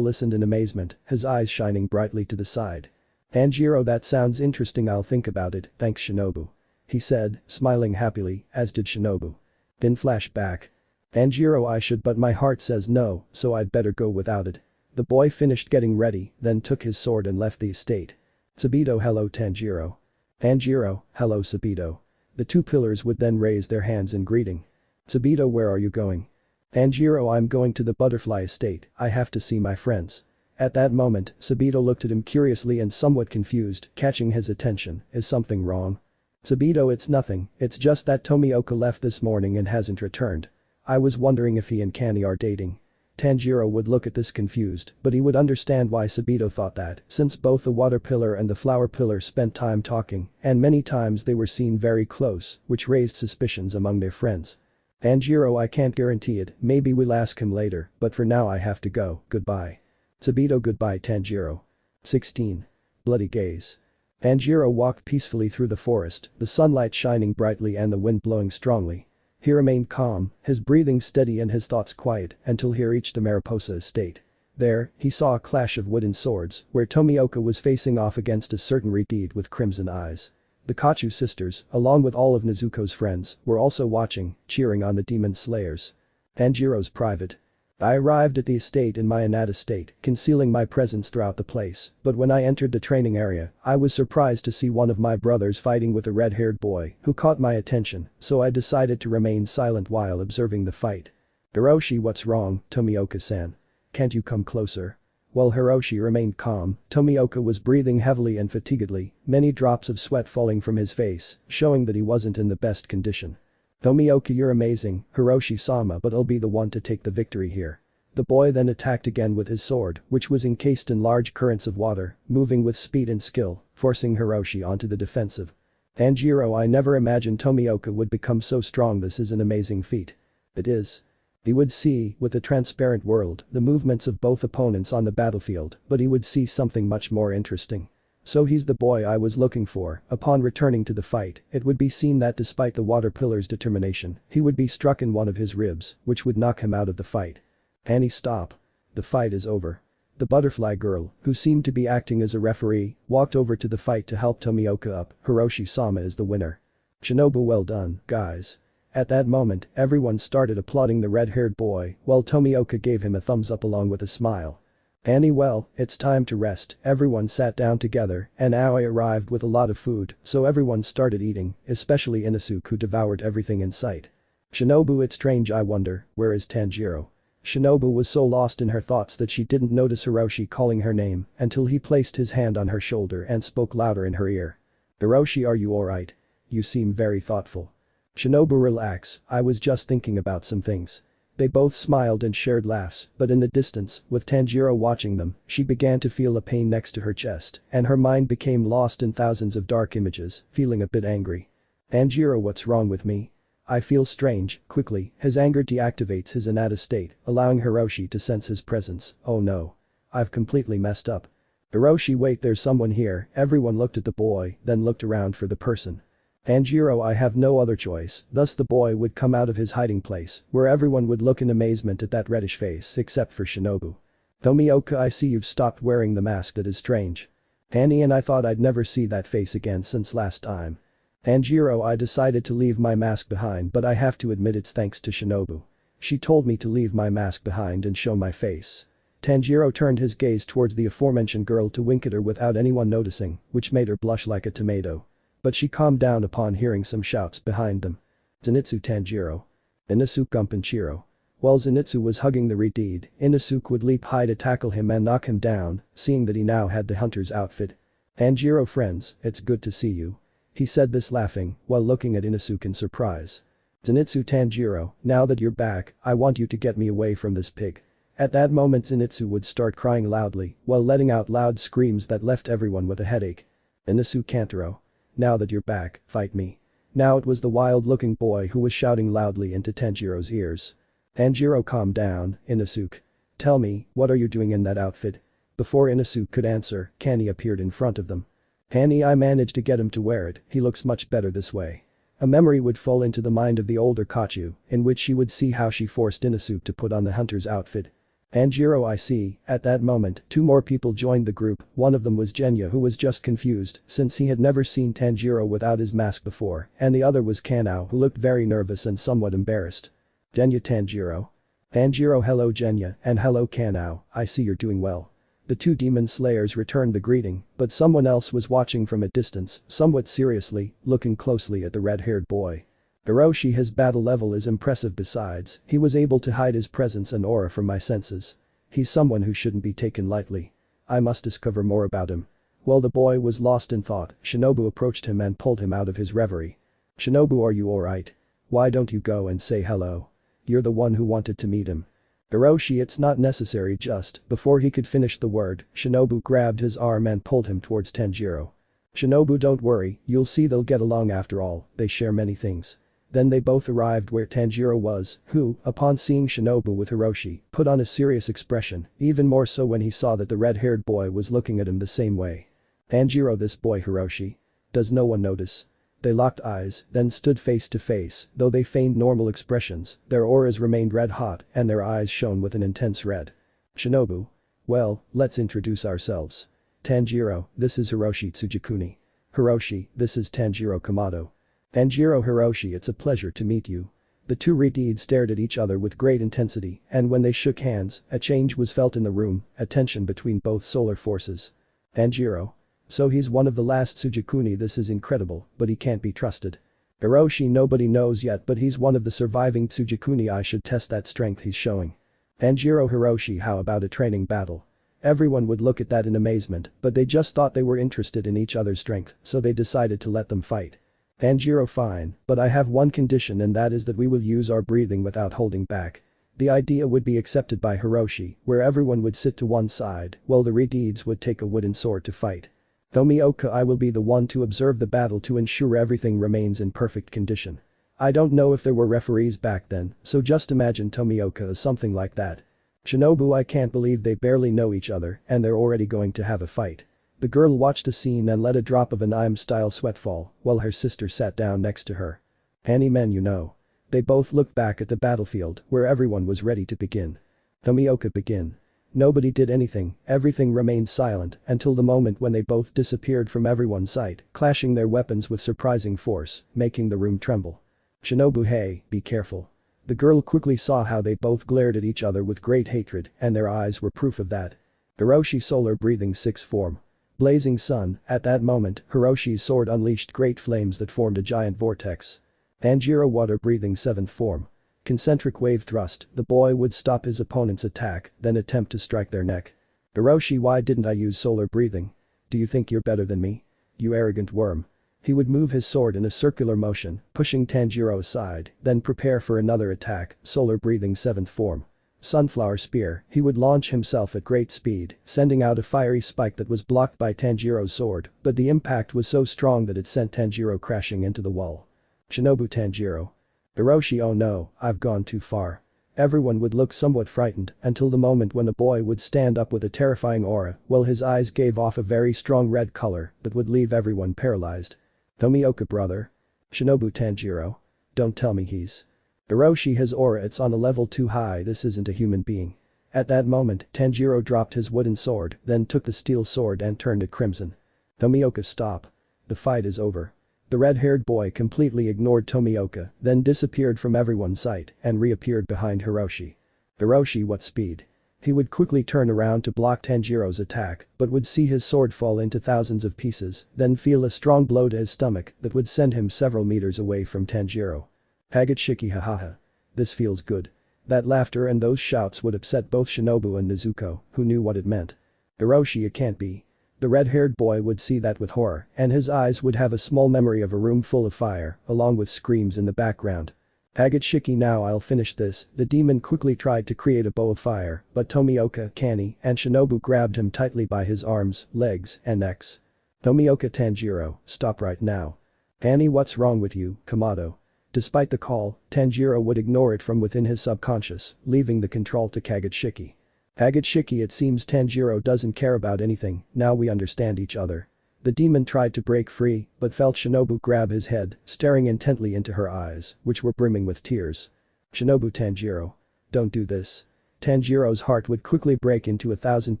[SPEAKER 2] listened in amazement, his eyes shining brightly to the side. Tanjiro, that sounds interesting, I'll think about it, thanks Shinobu. He said, smiling happily, as did Shinobu. Then flashback. Tanjiro, I should, but my heart says no, so I'd better go without it. The boy finished getting ready, then took his sword and left the estate. Subito, hello Tanjiro. Tanjiro, hello Subito. The two pillars would then raise their hands in greeting. Subito, where are you going? Tanjiro, I'm going to the butterfly estate, I have to see my friends. At that moment, Subito looked at him curiously and somewhat confused, catching his attention, is something wrong? Subito, it's nothing, it's just that Tomioka left this morning and hasn't returned. I was wondering if he and Kani are dating. Tanjiro would look at this confused, but he would understand why Subito thought that, since both the water pillar and the flower pillar spent time talking, and many times they were seen very close, which raised suspicions among their friends. Tanjiro, I can't guarantee it, maybe we'll ask him later, but for now I have to go, goodbye. Subito, goodbye Tanjiro. 16. Bloody Gaze. Tanjiro walked peacefully through the forest, the sunlight shining brightly and the wind blowing strongly. He remained calm, his breathing steady and his thoughts quiet until he reached the Mariposa estate. There, he saw a clash of wooden swords where Tomioka was facing off against a certain Redeed with crimson eyes. The Kochou sisters, along with all of Nezuko's friends, were also watching, cheering on the demon slayers. Tanjiro's private. I arrived at the estate in my Anata state, concealing my presence throughout the place, but when I entered the training area, I was surprised to see one of my brothers fighting with a red-haired boy who caught my attention, so I decided to remain silent while observing the fight. Hiroshi, what's wrong, Tomioka-san? Can't you come closer? While Hiroshi remained calm, Tomioka was breathing heavily and fatiguedly, many drops of sweat falling from his face, showing that he wasn't in the best condition. Tomioka, you're amazing, Hiroshi-sama, but I'll be the one to take the victory here. The boy then attacked again with his sword, which was encased in large currents of water, moving with speed and skill, forcing Hiroshi onto the defensive. Tanjiro, I never imagined Tomioka would become so strong, this is an amazing feat. It is. He would see, with a transparent world, the movements of both opponents on the battlefield, but he would see something much more interesting. So he's the boy I was looking for. Upon returning to the fight, it would be seen that despite the water pillar's determination, he would be struck in one of his ribs, which would knock him out of the fight. Annie, stop. The fight is over. The butterfly girl, who seemed to be acting as a referee, walked over to the fight to help Tomioka up. Hiroshi-sama is the winner. Shinobu, well done, guys. At that moment, everyone started applauding the red-haired boy, while Tomioka gave him a thumbs up along with a smile. Annie, well, it's time to rest. Everyone sat down together, and Aoi arrived with a lot of food, so everyone started eating, especially Inosuke, who devoured everything in sight. Shinobu, it's strange, I wonder, where is Tanjiro? Shinobu was so lost in her thoughts that she didn't notice Hiroshi calling her name until he placed his hand on her shoulder and spoke louder in her ear. Hiroshi, are you alright? You seem very thoughtful. Shinobu, relax, I was just thinking about some things. They both smiled and shared laughs, but in the distance, with Tanjiro watching them, she began to feel a pain next to her chest, and her mind became lost in thousands of dark images, feeling a bit angry. Tanjiro, what's wrong with me? I feel strange. Quickly, his anger deactivates his Anata state, allowing Hiroshi to sense his presence. Oh no. I've completely messed up. Hiroshi, wait, there's someone here. Everyone looked at the boy, then looked around for the person. Tanjiro, I have no other choice. Thus the boy would come out of his hiding place, where everyone would look in amazement at that reddish face except for Shinobu. Tomioka, I see you've stopped wearing the mask, that is strange. Annie, and I thought I'd never see that face again since last time. Tanjiro, I decided to leave my mask behind, but I have to admit it's thanks to Shinobu. She told me to leave my mask behind and show my face. Tanjiro turned his gaze towards the aforementioned girl to wink at her without anyone noticing, which made her blush like a tomato. But she calmed down upon hearing some shouts behind them. Zenitsu, Tanjiro. Inosuke, Gunpei. While Zenitsu was hugging the Redeed, Inosuke would leap high to tackle him and knock him down, seeing that he now had the hunter's outfit. Tanjiro, friends, it's good to see you. He said this laughing, while looking at Inosuke in surprise. Zenitsu, Tanjiro, now that you're back, I want you to get me away from this pig. At that moment Zenitsu would start crying loudly, while letting out loud screams that left everyone with a headache. Inosuke, Kantaro. Now that you're back, fight me. Now it was the wild-looking boy who was shouting loudly into Tanjiro's ears. Tanjiro, calm down, Inosuke. Tell me, what are you doing in that outfit? Before Inosuke could answer, Kani appeared in front of them. Kani, I managed to get him to wear it, he looks much better this way. A memory would fall into the mind of the older Kochou, in which she would see how she forced Inosuke to put on the hunter's outfit. Tanjiro, I see. At that moment, two more people joined the group, one of them was Genya, who was just confused since he had never seen Tanjiro without his mask before, and the other was Kanao, who looked very nervous and somewhat embarrassed. Genya, Tanjiro. Tanjiro, hello Genya, and hello Kanao, I see you're doing well. The two demon slayers returned the greeting, but someone else was watching from a distance, somewhat seriously, looking closely at the red-haired boy. Hiroshi, his battle level is impressive, besides, he was able to hide his presence and aura from my senses. He's someone who shouldn't be taken lightly. I must discover more about him. While the boy was lost in thought, Shinobu approached him and pulled him out of his reverie. Shinobu, are you alright? Why don't you go and say hello? You're the one who wanted to meet him. Hiroshi, it's not necessary. Just before he could finish the word, Shinobu grabbed his arm and pulled him towards Tanjiro. Shinobu, don't worry, you'll see they'll get along after all, they share many things. Then they both arrived where Tanjiro was, who, upon seeing Shinobu with Hiroshi, put on a serious expression, even more so when he saw that the red-haired boy was looking at him the same way. Tanjiro, this boy Hiroshi. Does no one notice? They locked eyes, then stood face to face, though they feigned normal expressions, their auras remained red-hot and their eyes shone with an intense red. Shinobu. Well, let's introduce ourselves. Tanjiro, this is YoriichiTsuyikune. Hiroshi, this is Tanjiro Kamado. Tanjiro, Hiroshi, it's a pleasure to meet you. The two Redeeds stared at each other with great intensity, and when they shook hands, a change was felt in the room, a tension between both solar forces. Tanjiro. So he's one of the last Tsugikuni, this is incredible, but he can't be trusted. Hiroshi, nobody knows yet, but he's one of the surviving Tsugikuni, I should test that strength he's showing. Tanjiro, Hiroshi, how about a training battle? Everyone would look at that in amazement, but they just thought they were interested in each other's strength, so they decided to let them fight. Tanjiro, fine, but I have one condition, and that is that we will use our breathing without holding back. The idea would be accepted by Hiroshi, where everyone would sit to one side, while the Redeeds would take a wooden sword to fight. Tomioka, I will be the one to observe the battle to ensure everything remains in perfect condition. I don't know if there were referees back then, so just imagine Tomioka as something like that. Shinobu, I can't believe they barely know each other and they're already going to have a fight. The girl watched the scene and let a drop of an anime-style sweat fall, while her sister sat down next to her. Any men you know. They both looked back at the battlefield, where everyone was ready to begin. Tomioka, begin. Nobody did anything, everything remained silent until the moment when they both disappeared from everyone's sight, clashing their weapons with surprising force, making the room tremble. Shinobu, hey, be careful. The girl quickly saw how they both glared at each other with great hatred, and their eyes were proof of that. Hiroshi, solar breathing 6 form. Blazing sun, at that moment, Hiroshi's sword unleashed great flames that formed a giant vortex. Tanjiro, water breathing 7th form. Concentric wave thrust, the boy would stop his opponent's attack, then attempt to strike their neck. Hiroshi, why didn't I use solar breathing? Do you think you're better than me? You arrogant worm. He would move his sword in a circular motion, pushing Tanjiro aside, then prepare for another attack, solar breathing 7th form. Sunflower spear, he would launch himself at great speed, sending out a fiery spike that was blocked by Tanjiro's sword, but the impact was so strong that it sent Tanjiro crashing into the wall. Shinobu, Tanjiro. Hiroshi, oh no, I've gone too far. Everyone would look somewhat frightened until the moment when the boy would stand up with a terrifying aura, while his eyes gave off a very strong red color that would leave everyone paralyzed. Tomioka, brother. Shinobu, Tanjiro. Don't tell me he's. Hiroshi, his aura, it's on a level too high, this isn't a human being. At that moment, Tanjiro dropped his wooden sword, then took the steel sword and turned it crimson. Tomioka, stop. The fight is over. The red-haired boy completely ignored Tomioka, then disappeared from everyone's sight and reappeared behind Hiroshi. Hiroshi, what speed? He would quickly turn around to block Tanjiro's attack, but would see his sword fall into thousands of pieces, then feel a strong blow to his stomach that would send him several meters away from Tanjiro. Hagitsuki, hahaha. This feels good. That laughter and those shouts would upset both Shinobu and Nezuko, who knew what it meant. Hiroshi, it can't be. The red-haired boy would see that with horror, and his eyes would have a small memory of a room full of fire, along with screams in the background. Hagitsuki, now I'll finish this. The demon quickly tried to create a bow of fire, but Tomioka, Kani, and Shinobu grabbed him tightly by his arms, legs, and necks. Tomioka, Tanjiro, stop right now. Kani, what's wrong with you, Kamado? Despite the call, Tanjiro would ignore it from within his subconscious, leaving the control to Kagutsuki. Kagutsuki, it seems Tanjiro doesn't care about anything, now we understand each other. The demon tried to break free, but felt Shinobu grab his head, staring intently into her eyes, which were brimming with tears. Shinobu, Tanjiro. Don't do this. Tanjiro's heart would quickly break into 1,000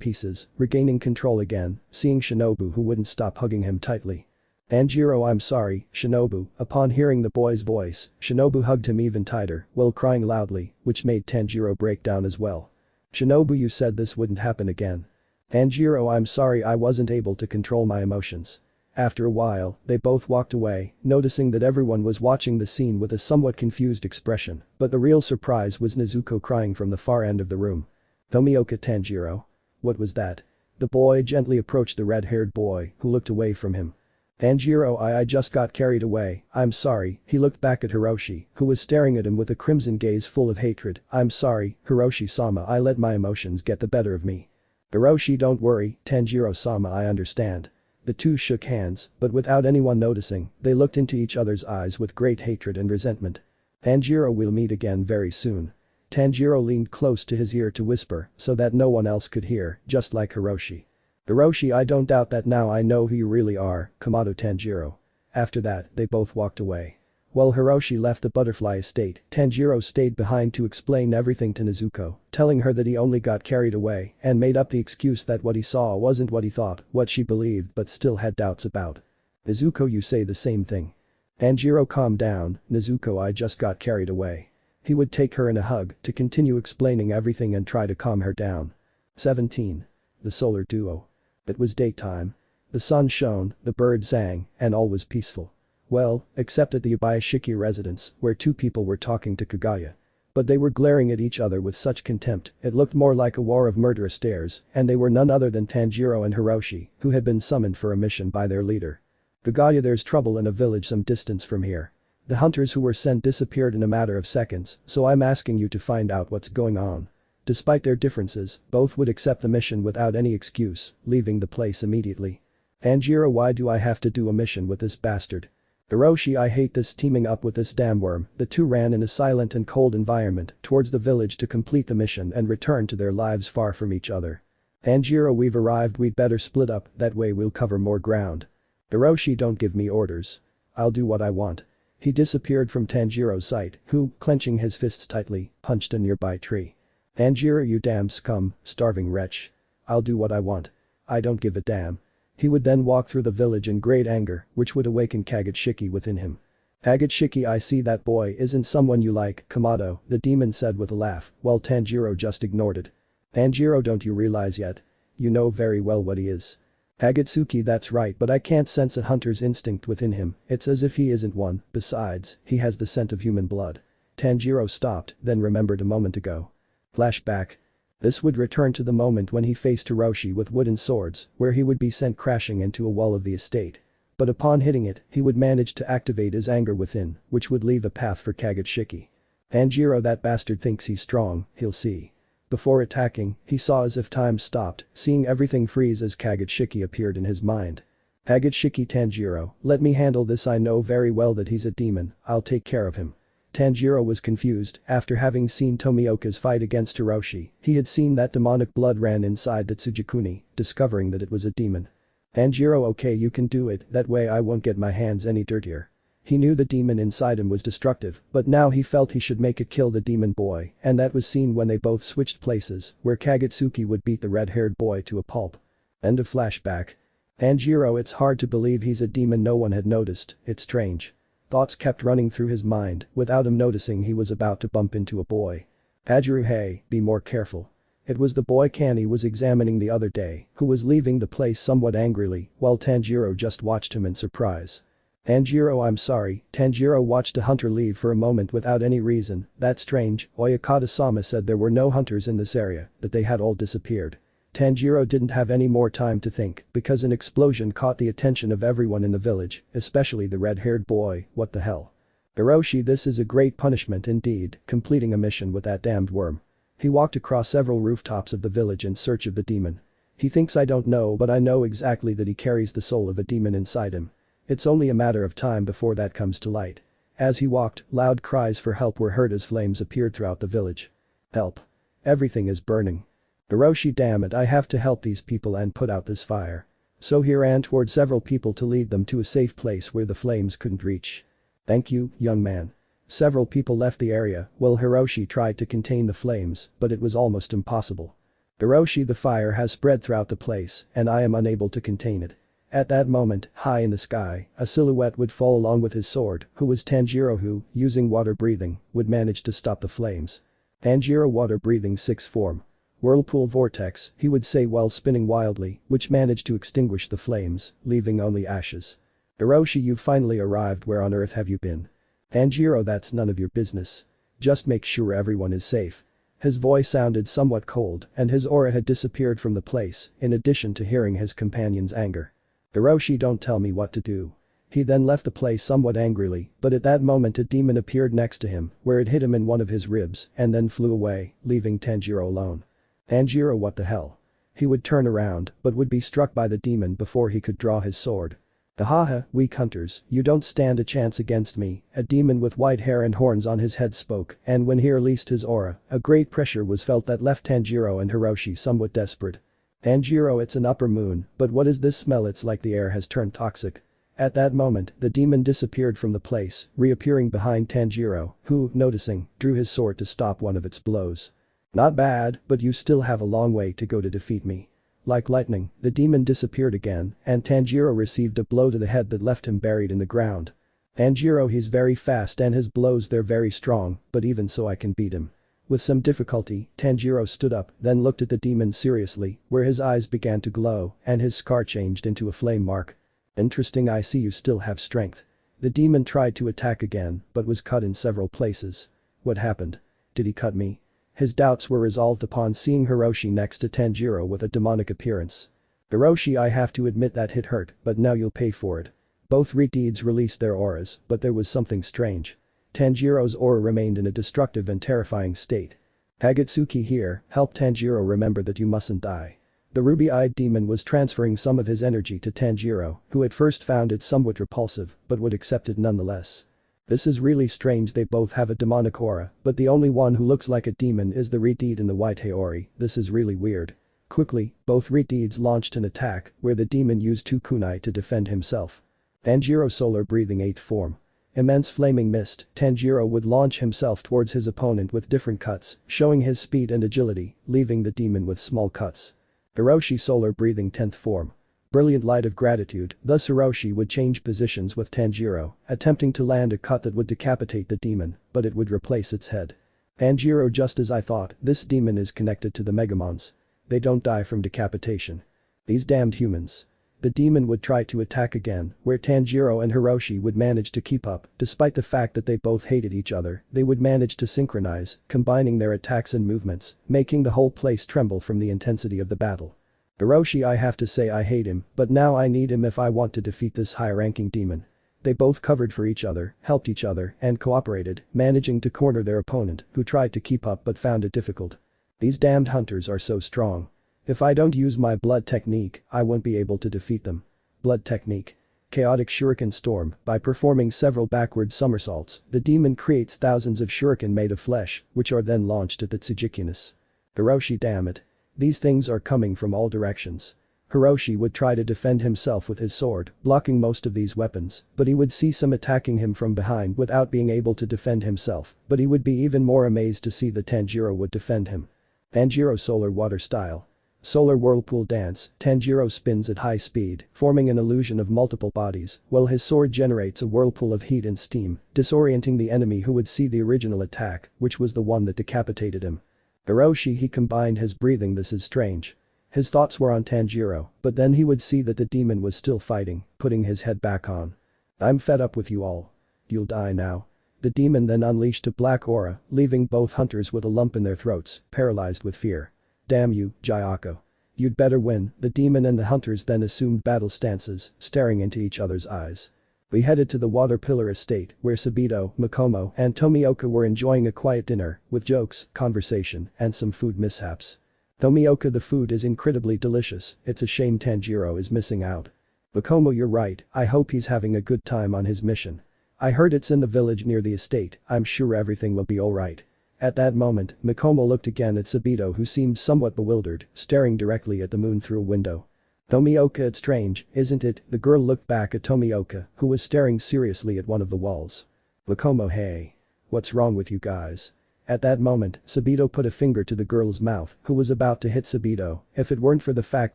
[SPEAKER 2] pieces, regaining control again, seeing Shinobu who wouldn't stop hugging him tightly. Tanjiro, I'm sorry, Shinobu. Upon hearing the boy's voice, Shinobu hugged him even tighter, while crying loudly, which made Tanjiro break down as well. Shinobu, you said this wouldn't happen again. Tanjiro, I'm sorry I wasn't able to control my emotions. After a while, they both walked away, noticing that everyone was watching the scene with a somewhat confused expression, but the real surprise was Nezuko crying from the far end of the room. Tomioka, Tanjiro. What was that? The boy gently approached the red-haired boy, who looked away from him. Tanjiro, I just got carried away, I'm sorry. He looked back at Hiroshi, who was staring at him with a crimson gaze full of hatred. I'm sorry, Hiroshi-sama, I let my emotions get the better of me. Hiroshi, don't worry, Tanjiro-sama, I understand. The two shook hands, but without anyone noticing, they looked into each other's eyes with great hatred and resentment. Tanjiro, we'll meet again very soon. Tanjiro leaned close to his ear to whisper, so that no one else could hear, just like Hiroshi. Hiroshi, I don't doubt that now I know who you really are, Kamado, Tanjiro. After that, they both walked away. While Hiroshi left the butterfly estate, Tanjiro stayed behind to explain everything to Nezuko, telling her that he only got carried away and made up the excuse that what he saw wasn't what he thought, what she believed but still had doubts about. Nezuko, you say the same thing. Tanjiro, calm down, Nezuko, I just got carried away. He would take her in a hug to continue explaining everything and try to calm her down. 17. The Solar Duo. It was daytime. The sun shone, the birds sang, and all was peaceful. Well, except at the Ubayashiki residence, where two people were talking to Kaguya. But they were glaring at each other with such contempt, it looked more like a war of murderous stares, and they were none other than Tanjiro and Hiroshi, who had been summoned for a mission by their leader. Kaguya, there's trouble in a village some distance from here. The hunters who were sent disappeared in a matter of seconds, so I'm asking you to find out what's going on. Despite their differences, both would accept the mission without any excuse, leaving the place immediately. Tanjiro, why do I have to do a mission with this bastard? Hiroshi, I hate this teaming up with this damn worm. The two ran in a silent and cold environment towards the village to complete the mission and return to their lives far from each other. Tanjiro, we've arrived, we'd better split up, that way we'll cover more ground. Hiroshi, don't give me orders. I'll do what I want. He disappeared from Tanjiro's sight, who, clenching his fists tightly, punched a nearby tree. Tanjiro, you damn scum, starving wretch. I'll do what I want. I don't give a damn. He would then walk through the village in great anger, which would awaken Kagutsuki within him. Kagutsuki, I see that boy isn't someone you like, Kamado, the demon said with a laugh, while Tanjiro just ignored it. Tanjiro, don't you realize yet? You know very well what he is. Kagutsuki, that's right, but I can't sense a hunter's instinct within him, it's as if he isn't one, besides, he has the scent of human blood. Tanjiro stopped, then remembered a moment ago. Flashback. This would return to the moment when he faced Hiroshi with wooden swords, where he would be sent crashing into a wall of the estate. But upon hitting it, he would manage to activate his anger within, which would leave a path for Kagutsuki. Tanjiro, that bastard thinks he's strong, he'll see. Before attacking, he saw as if time stopped, seeing everything freeze as Kagutsuki appeared in his mind. Kagutsuki, Tanjiro, let me handle this, I know very well that he's a demon, I'll take care of him. Tanjiro was confused, after having seen Tomioka's fight against Hiroshi, he had seen that demonic blood ran inside the Tsugikuni, discovering that it was a demon. Tanjiro, okay, you can do it, that way I won't get my hands any dirtier. He knew the demon inside him was destructive, but now he felt he should make it kill the demon boy, and that was seen when they both switched places, where Kagutsuki would beat the red-haired boy to a pulp. End of flashback. Tanjiro, it's hard to believe he's a demon, no one had noticed, it's strange. Thoughts kept running through his mind, without him noticing he was about to bump into a boy. Tajiru, hey, be more careful. It was the boy Kani was examining the other day, who was leaving the place somewhat angrily, while Tanjiro just watched him in surprise. Tanjiro, I'm sorry. Tanjiro watched a hunter leave for a moment without any reason. That's strange, Oyakata-sama said there were no hunters in this area, that they had all disappeared. Tanjiro didn't have any more time to think, because an explosion caught the attention of everyone in the village, especially the red-haired boy. What the hell? Hiroshi, this is a great punishment indeed, completing a mission with that damned worm. He walked across several rooftops of the village in search of the demon. He thinks I don't know, but I know exactly that he carries the soul of a demon inside him. It's only a matter of time before that comes to light. As he walked, loud cries for help were heard as flames appeared throughout the village. Help. Everything is burning. Hiroshi, damn it, I have to help these people and put out this fire. So he ran toward several people to lead them to a safe place where the flames couldn't reach. Thank you, young man. Several people left the area while Hiroshi tried to contain the flames, but it was almost impossible. Hiroshi, the fire has spread throughout the place and I am unable to contain it. At that moment, high in the sky, a silhouette would fall along with his sword, who was Tanjiro who, using water breathing, would manage to stop the flames. Tanjiro water breathing 6th form. Whirlpool vortex, he would say while spinning wildly, which managed to extinguish the flames, leaving only ashes. Hiroshi, you finally arrived, where on earth have you been? Tanjiro, that's none of your business. Just make sure everyone is safe. His voice sounded somewhat cold and his aura had disappeared from the place, in addition to hearing his companion's anger. Hiroshi, don't tell me what to do. He then left the place somewhat angrily, but at that moment a demon appeared next to him, where it hit him in one of his ribs and then flew away, leaving Tanjiro alone. Tanjiro, what the hell? He would turn around but would be struck by the demon before he could draw his sword. Ahaha, weak hunters, you don't stand a chance against me, a demon with white hair and horns on his head spoke, and when he released his aura, a great pressure was felt that left Tanjiro and Hiroshi somewhat desperate. Tanjiro, it's an upper moon, but what is this smell? It's like the air has turned toxic. At that moment, the demon disappeared from the place, reappearing behind Tanjiro, who, noticing, drew his sword to stop one of its blows. Not bad, but you still have a long way to go to defeat me. Like lightning, the demon disappeared again, and Tanjiro received a blow to the head that left him buried in the ground. Tanjiro, he's very fast and his blows they're very strong, but even so I can beat him. With some difficulty, Tanjiro stood up, then looked at the demon seriously, where his eyes began to glow, and his scar changed into a flame mark. Interesting, I see you still have strength. The demon tried to attack again, but was cut in several places. What happened? Did he cut me? His doubts were resolved upon seeing Hiroshi next to Tanjiro with a demonic appearance. Hiroshi, I have to admit that hit hurt, but now you'll pay for it. Both Redeeds released their auras, but there was something strange. Tanjiro's aura remained in a destructive and terrifying state. Hagatsuki here, help Tanjiro remember that you mustn't die. The ruby-eyed demon was transferring some of his energy to Tanjiro, who at first found it somewhat repulsive, but would accept it nonetheless. This is really strange, they both have a demonic aura, but the only one who looks like a demon is the Redeed in the white Haori, this is really weird. Quickly, both Redeeds launched an attack, where the demon used 2 kunai to defend himself. Tanjiro solar breathing 8th form. Immense flaming mist, Tanjiro would launch himself towards his opponent with different cuts, showing his speed and agility, leaving the demon with small cuts. Hiroshi solar breathing 10th form. Brilliant light of gratitude, thus Hiroshi would change positions with Tanjiro, attempting to land a cut that would decapitate the demon, but it would replace its head. Tanjiro, just as I thought, this demon is connected to the Megamons. They don't die from decapitation. These damned humans. The demon would try to attack again, where Tanjiro and Hiroshi would manage to keep up, despite the fact that they both hated each other, they would manage to synchronize, combining their attacks and movements, making the whole place tremble from the intensity of the battle. Hiroshi, I have to say I hate him, but now I need him if I want to defeat this high-ranking demon. They both covered for each other, helped each other, and cooperated, managing to corner their opponent, who tried to keep up but found it difficult. These damned hunters are so strong. If I don't use my blood technique, I won't be able to defeat them. Blood technique. Chaotic shuriken storm, by performing several backward somersaults, the demon creates thousands of shuriken made of flesh, which are then launched at the Tsugikunis. Hiroshi, damn it. These things are coming from all directions. Hiroshi would try to defend himself with his sword, blocking most of these weapons, but he would see some attacking him from behind without being able to defend himself, but he would be even more amazed to see that Tanjiro would defend him. Tanjiro solar water style. Solar whirlpool dance, Tanjiro spins at high speed, forming an illusion of multiple bodies, while his sword generates a whirlpool of heat and steam, disorienting the enemy who would see the original attack, which was the one that decapitated him. Hiroshi, he combined his breathing, this is strange. His thoughts were on Tanjiro, but then he would see that the demon was still fighting, putting his head back on. I'm fed up with you all. You'll die now. The demon then unleashed a black aura, leaving both hunters with a lump in their throats, paralyzed with fear. Damn you, Jayako. You'd better win, the demon and the hunters then assumed battle stances, staring into each other's eyes. We headed to the Water Pillar Estate, where Sabito, Makomo, and Tomioka were enjoying a quiet dinner, with jokes, conversation, and some food mishaps. Tomioka, the food is incredibly delicious, it's a shame Tanjiro is missing out. Makomo, you're right, I hope he's having a good time on his mission. I heard it's in the village near the estate, I'm sure everything will be alright. At that moment, Mikomo looked again at Sabito who seemed somewhat bewildered, staring directly at the moon through a window. Tomioka, it's strange, isn't it? The girl looked back at Tomioka, who was staring seriously at one of the walls. Mikomo, hey. What's wrong with you guys? At that moment, Sabito put a finger to the girl's mouth, who was about to hit Sabito, if it weren't for the fact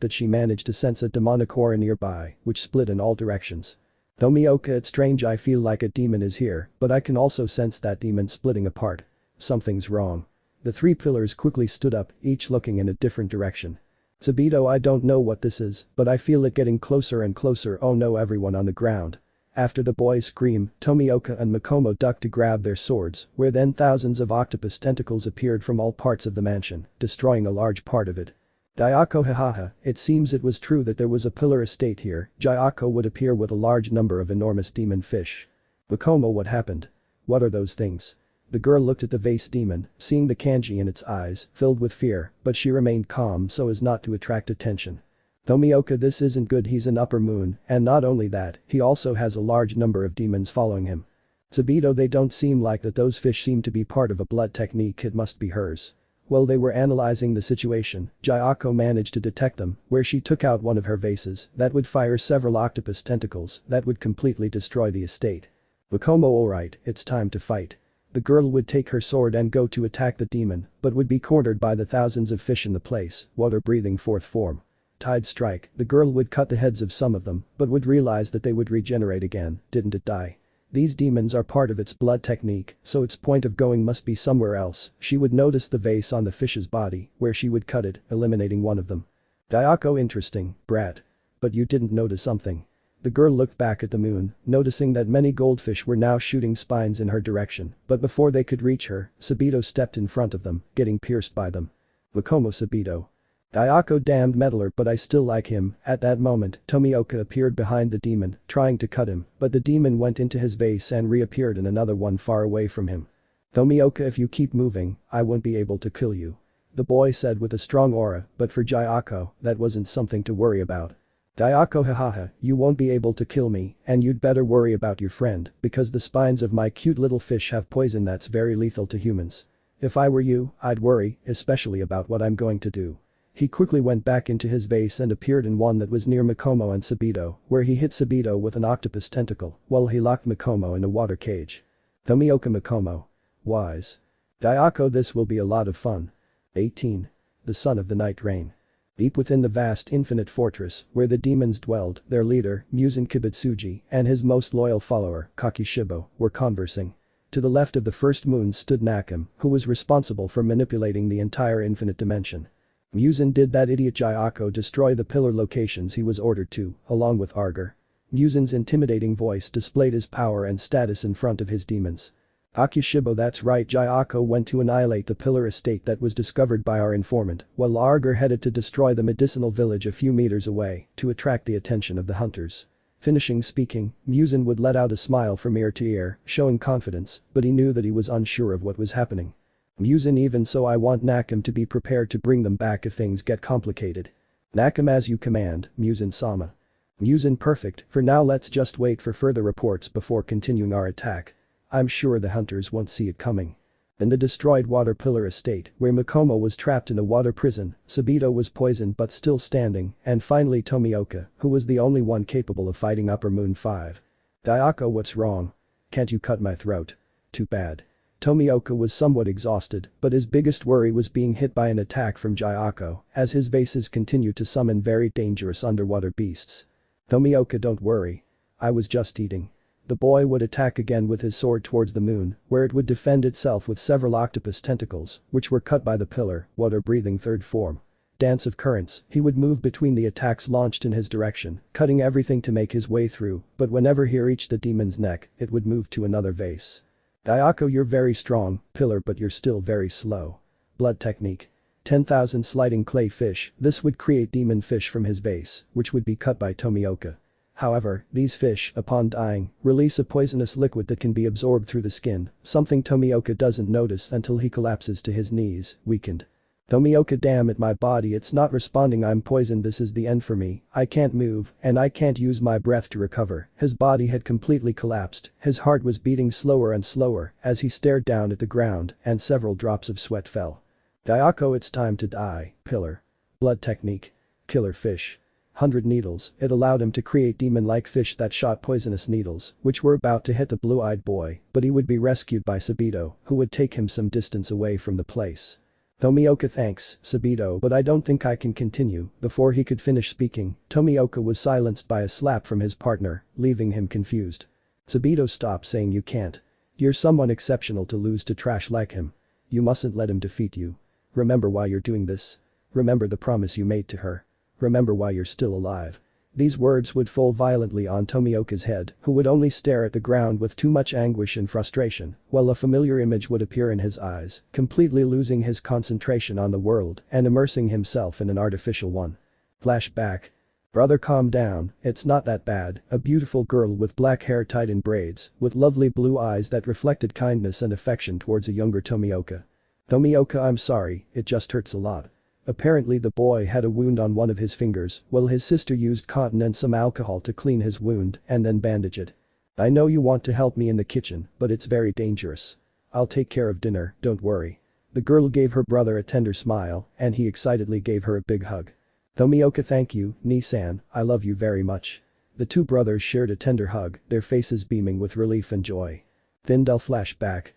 [SPEAKER 2] that she managed to sense a demonic aura nearby, which split in all directions. Tomioka, it's strange, I feel like a demon is here, but I can also sense that demon splitting apart. Something's wrong. The three pillars quickly stood up, each looking in a different direction. Sabito, I don't know what this is, but I feel it getting closer and closer. Oh no, everyone on the ground. After the boys' scream, Tomioka and Mikomo ducked to grab their swords, where then thousands of octopus tentacles appeared from all parts of the mansion, destroying a large part of it. Dayako, hahaha, it seems it was true that there was a pillar estate here. Dayako would appear with a large number of enormous demon fish. Mikomo, what happened? What are those things? The girl looked at the vase demon, seeing the kanji in its eyes, filled with fear, but she remained calm so as not to attract attention. Tomioka, this isn't good, he's an upper moon, and not only that, he also has a large number of demons following him. Sabito, they don't seem like that, those fish seem to be part of a blood technique, it must be hers. While they were analyzing the situation, Dayako managed to detect them, where she took out one of her vases that would fire several octopus tentacles that would completely destroy the estate. Mikomo, alright, it's time to fight. The girl would take her sword and go to attack the demon, but would be cornered by the thousands of fish in the place, water breathing fourth form. Tide strike, the girl would cut the heads of some of them, but would realize that they would regenerate again, didn't it die? These demons are part of its blood technique, so its point of going must be somewhere else. She would notice the vase on the fish's body, where she would cut it, eliminating one of them. Dayako, interesting, brat. But you didn't notice something. The girl looked back at the moon, noticing that many goldfish were now shooting spines in her direction, but before they could reach her, Sabito stepped in front of them, getting pierced by them. Mikomo, Sabito. Dayako, damned meddler, but I still like him. At that moment, Tomioka appeared behind the demon, trying to cut him, but the demon went into his vase and reappeared in another one far away from him. Tomioka, if you keep moving, I won't be able to kill you. The boy said with a strong aura, but for Dayako, that wasn't something to worry about. Dayako, hahaha, you won't be able to kill me, and you'd better worry about your friend, because the spines of my cute little fish have poison that's very lethal to humans. If I were you, I'd worry, especially about what I'm going to do. He quickly went back into his vase and appeared in one that was near Mikomo and Sabito, where he hit Sabito with an octopus tentacle, while he locked Mikomo in a water cage. Tomioka, Mikomo. Wise. Dayako, this will be a lot of fun. 18. The Son of the Night Rain. Deep within the vast infinite fortress, where the demons dwelled, their leader, Muzan Kibutsuji, and his most loyal follower, Kakishibo, were conversing. To the left of the first moon stood Nakam, who was responsible for manipulating the entire infinite dimension. Muzan did that idiot Dayako destroy the pillar locations he was ordered to, along with Arger. Muzan's intimidating voice displayed his power and status in front of his demons. Kakishibo, that's right, Dayako went to annihilate the pillar estate that was discovered by our informant, while Arger headed to destroy the medicinal village a few meters away to attract the attention of the hunters. Finishing speaking, Muzan would let out a smile from ear to ear, showing confidence, but he knew that he was unsure of what was happening. Muzan, even so, I want Nakam to be prepared to bring them back if things get complicated. Nakam, as you command, Muzan-sama. Muzan, perfect, for now let's just wait for further reports before continuing our attack. I'm sure the hunters won't see it coming. In the destroyed water pillar estate, where Mikomo was trapped in a water prison, Sabito was poisoned but still standing, and finally Tomioka, who was the only one capable of fighting Upper Moon 5. Dayako, what's wrong? Can't you cut my throat? Too bad. Tomioka was somewhat exhausted, but his biggest worry was being hit by an attack from Dayako, as his vases continued to summon very dangerous underwater beasts. Tomioka, don't worry. I was just eating. The boy would attack again with his sword towards the moon, where it would defend itself with several octopus tentacles, which were cut by the pillar, water-breathing third form. Dance of currents, he would move between the attacks launched in his direction, cutting everything to make his way through, but whenever he reached the demon's neck, it would move to another vase. Dayako, you're very strong, pillar, but you're still very slow. Blood technique. 10,000 sliding clay fish, this would create demon fish from his vase, which would be cut by Tomioka. However, these fish, upon dying, release a poisonous liquid that can be absorbed through the skin, something Tomioka doesn't notice until he collapses to his knees, weakened. Tomioka, damn it, my body, it's not responding, I'm poisoned, this is the end for me, I can't move and I can't use my breath to recover. His body had completely collapsed, his heart was beating slower and slower as he stared down at the ground and several drops of sweat fell. Dayako, it's time to die, pillar. Blood technique. Killer fish. 100 needles, it allowed him to create demon-like fish that shot poisonous needles, which were about to hit the blue-eyed boy, but he would be rescued by Sabito, who would take him some distance away from the place. Tomioka, thanks, Sabito, but I don't think I can continue. Before he could finish speaking, Tomioka was silenced by a slap from his partner, leaving him confused. Sabito, stop saying you can't. You're someone exceptional to lose to trash like him. You mustn't let him defeat you. Remember why you're doing this. Remember the promise you made to her. Remember why you're still alive. These words would fall violently on Tomioka's head, who would only stare at the ground with too much anguish and frustration, while a familiar image would appear in his eyes, completely losing his concentration on the world and immersing himself in an artificial one. Flashback. Brother, calm down, it's not that bad. A beautiful girl with black hair tied in braids, with lovely blue eyes that reflected kindness and affection towards a younger Tomioka. Tomioka, I'm sorry, it just hurts a lot. Apparently the boy had a wound on one of his fingers, while his sister used cotton and some alcohol to clean his wound and then bandage it. I know you want to help me in the kitchen, but it's very dangerous. I'll take care of dinner, don't worry. The girl gave her brother a tender smile, and he excitedly gave her a big hug. Tomioka, thank you, Ni-san, I love you very much. The two brothers shared a tender hug, their faces beaming with relief and joy. Findel flashback.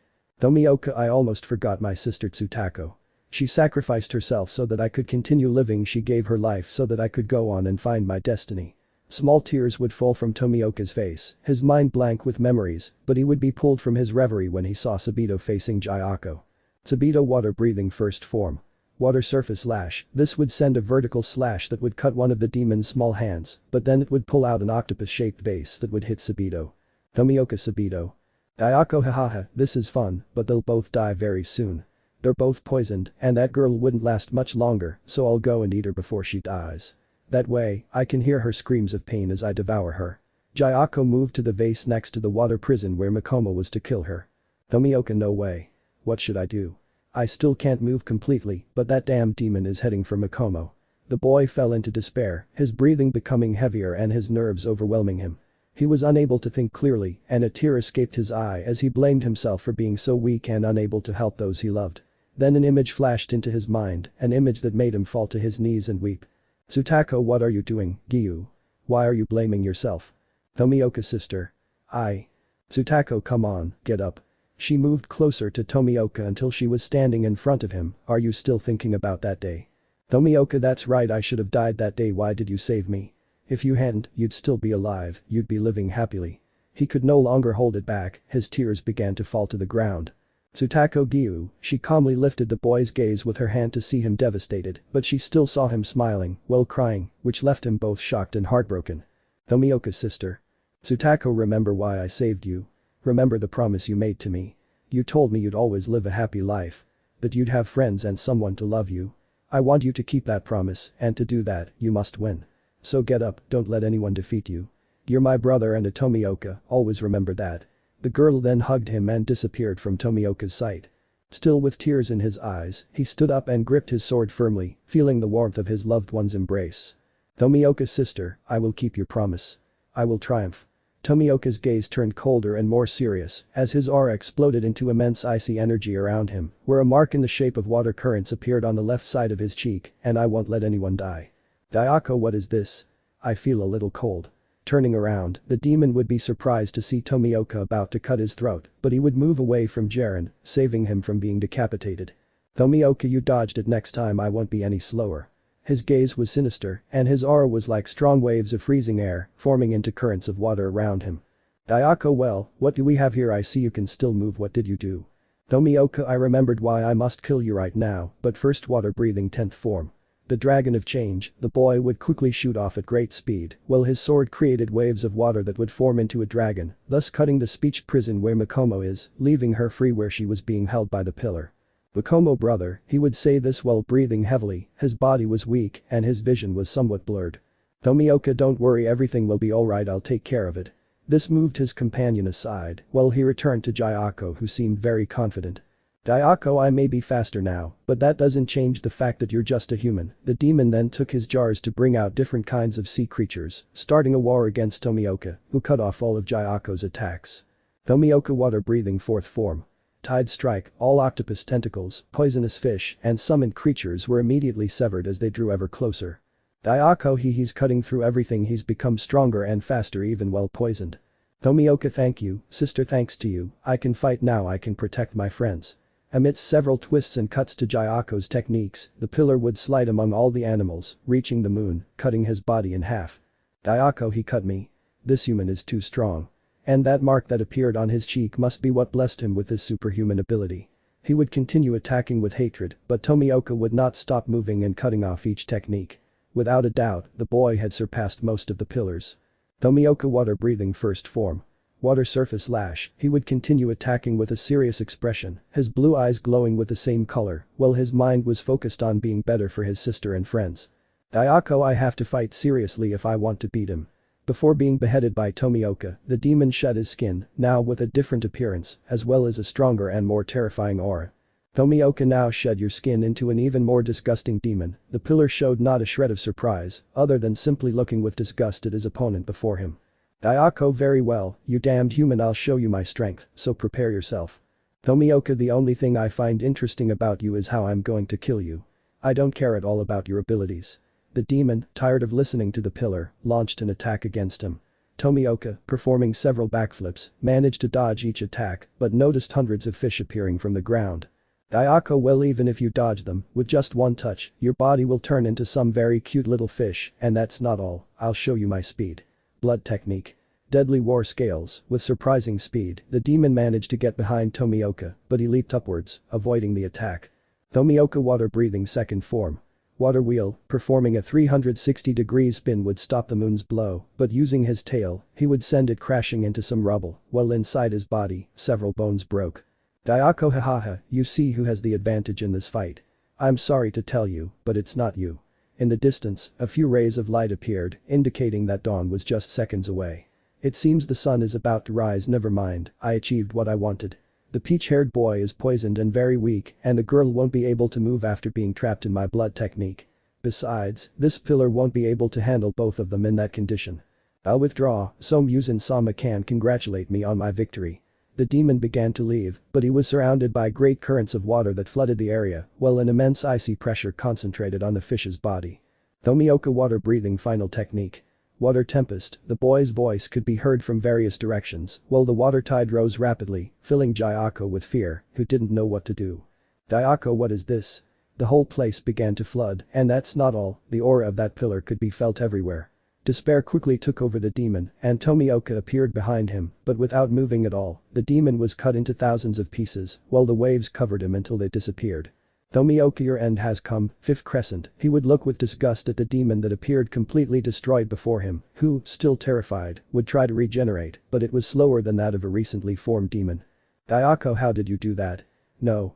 [SPEAKER 2] Tomioka, I almost forgot my sister Tsutako. She sacrificed herself so that I could continue living, she gave her life so that I could go on and find my destiny. Small tears would fall from Tomioka's face, his mind blank with memories, but he would be pulled from his reverie when he saw Sabito facing Jayako. Sabito, water breathing first form. Water surface lash, this would send a vertical slash that would cut one of the demon's small hands, but then it would pull out an octopus-shaped vase that would hit Sabito. Tomioka, Sabito. Jayako, hahaha, this is fun, but they'll both die very soon. They're both poisoned, and that girl wouldn't last much longer, so I'll go and eat her before she dies. That way, I can hear her screams of pain as I devour her. Jayako moved to the vase next to the water prison where Mikomo was to kill her. Tomioka, no way. What should I do? I still can't move completely, but that damn demon is heading for Mikomo. The boy fell into despair, his breathing becoming heavier and his nerves overwhelming him. He was unable to think clearly, and a tear escaped his eye as he blamed himself for being so weak and unable to help those he loved. Then an image flashed into his mind, an image that made him fall to his knees and weep. Tsutako, what are you doing, Giyu? Why are you blaming yourself? Tomioka, sister. Tsutako, come on, get up. She moved closer to Tomioka until she was standing in front of him. Are you still thinking about that day? Tomioka, that's right, I should have died that day, why did you save me? If you hadn't, you'd still be alive, you'd be living happily. He could no longer hold it back, his tears began to fall to the ground. Tsutako, Giyu, she calmly lifted the boy's gaze with her hand to see him devastated, but she still saw him smiling, while crying, which left him both shocked and heartbroken. Tomioka, sister. Tsutako, remember why I saved you. Remember the promise you made to me. You told me you'd always live a happy life. That you'd have friends and someone to love you. I want you to keep that promise, and to do that, you must win. So get up, don't let anyone defeat you. You're my brother and a Tomioka, always remember that. The girl then hugged him and disappeared from Tomioka's sight. Still with tears in his eyes, he stood up and gripped his sword firmly, feeling the warmth of his loved one's embrace. Tomioka, sister, I will keep your promise. I will triumph. Tomioka's gaze turned colder and more serious as his aura exploded into immense icy energy around him, where a mark in the shape of water currents appeared on the left side of his cheek, and I won't let anyone die. Jayako, what is this? I feel a little cold. Turning around, the demon would be surprised to see Tomioka about to cut his throat, but he would move away from Jiren, saving him from being decapitated. Tomioka, you dodged it, next time I won't be any slower. His gaze was sinister, and his aura was like strong waves of freezing air, forming into currents of water around him. Jayako, well, what do we have here? I see you can still move, what did you do? Tomioka, I remembered why I must kill you right now, but first water breathing 10th form. The dragon of change, the boy would quickly shoot off at great speed, while his sword created waves of water that would form into a dragon, thus cutting the speech prison where Mikomo is, leaving her free where she was being held by the pillar. Mikomo, brother, he would say this while breathing heavily, his body was weak and his vision was somewhat blurred. Tomioka, don't worry, everything will be alright, I'll take care of it. This moved his companion aside, while he returned to Jayako, who seemed very confident. Dayako, I may be faster now, but that doesn't change the fact that you're just a human. The demon then took his jars to bring out different kinds of sea creatures, starting a war against Tomioka, who cut off all of Jayako's attacks. Tomioka water breathing fourth form. Tide strike, all octopus tentacles, poisonous fish, and summoned creatures were immediately severed as they drew ever closer. Dayako, he's cutting through everything, he's become stronger and faster even while poisoned. Tomioka, thank you, sister, thanks to you, I can fight now, I can protect my friends. Amidst several twists and cuts to Jayako's techniques, the pillar would slide among all the animals, reaching the moon, cutting his body in half. Dayako, he cut me. This human is too strong. And that mark that appeared on his cheek must be what blessed him with his superhuman ability. He would continue attacking with hatred, but Tomioka would not stop moving and cutting off each technique. Without a doubt, the boy had surpassed most of the pillars. Tomioka water breathing first form. Water surface lash, he would continue attacking with a serious expression, his blue eyes glowing with the same color, while his mind was focused on being better for his sister and friends. Dayako, I have to fight seriously if I want to beat him. Before being beheaded by Tomioka, the demon shed his skin, now with a different appearance, as well as a stronger and more terrifying aura. Tomioka, now shed your skin into an even more disgusting demon. The pillar showed not a shred of surprise, other than simply looking with disgust at his opponent before him. Dayako, very well, you damned human, I'll show you my strength, so prepare yourself. Tomioka, the only thing I find interesting about you is how I'm going to kill you. I don't care at all about your abilities. The demon, tired of listening to the pillar, launched an attack against him. Tomioka, performing several backflips, managed to dodge each attack, but noticed hundreds of fish appearing from the ground. Dayako, well, even if you dodge them, with just one touch, your body will turn into some very cute little fish, and that's not all, I'll show you my speed. Blood technique. Deadly war scales, with surprising speed, the demon managed to get behind Tomioka, but he leaped upwards, avoiding the attack. Tomioka water breathing second form. Water wheel, performing a 360-degree spin would stop the moon's blow, but using his tail, he would send it crashing into some rubble, while inside his body, several bones broke. Dayako, hahaha, you see who has the advantage in this fight. I'm sorry to tell you, but it's not you. In the distance, a few rays of light appeared, indicating that dawn was just seconds away. It seems the sun is about to rise, never mind, I achieved what I wanted. The peach-haired boy is poisoned and very weak, and the girl won't be able to move after being trapped in my blood technique. Besides, this pillar won't be able to handle both of them in that condition. I'll withdraw, so Muzan-sama can congratulate me on my victory. The demon began to leave, but he was surrounded by great currents of water that flooded the area, while an immense icy pressure concentrated on the fish's body. Tomioka water breathing final technique. Water tempest, the boy's voice could be heard from various directions, while the water tide rose rapidly, filling Dayako with fear, who didn't know what to do. Dayako, what is this? The whole place began to flood, and that's not all, the aura of that pillar could be felt everywhere. Despair quickly took over the demon, and Tomioka appeared behind him, but without moving at all, the demon was cut into thousands of pieces, while the waves covered him until they disappeared. Tomioka, your end has come, fifth crescent, he would look with disgust at the demon that appeared completely destroyed before him, who, still terrified, would try to regenerate, but it was slower than that of a recently formed demon. Dayako, how did you do that? No.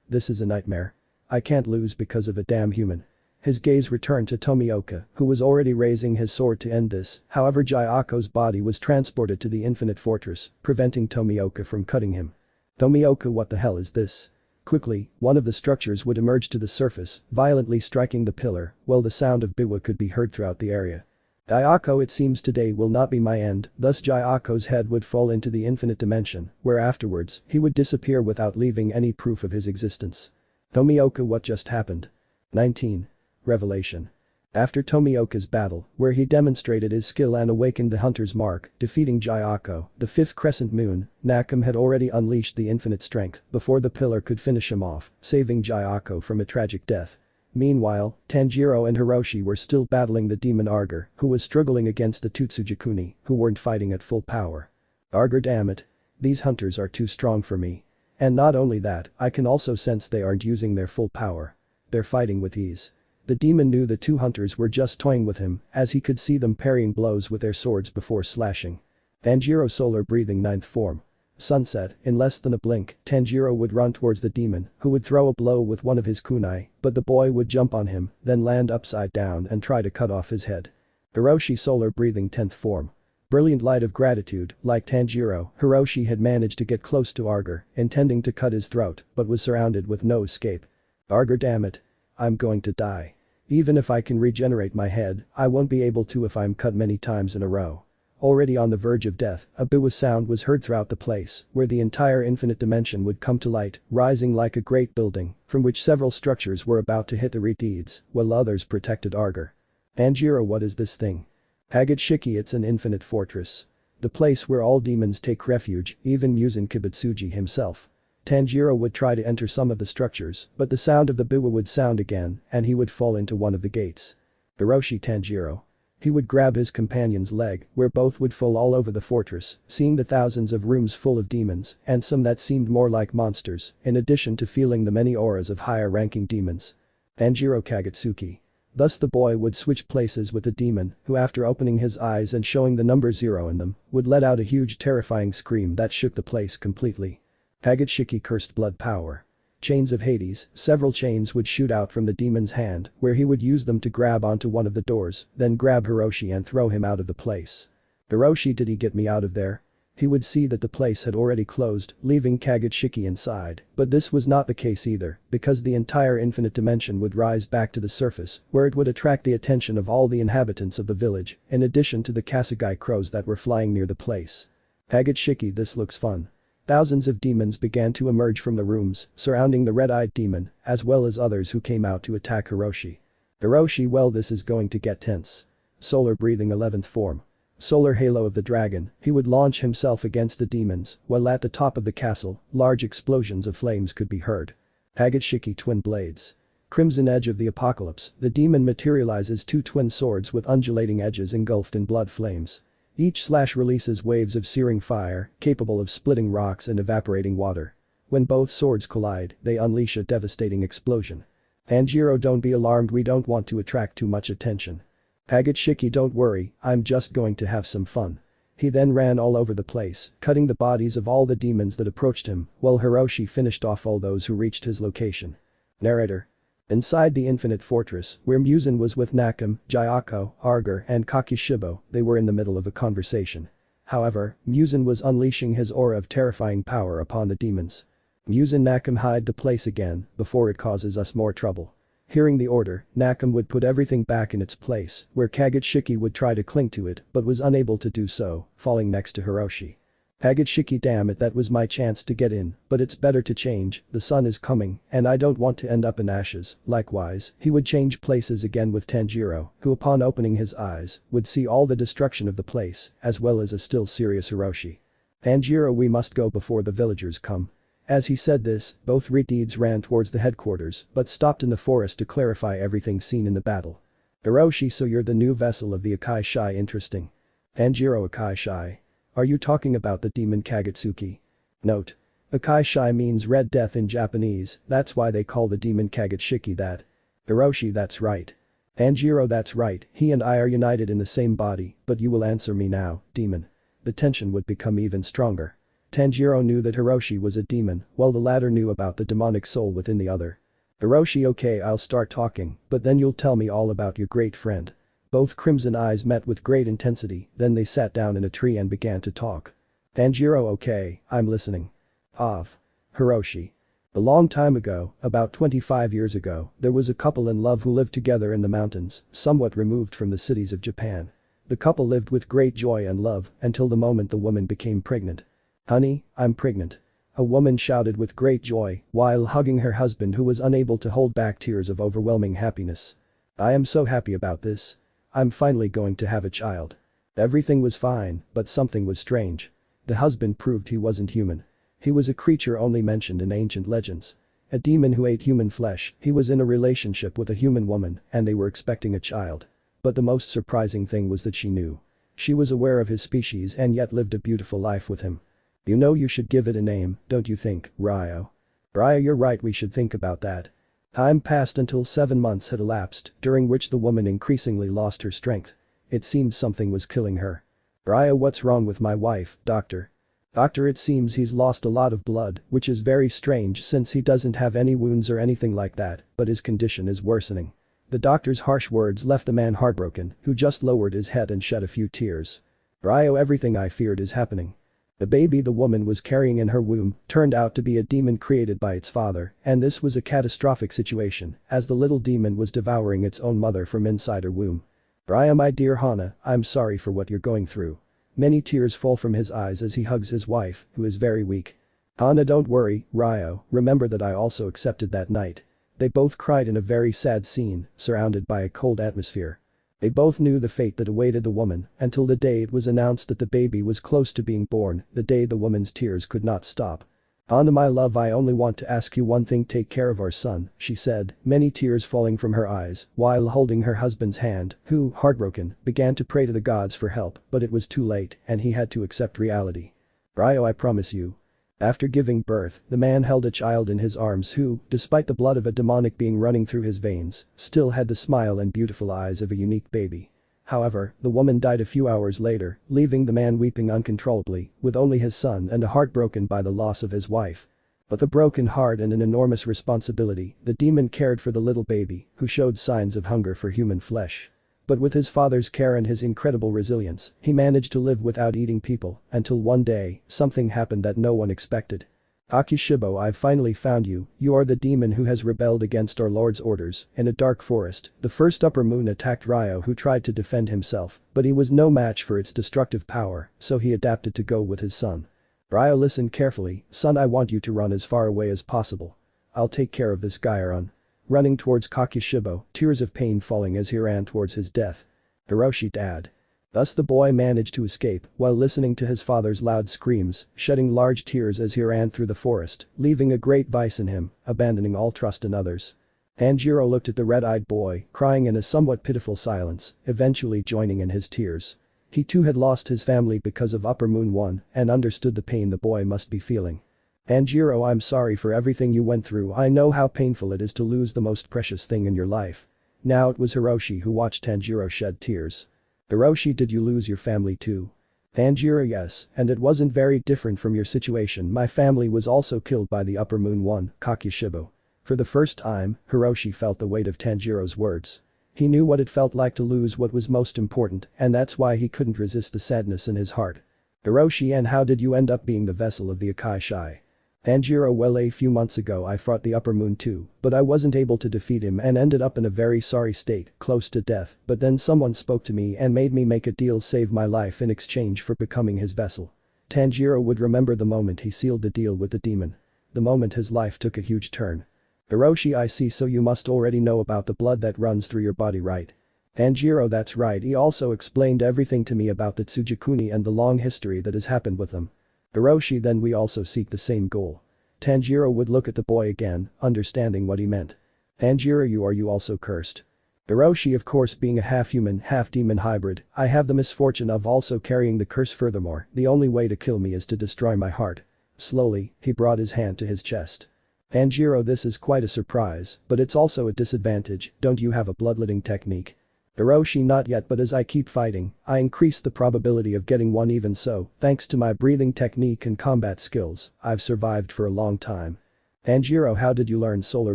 [SPEAKER 2] This is a nightmare. I can't lose because of a damn human. His gaze returned to Tomioka, who was already raising his sword to end this, however Jayako's body was transported to the infinite fortress, preventing Tomioka from cutting him. Tomioka, what the hell is this? Quickly, one of the structures would emerge to the surface, violently striking the pillar, while the sound of biwa could be heard throughout the area. Dayako, it seems today will not be my end, thus Jayako's head would fall into the infinite dimension, where afterwards, he would disappear without leaving any proof of his existence. Tomioka, what just happened? 19. Revelation. After Tomioka's battle, where he demonstrated his skill and awakened the hunter's mark, defeating Jayako, the fifth crescent moon, Nakam had already unleashed the infinite strength before the pillar could finish him off, saving Jayako from a tragic death. Meanwhile, Tanjiro and Hiroshi were still battling the demon Arger, who was struggling against the two Tsugikuni, who weren't fighting at full power. Arger, damn it. These hunters are too strong for me. And not only that, I can also sense they aren't using their full power. They're fighting with ease. The demon knew the two hunters were just toying with him, as he could see them parrying blows with their swords before slashing. Tanjiro solar breathing ninth form. Sunset, in less than a blink, Tanjiro would run towards the demon, who would throw a blow with one of his kunai, but the boy would jump on him, then land upside down and try to cut off his head. Hiroshi solar breathing 10th form. Brilliant light of gratitude, like Tanjiro, Hiroshi had managed to get close to Arger, intending to cut his throat, but was surrounded with no escape. Arger, damn it. I'm going to die. Even if I can regenerate my head, I won't be able to if I'm cut many times in a row. Already on the verge of death, a biwa sound was heard throughout the place, where the entire infinite dimension would come to light, rising like a great building, from which several structures were about to hit the YoriichiTs, while others protected Arger. Tanjiro, what is this thing? Hagitsuki, it's an infinite fortress. The place where all demons take refuge, even Muzan Kibutsuji himself. Tanjiro would try to enter some of the structures, but the sound of the biwa would sound again, and he would fall into one of the gates. Hiroshi, Tanjiro. He would grab his companion's leg, where both would fall all over the fortress, seeing the thousands of rooms full of demons, and some that seemed more like monsters, in addition to feeling the many auras of higher-ranking demons. Tanjiro Kagutsuki. Thus the boy would switch places with the demon, who after opening his eyes and showing the number 0 in them, would let out a huge terrifying scream that shook the place completely. Hagitsuki cursed blood power. Chains of Hades, several chains would shoot out from the demon's hand, where he would use them to grab onto one of the doors, then grab Hiroshi and throw him out of the place. Hiroshi, did he get me out of there? He would see that the place had already closed, leaving Kagutsuki inside, but this was not the case either, because the entire infinite dimension would rise back to the surface, where it would attract the attention of all the inhabitants of the village, in addition to the Kasugai crows that were flying near the place. Kagutsuki, this looks fun. Thousands of demons began to emerge from the rooms, surrounding the red-eyed demon, as well as others who came out to attack Hiroshi. Hiroshi, well, this is going to get tense. Solar breathing 11th form. Solar halo of the dragon, he would launch himself against the demons, while at the top of the castle, large explosions of flames could be heard. Hagitsuki, twin blades. Crimson edge of the apocalypse, the demon materializes 2 twin swords with undulating edges engulfed in blood flames. Each slash releases waves of searing fire, capable of splitting rocks and evaporating water. When both swords collide, they unleash a devastating explosion. Tanjiro, don't be alarmed, we don't want to attract too much attention. Hagitsuki, don't worry, I'm just going to have some fun. He then ran all over the place, cutting the bodies of all the demons that approached him, while Hiroshi finished off all those who reached his location. Narrator. Inside the infinite fortress, where Muzan was with Nakam, Gyako, Arger and Kakishibo, they were in the middle of a conversation. However, Muzan was unleashing his aura of terrifying power upon the demons. Muzan, Nakam, hide the place again, before it causes us more trouble. Hearing the order, Nakam would put everything back in its place, where Kagutsuki would try to cling to it, but was unable to do so, falling next to Hiroshi. Hagitsuki, damn it, that was my chance to get in, but it's better to change, the sun is coming, and I don't want to end up in ashes. Likewise, he would change places again with Tanjiro, who upon opening his eyes, would see all the destruction of the place, as well as a still serious Hiroshi. Tanjiro, we must go before the villagers come. As he said this, both YoriichiTs ran towards the headquarters, but stopped in the forest to clarify everything seen in the battle. Hiroshi, so you're the new vessel of the Akai Shai, interesting. Tanjiro, Akai Shai. Are you talking about the demon Kagutsuki? Note. Akai Shai means red death in Japanese, that's why they call the demon Kagutsuki that. Hiroshi, that's right. Tanjiro, that's right, he and I are united in the same body, but you will answer me now, demon. The tension would become even stronger. Tanjiro knew that Hiroshi was a demon, while the latter knew about the demonic soul within the other. Hiroshi, okay, I'll start talking, but then you'll tell me all about your great friend. Both crimson eyes met with great intensity, then they sat down in a tree and began to talk. Tanjiro, okay, I'm listening. Hiroshi. A long time ago, about 25 years ago, there was a couple in love who lived together in the mountains, somewhat removed from the cities of Japan. The couple lived with great joy and love, until the moment the woman became pregnant. Honey, I'm pregnant. A woman shouted with great joy, while hugging her husband who was unable to hold back tears of overwhelming happiness. I am so happy about this. I'm finally going to have a child. Everything was fine, but something was strange. The husband proved he wasn't human. He was a creature only mentioned in ancient legends. A demon who ate human flesh, he was in a relationship with a human woman, and they were expecting a child. But the most surprising thing was that she knew. She was aware of his species and yet lived a beautiful life with him. You know, you should give it a name, don't you think, Ryo? Ryo, you're right, we should think about that. Time passed until 7 months had elapsed, during which the woman increasingly lost her strength. It seemed something was killing her. Ryo, what's wrong with my wife, doctor? Doctor, it seems he's lost a lot of blood, which is very strange since he doesn't have any wounds or anything like that, but his condition is worsening. The doctor's harsh words left the man heartbroken, who just lowered his head and shed a few tears. Ryo, everything I feared is happening. The baby the woman was carrying in her womb turned out to be a demon created by its father, and this was a catastrophic situation as the little demon was devouring its own mother from inside her womb. Ryo, my dear Hana, I'm sorry for what you're going through. Many tears fall from his eyes as he hugs his wife, who is very weak. Hana, don't worry, Ryo, remember that I also accepted that night. They both cried in a very sad scene, surrounded by a cold atmosphere. They both knew the fate that awaited the woman until the day it was announced that the baby was close to being born, the day the woman's tears could not stop. Hana, my love, I only want to ask you one thing, take care of our son, she said, many tears falling from her eyes while holding her husband's hand, who, heartbroken, began to pray to the gods for help, but it was too late and he had to accept reality. Ryo, I promise you. After giving birth, the man held a child in his arms who, despite the blood of a demonic being running through his veins, still had the smile and beautiful eyes of a unique baby. However, the woman died a few hours later, leaving the man weeping uncontrollably, with only his son and a heart broken by the loss of his wife. With a broken heart and an enormous responsibility, the demon cared for the little baby, who showed signs of hunger for human flesh. But with his father's care and his incredible resilience, he managed to live without eating people, until one day, something happened that no one expected. Akishibo, I've finally found you, you are the demon who has rebelled against our lord's orders. In a dark forest, the first upper moon attacked Ryo, who tried to defend himself, but he was no match for its destructive power, so he adapted to go with his son. Ryo, listen carefully, son, I want you to run as far away as possible. I'll take care of this guy. Run. Running towards Kakishibo, tears of pain falling as he ran towards his death. Hiroshi, dad. Thus the boy managed to escape while listening to his father's loud screams, shedding large tears as he ran through the forest, leaving a great vice in him, abandoning all trust in others. Tanjiro looked at the red-eyed boy, crying in a somewhat pitiful silence, eventually joining in his tears. He too had lost his family because of Upper Moon 1 and understood the pain the boy must be feeling. Tanjiro, I'm sorry for everything you went through. I know how painful it is to lose the most precious thing in your life. Now it was Hiroshi who watched Tanjiro shed tears. Hiroshi, did you lose your family too? Tanjiro, yes, and it wasn't very different from your situation. My family was also killed by the Upper Moon 1, Kakishibo. For the first time, Hiroshi felt the weight of Tanjiro's words. He knew what it felt like to lose what was most important, and that's why he couldn't resist the sadness in his heart. Hiroshi, and how did you end up being the vessel of the Akai Shai? Tanjiro, well, a few months ago I fought the Upper Moon too, but I wasn't able to defeat him and ended up in a very sorry state, close to death, but then someone spoke to me and made me make a deal, save my life in exchange for becoming his vessel. Tanjiro would remember the moment he sealed the deal with the demon. The moment his life took a huge turn. Hiroshi, I see, so you must already know about the blood that runs through your body, right? Tanjiro, that's right, he also explained everything to me about the Tsugikuni and the long history that has happened with them. Hiroshi, then we also seek the same goal. Tanjiro would look at the boy again, understanding what he meant. Tanjiro, are you also cursed? Hiroshi, of course, being a half-human, half-demon hybrid, I have the misfortune of also carrying the curse. Furthermore, the only way to kill me is to destroy my heart. Slowly, he brought his hand to his chest. Tanjiro, this is quite a surprise, but it's also a disadvantage. Don't you have a bloodletting technique? Hiroshi, not yet, but as I keep fighting, I increase the probability of getting one. Even so, thanks to my breathing technique and combat skills, I've survived for a long time. Tanjiro, how did you learn solar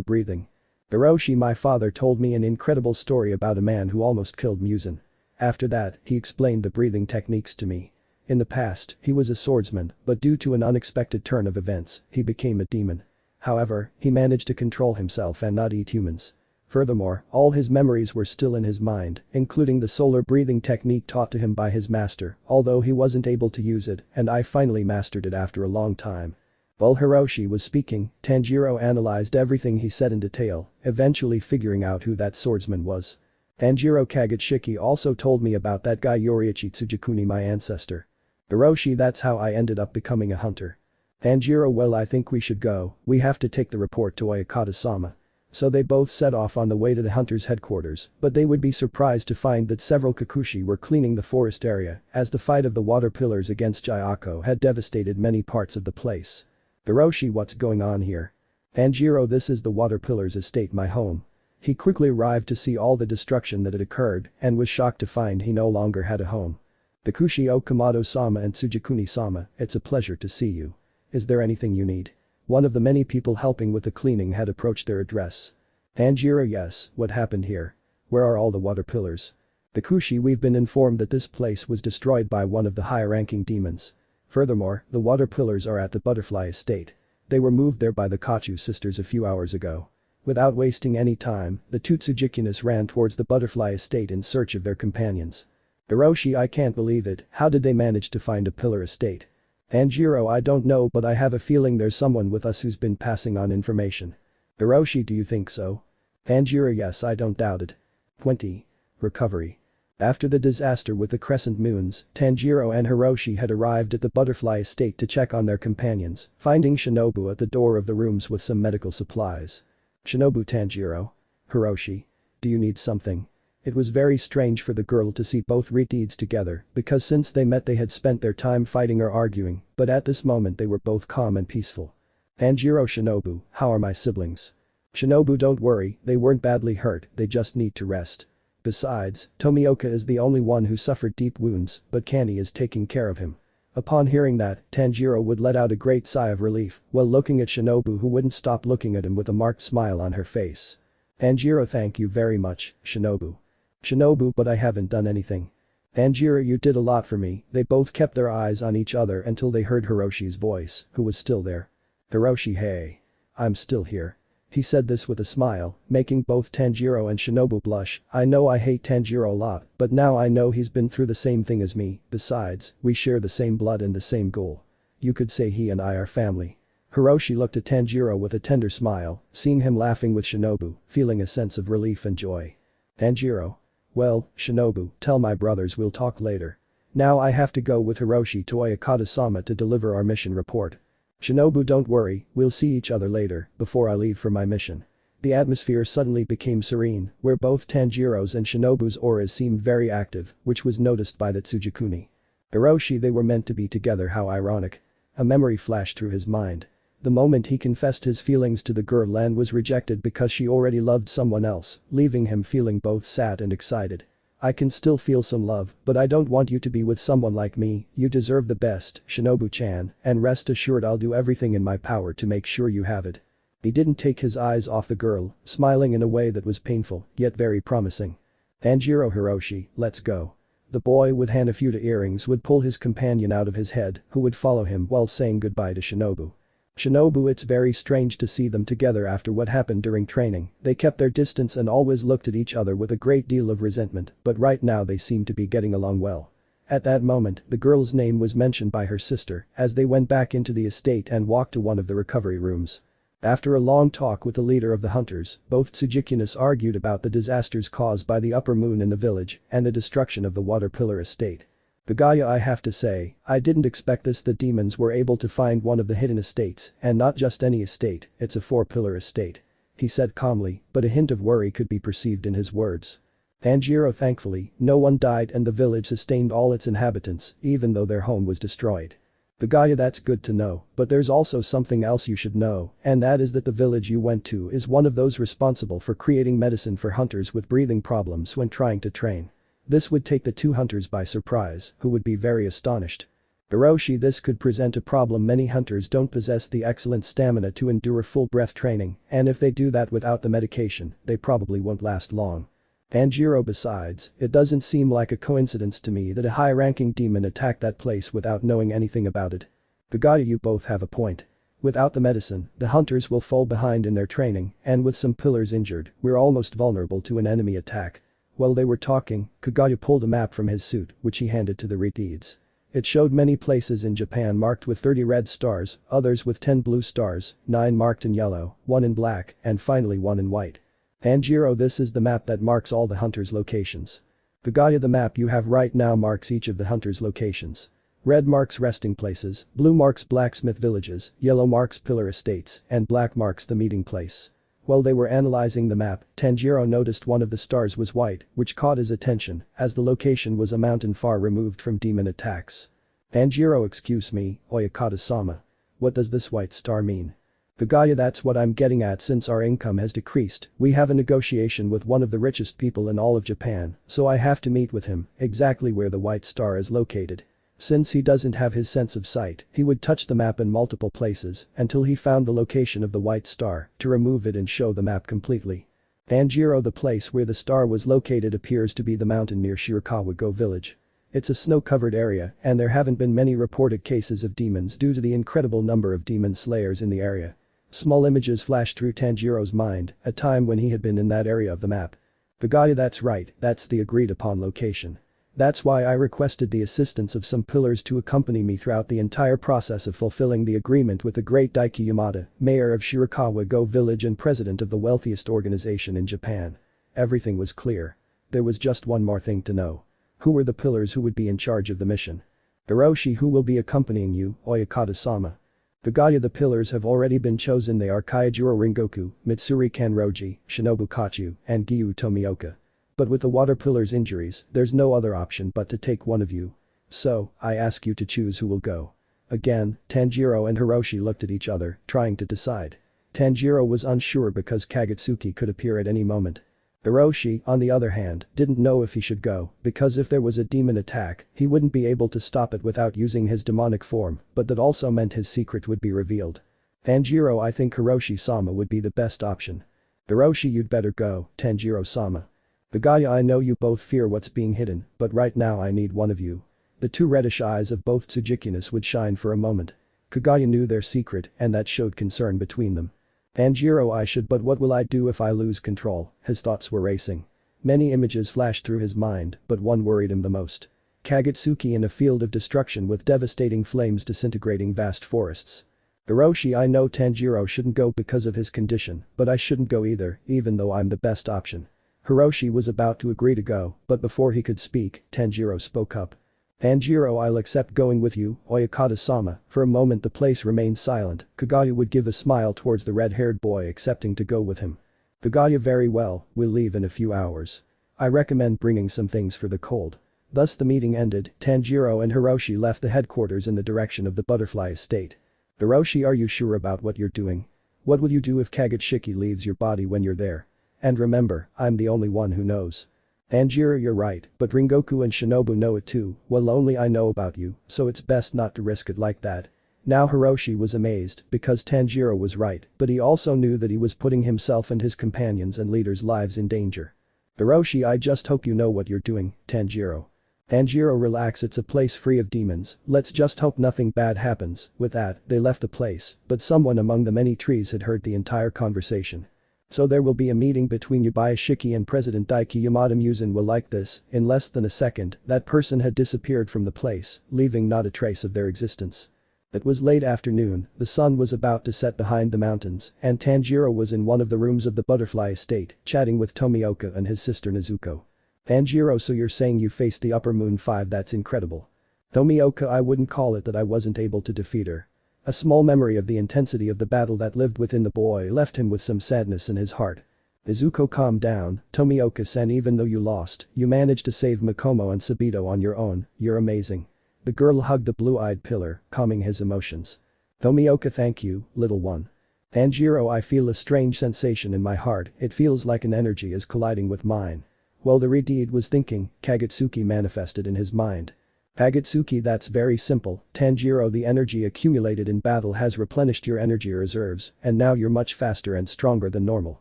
[SPEAKER 2] breathing? Hiroshi, my father told me an incredible story about a man who almost killed Muzan. After that, he explained the breathing techniques to me. In the past, he was a swordsman, but due to an unexpected turn of events, he became a demon. However, he managed to control himself and not eat humans. Furthermore, all his memories were still in his mind, including the solar breathing technique taught to him by his master, although he wasn't able to use it, and I finally mastered it after a long time. While Hiroshi was speaking, Tanjiro analyzed everything he said in detail, eventually figuring out who that swordsman was. Tanjiro, Kagutsuki also told me about that guy YoriichiTsuyikune, my ancestor. Hiroshi, that's how I ended up becoming a hunter. Tanjiro, well, I think we should go, we have to take the report to Oyakata-sama. So they both set off on the way to the hunter's headquarters, but they would be surprised to find that several Kikushi were cleaning the forest area, as the fight of the water pillars against Jayako had devastated many parts of the place. Hiroshi, what's going on here? Tanjiro, this is the water pillars estate, my home. He quickly arrived to see all the destruction that had occurred and was shocked to find he no longer had a home. Kikushi, Okamoto-sama and Tsugikuni-sama, it's a pleasure to see you. Is there anything you need? One of the many people helping with the cleaning had approached their address. Tanjiro, yes, what happened here? Where are all the water pillars? Bakushi, we've been informed that this place was destroyed by one of the high-ranking demons. Furthermore, the water pillars are at the butterfly estate. They were moved there by the Kochou sisters a few hours ago. Without wasting any time, the two Tsugikunis ran towards the butterfly estate in search of their companions. Hiroshi, I can't believe it, how did they manage to find a pillar estate? Tanjiro, I don't know, but I have a feeling there's someone with us who's been passing on information. Hiroshi, do you think so? Tanjiro, yes, I don't doubt it. 20. Recovery. After the disaster with the crescent moons, Tanjiro and Hiroshi had arrived at the butterfly estate to check on their companions, finding Shinobu at the door of the rooms with some medical supplies. Shinobu, Tanjiro. Hiroshi. Do you need something? It was very strange for the girl to see both YoriichiTs together because since they met they had spent their time fighting or arguing, but at this moment they were both calm and peaceful. Tanjiro, Shinobu, how are my siblings? Shinobu, don't worry, they weren't badly hurt, they just need to rest. Besides, Tomioka is the only one who suffered deep wounds, but Kani is taking care of him. Upon hearing that, Tanjiro would let out a great sigh of relief while looking at Shinobu, who wouldn't stop looking at him with a marked smile on her face. Tanjiro, thank you very much, Shinobu. Shinobu, but I haven't done anything. Tanjiro, you did a lot for me. They both kept their eyes on each other until they heard Hiroshi's voice, who was still there. Hiroshi, hey. I'm still here. He said this with a smile, making both Tanjiro and Shinobu blush. I know I hate Tanjiro a lot, but now I know he's been through the same thing as me, besides, we share the same blood and the same goal. You could say he and I are family. Hiroshi looked at Tanjiro with a tender smile, seeing him laughing with Shinobu, feeling a sense of relief and joy. Tanjiro. Well, Shinobu, tell my brothers we'll talk later. Now I have to go with Hiroshi to Oyakata-sama to deliver our mission report. Shinobu, don't worry, we'll see each other later, before I leave for my mission. The atmosphere suddenly became serene, where both Tanjiro's and Shinobu's auras seemed very active, which was noticed by the Tsugikuni. Hiroshi, they were meant to be together, how ironic. A memory flashed through his mind. The moment he confessed his feelings to the girl and was rejected because she already loved someone else, leaving him feeling both sad and excited. I can still feel some love, but I don't want you to be with someone like me, you deserve the best, Shinobu-chan, and rest assured I'll do everything in my power to make sure you have it. He didn't take his eyes off the girl, smiling in a way that was painful, yet very promising. Tanjiro, Hiroshi, let's go. The boy with Hanafuda earrings would pull his companion out of his head, who would follow him while saying goodbye to Shinobu. Shinobu, it's very strange to see them together after what happened during training. They kept their distance and always looked at each other with a great deal of resentment, but right now they seem to be getting along well. At that moment, the girl's name was mentioned by her sister as they went back into the estate and walked to one of the recovery rooms. After a long talk with the leader of the hunters, both Tsugikunis argued about the disasters caused by the upper moon in the village and the destruction of the water pillar estate. Bugaya, I have to say, I didn't expect this. The demons were able to find one of the hidden estates, and not just any estate, it's a four-pillar estate. He said calmly, but a hint of worry could be perceived in his words. Tanjiro, thankfully, no one died and the village sustained all its inhabitants, even though their home was destroyed. Bugaya, that's good to know, but there's also something else you should know, and that is that the village you went to is one of those responsible for creating medicine for hunters with breathing problems when trying to train. This would take the two hunters by surprise, who would be very astonished. Hiroshi, this could present a problem. Many hunters don't possess the excellent stamina to endure full breath training, and if they do that without the medication, they probably won't last long. Tanjiro, besides, it doesn't seem like a coincidence to me that a high-ranking demon attacked that place without knowing anything about it. Bugaya, you both have a point. Without the medicine, the hunters will fall behind in their training, and with some pillars injured, we're almost vulnerable to an enemy attack. While they were talking, Kagaya pulled a map from his suit, which he handed to the YoriichiTs. It showed many places in Japan marked with 30 red stars, others with 10 blue stars, 9 marked in yellow, 1 in black, and finally 1 in white. Tanjiro, this is the map that marks all the hunters' locations. Kagaya, the map you have right now marks each of the hunters' locations. Red marks resting places, blue marks blacksmith villages, yellow marks pillar estates, and black marks the meeting place. While they were analyzing the map, Tanjiro noticed one of the stars was white, which caught his attention, as the location was a mountain far removed from demon attacks. Tanjiro, excuse me, Oyakata-sama. What does this white star mean? Kagaya, that's what I'm getting at. Since our income has decreased, we have a negotiation with one of the richest people in all of Japan, so I have to meet with him, exactly where the white star is located. Since he doesn't have his sense of sight, he would touch the map in multiple places until he found the location of the white star to remove it and show the map completely. Tanjiro, the place where the star was located appears to be the mountain near Shirakawa-go village. It's a snow-covered area and there haven't been many reported cases of demons due to the incredible number of demon slayers in the area. Small images flashed through Tanjiro's mind, a time when he had been in that area of the map. Pagaya, that's right, that's the agreed upon location. That's why I requested the assistance of some pillars to accompany me throughout the entire process of fulfilling the agreement with the great Daiki Yamada, mayor of Shirakawa-go village and president of the wealthiest organization in Japan. Everything was clear. There was just one more thing to know. Who were the pillars who would be in charge of the mission? Hiroshi, who will be accompanying you, Oyakata-sama. Pagaya, the pillars have already been chosen. They are Kaijiro Ringoku, Mitsuri Kanroji, Shinobu Kochou, and Giyu Tomioka. But with the water pillar's injuries, there's no other option but to take one of you. So, I ask you to choose who will go. Again, Tanjiro and Hiroshi looked at each other, trying to decide. Tanjiro was unsure because Kagutsuki could appear at any moment. Hiroshi, on the other hand, didn't know if he should go, because if there was a demon attack, he wouldn't be able to stop it without using his demonic form, but that also meant his secret would be revealed. Tanjiro, I think Hiroshi-sama would be the best option. Hiroshi, you'd better go, Tanjiro-sama. Pagaya, I know you both fear what's being hidden, but right now I need one of you. The two reddish eyes of both Tsugikunis would shine for a moment. Kagaya knew their secret and that showed concern between them. Tanjiro, I should, but what will I do if I lose control? His thoughts were racing. Many images flashed through his mind, but one worried him the most. Kagutsuki in a field of destruction with devastating flames disintegrating vast forests. Hiroshi, I know Tanjiro shouldn't go because of his condition, but I shouldn't go either, even though I'm the best option. Hiroshi was about to agree to go, but before he could speak, Tanjiro spoke up. Tanjiro, I'll accept going with you, Oyakata-sama. For a moment the place remained silent. Kagaya would give a smile towards the red-haired boy accepting to go with him. Kagaya, very well, we'll leave in a few hours. I recommend bringing some things for the cold. Thus the meeting ended. Tanjiro and Hiroshi left the headquarters in the direction of the butterfly estate. Hiroshi, are you sure about what you're doing? What will you do if Kagutsuki leaves your body when you're there? And remember, I'm the only one who knows. Tanjiro, you're right, but Ringoku and Shinobu know it too. Well, only I know about you, so it's best not to risk it like that. Now Hiroshi was amazed because Tanjiro was right, but he also knew that he was putting himself and his companions and leaders' lives in danger. Hiroshi, I just hope you know what you're doing, Tanjiro. Tanjiro, relax, it's a place free of demons, let's just hope nothing bad happens. With that, they left the place, but someone among the many trees had heard the entire conversation. So there will be a meeting between Yubayashiki and President Daiki Yamada. Muzan will like this. In less than a second, that person had disappeared from the place, leaving not a trace of their existence. It was late afternoon, the sun was about to set behind the mountains, and Tanjiro was in one of the rooms of the butterfly estate, chatting with Tomioka and his sister Nezuko. Tanjiro, so you're saying you faced the Upper Moon 5, that's incredible. Tomioka, I wouldn't call it that I wasn't able to defeat her. A small memory of the intensity of the battle that lived within the boy left him with some sadness in his heart. Nezuko, calm down, Tomioka-san, even though you lost, you managed to save Mikomo and Sabito on your own, you're amazing. The girl hugged the blue-eyed pillar, calming his emotions. Tomioka, thank you, little one. Tanjiro, I feel a strange sensation in my heart, it feels like an energy is colliding with mine. While the Redeed was thinking, Kagutsuki manifested in his mind. Kagutsuki, that's very simple, Tanjiro, the energy accumulated in battle has replenished your energy reserves, and now you're much faster and stronger than normal.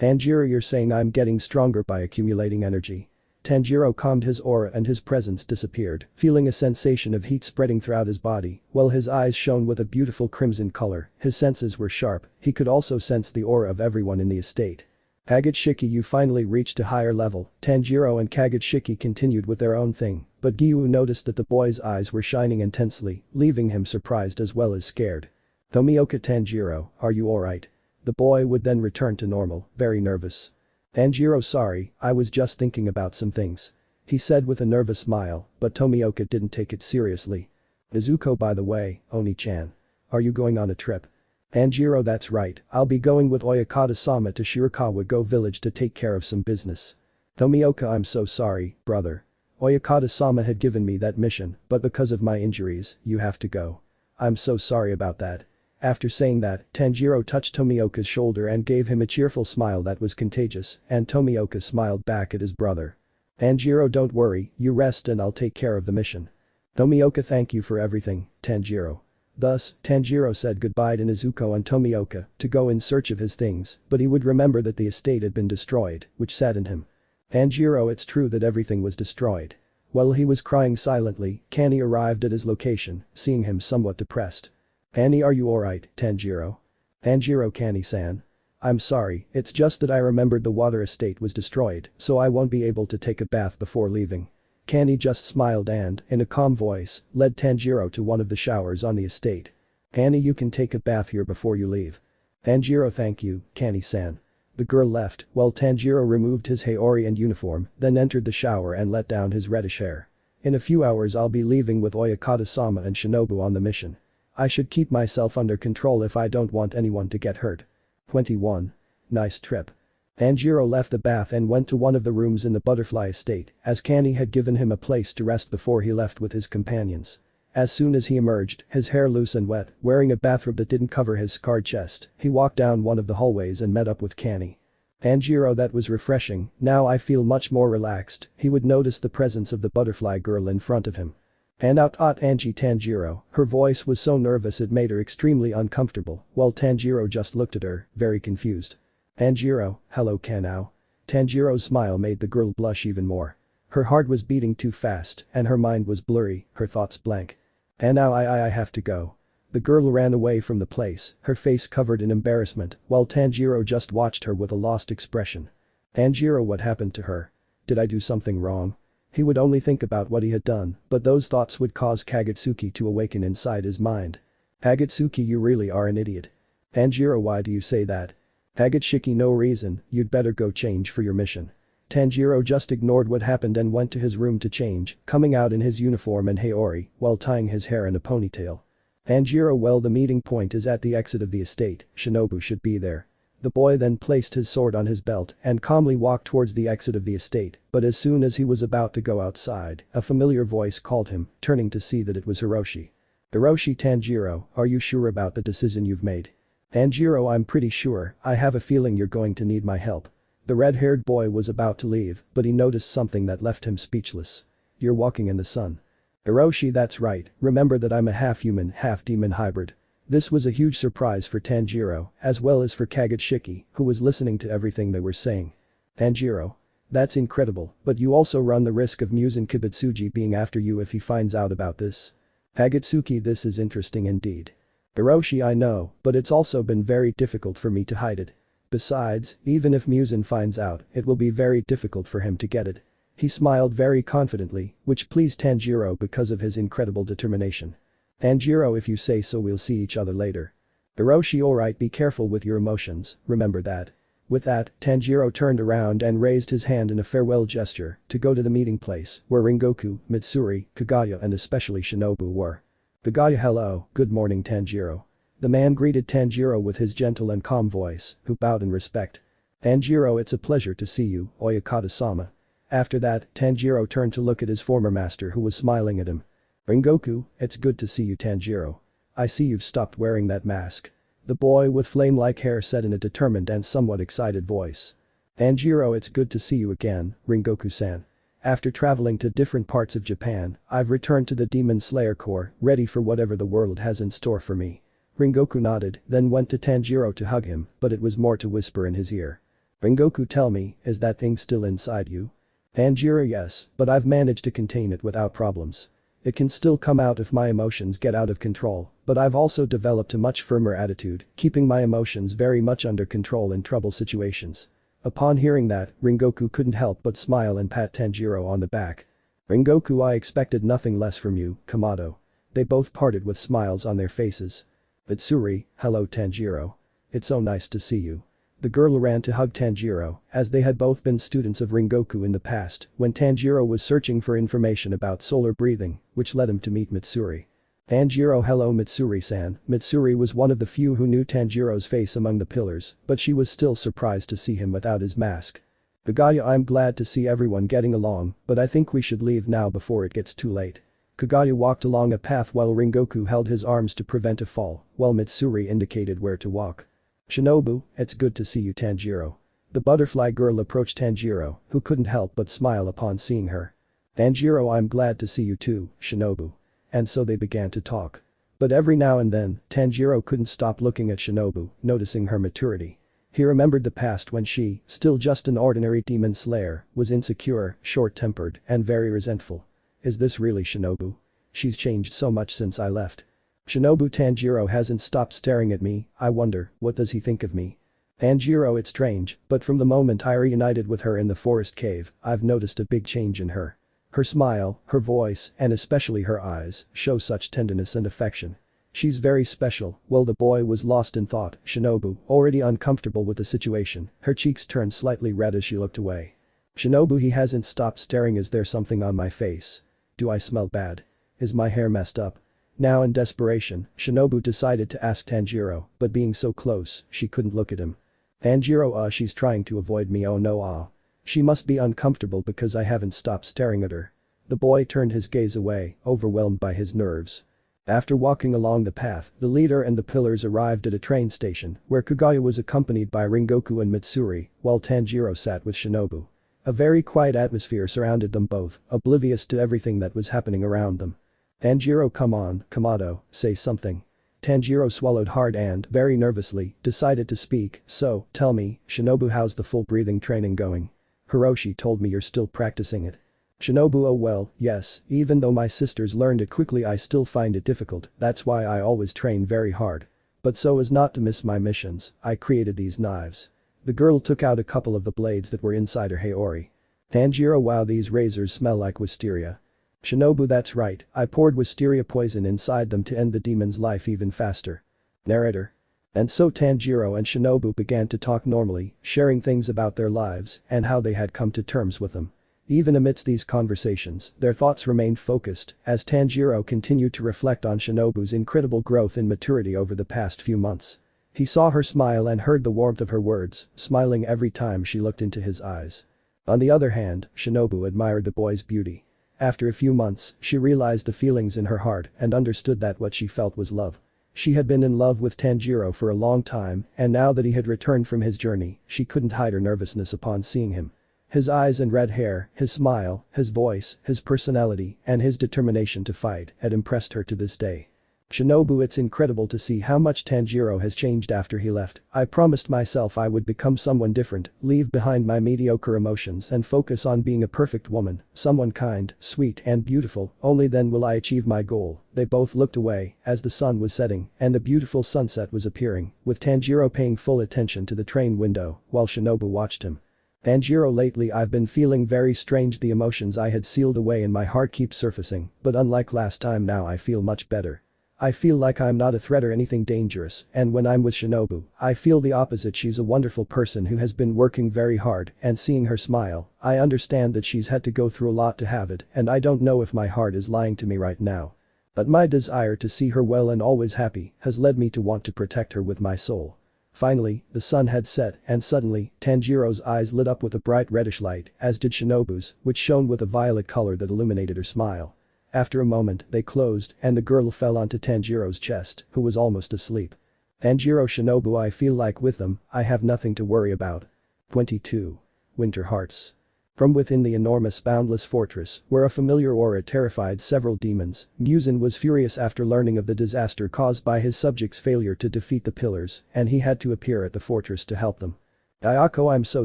[SPEAKER 2] Tanjiro, you're saying I'm getting stronger by accumulating energy. Tanjiro calmed his aura and his presence disappeared, feeling a sensation of heat spreading throughout his body, while his eyes shone with a beautiful crimson color, his senses were sharp, he could also sense the aura of everyone in the estate. Kagutsuki, you finally reached a higher level. Tanjiro and Kagutsuki continued with their own thing, but Giyu noticed that the boy's eyes were shining intensely, leaving him surprised as well as scared. Tomioka, Tanjiro, are you alright? The boy would then return to normal, very nervous. Tanjiro, sorry, I was just thinking about some things. He said with a nervous smile, but Tomioka didn't take it seriously. Nezuko, by the way, Oni-chan. Are you going on a trip? Tanjiro, that's right, I'll be going with Oyakata-sama to Shirakawa-go village to take care of some business. Tomioka, I'm so sorry, brother. Oyakata-sama had given me that mission, but because of my injuries, you have to go. I'm so sorry about that. After saying that, Tanjiro touched Tomioka's shoulder and gave him a cheerful smile that was contagious, and Tomioka smiled back at his brother. Tanjiro, don't worry, you rest and I'll take care of the mission. Tomioka, thank you for everything, Tanjiro. Thus, Tanjiro said goodbye to Nezuko and Tomioka to go in search of his things, but he would remember that the estate had been destroyed, which saddened him. Tanjiro, it's true that everything was destroyed. While he was crying silently, Kani arrived at his location, seeing him somewhat depressed. Kani, are you alright, Tanjiro? Tanjiro, Kani-san. I'm sorry, it's just that I remembered the water estate was destroyed, so I won't be able to take a bath before leaving. Kani just smiled and, in a calm voice, led Tanjiro to one of the showers on the estate. Kani, you can take a bath here before you leave. Tanjiro, thank you, Kani-san. The girl left, while Tanjiro removed his Haori and uniform, then entered the shower and let down his reddish hair. In a few hours I'll be leaving with Oyakata-sama and Shinobu on the mission. I should keep myself under control if I don't want anyone to get hurt. 21. Nice trip. Tanjiro left the bath and went to one of the rooms in the butterfly estate, as Kani had given him a place to rest before he left with his companions. As soon as he emerged, his hair loose and wet, wearing a bathrobe that didn't cover his scarred chest, he walked down one of the hallways and met up with Kani. Tanjiro, that was refreshing, now I feel much more relaxed. He would notice the presence of the butterfly girl in front of him. And out Angie, Tanjiro, her voice was so nervous it made her extremely uncomfortable, while Tanjiro just looked at her, very confused. Tanjiro, hello Kanao. Tanjiro's smile made the girl blush even more. Her heart was beating too fast, and her mind was blurry, her thoughts blank. And now I have to go. The girl ran away from the place, her face covered in embarrassment, while Tanjiro just watched her with a lost expression. Tanjiro, what happened to her? Did I do something wrong? He would only think about what he had done, but those thoughts would cause Kagutsuki to awaken inside his mind. Kagutsuki, you really are an idiot. Tanjiro, why do you say that? Kagutsuki, no reason, you'd better go change for your mission. Tanjiro just ignored what happened and went to his room to change, coming out in his uniform and Haori, while tying his hair in a ponytail. Tanjiro, well, the meeting point is at the exit of the estate, Shinobu should be there. The boy then placed his sword on his belt and calmly walked towards the exit of the estate, but as soon as he was about to go outside, a familiar voice called him, turning to see that it was Hiroshi. Hiroshi, Tanjiro, are you sure about the decision you've made? Tanjiro, I'm pretty sure, I have a feeling you're going to need my help. The red-haired boy was about to leave, but he noticed something that left him speechless. You're walking in the sun. Hiroshi, that's right, remember that I'm a half-human, half-demon hybrid. This was a huge surprise for Tanjiro, as well as for Kagutsuki, who was listening to everything they were saying. Tanjiro. That's incredible, but you also run the risk of Muzan Kibutsuji being after you if he finds out about this. Kagutsuki, this is interesting indeed. Hiroshi, I know, but it's also been very difficult for me to hide it. Besides, even if Muzan finds out, it will be very difficult for him to get it. He smiled very confidently, which pleased Tanjiro because of his incredible determination. Tanjiro, if you say so, we'll see each other later. Hiroshi, alright, be careful with your emotions, remember that. With that, Tanjiro turned around and raised his hand in a farewell gesture to go to the meeting place where Rengoku, Mitsuri, Kaguya and especially Shinobu were. Kaguya, hello, good morning Tanjiro. The man greeted Tanjiro with his gentle and calm voice, who bowed in respect. Tanjiro, it's a pleasure to see you, Oyakata-sama. After that, Tanjiro turned to look at his former master who was smiling at him. Rengoku, it's good to see you Tanjiro. I see you've stopped wearing that mask. The boy with flame-like hair said in a determined and somewhat excited voice. Tanjiro, it's good to see you again, Rengoku-san. After traveling to different parts of Japan, I've returned to the Demon Slayer Corps, ready for whatever the world has in store for me. Rengoku nodded, then went to Tanjiro to hug him, but it was more to whisper in his ear. Rengoku, tell me, is that thing still inside you? Tanjiro, yes, but I've managed to contain it without problems. It can still come out if my emotions get out of control, but I've also developed a much firmer attitude, keeping my emotions very much under control in trouble situations. Upon hearing that, Rengoku couldn't help but smile and pat Tanjiro on the back. Rengoku, I expected nothing less from you, Kamado. They both parted with smiles on their faces. Mitsuri, hello Tanjiro. It's so nice to see you. The girl ran to hug Tanjiro, as they had both been students of Rengoku in the past, when Tanjiro was searching for information about solar breathing, which led him to meet Mitsuri. Tanjiro, hello Mitsuri-san. Mitsuri was one of the few who knew Tanjiro's face among the pillars, but she was still surprised to see him without his mask. Kaguya, I'm glad to see everyone getting along, but I think we should leave now before it gets too late. Kaguya walked along a path while Rengoku held his arms to prevent a fall, while Mitsuri indicated where to walk. Shinobu, it's good to see you Tanjiro. The butterfly girl approached Tanjiro, who couldn't help but smile upon seeing her. Tanjiro, I'm glad to see you too, Shinobu. And so they began to talk. But every now and then, Tanjiro couldn't stop looking at Shinobu, noticing her maturity. He remembered the past when she, still just an ordinary demon slayer, was insecure, short-tempered, and very resentful. Is this really Shinobu? She's changed so much since I left. Shinobu Tanjiro hasn't stopped staring at me, I wonder, what does he think of me? Tanjiro, it's strange, but from the moment I reunited with her in the forest cave, I've noticed a big change in her. Her smile, her voice, and especially her eyes, show such tenderness and affection. She's very special. Well, the boy was lost in thought. Shinobu, already uncomfortable with the situation, her cheeks turned slightly red as she looked away. Shinobu, he hasn't stopped staring. Is there something on my face? Do I smell bad? Is my hair messed up? Now in desperation, Shinobu decided to ask Tanjiro, but being so close, she couldn't look at him. Tanjiro, she's trying to avoid me. Oh no, she must be uncomfortable because I haven't stopped staring at her. The boy turned his gaze away, overwhelmed by his nerves. After walking along the path, the leader and the pillars arrived at a train station, where Kagaya was accompanied by Ringoku and Mitsuri, while Tanjiro sat with Shinobu. A very quiet atmosphere surrounded them both, oblivious to everything that was happening around them. Tanjiro, come on, Kamado, say something. Tanjiro swallowed hard and, very nervously, decided to speak. So, tell me, Shinobu, how's the full breathing training going? Hiroshi told me you're still practicing it. Shinobu, oh well, yes, even though my sisters learned it quickly I still find it difficult, that's why I always train very hard. But so as not to miss my missions, I created these knives. The girl took out a couple of the blades that were inside her haori. Tanjiro, wow, these razors smell like wisteria. Shinobu, that's right, I poured wisteria poison inside them to end the demon's life even faster. Narrator. And so Tanjiro and Shinobu began to talk normally, sharing things about their lives and how they had come to terms with them. Even amidst these conversations, their thoughts remained focused as Tanjiro continued to reflect on Shinobu's incredible growth in maturity over the past few months. He saw her smile and heard the warmth of her words, smiling every time she looked into his eyes. On the other hand, Shinobu admired the boy's beauty. After a few months, she realized the feelings in her heart and understood that what she felt was love. She had been in love with Tanjiro for a long time, and now that he had returned from his journey, she couldn't hide her nervousness upon seeing him. His eyes and red hair, his smile, his voice, his personality, and his determination to fight had impressed her to this day. Shinobu, it's incredible to see how much Tanjiro has changed after he left. I promised myself I would become someone different, leave behind my mediocre emotions and focus on being a perfect woman, someone kind, sweet and beautiful, only then will I achieve my goal. They both looked away as the sun was setting and the beautiful sunset was appearing, with Tanjiro paying full attention to the train window while Shinobu watched him. Tanjiro, lately I've been feeling very strange. The emotions I had sealed away in my heart keep surfacing, but unlike last time now I feel much better. I feel like I'm not a threat or anything dangerous, and when I'm with Shinobu, I feel the opposite. She's a wonderful person who has been working very hard, and seeing her smile, I understand that she's had to go through a lot to have it, and I don't know if my heart is lying to me right now. But my desire to see her well and always happy has led me to want to protect her with my soul. Finally, the sun had set and suddenly, Tanjiro's eyes lit up with a bright reddish light, as did Shinobu's, which shone with a violet color that illuminated her smile. After a moment, they closed and the girl fell onto Tanjiro's chest, who was almost asleep. Tanjiro, Shinobu, I feel like with them, I have nothing to worry about. 22. Winter Hearts. From within the enormous boundless fortress, where a familiar aura terrified several demons, Muzan was furious after learning of the disaster caused by his subjects' failure to defeat the pillars, and he had to appear at the fortress to help them. Ayako, I'm so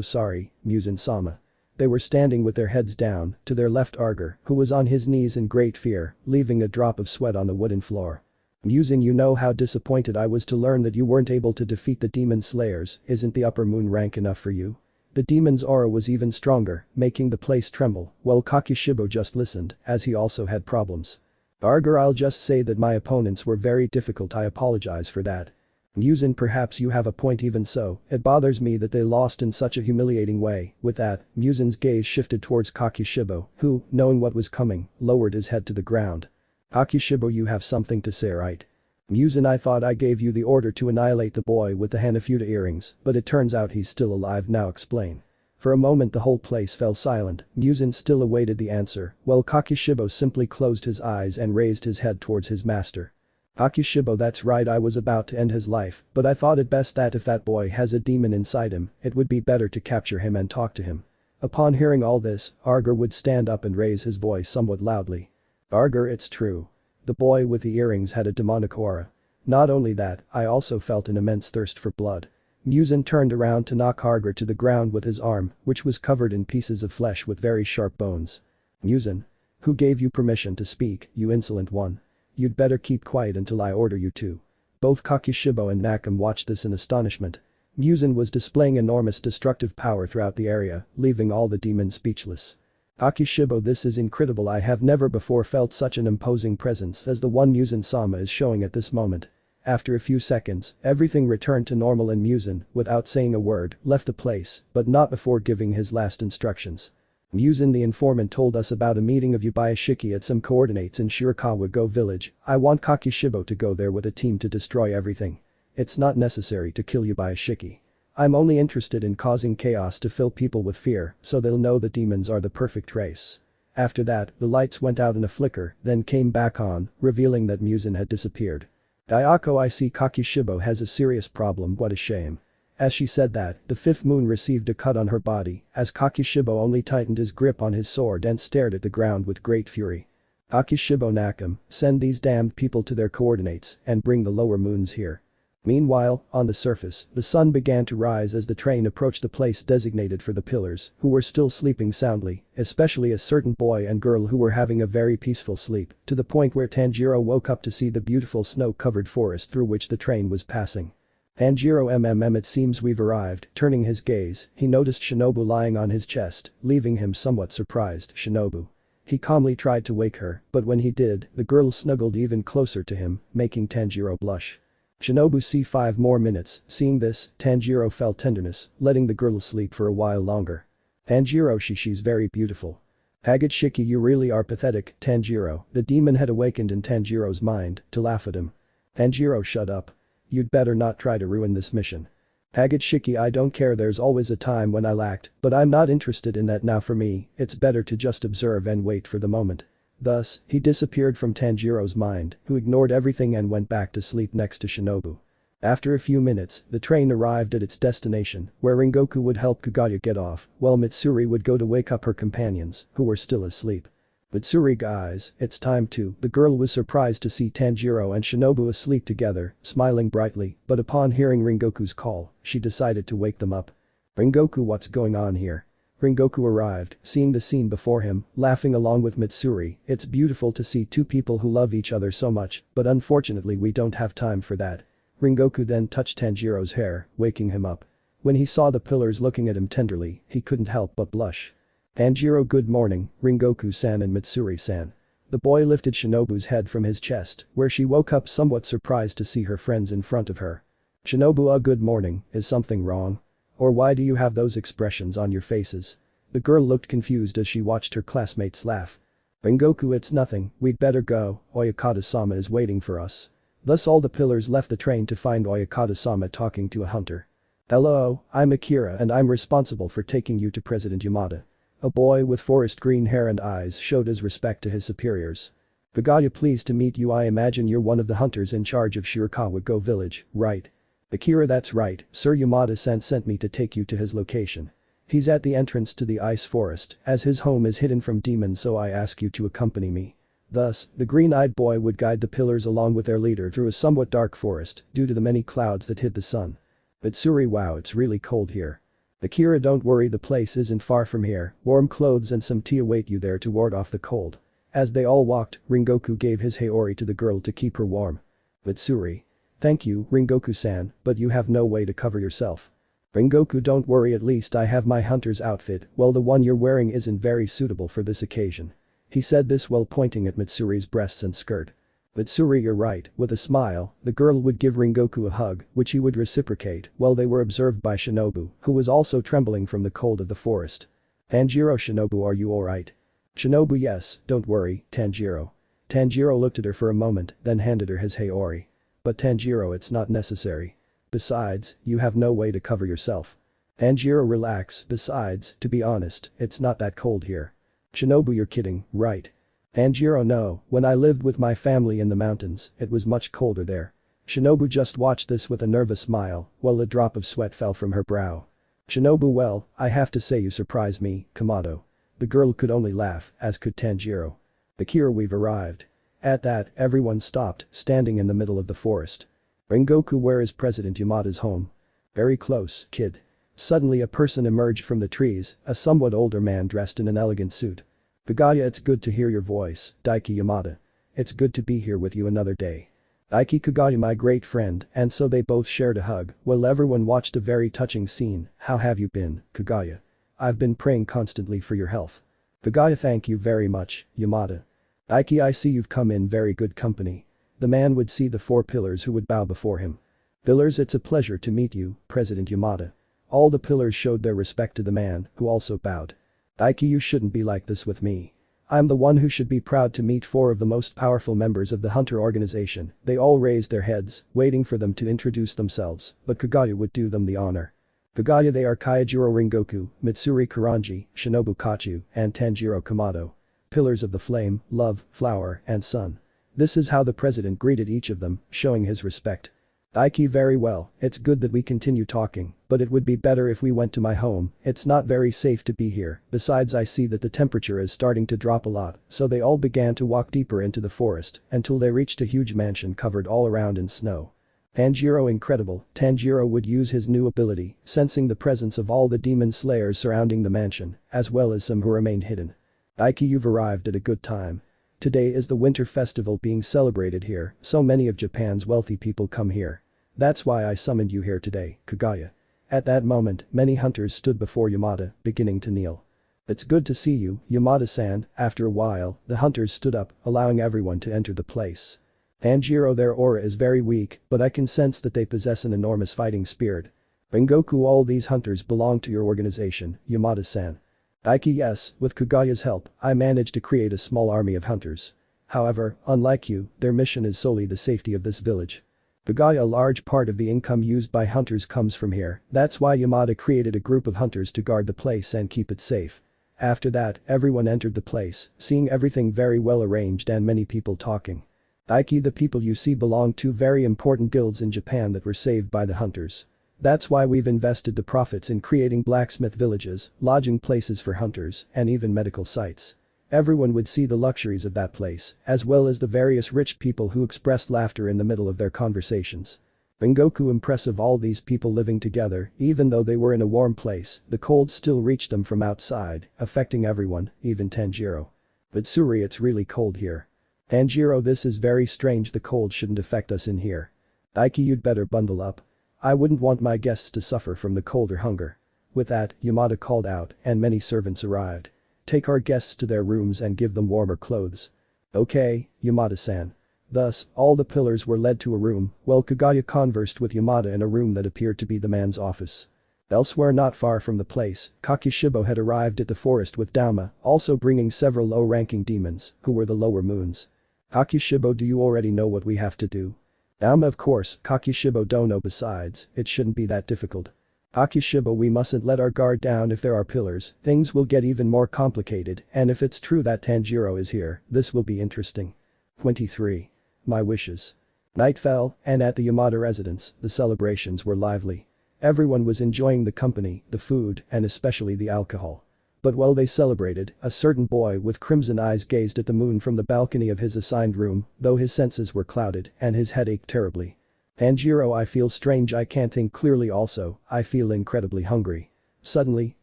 [SPEAKER 2] sorry, Muzan-sama. They were standing with their heads down, to their left Arger, who was on his knees in great fear, leaving a drop of sweat on the wooden floor. Muzan, you know how disappointed I was to learn that you weren't able to defeat the demon slayers. Isn't the upper moon rank enough for you? The demon's aura was even stronger, making the place tremble, while Kakishibo just listened, as he also had problems. Arger, I'll just say that my opponents were very difficult. I apologize for that. Muzan, perhaps you have a point. Even so, it bothers me that they lost in such a humiliating way. With that, Muzan's gaze shifted towards Kakishibo, who, knowing what was coming, lowered his head to the ground. Kakishibo, you have something to say, right? Muzan, I thought I gave you the order to annihilate the boy with the Hanafuda earrings, but it turns out he's still alive. Now explain. For a moment the whole place fell silent. Muzan still awaited the answer, while Kakishibo simply closed his eyes and raised his head towards his master. Kakishibo, that's right, I was about to end his life, but I thought it best that if that boy has a demon inside him, it would be better to capture him and talk to him. Upon hearing all this, Arger would stand up and raise his voice somewhat loudly. Arger, it's true. The boy with the earrings had a demonic aura. Not only that, I also felt an immense thirst for blood. Muzan turned around to knock Harger to the ground with his arm, which was covered in pieces of flesh with very sharp bones. Muzan. Who gave you permission to speak, you insolent one? You'd better keep quiet until I order you to. Both Kakishibo and Nakam watched this in astonishment. Muzan was displaying enormous destructive power throughout the area, leaving all the demons speechless. Kakishibo, this is incredible. I have never before felt such an imposing presence as the one Muzan-sama is showing at this moment. After a few seconds, everything returned to normal and Muzan, without saying a word, left the place, but not before giving his last instructions. Muzan, the informant, told us about a meeting of Yubayashiki at some coordinates in Shirakawa-go village. I want Kakishibo to go there with a team to destroy everything. It's not necessary to kill Yubayashiki. I'm only interested in causing chaos to fill people with fear so they'll know the demons are the perfect race. After that, the lights went out in a flicker, then came back on, revealing that Muzan had disappeared. Ayako, I see Kakishibo has a serious problem, what a shame. As she said that, the fifth moon received a cut on her body, as Kakishibo only tightened his grip on his sword and stared at the ground with great fury. Kakishibo, Nakam, send these damned people to their coordinates and bring the lower moons here. Meanwhile, on the surface, the sun began to rise as the train approached the place designated for the pillars, who were still sleeping soundly, especially a certain boy and girl who were having a very peaceful sleep, to the point where Tanjiro woke up to see the beautiful snow-covered forest through which the train was passing. Tanjiro, it seems we've arrived. Turning his gaze, he noticed Shinobu lying on his chest, leaving him somewhat surprised. Shinobu. He calmly tried to wake her, but when he did, the girl snuggled even closer to him, making Tanjiro blush. Shinobu, see 5 more minutes. Seeing this, Tanjiro felt tenderness, letting the girl sleep for a while longer. Tanjiro, she's very beautiful. Hagashiki, you really are pathetic, Tanjiro. The demon had awakened in Tanjiro's mind, to laugh at him. Tanjiro, shut up. You'd better not try to ruin this mission. Hagashiki, I don't care, there's always a time when I lacked, but I'm not interested in that now. For me, it's better to just observe and wait for the moment. Thus, he disappeared from Tanjiro's mind, who ignored everything and went back to sleep next to Shinobu. After a few minutes, the train arrived at its destination, where Rengoku would help Kagaya get off, while Mitsuri would go to wake up her companions, who were still asleep. Mitsuri, guys, it's time to. The girl was surprised to see Tanjiro and Shinobu asleep together, smiling brightly, but upon hearing Rengoku's call, she decided to wake them up. Rengoku, what's going on here? Rengoku arrived, seeing the scene before him, laughing along with Mitsuri. It's beautiful to see two people who love each other so much, but unfortunately we don't have time for that. Rengoku then touched Tanjiro's hair, waking him up. When he saw the pillars looking at him tenderly, he couldn't help but blush. Tanjiro, good morning, Rengoku-san and Mitsuri-san. The boy lifted Shinobu's head from his chest, where she woke up somewhat surprised to see her friends in front of her. Shinobu, good morning, is something wrong? Or why do you have those expressions on your faces? The girl looked confused as she watched her classmates laugh. Rengoku, it's nothing, we'd better go, Oyakata-sama is waiting for us. Thus all the pillars left the train to find Oyakata-sama talking to a hunter. Hello, I'm Akira and I'm responsible for taking you to President Yamada. A boy with forest green hair and eyes showed his respect to his superiors. Kagaya, pleased to meet you. I imagine you're one of the hunters in charge of Shirakawa-go village, right? Akira, that's right, Sir Yamada-san sent me to take you to his location. He's at the entrance to the ice forest, as his home is hidden from demons, so I ask you to accompany me. Thus, the green-eyed boy would guide the pillars along with their leader through a somewhat dark forest due to the many clouds that hid the sun. Mitsuri, wow, it's really cold here. Akira, don't worry, the place isn't far from here. Warm clothes and some tea await you there to ward off the cold. As they all walked, Rengoku gave his haori to the girl to keep her warm. Mitsuri. Thank you, Rengoku-san, but you have no way to cover yourself. Rengoku, don't worry, at least I have my hunter's outfit. Well, the one you're wearing isn't very suitable for this occasion. He said this while pointing at Mitsuri's breasts and skirt. Mitsuri, you're right. With a smile, the girl would give Rengoku a hug, which he would reciprocate, while they were observed by Shinobu, who was also trembling from the cold of the forest. Tanjiro, Shinobu, are you alright? Shinobu, yes, don't worry, Tanjiro. Tanjiro looked at her for a moment, then handed her his haori. But Tanjiro, it's not necessary. Besides, you have no way to cover yourself. Tanjiro, relax, besides, to be honest, it's not that cold here. Shinobu, you're kidding, right? Tanjiro, no, when I lived with my family in the mountains, it was much colder there. Shinobu just watched this with a nervous smile, while a drop of sweat fell from her brow. Shinobu, well, I have to say you surprise me, Kamado. The girl could only laugh, as could Tanjiro. Akira, we've arrived. At that, everyone stopped, standing in the middle of the forest. Rengoku, where is President Yamada's home? Very close, kid. Suddenly a person emerged from the trees, a somewhat older man dressed in an elegant suit. Kaguya, it's good to hear your voice, Daiki Yamada. It's good to be here with you another day. Daiki Kaguya, my great friend, and so they both shared a hug, while everyone watched a very touching scene. How have you been, Kaguya? I've been praying constantly for your health. Kaguya, thank you very much, Yamada. Daiki, I see you've come in very good company. The man would see the four pillars who would bow before him. Pillars, it's a pleasure to meet you, President Yamada. All the pillars showed their respect to the man, who also bowed. Daiki, you shouldn't be like this with me. I'm the one who should be proud to meet four of the most powerful members of the Hunter organization. They all raised their heads, waiting for them to introduce themselves, but Kaguya would do them the honor. Kaguya, they are Kyojiro Rengoku, Mitsuri Kuranji, Shinobu Kochou, and Tanjiro Kamado. Pillars of the flame, love, flower, and sun. This is how the president greeted each of them, showing his respect. Daiki, very well, it's good that we continue talking, but it would be better if we went to my home. It's not very safe to be here, besides I see that the temperature is starting to drop a lot, so they all began to walk deeper into the forest, until they reached a huge mansion covered all around in snow. Tanjiro, incredible, Tanjiro would use his new ability, sensing the presence of all the demon slayers surrounding the mansion, as well as some who remained hidden. Daiki, you've arrived at a good time. Today is the winter festival being celebrated here, so many of Japan's wealthy people come here. That's why I summoned you here today, Kaguya. At that moment, many hunters stood before Yamada, beginning to kneel. It's good to see you, Yamada-san. After a while, the hunters stood up, allowing everyone to enter the place. Tanjiro, their aura is very weak, but I can sense that they possess an enormous fighting spirit. Rengoku, all these hunters belong to your organization, Yamada-san. Daiki, yes, with Kaguya's help, I managed to create a small army of hunters. However, unlike you, their mission is solely the safety of this village. Kaguya, a large part of the income used by hunters comes from here, that's why Yamada created a group of hunters to guard the place and keep it safe. After that, everyone entered the place, seeing everything very well arranged and many people talking. Daiki, the people you see belong to very important guilds in Japan that were saved by the hunters. That's why we've invested the profits in creating blacksmith villages, lodging places for hunters, and even medical sites. Everyone would see the luxuries of that place, as well as the various rich people who expressed laughter in the middle of their conversations. Rengoku, impressive, all these people living together, even though they were in a warm place, the cold still reached them from outside, affecting everyone, even Tanjiro. But Suri, it's really cold here. Tanjiro, this is very strange, the cold shouldn't affect us in here. Daiki, you'd better bundle up. I wouldn't want my guests to suffer from the cold or hunger. With that, Yamada called out, and many servants arrived. Take our guests to their rooms and give them warmer clothes. Okay, Yamada-san. Thus, all the pillars were led to a room, while Kaguya conversed with Yamada in a room that appeared to be the man's office. Elsewhere, not far from the place, Kakishibo had arrived at the forest with Dauma, also bringing several low-ranking demons, who were the lower moons. Kakishibo, do you already know what we have to do? Dauma, of course, Kakishibo don't know, besides, it shouldn't be that difficult. Kakishibo, we mustn't let our guard down. If there are pillars, things will get even more complicated, and if it's true that Tanjiro is here, this will be interesting. 23. My wishes. Night fell, and at the Yamada residence, the celebrations were lively. Everyone was enjoying the company, the food, and especially the alcohol. But while they celebrated, a certain boy with crimson eyes gazed at the moon from the balcony of his assigned room, though his senses were clouded and his head ached terribly. Tanjiro, I feel strange, I can't think clearly, also, I feel incredibly hungry. Suddenly,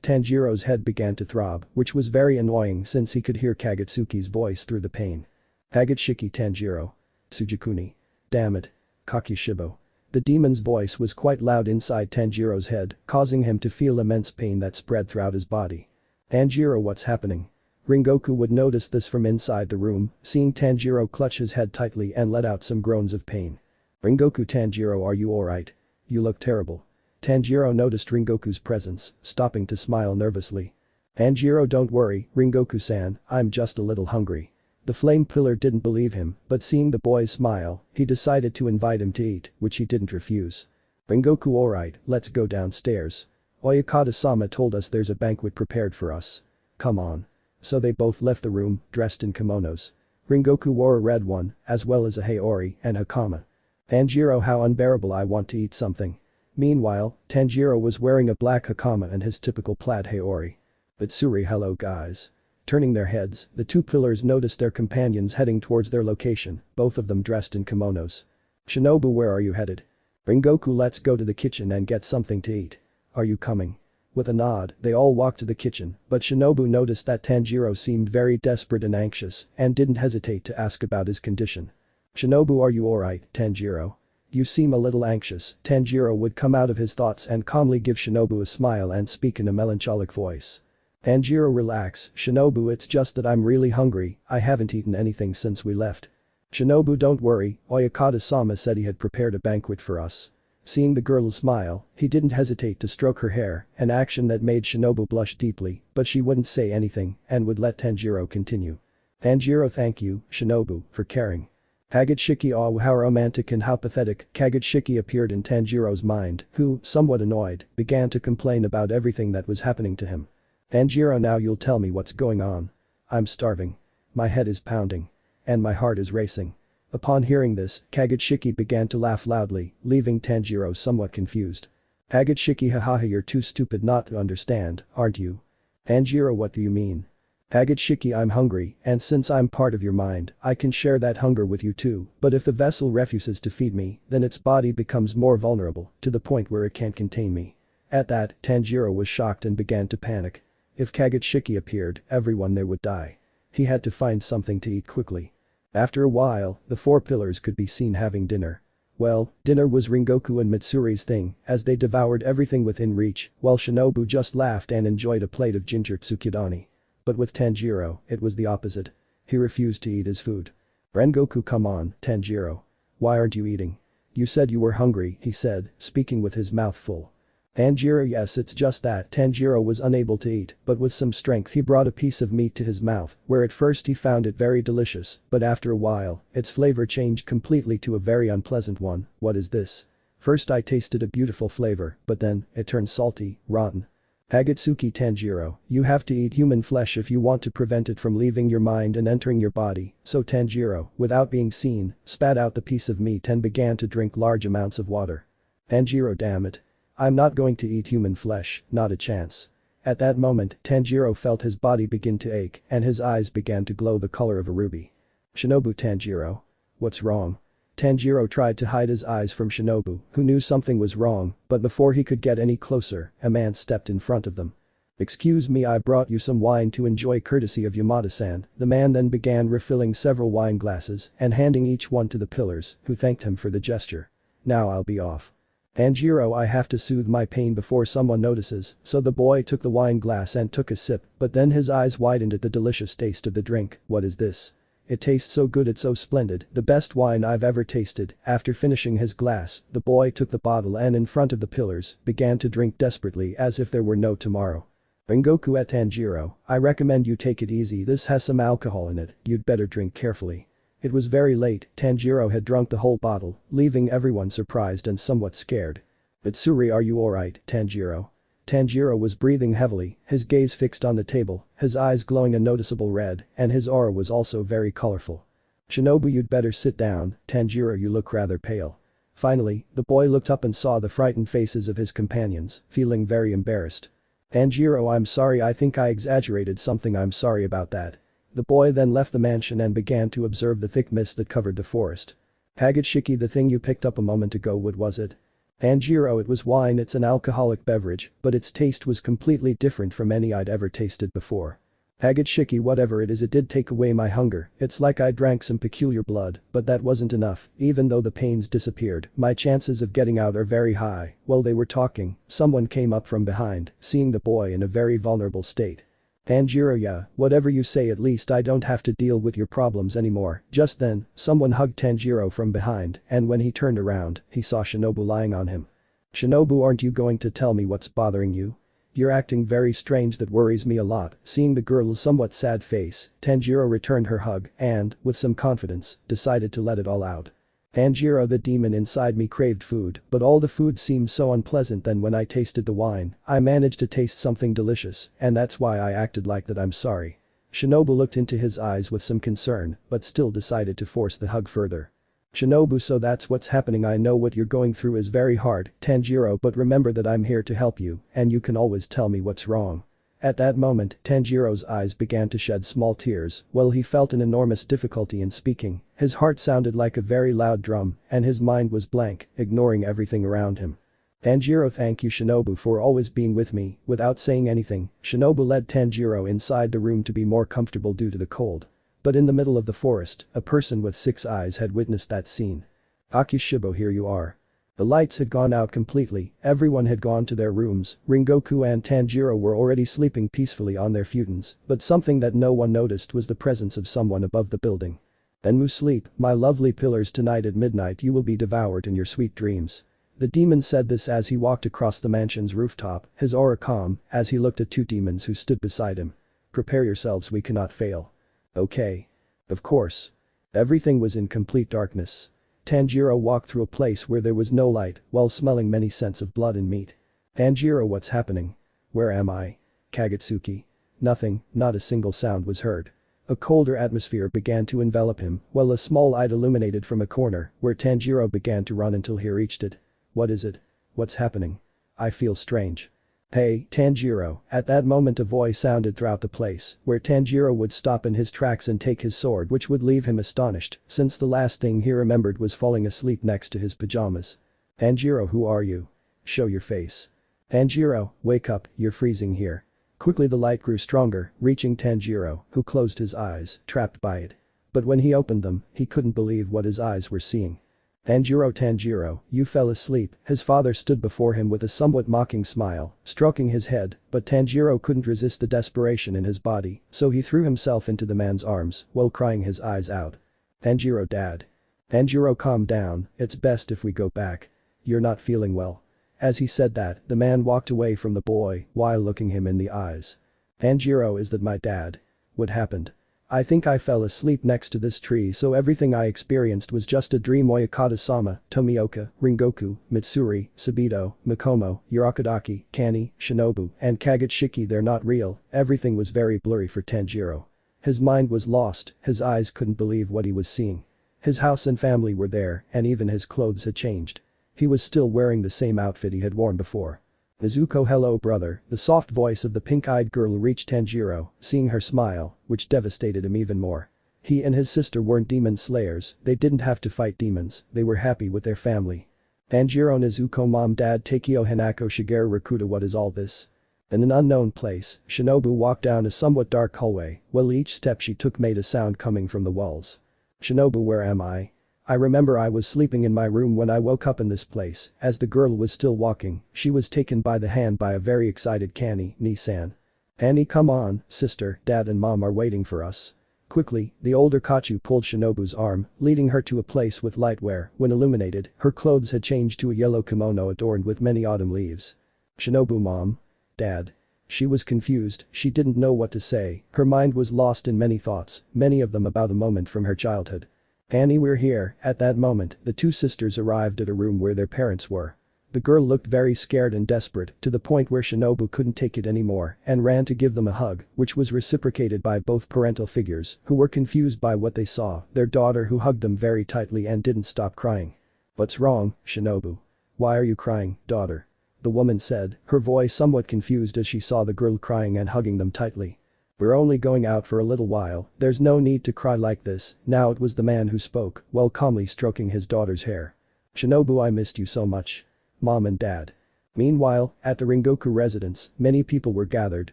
[SPEAKER 2] Tanjiro's head began to throb, which was very annoying since he could hear Kagutsuki's voice through the pain. Kagutsuki, Tanjiro. Tsugikuni. Damn it. Kakishibo. The demon's voice was quite loud inside Tanjiro's head, causing him to feel immense pain that spread throughout his body. Tanjiro, what's happening? Rengoku would notice this from inside the room, seeing Tanjiro clutch his head tightly and let out some groans of pain. Rengoku, Tanjiro, are you alright? You look terrible. Tanjiro noticed Rengoku's presence, stopping to smile nervously. Tanjiro, don't worry, Rengoku-san, I'm just a little hungry. The flame pillar didn't believe him, but seeing the boy's smile, he decided to invite him to eat, which he didn't refuse. Rengoku, alright, let's go downstairs. Oyakata-sama told us there's a banquet prepared for us. Come on. So they both left the room, dressed in kimonos. Rengoku wore a red one, as well as a haori and hakama. Tanjiro, how unbearable, I want to eat something. Meanwhile, Tanjiro was wearing a black hakama and his typical plaid haori. But Suri, hello guys. Turning their heads, the two pillars noticed their companions heading towards their location, both of them dressed in kimonos. "Shinobu, where are you headed?" "Rengoku, let's go to the kitchen and get something to eat. Are you coming?" With a nod, they all walked to the kitchen, but Shinobu noticed that Tanjiro seemed very desperate and anxious and didn't hesitate to ask about his condition. "Shinobu, are you alright, Tanjiro? You seem a little anxious." Tanjiro would come out of his thoughts and calmly give Shinobu a smile and speak in a melancholic voice. "Tanjiro, relax, Shinobu, it's just that I'm really hungry, I haven't eaten anything since we left." "Shinobu, don't worry, Oyakata-sama said he had prepared a banquet for us." Seeing the girl smile, he didn't hesitate to stroke her hair, an action that made Shinobu blush deeply, but she wouldn't say anything and would let Tanjiro continue. "Tanjiro, thank you, Shinobu, for caring." Kagutsuki, oh how romantic and how pathetic. Kagutsuki appeared in Tanjiro's mind, who, somewhat annoyed, began to complain about everything that was happening to him. "Tanjiro, now you'll tell me what's going on. I'm starving. My head is pounding. And my heart is racing." Upon hearing this, Kagutsuki began to laugh loudly, leaving Tanjiro somewhat confused. "Kagutsuki, haha, you're too stupid not to understand, aren't you?" "Tanjiro, what do you mean?" "Kagutsuki, I'm hungry, and since I'm part of your mind, I can share that hunger with you too, but if the vessel refuses to feed me, then its body becomes more vulnerable, to the point where it can't contain me." At that, Tanjiro was shocked and began to panic. If Kagutsuki appeared, everyone there would die. He had to find something to eat quickly. After a while, the four pillars could be seen having dinner. Well, dinner was Rengoku and Mitsuri's thing, as they devoured everything within reach, while Shinobu just laughed and enjoyed a plate of ginger tsukidani. But with Tanjiro, it was the opposite. He refused to eat his food. "Rengoku, come on, Tanjiro. Why aren't you eating? You said you were hungry," he said, speaking with his mouth full. "Tanjiro, yes, it's just that." Tanjiro was unable to eat, but with some strength he brought a piece of meat to his mouth, where at first he found it very delicious, but after a while, its flavor changed completely to a very unpleasant one. "What is this? First I tasted a beautiful flavor, but then, it turned salty, rotten." "Kagutsuki, Tanjiro, you have to eat human flesh if you want to prevent it from leaving your mind and entering your body." So Tanjiro, without being seen, spat out the piece of meat and began to drink large amounts of water. "Tanjiro, damn it. I'm not going to eat human flesh, not a chance." At that moment, Tanjiro felt his body begin to ache and his eyes began to glow the color of a ruby. "Shinobu, Tanjiro. What's wrong?" Tanjiro tried to hide his eyes from Shinobu, who knew something was wrong, but before he could get any closer, a man stepped in front of them. "Excuse me, I brought you some wine to enjoy courtesy of Yamada-san." The man then began refilling several wine glasses and handing each one to the pillars, who thanked him for the gesture. "Now I'll be off. Tanjiro, I have to soothe my pain before someone notices." So the boy took the wine glass and took a sip, but then his eyes widened at the delicious taste of the drink. "What is this? It tastes so good, it's so splendid, the best wine I've ever tasted." After finishing his glass, the boy took the bottle and in front of the pillars, began to drink desperately as if there were no tomorrow. "Rengoku at Tanjiro, I recommend you take it easy, this has some alcohol in it, you'd better drink carefully." It was very late, Tanjiro had drunk the whole bottle, leaving everyone surprised and somewhat scared. "Mitsuri, are you alright, Tanjiro?" Tanjiro was breathing heavily, his gaze fixed on the table, his eyes glowing a noticeable red, and his aura was also very colorful. "Shinobu, you'd better sit down, Tanjiro, you look rather pale." Finally, the boy looked up and saw the frightened faces of his companions, feeling very embarrassed. "Tanjiro, I'm sorry, I think I exaggerated something, I'm sorry about that." The boy then left the mansion and began to observe the thick mist that covered the forest. "Kagutsuki, the thing you picked up a moment ago, what was it?" "Tanjiro, it was wine, it's an alcoholic beverage, but its taste was completely different from any I'd ever tasted before." "Kagutsuki, whatever it is, it did take away my hunger, it's like I drank some peculiar blood, but that wasn't enough, even though the pains disappeared, my chances of getting out are very high." While they were talking, someone came up from behind, seeing the boy in a very vulnerable state. "Tanjiro, yeah, whatever you say, at least I don't have to deal with your problems anymore." Just then, someone hugged Tanjiro from behind, and when he turned around, he saw Shinobu lying on him. "Shinobu, aren't you going to tell me what's bothering you? You're acting very strange, that worries me a lot." Seeing the girl's somewhat sad face, Tanjiro returned her hug and, with some confidence, decided to let it all out. "Tanjiro, the demon inside me craved food, but all the food seemed so unpleasant, then when I tasted the wine, I managed to taste something delicious, and that's why I acted like that, I'm sorry." Shinobu looked into his eyes with some concern, but still decided to force the hug further. "Shinobu, so that's what's happening, I know what you're going through is very hard, Tanjiro, but remember that I'm here to help you, and you can always tell me what's wrong." At that moment, Tanjiro's eyes began to shed small tears, while he felt an enormous difficulty in speaking. His heart sounded like a very loud drum, and his mind was blank, ignoring everything around him. Tanjiro, thank you Shinobu for always being with me. Without saying anything, Shinobu led Tanjiro inside the room to be more comfortable due to the cold. But in the middle of the forest, a person with 6 eyes had witnessed that scene. Akushibo, here you are. The lights had gone out completely, everyone had gone to their rooms, Ringoku and Tanjiro were already sleeping peacefully on their futons, but something that no one noticed was the presence of someone above the building. Then sleep, my lovely pillars, tonight at midnight you will be devoured in your sweet dreams. The demon said this as he walked across the mansion's rooftop, his aura calm, as he looked at 2 demons who stood beside him. Prepare yourselves, we cannot fail. Okay. Of course. Everything was in complete darkness. Tanjiro walked through a place where there was no light, while smelling many scents of blood and meat. Tanjiro, what's happening? Where am I? Kagutsuki. Nothing, not a single sound was heard. A colder atmosphere began to envelop him, while a small light illuminated from a corner, where Tanjiro began to run until he reached it. What is it? What's happening? I feel strange. Hey, Tanjiro, at that moment a voice sounded throughout the place, where Tanjiro would stop in his tracks and take his sword, which would leave him astonished, since the last thing he remembered was falling asleep next to his pajamas. Tanjiro, who are you? Show your face. Tanjiro, wake up, you're freezing here. Quickly the light grew stronger, reaching Tanjiro, who closed his eyes, trapped by it. But when he opened them, he couldn't believe what his eyes were seeing. Tanjiro, you fell asleep. His father stood before him with a somewhat mocking smile, stroking his head, but Tanjiro couldn't resist the desperation in his body, so he threw himself into the man's arms, while crying his eyes out. Tanjiro, dad. Tanjiro, calm down, it's best if we go back. You're not feeling well. As he said that, the man walked away from the boy, while looking him in the eyes. Tanjiro, is that my dad? What happened? I think I fell asleep next to this tree, so everything I experienced was just a dream. Oyakata-sama, Tomioka, Ringoku, Mitsuri, Sabito, Mikomo, Urokodaki, Kani, Shinobu, and Kagutsuki, they're not real. Everything was very blurry for Tanjiro. His mind was lost, his eyes couldn't believe what he was seeing. His house and family were there, and even his clothes had changed. He was still wearing the same outfit he had worn before. Nezuko, hello brother, the soft voice of the pink-eyed girl reached Tanjiro, seeing her smile, which devastated him even more. He and his sister weren't demon slayers, they didn't have to fight demons, they were happy with their family. Tanjiro, Nezuko, mom, dad, Takeo, Hanako, Shigeru, Rakuta, what is all this? In an unknown place, Shinobu walked down a somewhat dark hallway, while each step she took made a sound coming from the walls. Shinobu, where am I? I remember I was sleeping in my room when I woke up in this place. As the girl was still walking, she was taken by the hand by a very excited Kani, Ni-san. Annie, come on, sister, dad and mom are waiting for us. Quickly, the older Kochou pulled Shinobu's arm, leading her to a place with light where, when illuminated, her clothes had changed to a yellow kimono adorned with many autumn leaves. Shinobu, mom? Dad? She was confused, she didn't know what to say, her mind was lost in many thoughts, many of them about a moment from her childhood. Annie, we're here. At that moment, the 2 sisters arrived at a room where their parents were. The girl looked very scared and desperate, to the point where Shinobu couldn't take it anymore and ran to give them a hug, which was reciprocated by both parental figures, who were confused by what they saw, their daughter who hugged them very tightly and didn't stop crying. What's wrong, Shinobu? Why are you crying, daughter? The woman said, her voice somewhat confused as she saw the girl crying and hugging them tightly. We're only going out for a little while, there's no need to cry like this. Now it was the man who spoke, while calmly stroking his daughter's hair. Shinobu, I missed you so much. Mom and dad. Meanwhile, at the Ringoku residence, many people were gathered,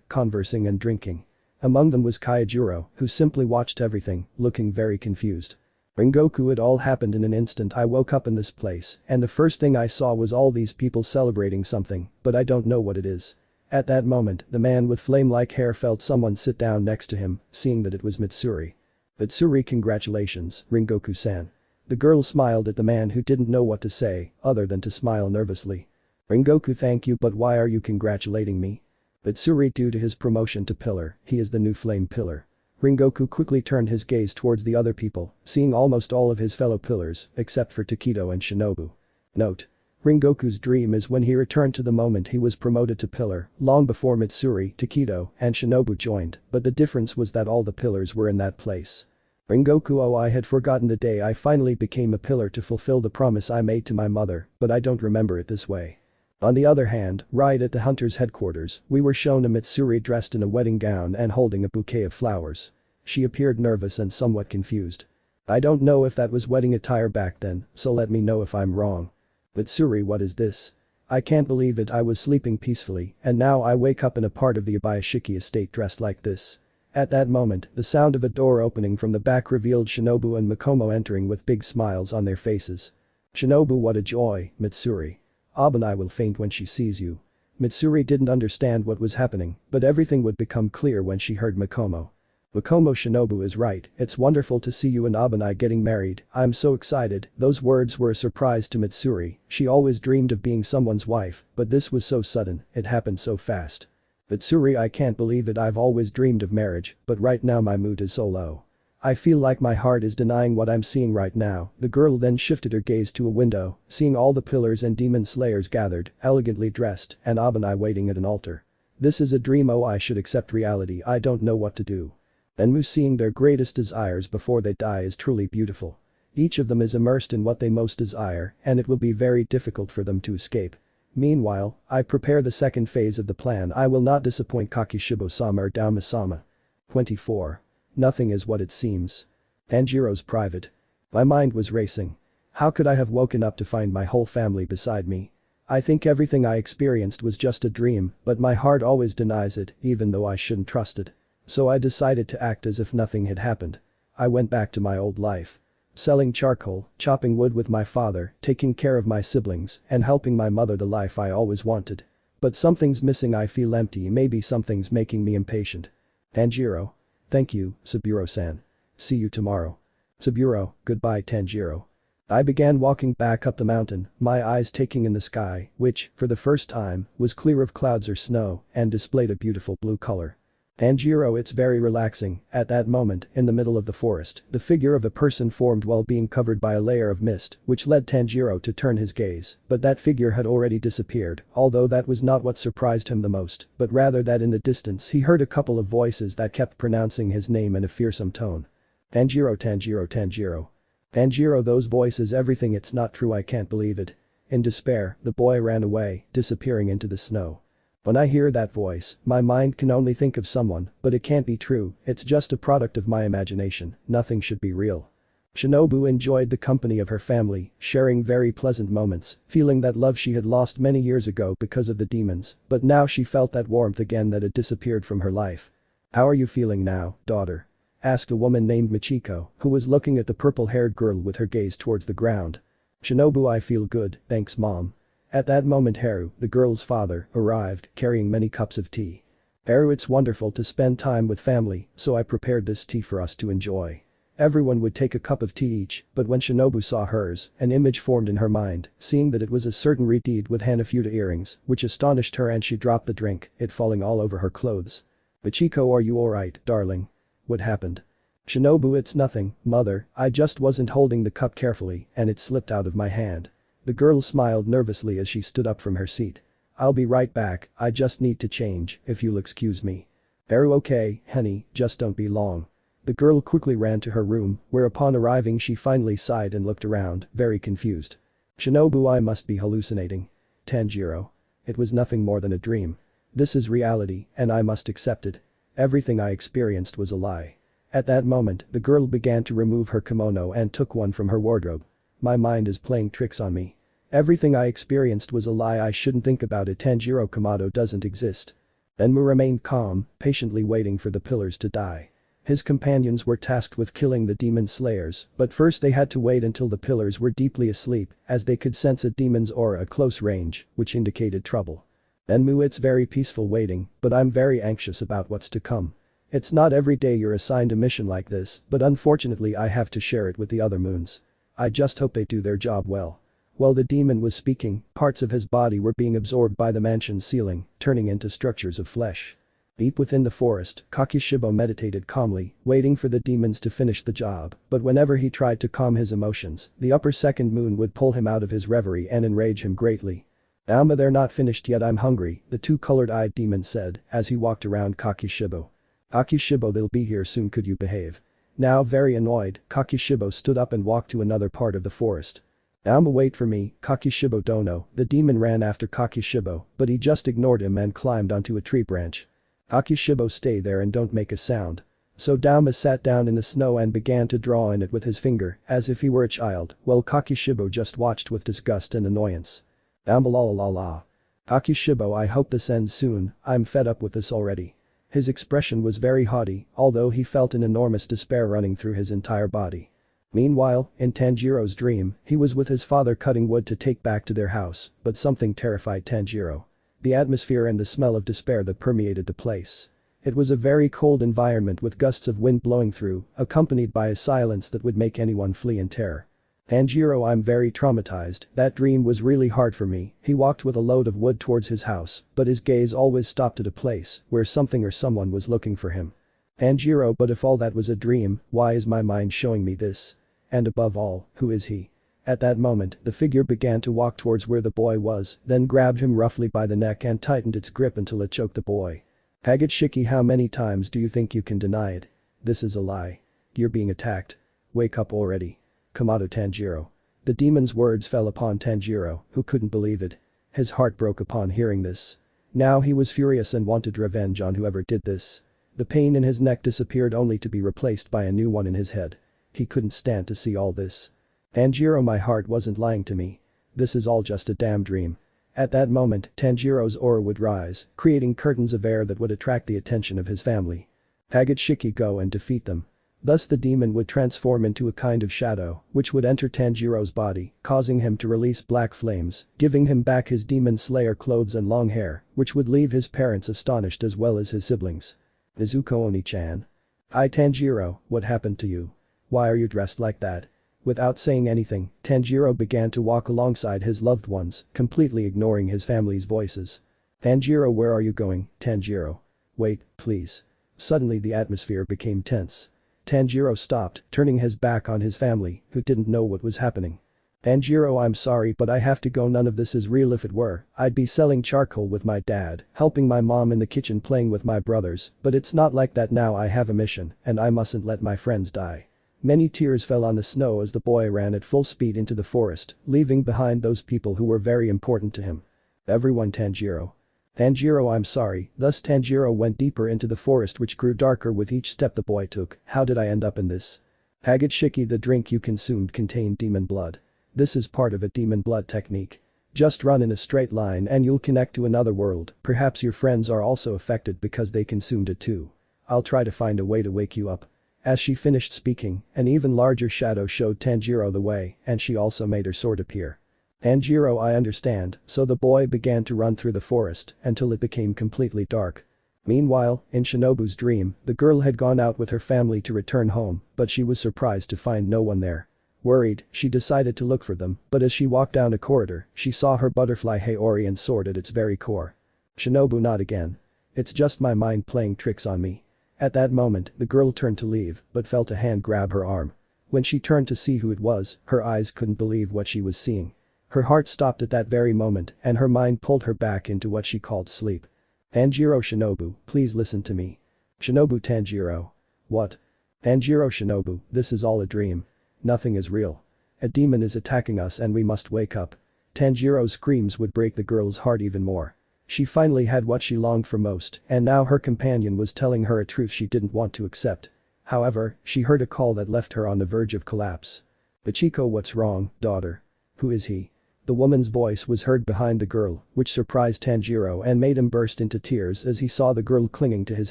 [SPEAKER 2] conversing and drinking. Among them was Kaijiro, who simply watched everything, looking very confused. Ringoku, it all happened in an instant. I woke up in this place, and the first thing I saw was all these people celebrating something, but I don't know what it is. At that moment, the man with flame-like hair felt someone sit down next to him, seeing that it was Mitsuri. Mitsuri, congratulations, Ringoku-san. The girl smiled at the man who didn't know what to say, other than to smile nervously. Ringoku, thank you, but why are you congratulating me? Mitsuri, due to his promotion to pillar, he is the new flame pillar. Ringoku quickly turned his gaze towards the other people, seeing almost all of his fellow pillars, except for Takedo and Shinobu. Note. Ringoku's dream is when he returned to the moment he was promoted to pillar, long before Mitsuri, Takedo, and Shinobu joined, but the difference was that all the pillars were in that place. Ringoku, oh, I had forgotten the day I finally became a pillar to fulfill the promise I made to my mother, but I don't remember it this way. On the other hand, right at the hunter's headquarters, we were shown a Mitsuri dressed in a wedding gown and holding a bouquet of flowers. She appeared nervous and somewhat confused. I don't know if that was wedding attire back then, so let me know if I'm wrong. Mitsuri, what is this? I can't believe it. I was sleeping peacefully, and now I wake up in a part of the Abayashiki estate dressed like this. At that moment, the sound of a door opening from the back revealed Shinobu and Mikomo entering with big smiles on their faces. Shinobu, what a joy, Mitsuri. Abanai will faint when she sees you. Mitsuri didn't understand what was happening, but everything would become clear when she heard Mikomo. Mikomo, Shinobu is right, it's wonderful to see you and Abanai getting married, I'm so excited. Those words were a surprise to Mitsuri. She always dreamed of being someone's wife, but this was so sudden, it happened so fast. Mitsuri, I can't believe it. I've always dreamed of marriage, but right now my mood is so low. I feel like my heart is denying what I'm seeing right now. The girl then shifted her gaze to a window, seeing all the pillars and demon slayers gathered, elegantly dressed, and Abanai waiting at an altar. This is a dream. Oh, I should accept reality. I don't know what to do. Enmu, seeing their greatest desires before they die is truly beautiful. Each of them is immersed in what they most desire, and it will be very difficult for them to escape. Meanwhile, I prepare the second phase of the plan. I will not disappoint Kakishibo-sama or Dauma-sama. 24. Nothing is what it seems. Tanjiro's private. My mind was racing. How could I have woken up to find my whole family beside me? I think everything I experienced was just a dream, but my heart always denies it, even though I shouldn't trust it. So I decided to act as if nothing had happened. I went back to my old life. Selling charcoal, chopping wood with my father, taking care of my siblings, and helping my mother, the life I always wanted. But something's missing. I feel empty. Maybe something's making me impatient. Tanjiro. Thank you, Saburo-san. See you tomorrow. Saburo, goodbye Tanjiro. I began walking back up the mountain, my eyes taking in the sky, which, for the first time, was clear of clouds or snow, and displayed a beautiful blue color. Tanjiro, it's very relaxing. At that moment, in the middle of the forest, the figure of a person formed while being covered by a layer of mist, which led Tanjiro to turn his gaze, but that figure had already disappeared, although that was not what surprised him the most, but rather that in the distance he heard a couple of voices that kept pronouncing his name in a fearsome tone. Tanjiro, Tanjiro, Tanjiro. Tanjiro, those voices, everything, it's not true, I can't believe it. In despair, the boy ran away, disappearing into the snow. When I hear that voice, my mind can only think of someone, but it can't be true, it's just a product of my imagination, nothing should be real. Shinobu enjoyed the company of her family, sharing very pleasant moments, feeling that love she had lost many years ago because of the demons, but now she felt that warmth again that had disappeared from her life. How are you feeling now, daughter? Asked a woman named Michiko, who was looking at the purple-haired girl with her gaze towards the ground. Shinobu, I feel good, thanks mom. At that moment Haru, the girl's father, arrived, carrying many cups of tea. Haru, it's wonderful to spend time with family, so I prepared this tea for us to enjoy. Everyone would take a cup of tea each, but when Shinobu saw hers, an image formed in her mind, seeing that it was a certain redeed with Hanafuda earrings, which astonished her, and she dropped the drink, it falling all over her clothes. Michiko, are you alright, darling? What happened? Shinobu, it's nothing, mother, I just wasn't holding the cup carefully, and it slipped out of my hand. The girl smiled nervously as she stood up from her seat. I'll be right back, I just need to change, if you'll excuse me. Haru, okay, honey, just don't be long. The girl quickly ran to her room, where upon arriving she finally sighed and looked around, very confused. Shinobu, I must be hallucinating. Tanjiro. It was nothing more than a dream. This is reality, and I must accept it. Everything I experienced was a lie. At that moment, the girl began to remove her kimono and took one from her wardrobe. My mind is playing tricks on me. Everything I experienced was a lie, I shouldn't think about it. Tanjiro Kamado doesn't exist. Enmu remained calm, patiently waiting for the pillars to die. His companions were tasked with killing the demon slayers, but first they had to wait until the pillars were deeply asleep, as they could sense a demon's aura at close range, which indicated trouble. Enmu, it's very peaceful waiting, but I'm very anxious about what's to come. It's not every day you're assigned a mission like this, but unfortunately I have to share it with the other moons. I just hope they do their job well. While the demon was speaking, parts of his body were being absorbed by the mansion's ceiling, turning into structures of flesh. Deep within the forest, Kakishibo meditated calmly, waiting for the demons to finish the job, but whenever he tried to calm his emotions, the upper second moon would pull him out of his reverie and enrage him greatly. Alma, they're not finished yet, I'm hungry, the two colored-eyed demon said, as he walked around Kakishibo. Kakishibo, they'll be here soon, could you behave? Now very annoyed, Kakishibo stood up and walked to another part of the forest. Wait for me, Kakishibo dono." The demon ran after Kakishibo, but he just ignored him and climbed onto a tree branch. "Kakishibo, stay there and don't make a sound." So Dauma sat down in the snow and began to draw in it with his finger, as if he were a child, while Kakishibo just watched with disgust and annoyance. La la la la. "Kakishibo, I hope this ends soon, I'm fed up with this already." His expression was very haughty, although he felt an enormous despair running through his entire body. Meanwhile, in Tanjiro's dream, he was with his father cutting wood to take back to their house, but something terrified Tanjiro. The atmosphere and the smell of despair that permeated the place. It was a very cold environment with gusts of wind blowing through, accompanied by a silence that would make anyone flee in terror. "Tanjiro, I'm very traumatized, that dream was really hard for me." He walked with a load of wood towards his house, but his gaze always stopped at a place where something or someone was looking for him. "Tanjiro, but if all that was a dream, why is my mind showing me this? And above all, who is he?" At that moment, the figure began to walk towards where the boy was, then grabbed him roughly by the neck and tightened its grip until it choked the boy. "Hagitsuki, how many times do you think you can deny it? This is a lie. You're being attacked. Wake up already. Kamado Tanjiro." The demon's words fell upon Tanjiro, who couldn't believe it. His heart broke upon hearing this. Now he was furious and wanted revenge on whoever did this. The pain in his neck disappeared only to be replaced by a new one in his head. He couldn't stand to see all this. "Tanjiro, my heart wasn't lying to me. This is all just a damn dream." At that moment, Tanjiro's aura would rise, creating curtains of air that would attract the attention of his family. Hagitsuki, go and defeat them. Thus the demon would transform into a kind of shadow, which would enter Tanjiro's body, causing him to release black flames, giving him back his demon slayer clothes and long hair, which would leave his parents astonished as well as his siblings. "Nezuko Oni-chan. Tanjiro, what happened to you? Why are you dressed like that?" Without saying anything, Tanjiro began to walk alongside his loved ones, completely ignoring his family's voices. "Tanjiro, where are you going, Tanjiro? Wait, please." Suddenly the atmosphere became tense. Tanjiro stopped, turning his back on his family, who didn't know what was happening. "Tanjiro, I'm sorry but I have to go. None of this is real. If it were, I'd be selling charcoal with my dad, helping my mom in the kitchen, playing with my brothers, but it's not like that now. I have a mission, and I mustn't let my friends die." Many tears fell on the snow as the boy ran at full speed into the forest, leaving behind those people who were very important to him. "Everyone, Tanjiro. Tanjiro, I'm sorry." Thus Tanjiro went deeper into the forest, which grew darker with each step the boy took. "How did I end up in this?" "Hagitsuki, the drink you consumed contained demon blood. This is part of a demon blood technique. Just run in a straight line and you'll connect to another world. Perhaps your friends are also affected because they consumed it too. I'll try to find a way to wake you up." As she finished speaking, an even larger shadow showed Tanjiro the way, and she also made her sword appear. "Tanjiro, I understand." So the boy began to run through the forest until it became completely dark. Meanwhile, in Shinobu's dream, the girl had gone out with her family to return home, but she was surprised to find no one there. Worried, she decided to look for them, but as she walked down a corridor, she saw her butterfly Haori and sword at its very core. "Shinobu, not again. It's just my mind playing tricks on me." At that moment, the girl turned to leave, but felt a hand grab her arm. When she turned to see who it was, her eyes couldn't believe what she was seeing. Her heart stopped at that very moment, and her mind pulled her back into what she called sleep. "Tanjiro Shinobu, please listen to me." "Shinobu Tanjiro." "What?" "Tanjiro Shinobu, this is all a dream. Nothing is real. A demon is attacking us and we must wake up." Tanjiro's screams would break the girl's heart even more. She finally had what she longed for most, and now her companion was telling her a truth she didn't want to accept. However, she heard a call that left her on the verge of collapse. "Ichiko, what's wrong, daughter? Who is he?" The woman's voice was heard behind the girl, which surprised Tanjiro and made him burst into tears as he saw the girl clinging to his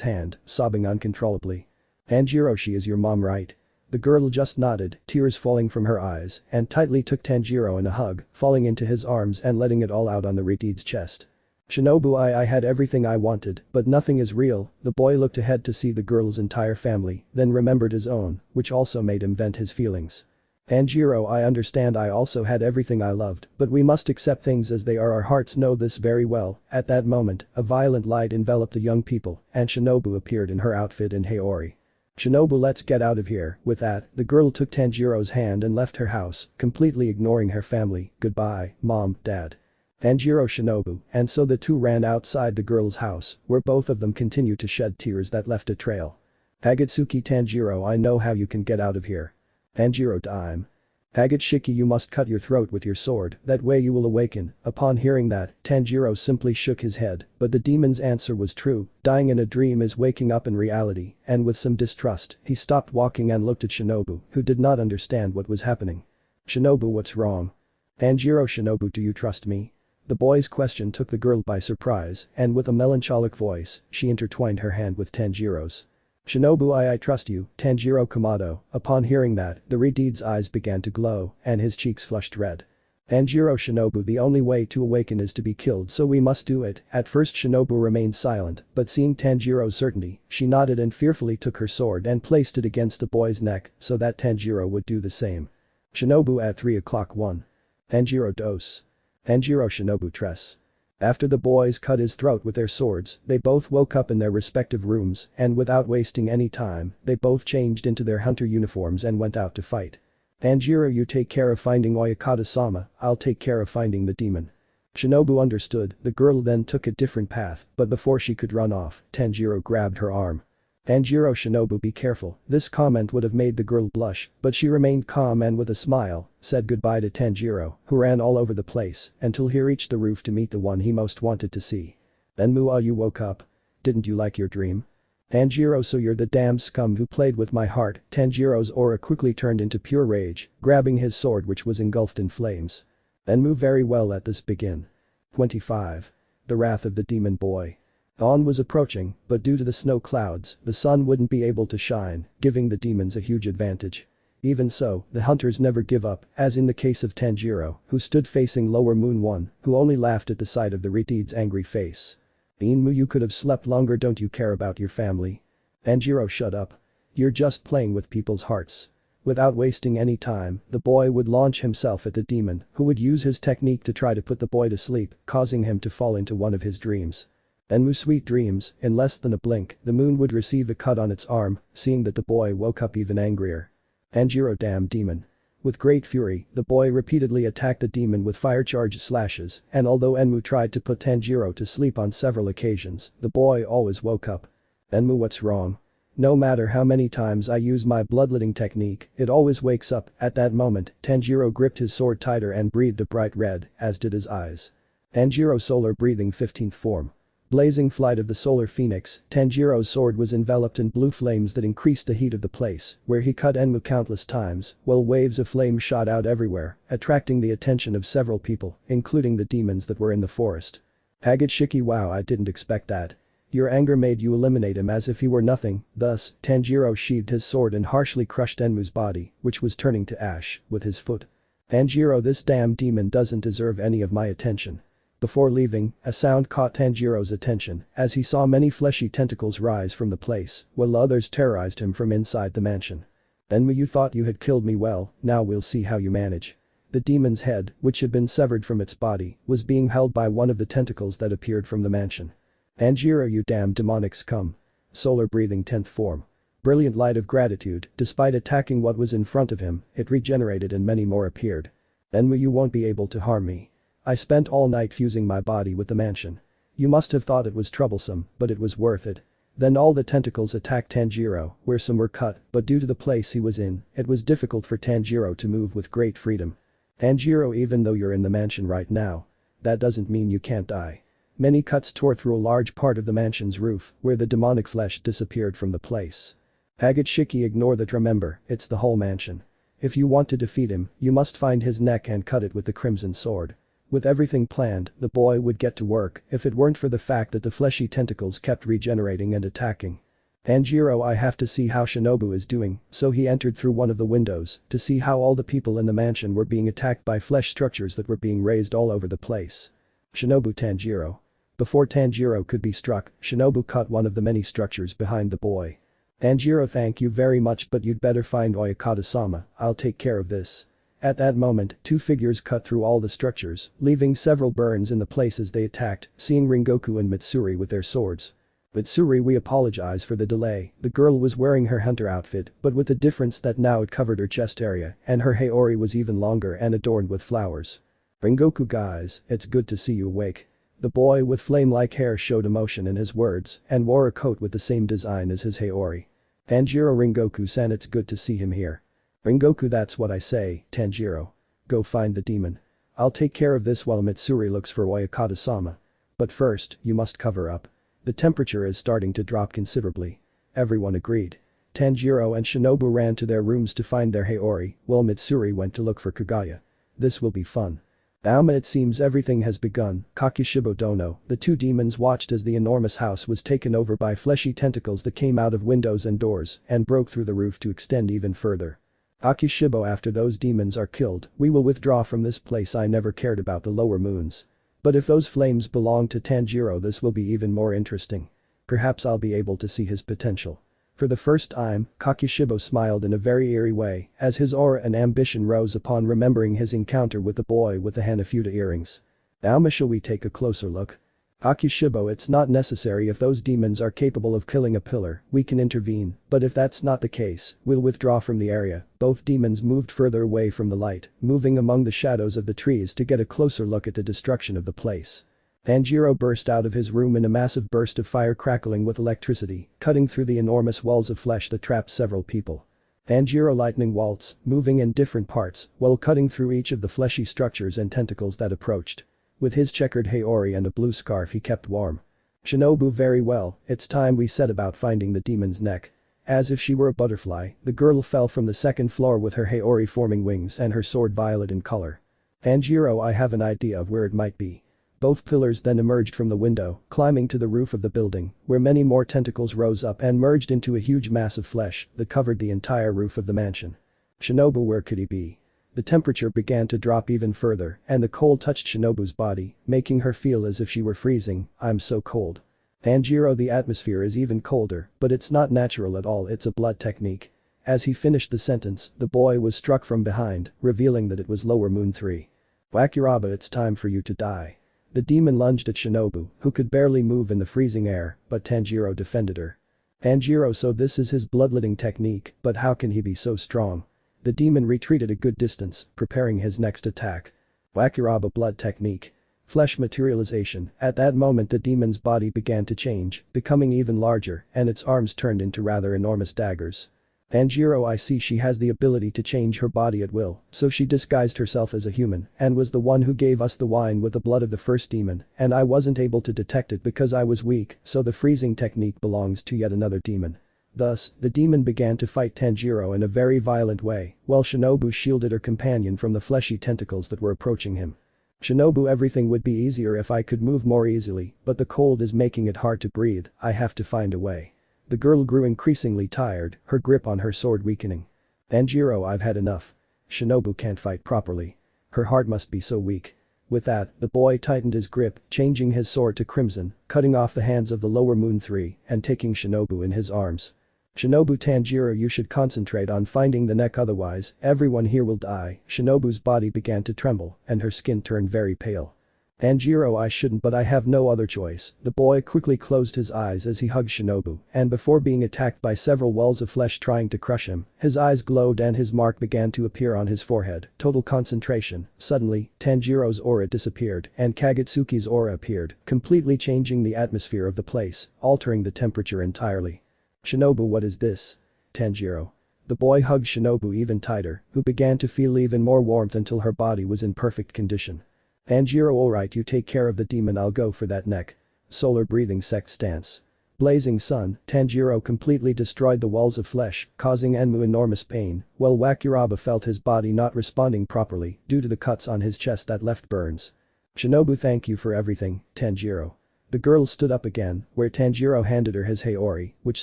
[SPEAKER 2] hand, sobbing uncontrollably. "Tanjiro, she is your mom, right?" The girl just nodded, tears falling from her eyes, and tightly took Tanjiro in a hug, falling into his arms and letting it all out on the Riti's chest. "Shinobu, I had everything I wanted, but nothing is real." The boy looked ahead to see the girl's entire family, then remembered his own, which also made him vent his feelings. "Tanjiro, I understand I also had everything I loved, but we must accept things as they are. Our hearts know this very well." At that moment, a violent light enveloped the young people, and Shinobu appeared in her outfit in Haori. "Shinobu, let's get out of here." With that, the girl took Tanjiro's hand and left her house, completely ignoring her family. "Goodbye, mom, dad. Tanjiro Shinobu." And so the two ran outside the girl's house, where both of them continued to shed tears that left a trail. "Hagitsuki Tanjiro, I know how you can get out of here." "Tanjiro, dime." Agachiki, you must cut your throat with your sword, that way you will awaken. Upon hearing that, Tanjiro simply shook his head, but the demon's answer was true, dying in a dream is waking up in reality, and with some distrust, he stopped walking and looked at Shinobu, who did not understand what was happening. Shinobu, what's wrong? Tanjiro, Shinobu, do you trust me? The boy's question took the girl by surprise, and with a melancholic voice, she intertwined her hand with Tanjiro's. Shinobu, I trust you, Tanjiro Kamado. Upon hearing that, the Redeed's eyes began to glow, and his cheeks flushed red. Tanjiro, Shinobu, the only way to awaken is to be killed, so we must do it. At first Shinobu remained silent, but seeing Tanjiro's certainty, she nodded and fearfully took her sword and placed it against the boy's neck so that Tanjiro would do the same. Shinobu at 3 o'clock 1. Tanjiro dos. Tanjiro, Shinobu tres. After the boys cut his throat with their swords, they both woke up in their respective rooms, and without wasting any time, they both changed into their hunter uniforms and went out to fight. Tanjiro, you take care of finding Oyakata-sama, I'll take care of finding the demon. Shinobu understood, the girl then took a different path, but before she could run off, Tanjiro grabbed her arm. Tanjiro, Shinobu, be careful. This comment would have made the girl blush, but she remained calm and with a smile, said goodbye to Tanjiro, who ran all over the place, until he reached the roof to meet the one he most wanted to see. Enmu, you woke up? Didn't you like your dream? Tanjiro, so you're the damn scum who played with my heart. Tanjiro's aura quickly turned into pure rage, grabbing his sword which was engulfed in flames. Enmu, very well, let this begin. 25. The Wrath of the Demon Boy. Dawn was approaching, but due to the snow clouds, the sun wouldn't be able to shine, giving the demons a huge advantage. Even so, the hunters never give up, as in the case of Tanjiro, who stood facing Lower Moon 1, who only laughed at the sight of the Redeed's angry face. Enmu, you could have slept longer, don't you care about your family? Tanjiro, shut up. You're just playing with people's hearts. Without wasting any time, the boy would launch himself at the demon, who would use his technique to try to put the boy to sleep, causing him to fall into one of his dreams. Enmu, sweet dreams. In less than a blink, the moon would receive a cut on its arm, seeing that the boy woke up even angrier. Tanjiro, damn demon. With great fury, the boy repeatedly attacked the demon with fire charge slashes, and although Enmu tried to put Tanjiro to sleep on several occasions, the boy always woke up. Enmu, what's wrong? No matter how many times I use my bloodletting technique, it always wakes up. At that moment, Tanjiro gripped his sword tighter and breathed a bright red, as did his eyes. Tanjiro, solar breathing 15th form. Blazing flight of the solar phoenix, Tanjiro's sword was enveloped in blue flames that increased the heat of the place, where he cut Enmu countless times, while waves of flame shot out everywhere, attracting the attention of several people, including the demons that were in the forest. Agachiki, wow, I didn't expect that. Your anger made you eliminate him as if he were nothing. Thus, Tanjiro sheathed his sword and harshly crushed Enmu's body, which was turning to ash, with his foot. Tanjiro, this damn demon doesn't deserve any of my attention. Before leaving, a sound caught Tanjiro's attention, as he saw many fleshy tentacles rise from the place, while others terrorized him from inside the mansion. Enmu, you thought you had killed me, well, now we'll see how you manage. The demon's head, which had been severed from its body, was being held by one of the tentacles that appeared from the mansion. Tanjiro, you damn demonic scum. Solar breathing 10th form. Brilliant light of gratitude, despite attacking what was in front of him, it regenerated and many more appeared. Enmu, you won't be able to harm me. I spent all night fusing my body with the mansion. You must have thought it was troublesome, but it was worth it. Then all the tentacles attacked Tanjiro, where some were cut, but due to the place he was in, it was difficult for Tanjiro to move with great freedom. Tanjiro, even though you're in the mansion right now, that doesn't mean you can't die. Many cuts tore through a large part of the mansion's roof, where the demonic flesh disappeared from the place. Agachiki, ignore that, remember, it's the whole mansion. If you want to defeat him, you must find his neck and cut it with the crimson sword. With everything planned, the boy would get to work if it weren't for the fact that the fleshy tentacles kept regenerating and attacking. Tanjiro, I have to see how Shinobu is doing, so he entered through one of the windows to see how all the people in the mansion were being attacked by flesh structures that were being raised all over the place. Shinobu, Tanjiro. Before Tanjiro could be struck, Shinobu cut one of the many structures behind the boy. Tanjiro, thank you very much, but you'd better find Oyakata-sama, I'll take care of this. At that moment, two figures cut through all the structures, leaving several burns in the places they attacked, seeing Ringoku and Mitsuri with their swords. Mitsuri, we apologize for the delay. The girl was wearing her hunter outfit, but with the difference that now it covered her chest area, and her haori was even longer and adorned with flowers. Ringoku, guys, it's good to see you awake. The boy with flame-like hair showed emotion in his words and wore a coat with the same design as his haori. Tanjiro, Ringoku-san, it's good to see him here. Rengoku, that's what I say, Tanjiro. Go find the demon. I'll take care of this while Mitsuri looks for Oyakata-sama. But first, you must cover up. The temperature is starting to drop considerably. Everyone agreed. Tanjiro and Shinobu ran to their rooms to find their Haori, while Mitsuri went to look for Kagaya. This will be fun. It seems everything has begun. Kakishibo Dono, the two demons watched as the enormous house was taken over by fleshy tentacles that came out of windows and doors and broke through the roof to extend even further. Akishibo, after those demons are killed, we will withdraw from this place. I never cared about the lower moons. But if those flames belong to Tanjiro, this will be even more interesting. Perhaps I'll be able to see his potential. For the first time, Kakishibo smiled in a very eerie way as his aura and ambition rose upon remembering his encounter with the boy with the Hanafuda earrings. Now shall we take a closer look? Akishibo, it's not necessary. If those demons are capable of killing a pillar, we can intervene, but if that's not the case, we'll withdraw from the area. Both demons moved further away from the light, moving among the shadows of the trees to get a closer look at the destruction of the place. Tanjiro burst out of his room in a massive burst of fire, crackling with electricity, cutting through the enormous walls of flesh that trapped several people. Tanjiro lightning waltz, moving in different parts, while cutting through each of the fleshy structures and tentacles that approached. With his checkered Haori and a blue scarf, he kept warm. Shinobu, very well, it's time we set about finding the demon's neck. As if she were a butterfly, the girl fell from the second floor with her Haori forming wings and her sword violet in color. Tanjiro, I have an idea of where it might be. Both pillars then emerged from the window, climbing to the roof of the building, where many more tentacles rose up and merged into a huge mass of flesh that covered the entire roof of the mansion. Shinobu, where could he be? The temperature began to drop even further, and the cold touched Shinobu's body, making her feel as if she were freezing. I'm so cold. Tanjiro, the atmosphere is even colder, but it's not natural at all, it's a blood technique. As he finished the sentence, the boy was struck from behind, revealing that it was Lower Moon 3. Wakiraba, it's time for you to die. The demon lunged at Shinobu, who could barely move in the freezing air, but Tanjiro defended her. Tanjiro, so this is his bloodletting technique, but how can he be so strong? The demon retreated a good distance, preparing his next attack. Wakiraba blood technique. Flesh materialization. At that moment the demon's body began to change, becoming even larger, and its arms turned into rather enormous daggers. Tanjiro, I see she has the ability to change her body at will, so she disguised herself as a human and was the one who gave us the wine with the blood of the first demon, and I wasn't able to detect it because I was weak, so the freezing technique belongs to yet another demon. Thus, the demon began to fight Tanjiro in a very violent way, while Shinobu shielded her companion from the fleshy tentacles that were approaching him. Shinobu, everything would be easier if I could move more easily, but the cold is making it hard to breathe. I have to find a way. The girl grew increasingly tired, her grip on her sword weakening. Tanjiro, I've had enough. Shinobu can't fight properly. Her heart must be so weak. With that, the boy tightened his grip, changing his sword to crimson, cutting off the hands of the Lower Moon 3 and taking Shinobu in his arms. Shinobu, Tanjiro, you should concentrate on finding the neck, otherwise everyone here will die. Shinobu's body began to tremble and her skin turned very pale. Tanjiro, I shouldn't, but I have no other choice. The boy quickly closed his eyes as he hugged Shinobu, and before being attacked by several walls of flesh trying to crush him, his eyes glowed and his mark began to appear on his forehead. Total concentration. Suddenly, Tanjiro's aura disappeared and Kagetsuki's aura appeared, completely changing the atmosphere of the place, altering the temperature entirely. Shinobu, what is this? Tanjiro. The boy hugged Shinobu even tighter, who began to feel even more warmth until her body was in perfect condition. Tanjiro, alright, you take care of the demon, I'll go for that neck. Solar breathing sect stance. Blazing sun. Tanjiro completely destroyed the walls of flesh, causing Enmu enormous pain, while Wakiraba felt his body not responding properly due to the cuts on his chest that left burns. Shinobu, thank you for everything, Tanjiro. The girl stood up again, where Tanjiro handed her his Haori, which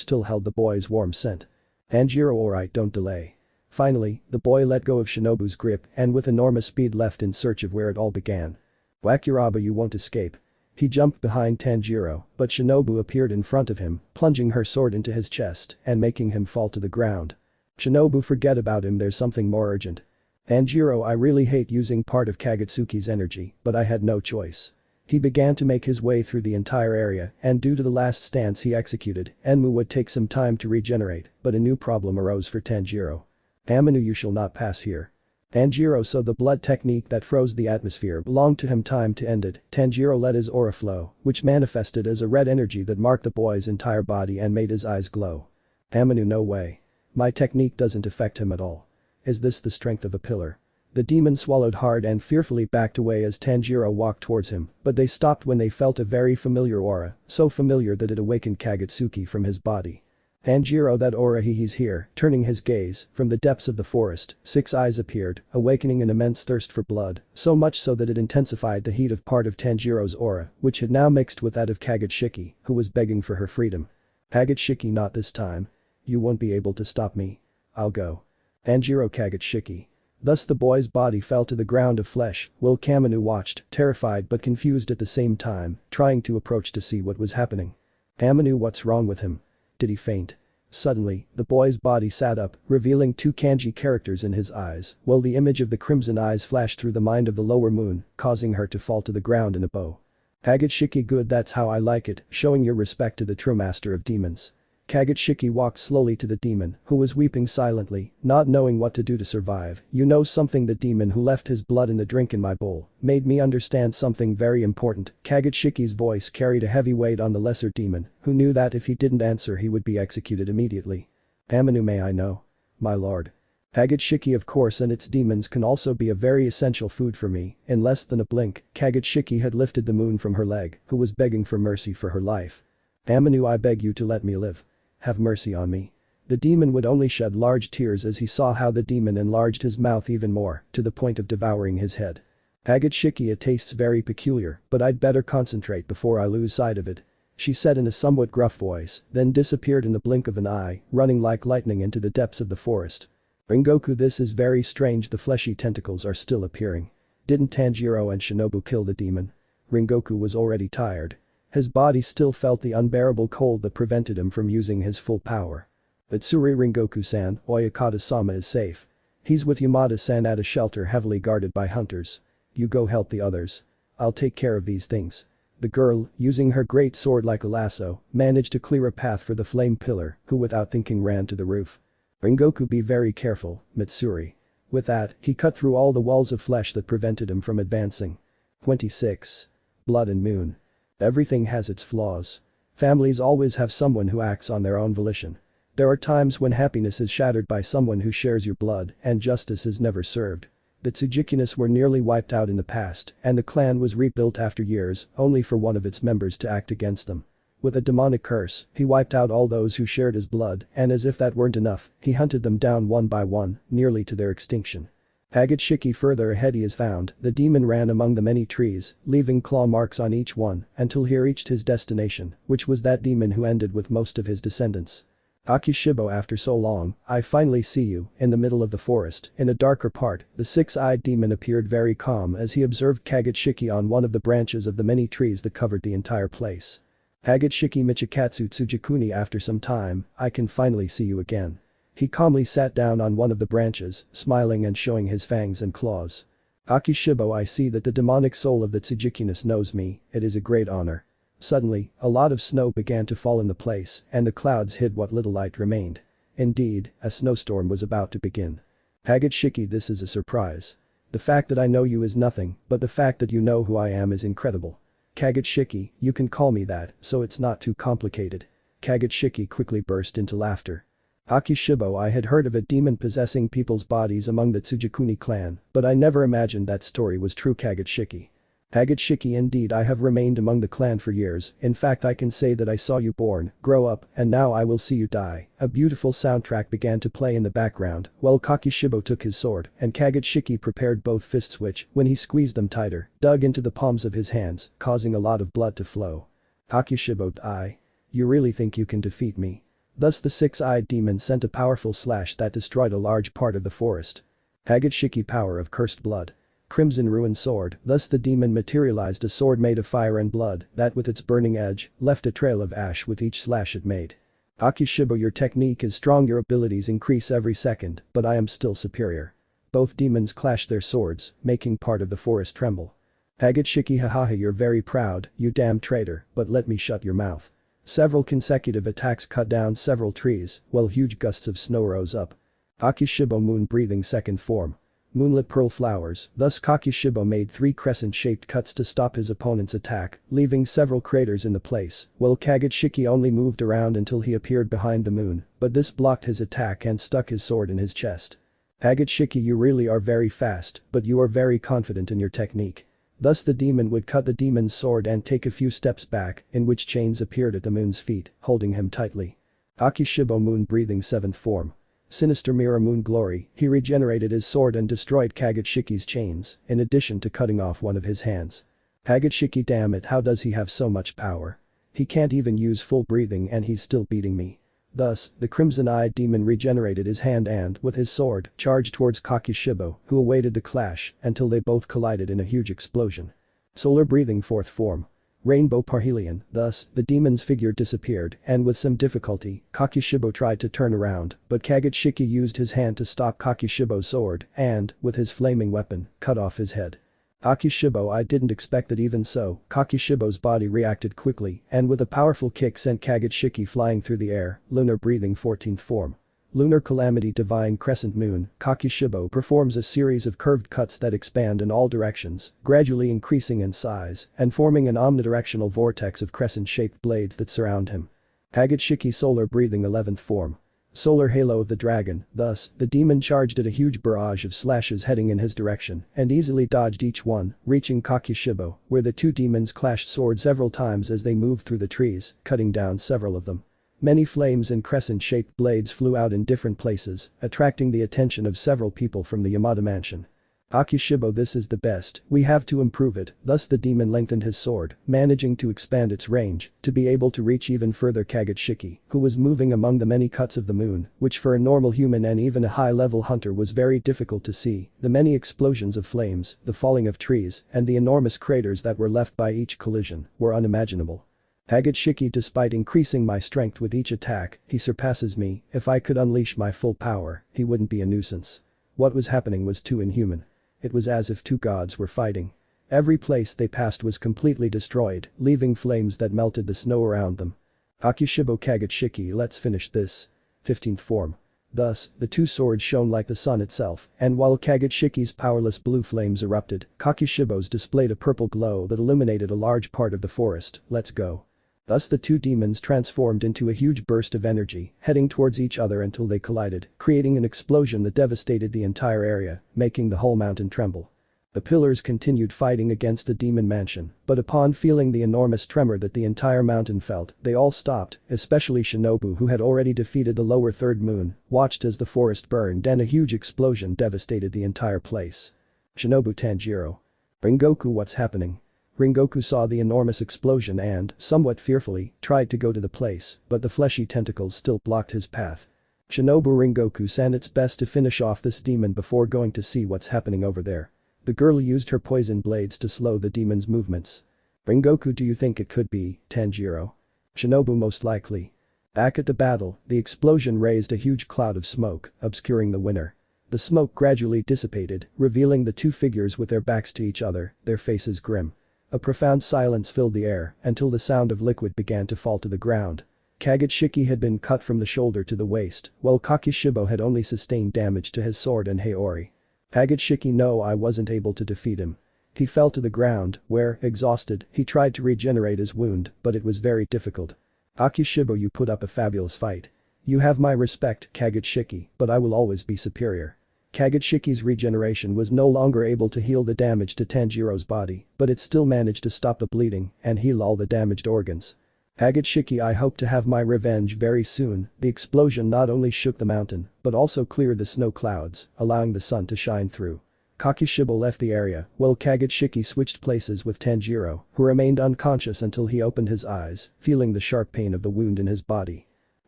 [SPEAKER 2] still held the boy's warm scent. Tanjiro, alright, don't delay. Finally, the boy let go of Shinobu's grip and with enormous speed left in search of where it all began. Wakiraba, you won't escape. He jumped behind Tanjiro, but Shinobu appeared in front of him, plunging her sword into his chest and making him fall to the ground. Shinobu, forget about him, there's something more urgent. Tanjiro, I really hate using part of Kagetsuki's energy, but I had no choice. He began to make his way through the entire area, and due to the last stance he executed, Enmu would take some time to regenerate, but a new problem arose for Tanjiro. Aminu, you shall not pass here. Tanjiro, so the blood technique that froze the atmosphere belonged to him, time to end it. Tanjiro let his aura flow, which manifested as a red energy that marked the boy's entire body and made his eyes glow. Aminu, no way. My technique doesn't affect him at all. Is this the strength of a pillar? The demon swallowed hard and fearfully backed away as Tanjiro walked towards him, but they stopped when they felt a very familiar aura, so familiar that it awakened Kagutsuki from his body. Tanjiro, that aura, he's here. Turning his gaze, from the depths of the forest, 6 eyes appeared, awakening an immense thirst for blood, so much so that it intensified the heat of part of Tanjiro's aura, which had now mixed with that of Kagutsuki, who was begging for her freedom. Kagutsuki, not this time. You won't be able to stop me. I'll go. Tanjiro, Kagutsuki. Thus the boy's body fell to the ground of flesh, while Kaminu watched, terrified but confused at the same time, trying to approach to see what was happening. Kaminu, what's wrong with him? Did he faint? Suddenly, the boy's body sat up, revealing 2 kanji characters in his eyes, while the image of the crimson eyes flashed through the mind of the lower moon, causing her to fall to the ground in a bow. Kagutsuki, good, that's how I like it, showing your respect to the true master of demons. Kagutsuki walked slowly to the demon, who was weeping silently, not knowing what to do to survive. You know something? The demon who left his blood in the drink in my bowl made me understand something very important. Kagutsuki's voice carried a heavy weight on the lesser demon, who knew that if he didn't answer he would be executed immediately. Kaminu, may I know? My lord. Kagutsuki, of course, and its demons can also be a very essential food for me. In less than a blink, Kagutsuki had lifted the moon from her leg, who was begging for mercy for her life. Kaminu, I beg you to let me live. Have mercy on me. The demon would only shed large tears as he saw how the demon enlarged his mouth even more, to the point of devouring his head. Kagutsuki, it tastes very peculiar, but I'd better concentrate before I lose sight of it. She said in a somewhat gruff voice, then disappeared in the blink of an eye, running like lightning into the depths of the forest. Rengoku, this is very strange, the fleshy tentacles are still appearing. Didn't Tanjiro and Shinobu kill the demon? Rengoku was already tired. His body still felt the unbearable cold that prevented him from using his full power. Itsuri, Rengoku-san, Oyakata-sama is safe. He's with Yamada-san at a shelter heavily guarded by hunters. You go help the others. I'll take care of these things. The girl, using her great sword like a lasso, managed to clear a path for the flame pillar, who without thinking ran to the roof. Rengoku, be very careful, Mitsuri. With that, he cut through all the walls of flesh that prevented him from advancing. 26. Blood and Moon. Everything has its flaws. Families always have someone who acts on their own volition. There are times when happiness is shattered by someone who shares your blood and justice is never served. The Tsugikunis were nearly wiped out in the past, and the clan was rebuilt after years, only for one of its members to act against them. With a demonic curse, he wiped out all those who shared his blood, and as if that weren't enough, he hunted them down one by one, nearly to their extinction. Kagutsuki, further ahead he is found, the demon ran among the many trees, leaving claw marks on each one, until he reached his destination, which was that demon who ended with most of his descendants. Akishibo, after so long, I finally see you. In the middle of the forest, in a darker part, the 6-eyed demon appeared very calm as he observed Kagutsuki on one of the branches of the many trees that covered the entire place. Kagutsuki Michikatsu Tsugikuni, after some time, I can finally see you again. He calmly sat down on one of the branches, smiling and showing his fangs and claws. Akishibo, I see that the demonic soul of the Tsugikunis knows me, it is a great honor. Suddenly, a lot of snow began to fall in the place, and the clouds hid what little light remained. Indeed, a snowstorm was about to begin. Kagutsuki, this is a surprise. The fact that I know you is nothing, but the fact that you know who I am is incredible. Kagutsuki, you can call me that, so it's not too complicated. Kagutsuki quickly burst into laughter. Akishibo, I had heard of a demon possessing people's bodies among the Tsugikuni clan, but I never imagined that story was true. Kagutsuki. Kagutsuki, indeed I have remained among the clan for years, in fact I can say that I saw you born, grow up, and now I will see you die. A beautiful soundtrack began to play in the background, while Kakishibo took his sword, and Kagutsuki prepared both fists which, when he squeezed them tighter, dug into the palms of his hands, causing a lot of blood to flow. Kakishibo, you really think you can defeat me? Thus the 6-eyed demon sent a powerful slash that destroyed a large part of the forest. Kagutsuki, power of cursed blood. Crimson ruined sword, thus the demon materialized a sword made of fire and blood that with its burning edge, left a trail of ash with each slash it made. Akishibo, your technique is strong, your abilities increase every second, but I am still superior. Both demons clashed their swords, making part of the forest tremble. Kagutsuki, hahaha, you're very proud, you damn traitor, but let me shut your mouth. Several consecutive attacks cut down several trees, while huge gusts of snow rose up. Akishibo, moon breathing second form. Moonlit pearl flowers, thus Kakishibo made 3 crescent-shaped cuts to stop his opponent's attack, leaving several craters in the place, while Kagutsuki only moved around until he appeared behind the moon, but this blocked his attack and stuck his sword in his chest. Hagitsuki, you really are very fast, but you are very confident in your technique. Thus the demon would cut the demon's sword and take a few steps back, in which chains appeared at the moon's feet, holding him tightly. Akishibo Moon breathing 7th form. Sinister Mirror Moon Glory, he regenerated his sword and destroyed Kagutsuki's chains, in addition to cutting off one of his hands. Kagutsuki, damn it, how does he have so much power? He can't even use full breathing and he's still beating me. Thus, the crimson-eyed demon regenerated his hand and, with his sword, charged towards Kakishibo, who awaited the clash, until they both collided in a huge explosion. Solar breathing 4th form. Rainbow Parhelion, thus, the demon's figure disappeared, and with some difficulty, Kakishibo tried to turn around, but Kagutsuki used his hand to stop Kakishibo's sword, and, with his flaming weapon, cut off his head. Akishibo, I didn't expect that. Even so, Kakishibo's body reacted quickly, and with a powerful kick sent Kagutsuki flying through the air. Lunar breathing 14th form. Lunar Calamity Divine Crescent Moon, Kakishibo performs a series of curved cuts that expand in all directions, gradually increasing in size, and forming an omnidirectional vortex of crescent-shaped blades that surround him. Kagutsuki Solar breathing 11th form. Solar Halo of the Dragon, thus, the demon charged at a huge barrage of slashes heading in his direction, and easily dodged each one, reaching Kakishibo, where the two demons clashed swords several times as they moved through the trees, cutting down several of them. Many flames and crescent-shaped blades flew out in different places, attracting the attention of several people from the Yamada mansion. Akishibo, this is the best, we have to improve it. Thus the demon lengthened his sword, managing to expand its range, to be able to reach even further Kagutsuki, who was moving among the many cuts of the moon, which for a normal human and even a high-level hunter was very difficult to see. The many explosions of flames, the falling of trees, and the enormous craters that were left by each collision, were unimaginable. Kagutsuki, despite increasing my strength with each attack, he surpasses me. If I could unleash my full power, he wouldn't be a nuisance. What was happening was too inhuman. It was as if two gods were fighting. Every place they passed was completely destroyed, leaving flames that melted the snow around them. Akishibo Kagutsuki, let's finish this. 15th form. Thus, the two swords shone like the sun itself, and while Kagutsuki's powerless blue flames erupted, Kakishibo's displayed a purple glow that illuminated a large part of the forest. Let's go. Thus the two demons transformed into a huge burst of energy, heading towards each other until they collided, creating an explosion that devastated the entire area, making the whole mountain tremble. The pillars continued fighting against the demon mansion, but upon feeling the enormous tremor that the entire mountain felt, they all stopped, especially Shinobu, who had already defeated the lower third moon, watched as the forest burned and a huge explosion devastated the entire place. Shinobu Tanjiro. Ringoku, what's happening? Ringoku saw the enormous explosion and, somewhat fearfully, tried to go to the place, but the fleshy tentacles still blocked his path. Shinobu, Ringoku-san, it's best to finish off this demon before going to see what's happening over there. The girl used her poison blades to slow the demon's movements. Ringoku, do you think it could be Tanjiro? Shinobu, most likely. Back at the battle, the explosion raised a huge cloud of smoke, obscuring the winner. The smoke gradually dissipated, revealing the two figures with their backs to each other, their faces grim. A profound silence filled the air until the sound of liquid began to fall to the ground. Kagutsuki had been cut from the shoulder to the waist, while Kakishibo had only sustained damage to his sword and Haori. Kagutsuki, no, I wasn't able to defeat him. He fell to the ground, where, exhausted, he tried to regenerate his wound, but it was very difficult. Akishibo, you put up a fabulous fight. You have my respect, Kagutsuki, but I will always be superior. Kagutsuki's regeneration was no longer able to heal the damage to Tanjiro's body, but it still managed to stop the bleeding and heal all the damaged organs. Kagutsuki, I hope to have my revenge very soon. The explosion not only shook the mountain, but also cleared the snow clouds, allowing the sun to shine through. Kakishibo left the area, while Kagutsuki switched places with Tanjiro, who remained unconscious until he opened his eyes, feeling the sharp pain of the wound in his body.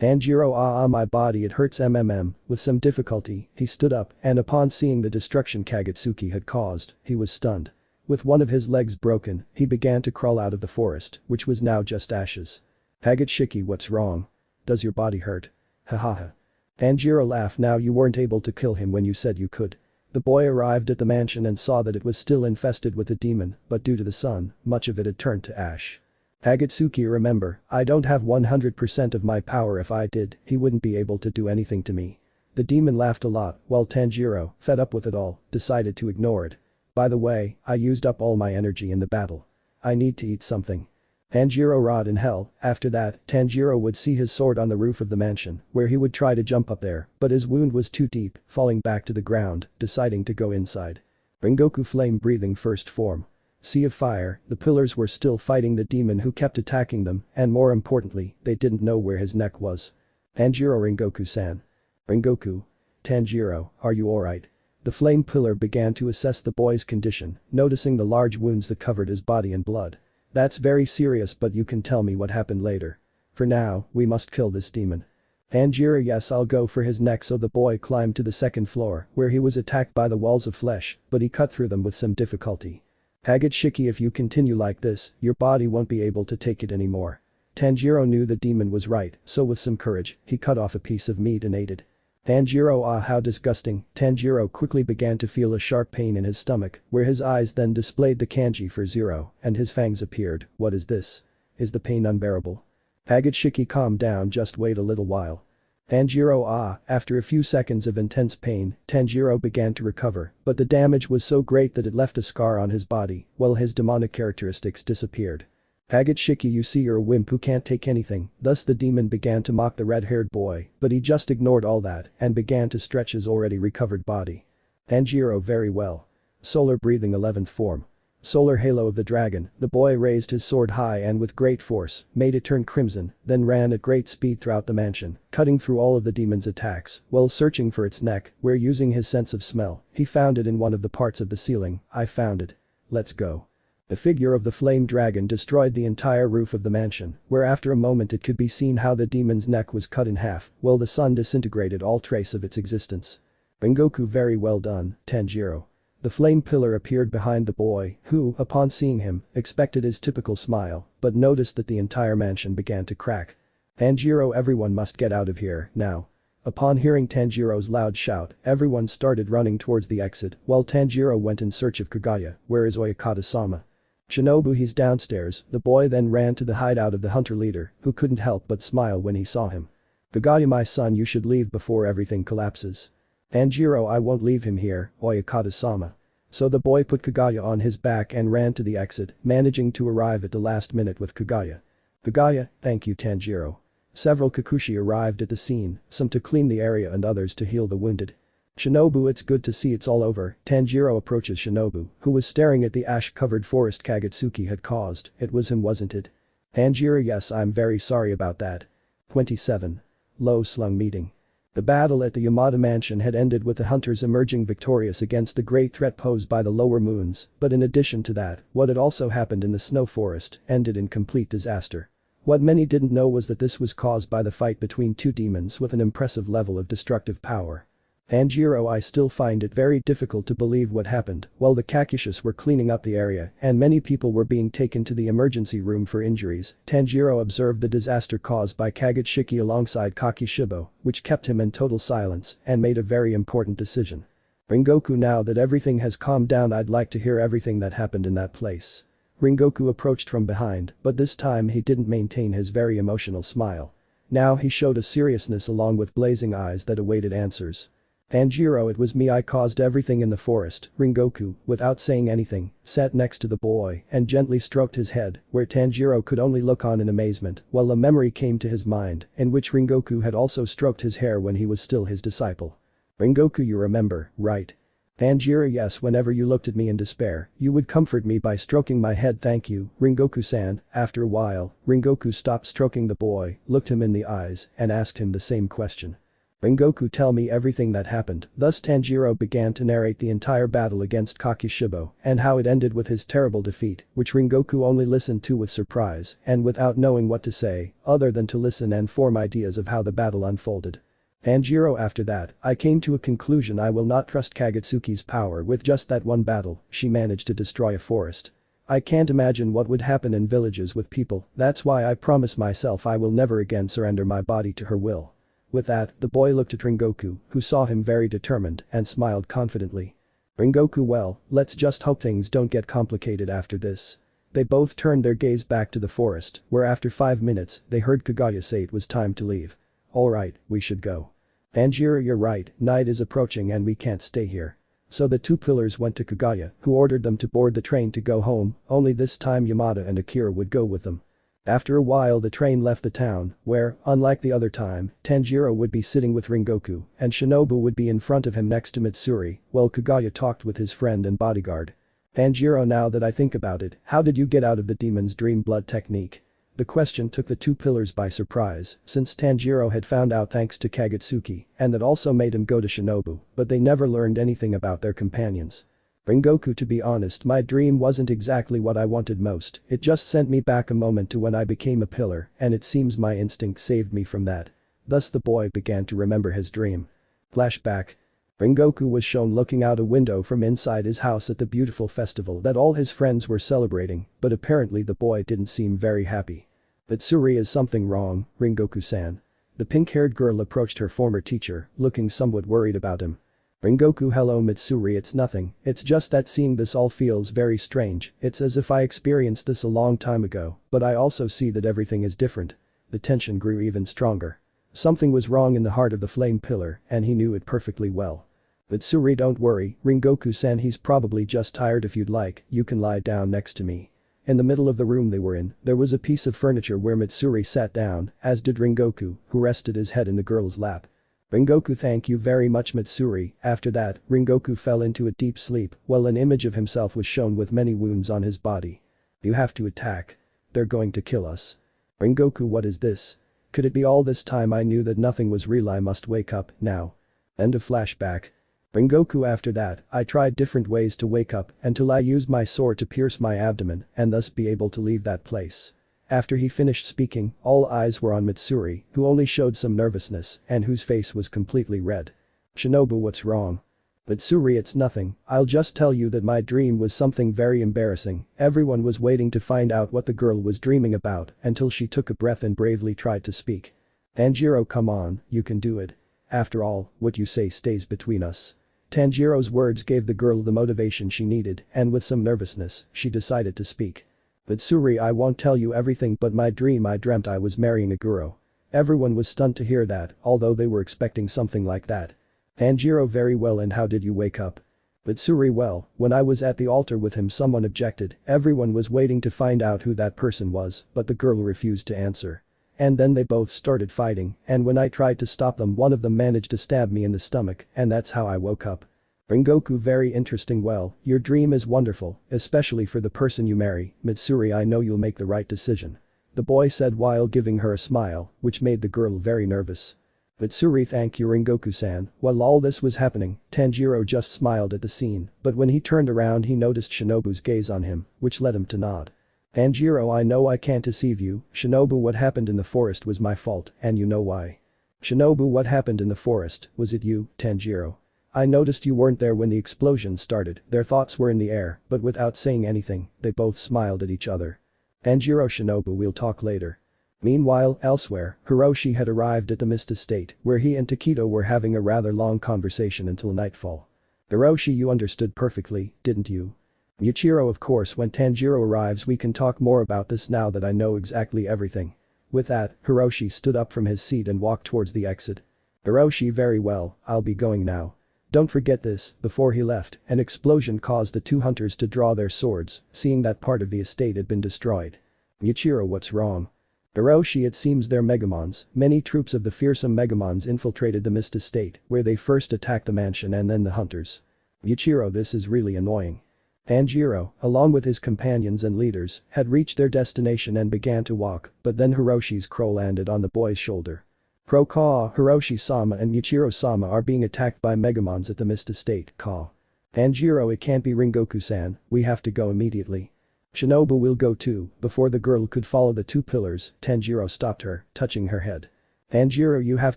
[SPEAKER 2] Tanjiro, my body, it hurts. With some difficulty, he stood up, and upon seeing the destruction Kagutsuki had caused, he was stunned. With one of his legs broken, he began to crawl out of the forest, which was now just ashes. Kagutsuki, what's wrong? Does your body hurt? Hahaha. Tanjiro laughed. Now, you weren't able to kill him when you said you could. The boy arrived at the mansion and saw that it was still infested with a demon, but due to the sun, much of it had turned to ash. Kagutsuki, remember, I don't have 100% of my power. If I did, he wouldn't be able to do anything to me. The demon laughed a lot, while Tanjiro, fed up with it all, decided to ignore it. By the way, I used up all my energy in the battle. I need to eat something. Tanjiro rot in hell. After that, Tanjiro would see his sword on the roof of the mansion, where he would try to jump up there, but his wound was too deep, falling back to the ground, deciding to go inside. Rengoku flame breathing first form. Sea of fire, the pillars were still fighting the demon who kept attacking them, and more importantly, they didn't know where his neck was. Tanjiro Rengoku-san. Rengoku. Tanjiro, are you alright? The flame pillar began to assess the boy's condition, noticing the large wounds that covered his body in blood. That's very serious, but you can tell me what happened later. For now, we must kill this demon. Tanjiro, yes, I'll go for his neck. So the boy climbed to the second floor, where he was attacked by the walls of flesh, but he cut through them with some difficulty. Hagitsuki, if you continue like this, your body won't be able to take it anymore. Tanjiro knew the demon was right, so with some courage, he cut off a piece of meat and ate it. Tanjiro, ah, how disgusting. Tanjiro quickly began to feel a sharp pain in his stomach, where his eyes then displayed the kanji for 0, and his fangs appeared. What is this? Is the pain unbearable? Hagitsuki, calm down, just wait a little while. Tanjiro, ah, after a few seconds of intense pain, Tanjiro began to recover, but the damage was so great that it left a scar on his body, while his demonic characteristics disappeared. Hagitsuki, you see, you're a wimp who can't take anything. Thus the demon began to mock the red-haired boy, but he just ignored all that and began to stretch his already recovered body. Tanjiro, very well. Solar breathing 11th form. Solar halo of the dragon, the boy raised his sword high and with great force, made it turn crimson, then ran at great speed throughout the mansion, cutting through all of the demon's attacks, while searching for its neck, where using his sense of smell, he found it in one of the parts of the ceiling. I found it. Let's go. The figure of the flame dragon destroyed the entire roof of the mansion, where after a moment it could be seen how the demon's neck was cut in half, while the sun disintegrated all trace of its existence. Rengoku, very well done, Tanjiro. The flame pillar appeared behind the boy, who, upon seeing him, expected his typical smile, but noticed that the entire mansion began to crack. Tanjiro, everyone must get out of here, now. Upon hearing Tanjiro's loud shout, everyone started running towards the exit, while Tanjiro went in search of Kaguya. Where is Oyakata-sama? Shinobu, he's downstairs. The boy then ran to the hideout of the hunter leader, who couldn't help but smile when he saw him. Kaguya, my son, you should leave before everything collapses. Tanjiro, I won't leave him here, Oyakata-sama. So the boy put Kaguya on his back and ran to the exit, managing to arrive at the last minute with Kaguya. Kaguya, thank you, Tanjiro. Several Kikuchi arrived at the scene, some to clean the area and others to heal the wounded. Shinobu, it's good to see it's all over. Tanjiro approaches Shinobu, who was staring at the ash-covered forest Kagutsuki had caused. It was him, wasn't it? Tanjiro, yes, I'm very sorry about that. 27. Low-slung meeting. The battle at the Yamada mansion had ended with the hunters emerging victorious against the great threat posed by the lower moons, but in addition to that, what had also happened in the snow forest ended in complete disaster. What many didn't know was that this was caused by the fight between two demons with an impressive level of destructive power. Tanjiro, I still find it very difficult to believe what happened. While the Kakushis were cleaning up the area and many people were being taken to the emergency room for injuries, Tanjiro observed the disaster caused by Kagutsuki alongside Kakishibo, which kept him in total silence and made a very important decision. Rengoku, now that everything has calmed down, I'd like to hear everything that happened in that place. Rengoku approached from behind, but this time he didn't maintain his very emotional smile. Now he showed a seriousness along with blazing eyes that awaited answers. Tanjiro, it was me, I caused everything in the forest. Rengoku, without saying anything, sat next to the boy and gently stroked his head, where Tanjiro could only look on in amazement, while a memory came to his mind, in which Rengoku had also stroked his hair when he was still his disciple. Rengoku, you remember, right? Tanjiro, yes, whenever you looked at me in despair, you would comfort me by stroking my head. Thank you, Rengoku-san. After a while, Rengoku stopped stroking the boy, looked him in the eyes, and asked him the same question. Rengoku, tell me everything that happened. Thus Tanjiro began to narrate the entire battle against Kakishibo and how it ended with his terrible defeat, which Rengoku only listened to with surprise and without knowing what to say, other than to listen and form ideas of how the battle unfolded. Tanjiro, after that, I came to a conclusion. I will not trust Kagutsuki's power. With just that one battle, she managed to destroy a forest. I can't imagine what would happen in villages with people. That's why I promise myself I will never again surrender my body to her will. With that, the boy looked at Rengoku, who saw him very determined and smiled confidently. Rengoku, well, let's just hope things don't get complicated after this. They both turned their gaze back to the forest, where after 5 minutes, they heard Kaguya say it was time to leave. Alright, we should go. Tanjiro, you're right, night is approaching and we can't stay here. So the two pillars went to Kaguya, who ordered them to board the train to go home, only this time Yamada and Akira would go with them. After a while the train left the town, where, unlike the other time, Tanjiro would be sitting with Ringoku, and Shinobu would be in front of him next to Mitsuri, while Kaguya talked with his friend and bodyguard. Tanjiro, now that I think about it, how did you get out of the demon's dream blood technique? The question took the two pillars by surprise, since Tanjiro had found out thanks to Kagutsuki, and that also made him go to Shinobu, but they never learned anything about their companions. Ringoku, to be honest, my dream wasn't exactly what I wanted most, it just sent me back a moment to when I became a pillar, and it seems my instinct saved me from that. Thus the boy began to remember his dream. Flashback. Ringoku was shown looking out a window from inside his house at the beautiful festival that all his friends were celebrating, but apparently the boy didn't seem very happy. Mitsuri, is something wrong, Ringoku-san? The pink-haired girl approached her former teacher, looking somewhat worried about him. Ringoku, hello Mitsuri, it's nothing, it's just that seeing this all feels very strange, it's as if I experienced this a long time ago, but I also see that everything is different. The tension grew even stronger. Something was wrong in the heart of the flame pillar, and he knew it perfectly well. Mitsuri, don't worry, Ringoku-san, he's probably just tired. If you'd like, you can lie down next to me. In the middle of the room they were in, there was a piece of furniture where Mitsuri sat down, as did Ringoku, who rested his head in the girl's lap. Ringoku, thank you very much Mitsuri. After that, Ringoku fell into a deep sleep, while an image of himself was shown with many wounds on his body. You have to attack. They're going to kill us. Ringoku, what is this? Could it be all this time I knew that nothing was real? I must wake up, now. End of flashback. Ringoku, after that, I tried different ways to wake up until I used my sword to pierce my abdomen and thus be able to leave that place. After he finished speaking, all eyes were on Mitsuri, who only showed some nervousness and whose face was completely red. Shinobu, what's wrong? Mitsuri, it's nothing, I'll just tell you that my dream was something very embarrassing. Everyone was waiting to find out what the girl was dreaming about until she took a breath and bravely tried to speak. Tanjiro, come on, you can do it. After all, what you say stays between us. Tanjiro's words gave the girl the motivation she needed, and with some nervousness, she decided to speak. Mitsuri, I won't tell you everything, but my dream, I dreamt I was marrying a guru. Everyone was stunned to hear that, although they were expecting something like that. Tanjiro, very well, and how did you wake up? Mitsuri, well, when I was at the altar with him someone objected, everyone was waiting to find out who that person was, but the girl refused to answer. And then they both started fighting, and when I tried to stop them one of them managed to stab me in the stomach, and that's how I woke up. Ringoku, very interesting, well, your dream is wonderful, especially for the person you marry. Mitsuri, I know you'll make the right decision. The boy said while giving her a smile, which made the girl very nervous. Mitsuri, thank you Ringoku-san. While all this was happening, Tanjiro just smiled at the scene, but when he turned around he noticed Shinobu's gaze on him, which led him to nod. Tanjiro, I know I can't deceive you, Shinobu, what happened in the forest was my fault, and you know why. Shinobu, what happened in the forest, was it you, Tanjiro? I noticed you weren't there when the explosion started. Their thoughts were in the air, but without saying anything, they both smiled at each other. Tanjiro, Shinobu, we'll talk later. Meanwhile, elsewhere, Hiroshi had arrived at the mist estate, where he and Takedo were having a rather long conversation until nightfall. Hiroshi, you understood perfectly, didn't you? Yuichiro, of course, when Tanjiro arrives we can talk more about this now that I know exactly everything. With that, Hiroshi stood up from his seat and walked towards the exit. Hiroshi, very well, I'll be going now. Don't forget this. Before he left, an explosion caused the two hunters to draw their swords, seeing that part of the estate had been destroyed. Yuichiro, what's wrong? Hiroshi, it seems they're Megamons. Many troops of the fearsome Megamons infiltrated the mist estate, where they first attacked the mansion and then the hunters. Yuichiro, this is really annoying. Tanjiro, along with his companions and leaders, had reached their destination and began to walk, but then Hiroshi's crow landed on the boy's shoulder. Crow-caw, Hiroshi-sama and Yuichiro-sama are being attacked by Megamons at the mist estate, caw. Tanjiro, it can't be Ringoku-san, we have to go immediately. Shinobu will go too. Before the girl could follow the two pillars, Tanjiro stopped her, touching her head. Tanjiro, you have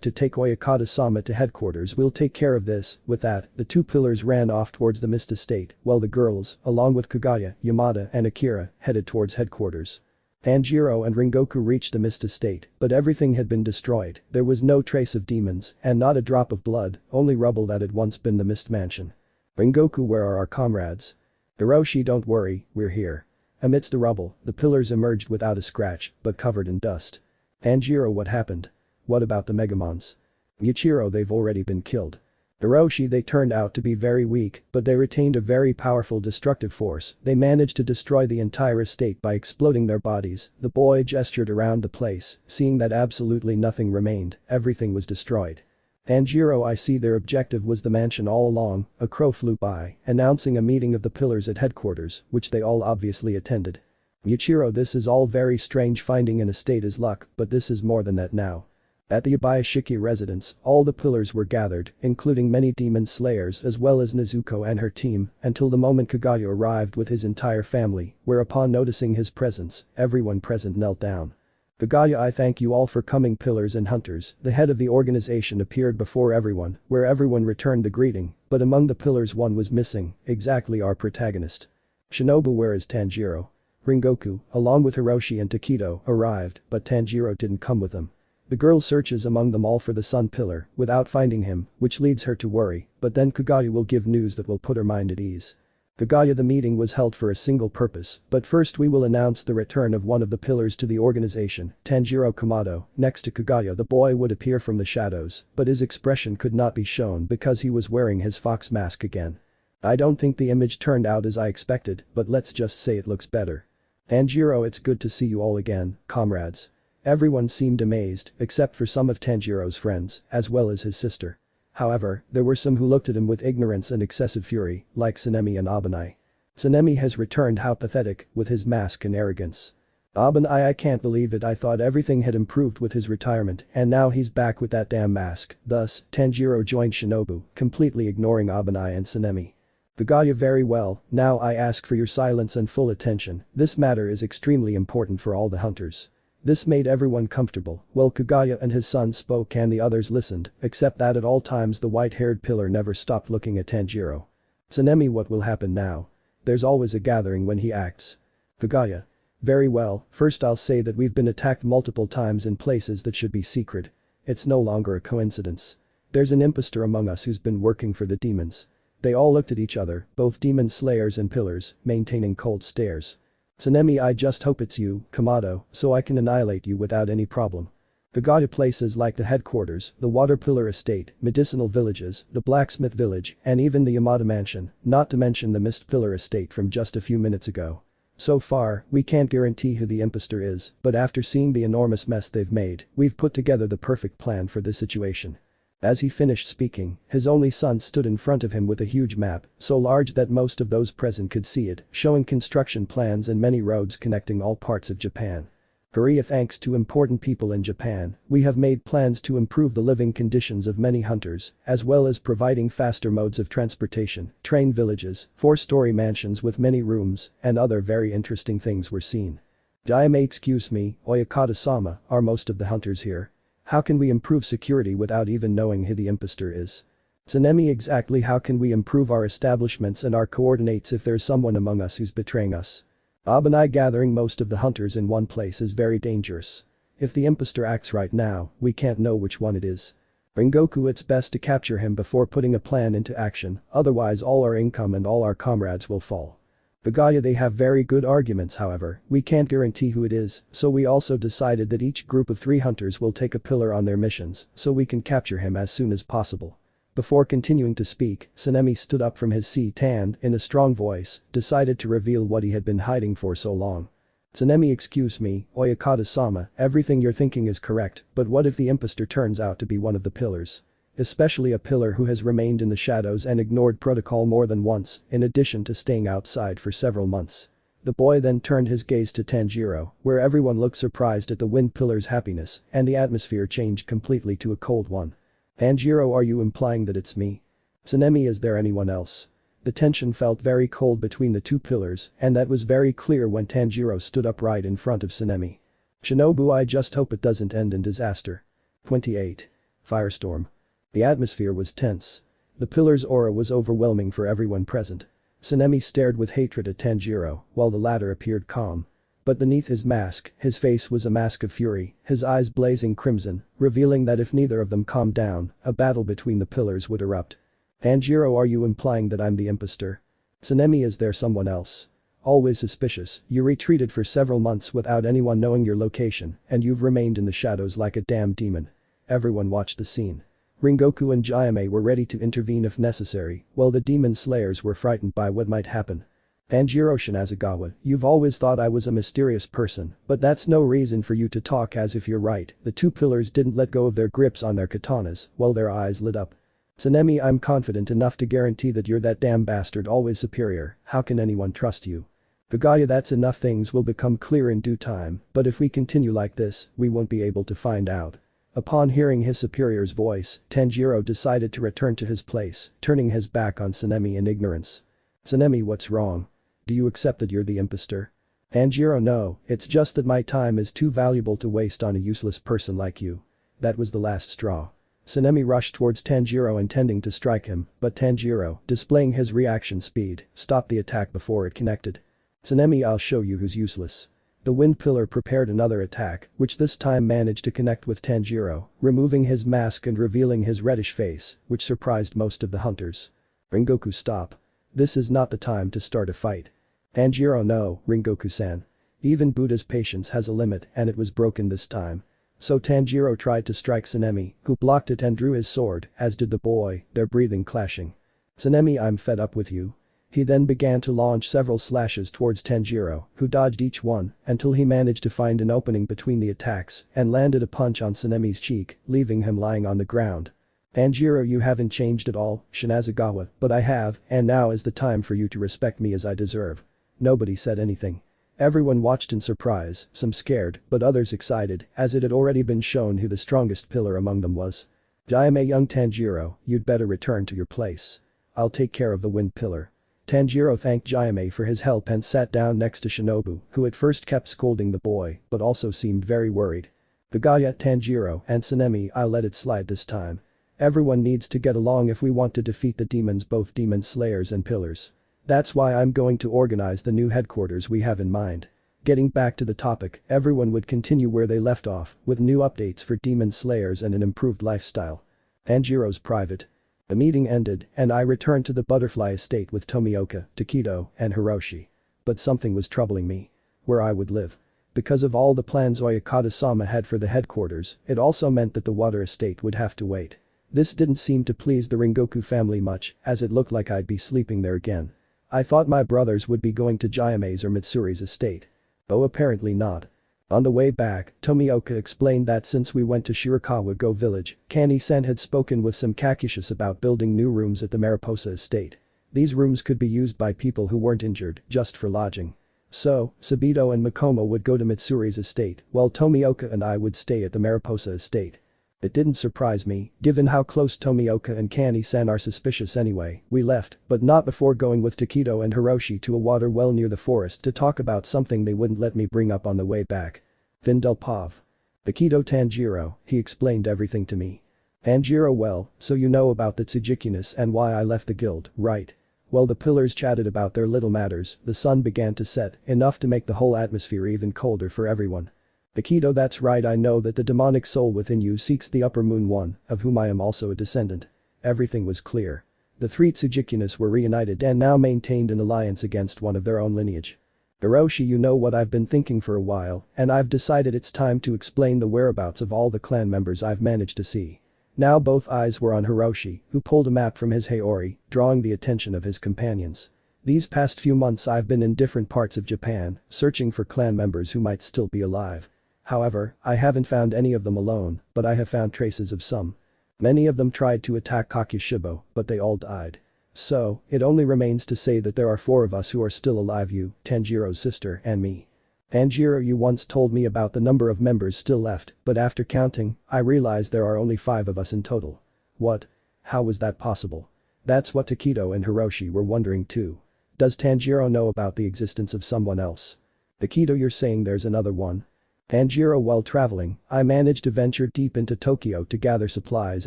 [SPEAKER 2] to take Oyakata-sama to headquarters, we'll take care of this. With that, the two pillars ran off towards the mist estate, while the girls, along with Kaguya, Yamada and Akira, headed towards headquarters. Tanjiro and Ringoku reached the mist estate, but everything had been destroyed. There was no trace of demons, and not a drop of blood, only rubble that had once been the mist mansion. Ringoku, where are our comrades? Hiroshi, don't worry, we're here. Amidst the rubble, the pillars emerged without a scratch, but covered in dust. Tanjiro, what happened? What about the Megamons? Yuichiro, they've already been killed. Hiroshi they turned out to be very weak, but they retained a very powerful destructive force. They managed to destroy the entire estate by exploding their bodies. The boy gestured around the place, seeing that absolutely nothing remained, everything was destroyed. Tanjiro I see their objective was the mansion all along. A crow flew by, announcing a meeting of the pillars at headquarters, which they all obviously attended. Yuichiro this is all very strange, finding an estate is luck, but this is more than that now. At the Yabayashiki residence, all the pillars were gathered, including many demon slayers as well as Nezuko and her team, until the moment Kagaya arrived with his entire family, whereupon noticing his presence, everyone present knelt down. Kagaya I thank you all for coming pillars and hunters. The head of the organization appeared before everyone, where everyone returned the greeting, but among the pillars one was missing, exactly our protagonist. Shinobu where is Tanjiro? Rengoku, along with Hiroshi and Takedo, arrived, but Tanjiro didn't come with them. The girl searches among them all for the sun pillar, without finding him, which leads her to worry, but then Kagaya will give news that will put her mind at ease. Kagaya the meeting was held for a single purpose, but first we will announce the return of one of the pillars to the organization, Tanjiro Kamado. Next to Kagaya the boy would appear from the shadows, but his expression could not be shown because he was wearing his fox mask again. I don't think the image turned out as I expected, but let's just say it looks better. Tanjiro it's good to see you all again, comrades. Everyone seemed amazed, except for some of Tanjiro's friends, as well as his sister. However, there were some who looked at him with ignorance and excessive fury, like Tsunemi and Abanai. Tsunemi has returned how pathetic, with his mask and arrogance. Abanai I can't believe it, I thought everything had improved with his retirement, and now he's back with that damn mask. Thus, Tanjiro joined Shinobu, completely ignoring Abanai and Tsunemi. Kagaya very well, now I ask for your silence and full attention, this matter is extremely important for all the hunters. This made everyone comfortable, well Kagaya and his son spoke and the others listened, except that at all times the white-haired pillar never stopped looking at Tanjiro. Tsunemi what will happen now? There's always a gathering when he acts. Kagaya. Very well, first I'll say that we've been attacked multiple times in places that should be secret. It's no longer a coincidence. There's an impostor among us who's been working for the demons. They all looked at each other, both demon slayers and pillars, maintaining cold stares. Tsunemi I just hope it's you, Kamado, so I can annihilate you without any problem. Kagaya places like the headquarters, the water pillar estate, medicinal villages, the blacksmith village, and even the Yamada mansion, not to mention the mist pillar estate from just a few minutes ago. So far, we can't guarantee who the impostor is, but after seeing the enormous mess they've made, we've put together the perfect plan for this situation. As he finished speaking, his only son stood in front of him with a huge map, so large that most of those present could see it, showing construction plans and many roads connecting all parts of Japan. Korea thanks to important people in Japan, we have made plans to improve the living conditions of many hunters, as well as providing faster modes of transportation, train villages, 4-story mansions with many rooms, and other very interesting things were seen. Jaime excuse me, Oyakata-sama, are most of the hunters here? How can we improve security without even knowing who the impostor is? Tsunemi exactly how can we improve our establishments and our coordinates if there's someone among us who's betraying us? Abanai gathering most of the hunters in one place is very dangerous. If the impostor acts right now, we can't know which one it is. Rengoku it's best to capture him before putting a plan into action, otherwise all our income and all our comrades will fall. Kagaya they have very good arguments however, we can't guarantee who it is, so we also decided that each group of 3 hunters will take a pillar on their missions, so we can capture him as soon as possible. Before continuing to speak, Tsunemi stood up from his seat and, in a strong voice, decided to reveal what he had been hiding for so long. Tsunemi excuse me, Oyakata-sama, everything you're thinking is correct, but what if the impostor turns out to be one of the pillars? Especially a pillar who has remained in the shadows and ignored protocol more than once, in addition to staying outside for several months. The boy then turned his gaze to Tanjiro, where everyone looked surprised at the wind pillar's happiness, and the atmosphere changed completely to a cold one. Tanjiro are you implying that it's me? Tsunemi is there anyone else? The tension felt very cold between the 2 pillars, and that was very clear when Tanjiro stood upright in front of Tsunemi. Shinobu I just hope it doesn't end in disaster. 28. Firestorm. The atmosphere was tense. The pillar's aura was overwhelming for everyone present. Tsunemi stared with hatred at Tanjiro, while the latter appeared calm. But beneath his mask, his face was a mask of fury, his eyes blazing crimson, revealing that if neither of them calmed down, a battle between the pillars would erupt. Tanjiro are you implying that I'm the impostor? Tsunemi is there someone else? Always suspicious, you retreated for several months without anyone knowing your location, and you've remained in the shadows like a damn demon. Everyone watched the scene. Rengoku and Jayame were ready to intervene if necessary, while the demon slayers were frightened by what might happen. Tanjiro Shinobu, you've always thought I was a mysterious person, but that's no reason for you to talk as if you're right. The two pillars didn't let go of their grips on their katanas, while their eyes lit up. Tsunemi, I'm confident enough to guarantee that you're that damn bastard always superior, how can anyone trust you? Kagaya, that's enough, things will become clear in due time, but if we continue like this, we won't be able to find out. Upon hearing his superior's voice, Tanjiro decided to return to his place, turning his back on Tsunemi in ignorance. Tsunemi, what's wrong? Do you accept that you're the impostor? Tanjiro, no, it's just that my time is too valuable to waste on a useless person like you. That was the last straw. Tsunemi rushed towards Tanjiro intending to strike him, but Tanjiro, displaying his reaction speed, stopped the attack before it connected. Tsunemi, I'll show you who's useless. The wind pillar prepared another attack, which this time managed to connect with Tanjiro, removing his mask and revealing his reddish face, which surprised most of the hunters. Rengoku, stop. This is not the time to start a fight. Tanjiro, no, Rengoku-san. Even Buddha's patience has a limit and it was broken this time. So Tanjiro tried to strike Tsunemi, who blocked it and drew his sword, as did the boy, their breathing clashing. Tsunemi, I'm fed up with you. He then began to launch several slashes towards Tanjiro, who dodged each one, until he managed to find an opening between the attacks and landed a punch on Tsunemi's cheek, leaving him lying on the ground. Tanjiro, you haven't changed at all, Shinazugawa, but I have, and now is the time for you to respect me as I deserve. Nobody said anything. Everyone watched in surprise, some scared, but others excited, as it had already been shown who the strongest pillar among them was. Jayame, young Tanjiro, you'd better return to your place. I'll take care of the wind pillar. Tanjiro thanked Jayame for his help and sat down next to Shinobu, who at first kept scolding the boy, but also seemed very worried. Kagaya, Tanjiro, and Tsunemi, I'll let it slide this time. Everyone needs to get along if we want to defeat the demons, both demon slayers and pillars. That's why I'm going to organize the new headquarters we have in mind. Getting back to the topic, everyone would continue where they left off, with new updates for demon slayers and an improved lifestyle. Tanjiro's private. The meeting ended, and I returned to the butterfly estate with Tomioka, Takedo, and Hiroshi. But something was troubling me. Where I would live. Because of all the plans Oyakata-sama had for the headquarters, it also meant that the water estate would have to wait. This didn't seem to please the Rengoku family much, as it looked like I'd be sleeping there again. I thought my brothers would be going to Jayame's or Mitsuri's estate. Oh, apparently not. On the way back, Tomioka explained that since we went to Shirakawa-go village, Kani-san had spoken with some Kakishis about building new rooms at the Mariposa estate. These rooms could be used by people who weren't injured, just for lodging. So, Sabito and Makomo would go to Mitsuri's estate, while Tomioka and I would stay at the Mariposa estate. It didn't surprise me, given how close Tomioka and Kani-san are suspicious anyway. We left, but not before going with Takedo and Hiroshi to a water well near the forest to talk about something they wouldn't let me bring up on the way back. Vindelpov. Takedo, Tanjiro, he explained everything to me. Tanjiro, well, so you know about the Tsugikunis and why I left the guild, right? While the pillars chatted about their little matters, the sun began to set, enough to make the whole atmosphere even colder for everyone. Takedo, that's right, I know that the demonic soul within you seeks the upper moon one, of whom I am also a descendant. Everything was clear. The three Tsugikunis were reunited and now maintained an alliance against one of their own lineage. Hiroshi, you know what I've been thinking for a while, and I've decided it's time to explain the whereabouts of all the clan members I've managed to see. Now both eyes were on Hiroshi, who pulled a map from his Haori, drawing the attention of his companions. These past few months I've been in different parts of Japan, searching for clan members who might still be alive. However, I haven't found any of them alone, but I have found traces of some. Many of them tried to attack Kakishibo, but they all died. So, it only remains to say that there are 4 of us who are still alive, you, Tanjiro's sister, and me. Tanjiro, you once told me about the number of members still left, but after counting, I realized there are only 5 of us in total. What? How was that possible? That's what Takedo and Hiroshi were wondering too. Does Tanjiro know about the existence of someone else? Takedo, you're saying there's another one? Tanjiro, while traveling, I managed to venture deep into Tokyo to gather supplies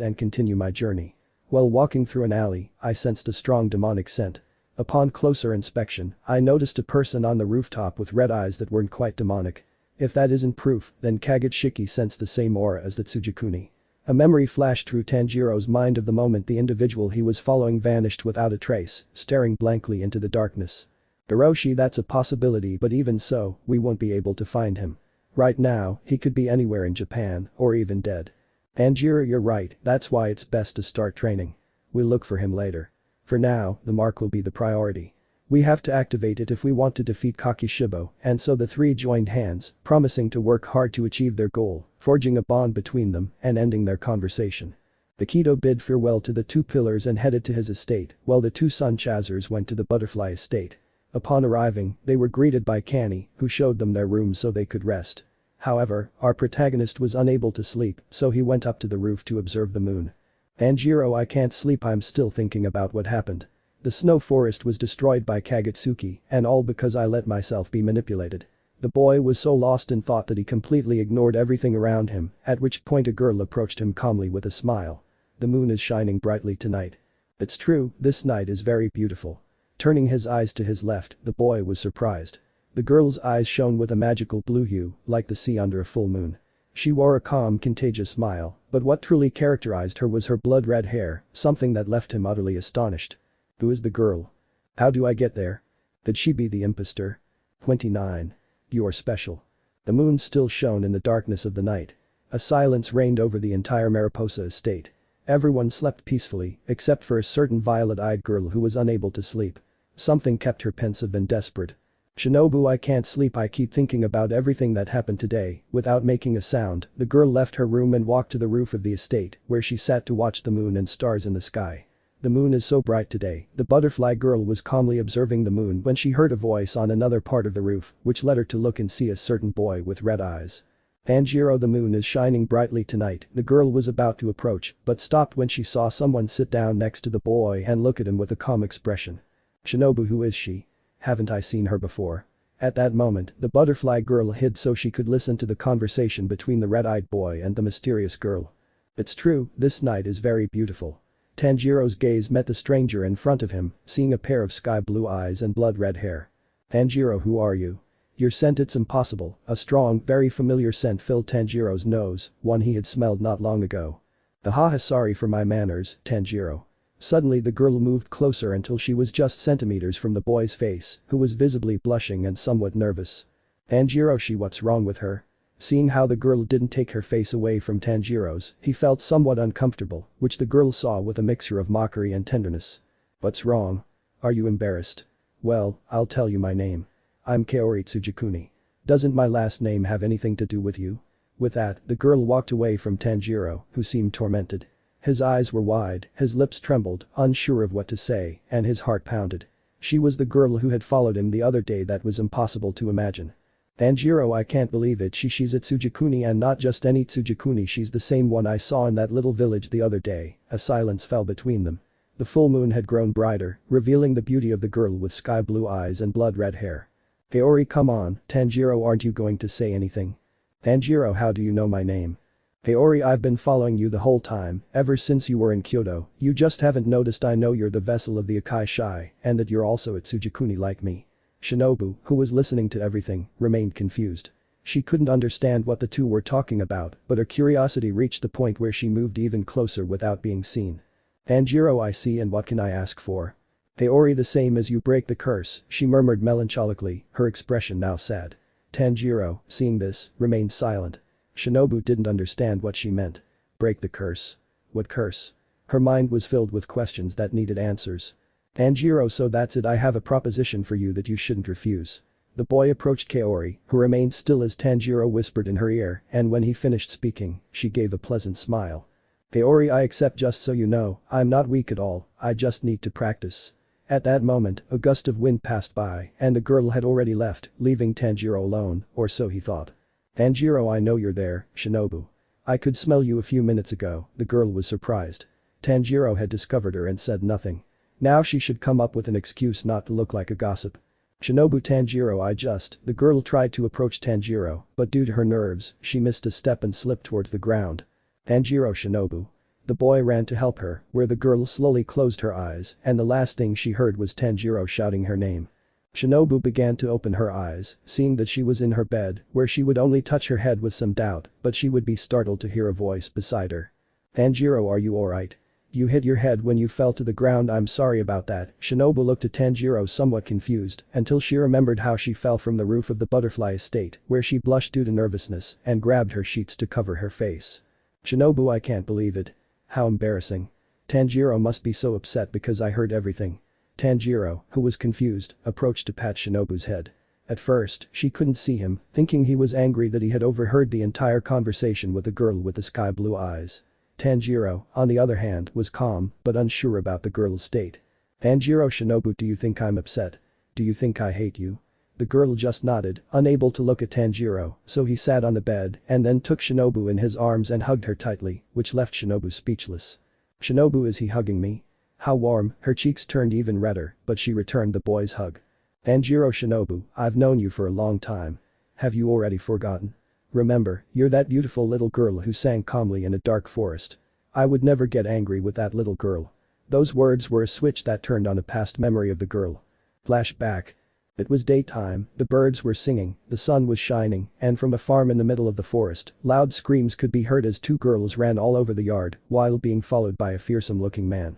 [SPEAKER 2] and continue my journey. While walking through an alley, I sensed a strong demonic scent. Upon closer inspection, I noticed a person on the rooftop with red eyes that weren't quite demonic. If that isn't proof, then Kagutsuki sensed the same aura as the Tsugikuni. A memory flashed through Tanjiro's mind of the moment the individual he was following vanished without a trace, staring blankly into the darkness. Hiroshi, that's a possibility, but even so, we won't be able to find him. Right now, he could be anywhere in Japan, or even dead. Tanjiro, you're right, that's why it's best to start training. We'll look for him later. For now, the mark will be the priority. We have to activate it if we want to defeat Kakishibo, and so the three joined hands, promising to work hard to achieve their goal, forging a bond between them and ending their conversation. Akito bid farewell to the two pillars and headed to his estate, while the two sun chasers went to the butterfly estate. Upon arriving, they were greeted by Kani, who showed them their rooms so they could rest. However, our protagonist was unable to sleep, so he went up to the roof to observe the moon. Tanjiro, I can't sleep, I'm still thinking about what happened. The snow forest was destroyed by Kagutsuki, and all because I let myself be manipulated. The boy was so lost in thought that he completely ignored everything around him, at which point a girl approached him calmly with a smile. The moon is shining brightly tonight. It's true, this night is very beautiful. Turning his eyes to his left, the boy was surprised. The girl's eyes shone with a magical blue hue, like the sea under a full moon. She wore a calm, contagious smile, but what truly characterized her was her blood-red hair, something that left him utterly astonished. Who is the girl? How do I get there? Could she be the impostor? 29. You're special. The moon still shone in the darkness of the night. A silence reigned over the entire Mariposa estate. Everyone slept peacefully, except for a certain violet-eyed girl who was unable to sleep. Something kept her pensive and desperate. Shinobu, I can't sleep, I keep thinking about everything that happened today. Without making a sound, the girl left her room and walked to the roof of the estate, where she sat to watch the moon and stars in the sky. The moon is so bright today. The butterfly girl was calmly observing the moon when she heard a voice on another part of the roof, which led her to look and see a certain boy with red eyes. Tanjiro, the moon is shining brightly tonight. The girl was about to approach, but stopped when she saw someone sit down next to the boy and look at him with a calm expression. Shinobu, who is she? Haven't I seen her before? At that moment, the butterfly girl hid so she could listen to the conversation between the red-eyed boy and the mysterious girl. It's true, this night is very beautiful. Tanjiro's gaze met the stranger in front of him, seeing a pair of sky-blue eyes and blood-red hair. Tanjiro, who are you? Your scent, it's impossible. A strong, very familiar scent filled Tanjiro's nose, one he had smelled not long ago. Haha, sorry for my manners, Tanjiro. Suddenly the girl moved closer until she was just centimeters from the boy's face, who was visibly blushing and somewhat nervous. Tanjiro, what's wrong with her? Seeing how the girl didn't take her face away from Tanjiro's, he felt somewhat uncomfortable, which the girl saw with a mixture of mockery and tenderness. What's wrong? Are you embarrassed? Well, I'll tell you my name. I'm YoriichiTsuyikune. Doesn't my last name have anything to do with you? With that, the girl walked away from Tanjiro, who seemed tormented. His eyes were wide, his lips trembled, unsure of what to say, and his heart pounded. She was the girl who had followed him the other day. That was impossible to imagine. Tanjiro, I can't believe it, she's a Tsugikuni, and not just any Tsugikuni, she's the same one I saw in that little village the other day. A silence fell between them. The full moon had grown brighter, revealing the beauty of the girl with sky-blue eyes and blood-red hair. Kaori, come on, Tanjiro, aren't you going to say anything? Tanjiro, how do you know my name? Kaori, I've been following you the whole time, ever since you were in Kyoto. You just haven't noticed. I know you're the vessel of the Akai Shai, and that you're also a Tsugikuni like me. Shinobu, who was listening to everything, remained confused. She couldn't understand what the two were talking about, but her curiosity reached the point where she moved even closer without being seen. Tanjiro, I see, and what can I ask for? Kaori, the same as you, break the curse, she murmured melancholically, her expression now sad. Tanjiro, seeing this, remained silent. Shinobu didn't understand what she meant. Break the curse? What curse? Her mind was filled with questions that needed answers. Tanjiro, so that's it, I have a proposition for you that you shouldn't refuse. The boy approached Kaori, who remained still as Tanjiro whispered in her ear, and when he finished speaking, she gave a pleasant smile. Kaori, I accept. Just so you know, I'm not weak at all, I just need to practice. At that moment, a gust of wind passed by, and the girl had already left, leaving Tanjiro alone, or so he thought. Tanjiro, I know you're there, Shinobu. I could smell you a few minutes ago. The girl was surprised. Tanjiro had discovered her and said nothing. Now she should come up with an excuse not to look like a gossip. Shinobu, Tanjiro, the girl tried to approach Tanjiro, but due to her nerves, she missed a step and slipped towards the ground. Tanjiro, Shinobu. The boy ran to help her, where the girl slowly closed her eyes, and the last thing she heard was Tanjiro shouting her name. Shinobu began to open her eyes, seeing that she was in her bed, where she would only touch her head with some doubt, but she would be startled to hear a voice beside her. Tanjiro, are you alright? You hit your head when you fell to the ground. I'm sorry about that. Shinobu looked at Tanjiro somewhat confused, until she remembered how she fell from the roof of the butterfly estate, where she blushed due to nervousness, and grabbed her sheets to cover her face. Shinobu, I can't believe it. How embarrassing. Tanjiro must be so upset because I heard everything. Tanjiro, who was confused, approached to pat Shinobu's head. At first, she couldn't see him, thinking he was angry that he had overheard the entire conversation with the girl with the sky blue eyes. Tanjiro, on the other hand, was calm, but unsure about the girl's state. Tanjiro, Shinobu, do you think I'm upset? Do you think I hate you? The girl just nodded, unable to look at Tanjiro, so he sat on the bed and then took Shinobu in his arms and hugged her tightly, which left Shinobu speechless. Shinobu, is he hugging me? How warm, her cheeks turned even redder, but she returned the boy's hug. Tanjiro, Shinobu, I've known you for a long time. Have you already forgotten? Remember, you're that beautiful little girl who sang calmly in a dark forest. I would never get angry with that little girl. Those words were a switch that turned on a past memory of the girl. Flashback. It was daytime, the birds were singing, the sun was shining, and from a farm in the middle of the forest, loud screams could be heard as two girls ran all over the yard, while being followed by a fearsome-looking man.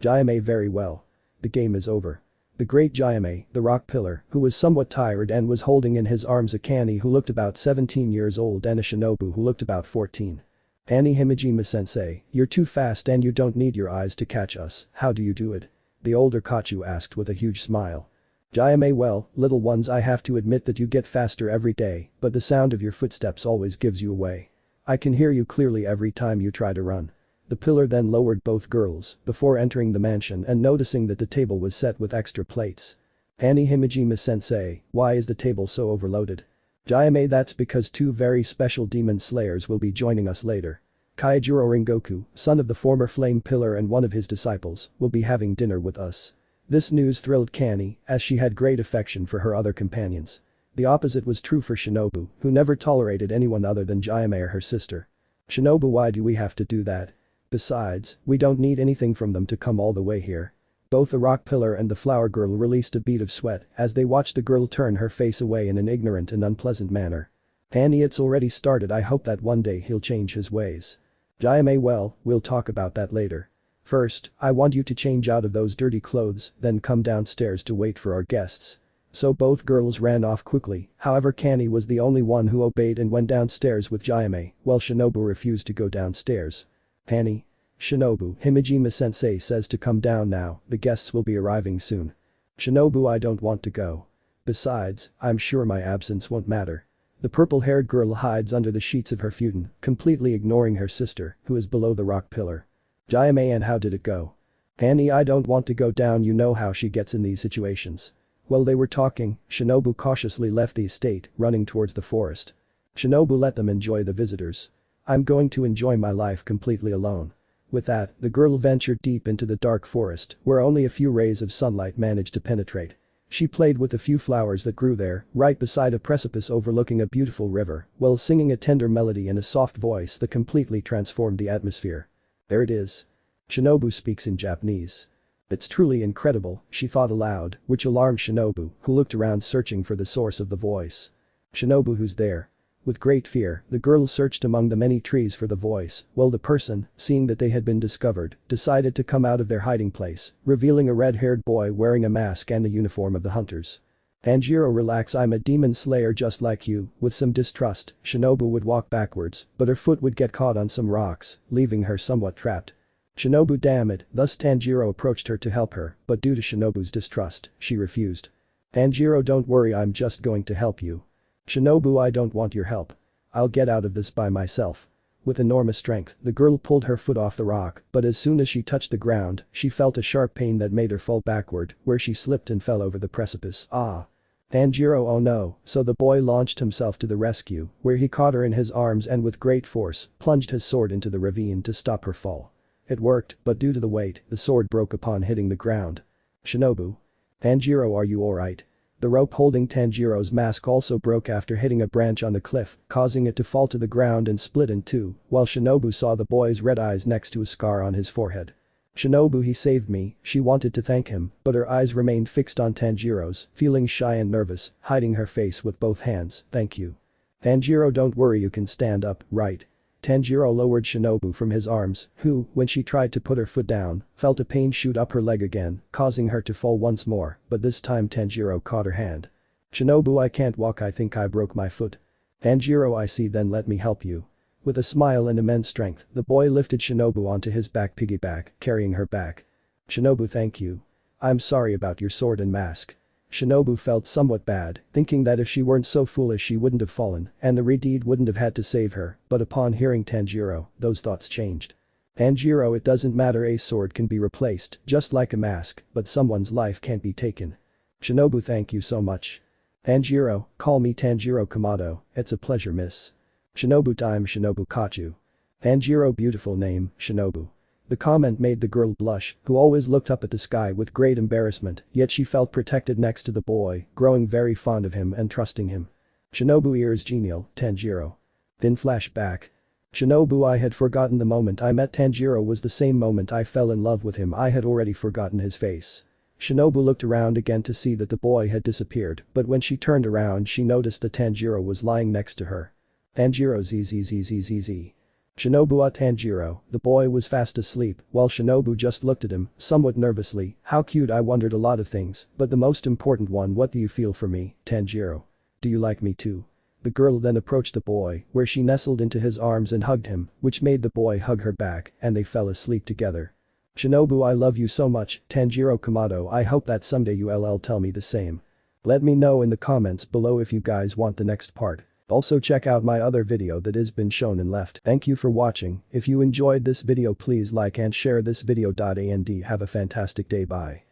[SPEAKER 2] Jaime, very well. The game is over. The great Jaime, the rock pillar, who was somewhat tired and was holding in his arms a Kani who looked about 17 years old and a Shinobu who looked about 14. Annie Himejima-sensei, you're too fast and you don't need your eyes to catch us, how do you do it? The older Kochou asked with a huge smile. Jaime, well, little ones, I have to admit that you get faster every day, but the sound of your footsteps always gives you away. I can hear you clearly every time you try to run. The pillar then lowered both girls before entering the mansion and noticing that the table was set with extra plates. Annie Himejima-sensei, why is the table so overloaded? Jaime, that's because two very special demon slayers will be joining us later. Kaijiro Rengoku, son of the former flame pillar and one of his disciples, will be having dinner with us. This news thrilled Kani, as she had great affection for her other companions. The opposite was true for Shinobu, who never tolerated anyone other than Jaime or her sister. Shinobu, why do we have to do that? Besides, we don't need anything from them to come all the way here. Both the rock pillar and the flower girl released a bead of sweat as they watched the girl turn her face away in an ignorant and unpleasant manner. Annie, it's already started, I hope that one day he'll change his ways. Jaime, well, we'll talk about that later. First, I want you to change out of those dirty clothes, then come downstairs to wait for our guests. So both girls ran off quickly, however Kani was the only one who obeyed and went downstairs with Jaime, while Shinobu refused to go downstairs. Annie. Shinobu, Himejima-sensei says to come down now, the guests will be arriving soon. Shinobu, I don't want to go. Besides, I'm sure my absence won't matter. The purple-haired girl hides under the sheets of her futon, completely ignoring her sister, who is below the rock pillar. Jaime, and how did it go? Annie, I don't want to go down, you know how she gets in these situations. While they were talking, Shinobu cautiously left the estate, running towards the forest. Shinobu, let them enjoy the visitors. I'm going to enjoy my life completely alone. With that, the girl ventured deep into the dark forest, where only a few rays of sunlight managed to penetrate. She played with a few flowers that grew there, right beside a precipice overlooking a beautiful river, while singing a tender melody in a soft voice that completely transformed the atmosphere. There it is. Shinobu speaks in Japanese. It's truly incredible, she thought aloud, which alarmed Shinobu, who looked around searching for the source of the voice. Shinobu, who's there? With great fear, the girl searched among the many trees for the voice, while the person, seeing that they had been discovered, decided to come out of their hiding place, revealing a red-haired boy wearing a mask and the uniform of the hunters. Tanjiro, relax, I'm a demon slayer just like you. With some distrust, Shinobu would walk backwards, but her foot would get caught on some rocks, leaving her somewhat trapped. Shinobu, damn it, thus Tanjiro approached her to help her, but due to Shinobu's distrust, she refused. Tanjiro, don't worry, I'm just going to help you. Shinobu, I don't want your help. I'll get out of this by myself. With enormous strength, the girl pulled her foot off the rock, but as soon as she touched the ground, she felt a sharp pain that made her fall backward, where she slipped and fell over the precipice. Ah! Tanjiro, oh no, so the boy launched himself to the rescue, where he caught her in his arms and with great force, plunged his sword into the ravine to stop her fall. It worked, but due to the weight, the sword broke upon hitting the ground. Shinobu. Tanjiro, are you alright? The rope holding Tanjiro's mask also broke after hitting a branch on the cliff, causing it to fall to the ground and split in two, while Shinobu saw the boy's red eyes next to a scar on his forehead. Shinobu, he saved me, she wanted to thank him, but her eyes remained fixed on Tanjiro's, feeling shy and nervous, hiding her face with both hands, thank you. Tanjiro, don't worry, you can stand up, right? Tanjiro lowered Shinobu from his arms, who, when she tried to put her foot down, felt a pain shoot up her leg again, causing her to fall once more, but this time Tanjiro caught her hand. Shinobu, I can't walk, I think I broke my foot. Tanjiro, I see, then let me help you. With a smile and immense strength, the boy lifted Shinobu onto his back piggyback, carrying her back. Shinobu, thank you. I'm sorry about your sword and mask. Shinobu felt somewhat bad, thinking that if she weren't so foolish she wouldn't have fallen, and the Redeed wouldn't have had to save her, but upon hearing Tanjiro, those thoughts changed. Tanjiro, it doesn't matter, a sword can be replaced, just like a mask, but someone's life can't be taken. Shinobu, thank you so much. Tanjiro, call me Tanjiro Kamado, it's a pleasure, miss. Shinobu, I'm Shinobu Kochou. Tanjiro, beautiful name, Shinobu. The comment made the girl blush, who always looked up at the sky with great embarrassment, yet she felt protected next to the boy, growing very fond of him and trusting him. Shinobu, ears genial, Tanjiro. Then flashback. Shinobu, I had forgotten the moment I met Tanjiro was the same moment I fell in love with him. I had already forgotten his face. Shinobu looked around again to see that the boy had disappeared, but when she turned around she noticed that Tanjiro was lying next to her. Tanjiro, zzzzzzz. Shinobu, Tanjiro, the boy was fast asleep, while Shinobu just looked at him, somewhat nervously. How cute. I wondered a lot of things, but the most important one, what do you feel for me, Tanjiro? Do you like me too? The girl then approached the boy, where she nestled into his arms and hugged him, which made the boy hug her back, and they fell asleep together. Shinobu, I love you so much, Tanjiro Kamado. I hope that someday you'll tell me the same. Let me know in the comments below if you guys want the next part. Also check out my other video that has been shown and left. Thank you for watching. If you enjoyed this video, please like and share this video. And have a fantastic day. Bye.